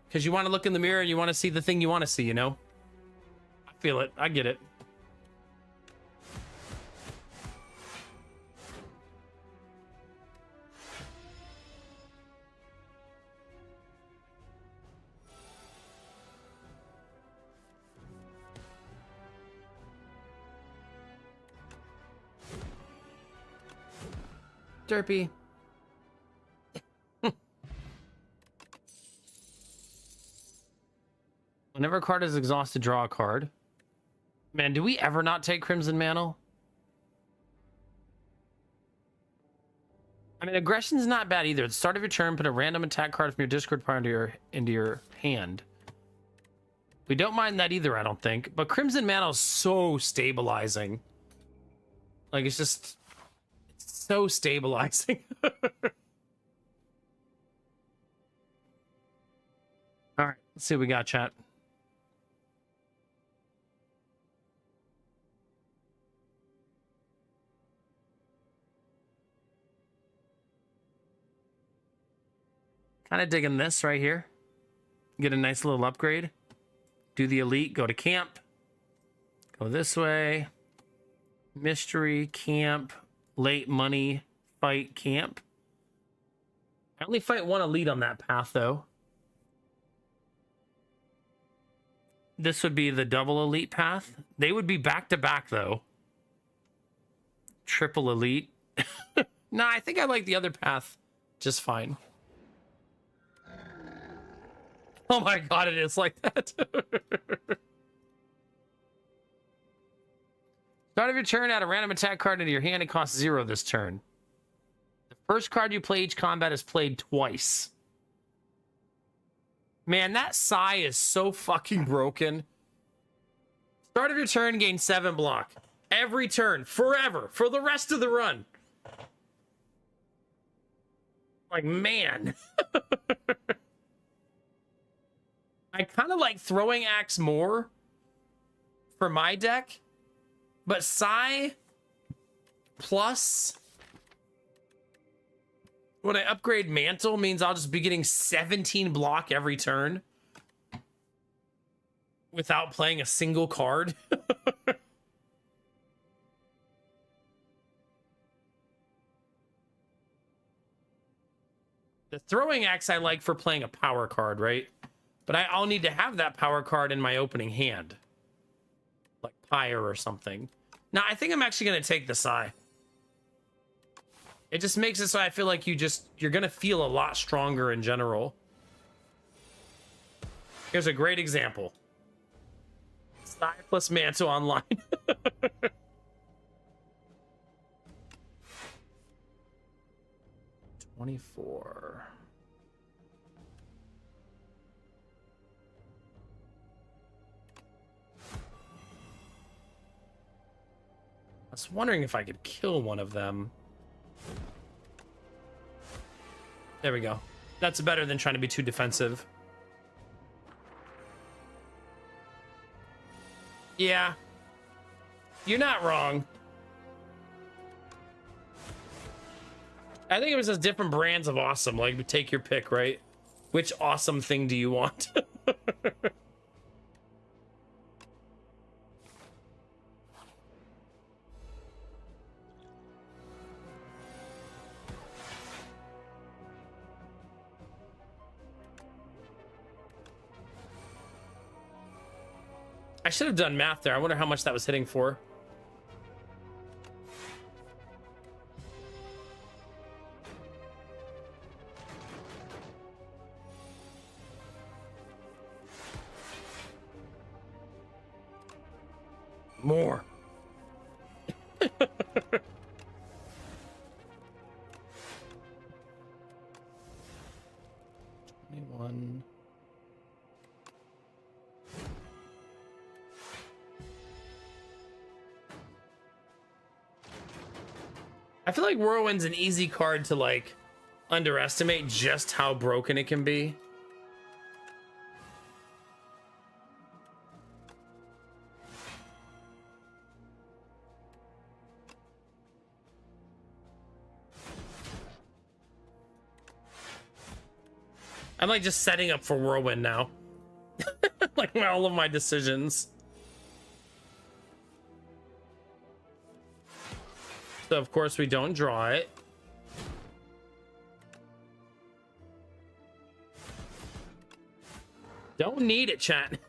because you want to look in the mirror and you want to see the thing you want to see, you know? I feel it. I get it. Derpy. Whenever a card is exhausted, draw a card. Man, do we ever not take Crimson Mantle? I mean, aggression's not bad either. At the start of your turn, put a random attack card from your discard pile into your hand. We don't mind that either, I don't think. But Crimson Mantle is so stabilizing. Like, it's just... It's so stabilizing. Alright, let's see what we got, chat. Kind of digging this right here. Get a nice little upgrade. Do the elite, go to camp. Go this way. Mystery, camp, late money, fight, camp. I only fight one elite on that path, though. This would be the double elite path. They would be back to back, though. Triple elite. Nah, I think I like the other path just fine. Oh my god, it is like that. Start of your turn, add a random attack card into your hand. It costs 0 this turn. The first card you play each combat is played twice. Man, that Psy is so fucking broken. Start of your turn, gain 7 block. Every turn, forever, for the rest of the run. Like, man. I kind of like Throwing Axe more for my deck, but Psy plus when I upgrade Mantle means I'll just be getting 17 block every turn without playing a single card. The Throwing Axe I like for playing a power card, right? But I'll need to have that power card in my opening hand. Like Pyre or something. Now, I think I'm actually going to take the Psy. It just makes it so I feel like you're going to feel a lot stronger in general. Here's a great example. Psy plus Mantle online. 24. I was wondering if I could kill one of them. There we go. That's better than trying to be too defensive. Yeah. You're not wrong. I think it was just different brands of awesome. Like, take your pick, right? Which awesome thing do you want? I should have done math there. I wonder how much that was hitting for. More. 21. I feel like Whirlwind's an easy card to like underestimate just how broken it can be. I'm like just setting up for Whirlwind now. Like all of my decisions. So of course we don't draw it. Don't need it, chat.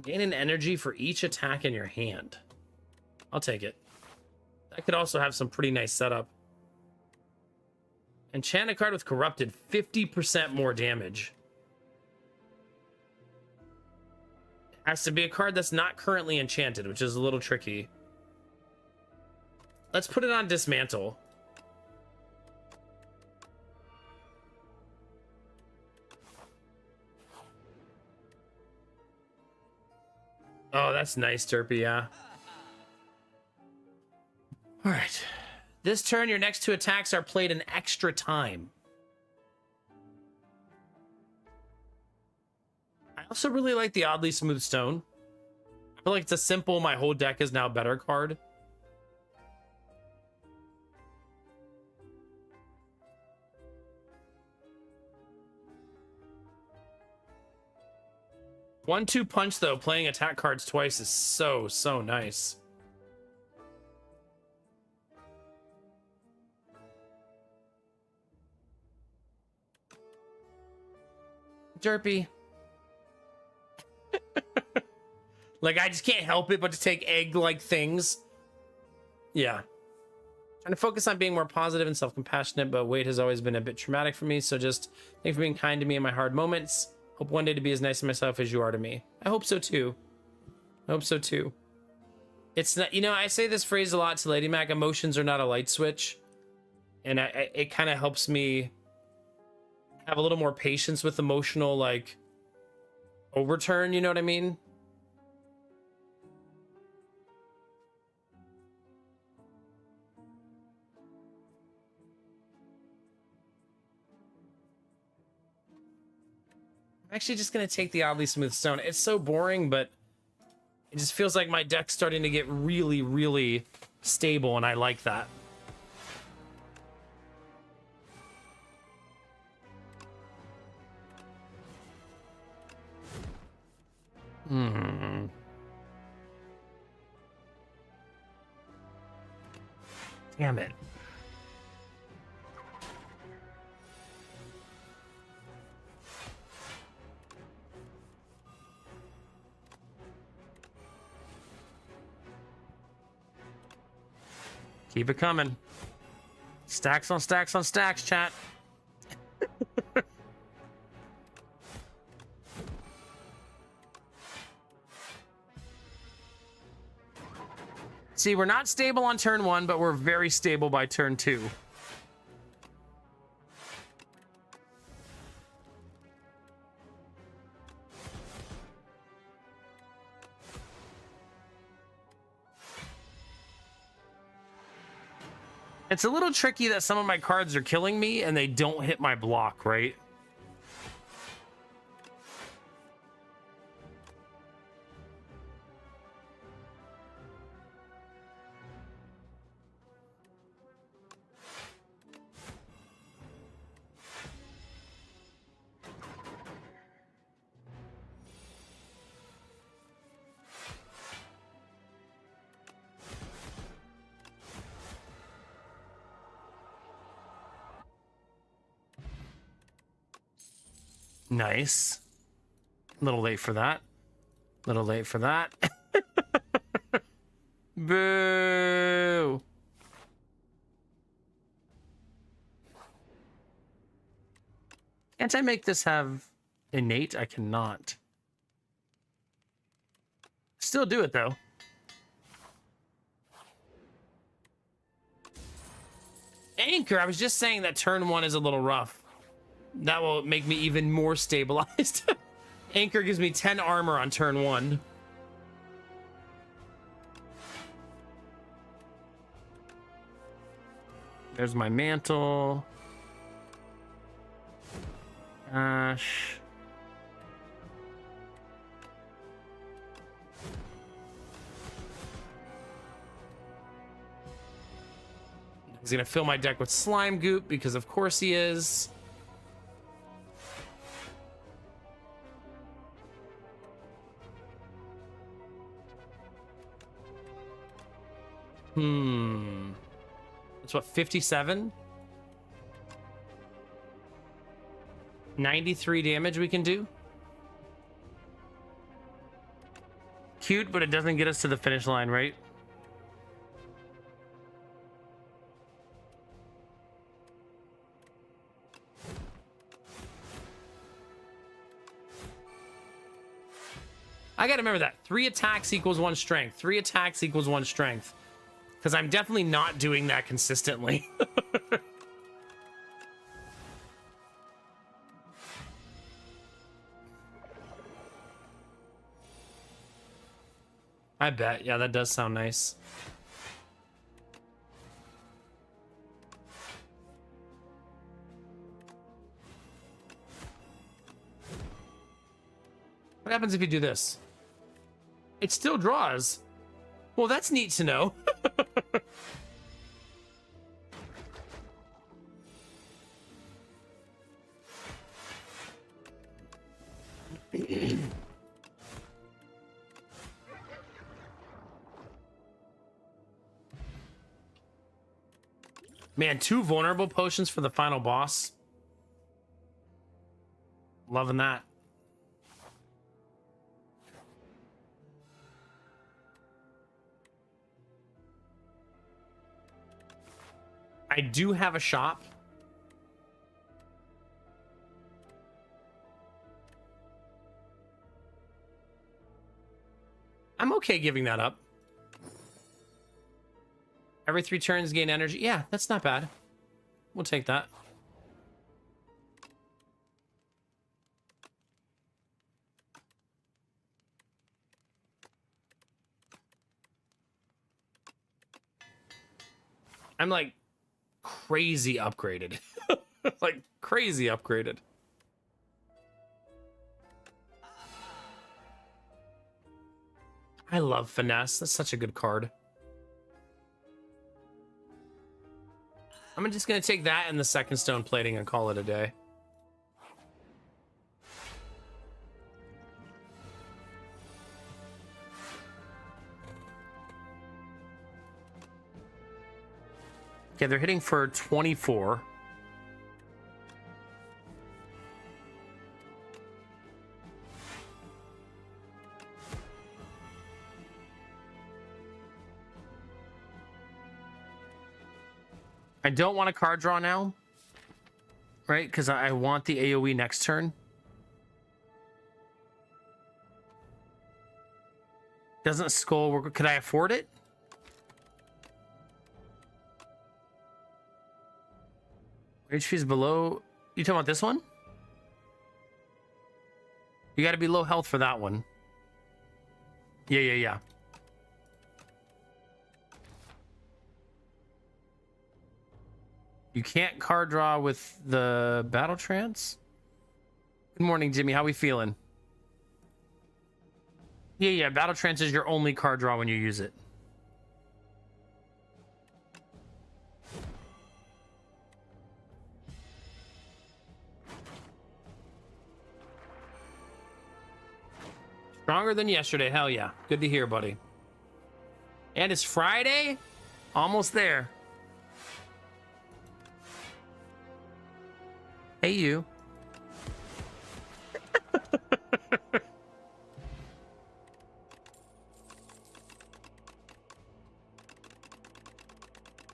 Gain an energy for each attack in your hand. I'll take it. That could also have some pretty nice setup. Enchant a card with Corrupted, 50% more damage. It has to be a card that's not currently enchanted, which is a little tricky. Let's put it on Dismantle. Oh, that's nice, Derpy, yeah. All right. This turn, your next two attacks are played an extra time. I also really like the Oddly Smooth Stone. I feel like it's a simple, my whole deck is now better card. One-two punch, though, playing attack cards twice is so nice. Derpy. Like, I just can't help it but to take egg-like things. Yeah. Trying to focus on being more positive and self-compassionate, but weight has always been a bit traumatic for me, so just thank you for being kind to me in my hard moments. Hope one day to be as nice to myself as you are to me. I hope so too. I hope so too. It's not, you know, I say this phrase a lot to Lady Mac, emotions are not a light switch. And it kind of helps me have a little more patience with emotional, like, overturn, you know what I mean? I'm actually just going to take the Oddly Smooth Stone. It's so boring, but it just feels like my deck's starting to get really stable, and I like that. Damn it. Keep it coming. Stacks on stacks on stacks, chat. See, we're not stable on turn 1, but we're very stable by turn 2. It's a little tricky that some of my cards are killing me and they don't hit my block, right? Nice. A little late for that. A little late for that. Boo. Can't I make this have innate? I cannot. Still do it though. Anchor, I was just saying that turn 1 is a little rough. That will make me even more stabilized. Anchor gives me 10 armor on turn 1. There's my mantle. Gosh. He's gonna fill my deck with slime goop because of course he is. It's what, 57? 93 damage we can do. Cute, but it doesn't get us to the finish line, right? I gotta remember that. 3 attacks equals 1 strength. 3 attacks equals 1 strength. Because I'm definitely not doing that consistently. I bet. Yeah, that does sound nice. What happens if you do this? It still draws. Well, that's neat to know. Man, 2 vulnerable potions for the final boss. Loving that. I do have a shop. I'm okay giving that up. Every 3 turns gain energy. Yeah, that's not bad. We'll take that. I'm like crazy upgraded. Like crazy upgraded. I love Finesse. That's such a good card. I'm just going to take that and the second stone plating and call it a day. Okay, they're hitting for 24. I don't want a card draw now, right? Because I want the AoE next turn. Doesn't skull work? Could I afford it? HP's below. You talking about this one? You got to be low health for that one. Yeah. You can't card draw with the battle trance. Good morning, Jimmy. How we feeling? Yeah. Battle trance is your only card draw when you use it. Stronger than yesterday. Hell yeah. Good to hear, buddy. And it's Friday. Almost there. Hey, you.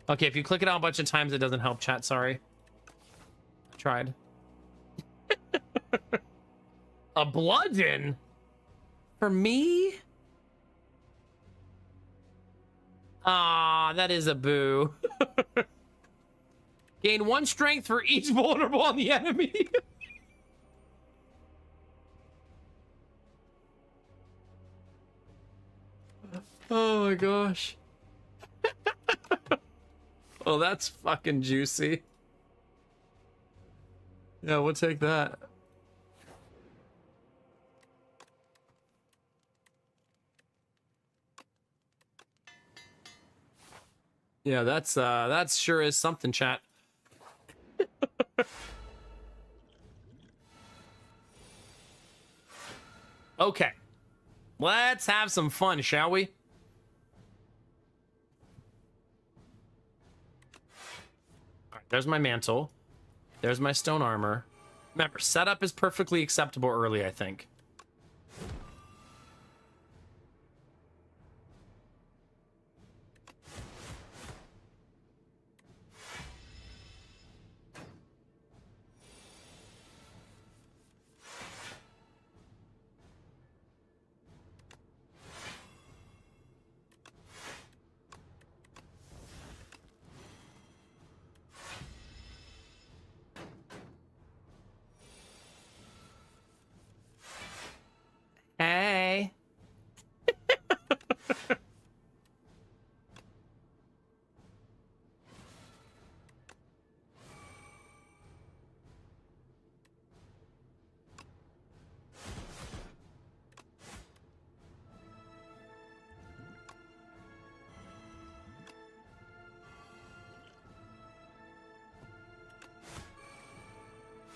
Okay, if you click it out a bunch of times, it doesn't help, chat. Sorry. I tried. A bludgeon? For me? Ah, that is a boo. Gain 1 strength for each vulnerable on the enemy. Oh my gosh. Oh, that's fucking juicy. Yeah, we'll take that. Yeah, that's sure is something, chat. Okay. Let's have some fun, shall we? All right, there's my mantle. There's my stone armor. Remember, setup is perfectly acceptable early, I think. Hey.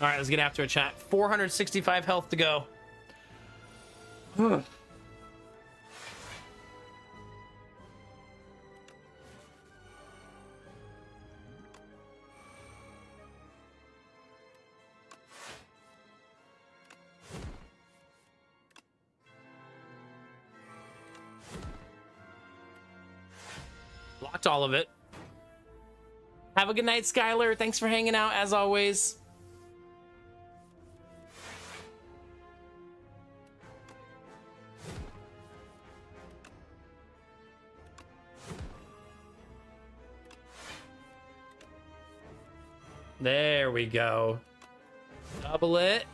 All right, let's get after it, chat. 465 health to go. Blocked all of it. Have a good night, Skylar. Thanks for hanging out, as always. There we go. Double it.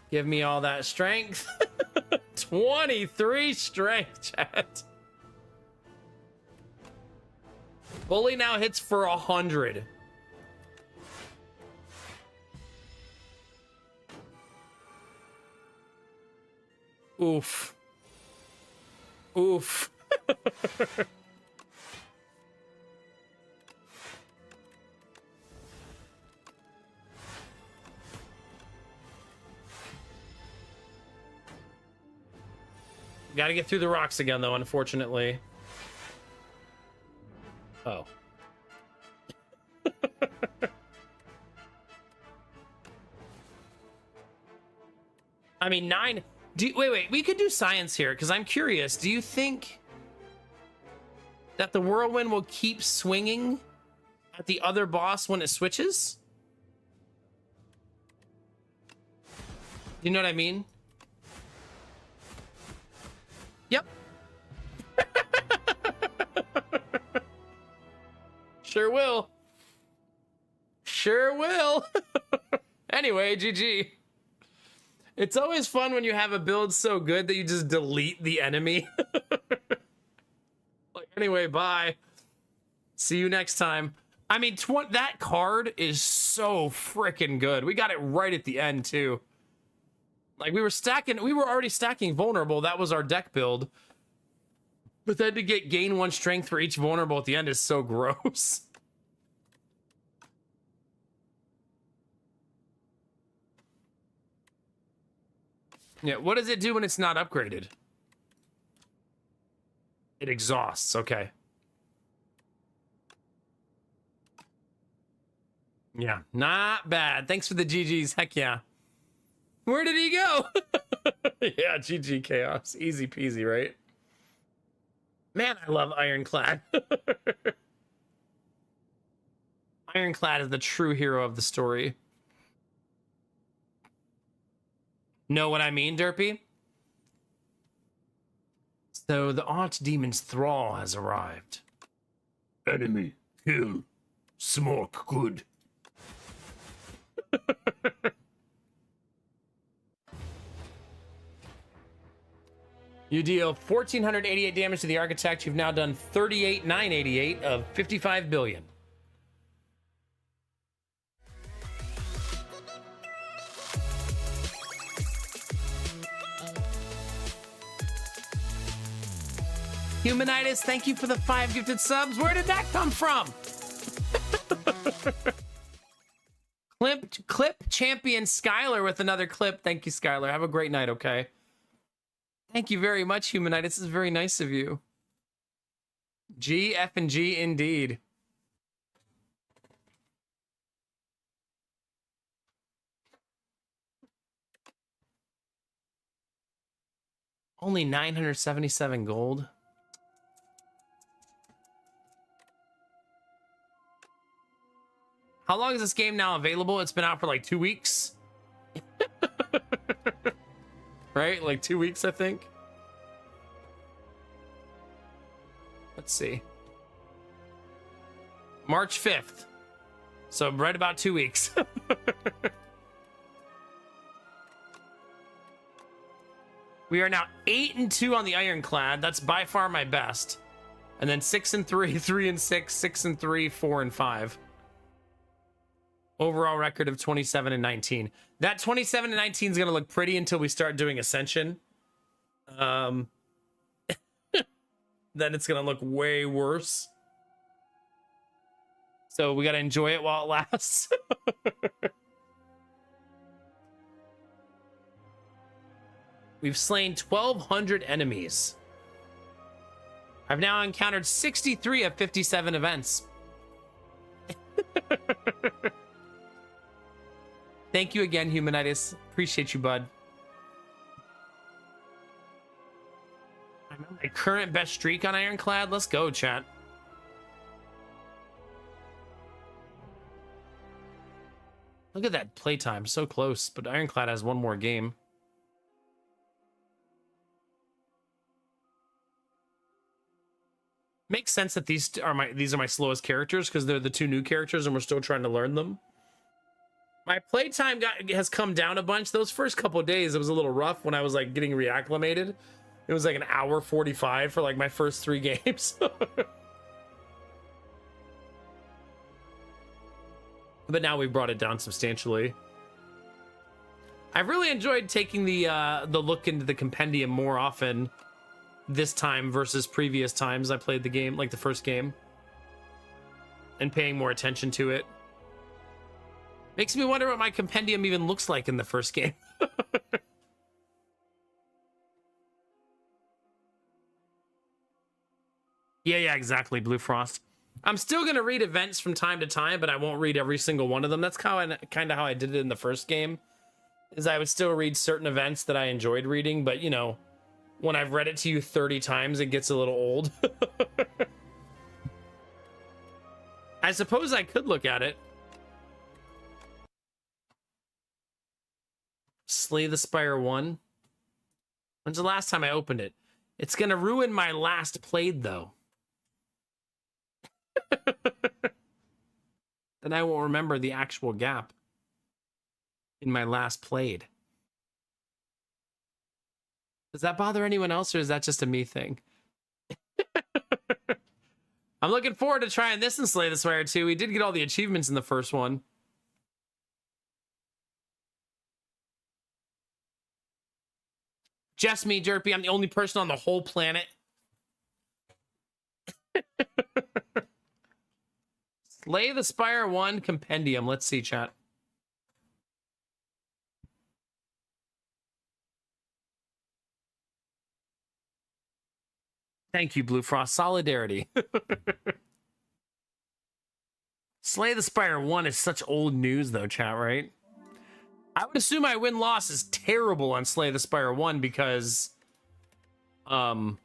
Give me all that strength. 23 strength, chat. Bully now hits for 100. Oof. Oof. Gotta get through the rocks again, though, unfortunately. Oh. I mean, 9... wait, we could do science here, because I'm curious. Do you think that the whirlwind will keep swinging at the other boss when it switches? You know what I mean? Yep. Sure will. Sure will. Anyway, GG. It's always fun when you have a build so good that you just delete the enemy. Like, anyway, bye. See you next time. I mean, that card is so freaking good. We got it right at the end, too. Like, we were already stacking vulnerable. That was our deck build. But then to get gain 1 strength for each vulnerable at the end is so gross. Yeah, what does it do when it's not upgraded? It exhausts, okay. Yeah, not bad. Thanks for the GGs, heck yeah. Where did he go? Yeah, GG Chaos. Easy peasy, right? Man, I love Ironclad. Ironclad is the true hero of the story. Know what I mean, Derpy? So the Archdemon's thrall has arrived. Enemy, kill. Smoke good. You deal 1,488 damage to the architect. You've now done 38,988 of 55 billion. Humanitis, thank you for the 5 gifted subs. Where did that come from? Clip champion Skylar with another clip. Thank you, Skylar. Have a great night, okay? Thank you very much, Humanitis. This is very nice of you. G, F, and G indeed. Only 977 gold. How long is this game now available? It's been out for like 2 weeks. Right? Like 2 weeks, I think. Let's see. March 5th. So right about 2 weeks. We are now 8-2 on the Ironclad. That's by far my best. And then 6-3, 3-6, 6-3, 4-5. Overall record of 27-19. That 27-19 is going to look pretty until we start doing Ascension. Then it's going to look way worse. So we got to enjoy it while it lasts. We've slain 1,200 enemies. I've now encountered 63 of 57 events. Thank you again, Humanitis. Appreciate you, bud. I'm on my current best streak on Ironclad. Let's go, chat. Look at that playtime. So close, but Ironclad has one more game. Makes sense that these are my slowest characters because they're the 2 new characters and we're still trying to learn them. My playtime has come down a bunch. Those first couple of days, it was a little rough when I was like getting reacclimated. It was like an hour 45 for like my first 3 games. But now we've brought it down substantially. I've really enjoyed taking the look into the compendium more often this time versus previous times I played the game, like the first game, and paying more attention to it. Makes me wonder what my compendium even looks like in the first game. Yeah, exactly, Blue Frost. I'm still going to read events from time to time, but I won't read every single one of them. That's kind of how I did it in the first game, is I would still read certain events that I enjoyed reading, but, you know, when I've read it to you 30 times, it gets a little old. I suppose I could look at it. Slay the Spire 1. When's the last time I opened it? It's gonna ruin my last played, though. Then I won't remember the actual gap in my last played. Does that bother anyone else, or is that just a me thing? I'm looking forward to trying this in Slay the Spire 2. We did get all the achievements in the first one. Just me, Derpy. I'm the only person on the whole planet. Slay the Spire 1 Compendium. Let's see, chat. Thank you, Blue Frost. Solidarity. Slay the Spire 1 is such old news, though, chat, right? I would assume my win-loss is terrible on Slay the Spire 1 because of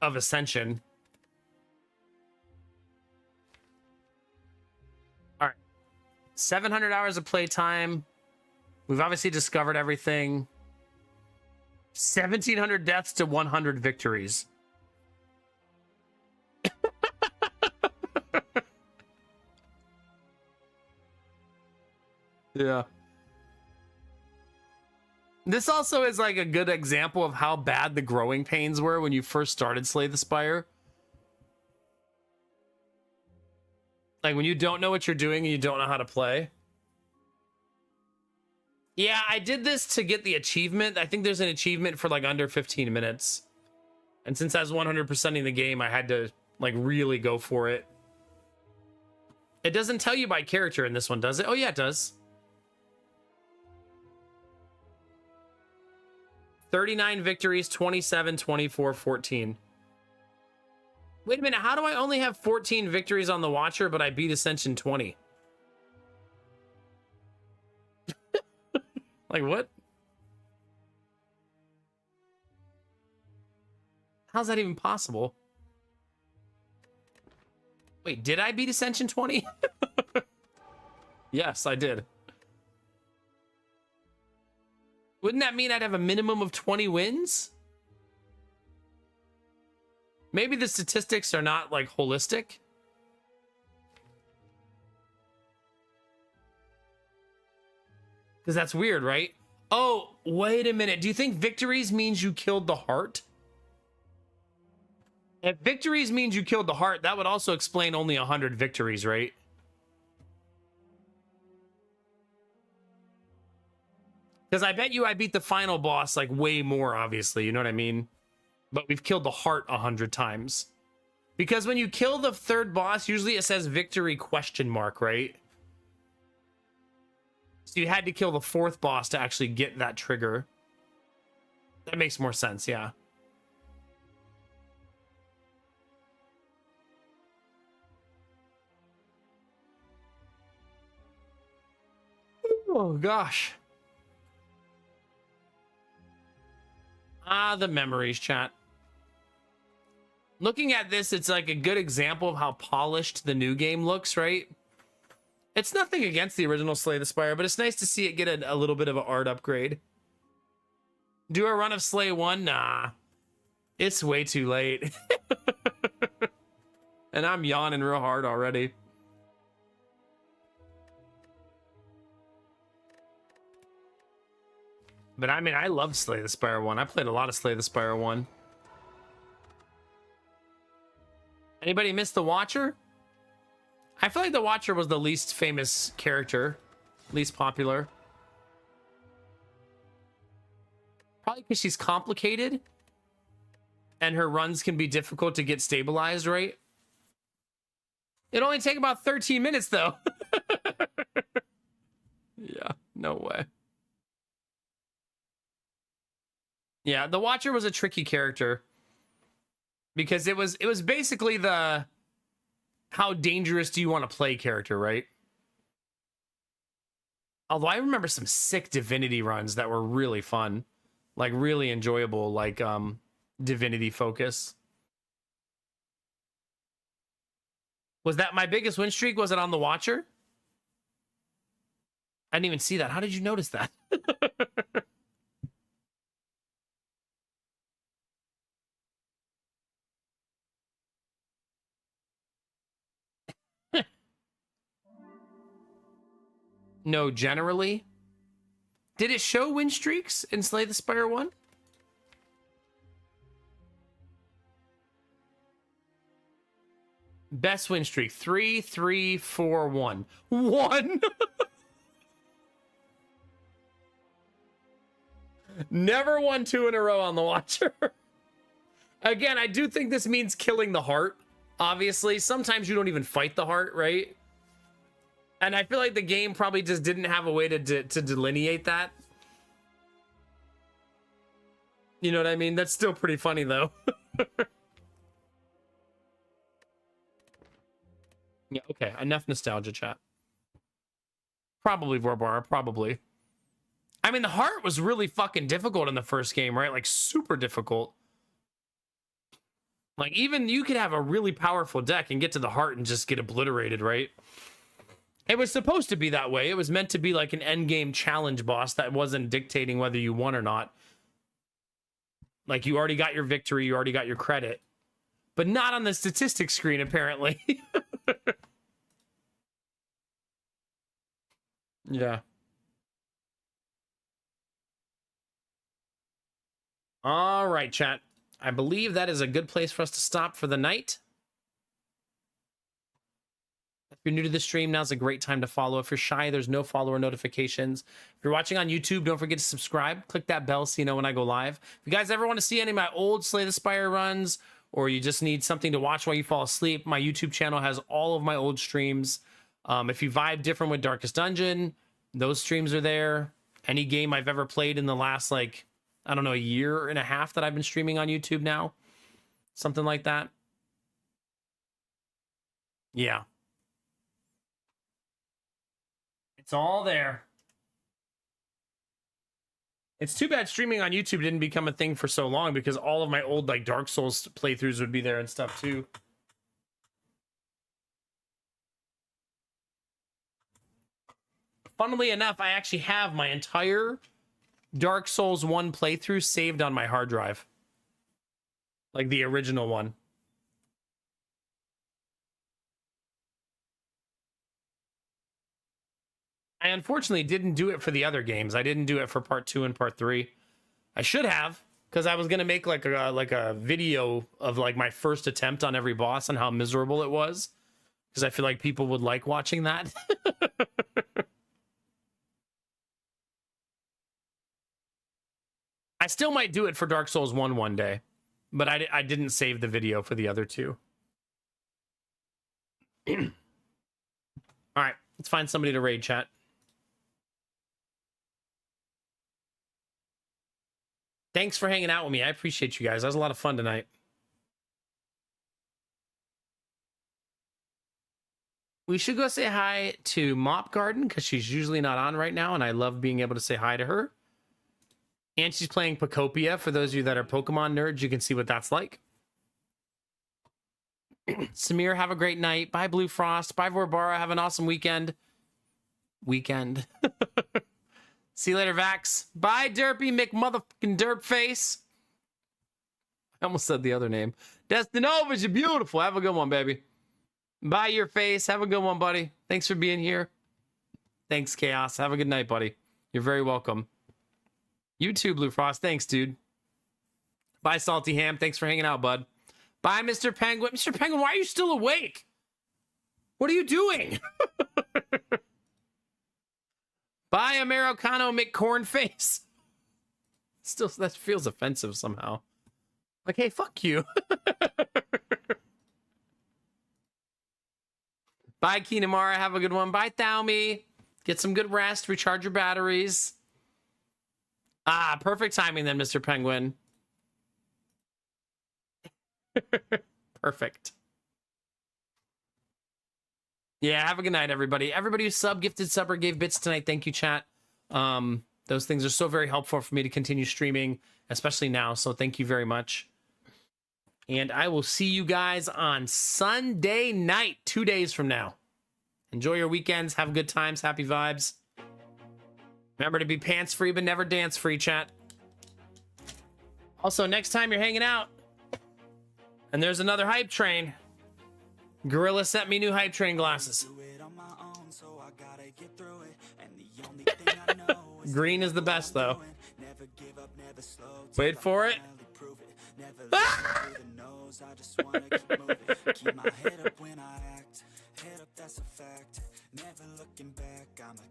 Ascension. All right. 700 hours of playtime. We've obviously discovered everything. 1,700 deaths to 100 victories. Yeah. This also is like a good example of how bad the growing pains were when you first started Slay the Spire. Like when you don't know what you're doing and you don't know how to play. Yeah, I did this to get the achievement. I think there's an achievement for like under 15 minutes. And since I was 100%ing the game, I had to like really go for it. It doesn't tell you by character in this one, does it? Oh yeah, it does. 39 victories, 27, 24, 14. Wait a minute, how do I only have 14 victories on the Watcher, but I beat Ascension 20? Like, what? How's that even possible? Wait, did I beat Ascension 20? Yes, I did. Wouldn't that mean I'd have a minimum of 20 wins? Maybe the statistics are not, like, holistic. Because that's weird, right? Oh, wait a minute. Do you think victories means you killed the heart? If victories means you killed the heart, that would also explain only 100 victories, right? Because I bet you I beat the final boss, like, way more, obviously. You know what I mean? But we've killed the heart 100 times. Because when you kill the third boss, usually it says victory question mark, right? So you had to kill the fourth boss to actually get that trigger. That makes more sense, yeah. Oh, gosh. Ah, the memories, chat. Looking at this, it's like a good example of how polished the new game looks, right? It's nothing against the original Slay the Spire, but it's nice to see it get a little bit of an art upgrade. Do a run of Slay 1? Nah. It's way too late. And I'm yawning real hard already. But I mean, I love Slay the Spire 1. I played a lot of Slay the Spire 1. Anybody miss the Watcher? I feel like the Watcher was the least famous character, least popular. Probably because she's complicated and her runs can be difficult to get stabilized, right? It only take about 13 minutes though. Yeah, no way. Yeah, the Watcher was a tricky character because it was basically the how dangerous do you want to play character, right? Although I remember some sick Divinity runs that were really fun, like really enjoyable, like Divinity Focus. Was that my biggest win streak? Was it on the Watcher? I didn't even see that. How did you notice that? No, generally. Did it show win streaks in Slay the Spire 1? Best win streak 3, 3, 4, 1. 1. Never won 2 in a row on the Watcher. Again, I do think this means killing the heart. Obviously, sometimes you don't even fight the heart, right? And I feel like the game probably just didn't have a way to delineate that. You know what I mean? That's still pretty funny, though. Yeah, okay. Enough nostalgia, chat. Probably, Vorbar. Probably. I mean, the heart was really fucking difficult in the first game, right? Like, super difficult. Like, even you could have a really powerful deck and get to the heart and just get obliterated, right? It was supposed to be that way. It was meant to be like an endgame challenge boss that wasn't dictating whether you won or not. Like, you already got your victory, you already got your credit. But not on the statistics screen, apparently. Yeah. All right, chat. I believe that is a good place for us to stop for the night. If you're new to the stream, now's a great time to follow. If you're shy, there's no follower notifications. If you're watching on YouTube, don't forget to subscribe. Click that bell so you know when I go live. If you guys ever want to see any of my old Slay the Spire runs, or you just need something to watch while you fall asleep, my YouTube channel has all of my old streams. If you vibe different with Darkest Dungeon, those streams are there. Any game I've ever played in the last, like, I don't know, a year and a half that I've been streaming on YouTube now. Something like that. Yeah. It's all there. It's too bad streaming on YouTube didn't become a thing for so long, because all of my old, like, Dark Souls playthroughs would be there and stuff too. Funnily enough, I actually have my entire Dark Souls 1 playthrough saved on my hard drive. Like the original one. I unfortunately didn't do it for the other games. I didn't do it for part 2 and part 3. I should have, because I was gonna make like a video of like my first attempt on every boss and how miserable it was, because I feel like people would like watching that. I still might do it for Dark Souls 1 one day, but I didn't save the video for the other two. All right, let's find somebody to raid, chat. Thanks for hanging out with me. I appreciate you guys. That was a lot of fun tonight. We should go say hi to Mop Garden, because she's usually not on right now, and I love being able to say hi to her. And she's playing Pokopia. For those of you that are Pokemon nerds, you can see what that's like. Samir, have a great night. Bye, Blue Frost. Bye, Vorbara. Have an awesome weekend. See you later, Vax. Bye, Derpy McMotherfucking Derpface. I almost said the other name. Destinova's, you're beautiful. Have a good one, baby. Bye, your face. Have a good one, buddy. Thanks for being here. Thanks, Chaos. Have a good night, buddy. You're very welcome. You too, Blue Frost. Thanks, dude. Bye, Salty Ham. Thanks for hanging out, bud. Bye, Mr. Penguin. Mr. Penguin, why are you still awake? What are you doing? Bye, Americano McCornface. Still, that feels offensive somehow. Like, hey, fuck you. Bye, Kinamara. Have a good one. Bye, Thaumi. Get some good rest. Recharge your batteries. Ah, perfect timing then, Mr. Penguin. Perfect. Yeah, have a good night, everybody. Everybody who gifted sub or gave bits tonight, thank you, chat. Those things are so very helpful for me to continue streaming, especially now, so thank you very much. And I will see you guys on Sunday night, 2 days from now. Enjoy your weekends. Have good times. Happy vibes. Remember to be pants-free, but never dance-free, chat. Also, next time you're hanging out, and there's another hype train, Gorilla sent me new hype train glasses. Green is the best, though. Wait for it. Ah!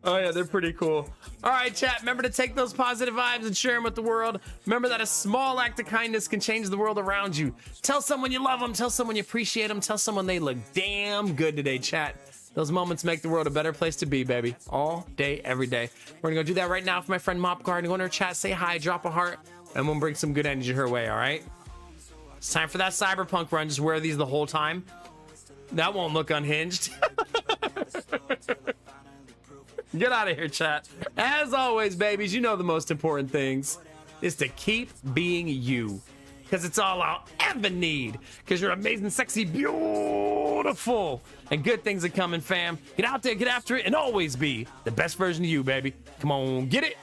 Oh yeah, they're pretty cool. All right, chat, remember to take those positive vibes and share them with the world. Remember that a small act of kindness can change the world around you. Tell someone you love them, tell someone you appreciate them, tell someone they look damn good today, chat. Those moments make the world a better place to be, baby. All day, every day. We're gonna go do that right now for my friend Mop Garden. Go in her chat, say hi, drop a heart, and we'll bring some good energy her way, all right? It's time for that cyberpunk run. Just wear these the whole time. That won't look unhinged. Get out of here, chat. As always, babies, you know the most important things is to keep being you. Because it's all I'll ever need. Because you're amazing, sexy, beautiful. And good things are coming, fam. Get out there, get after it, and always be the best version of you, baby. Come on, get it.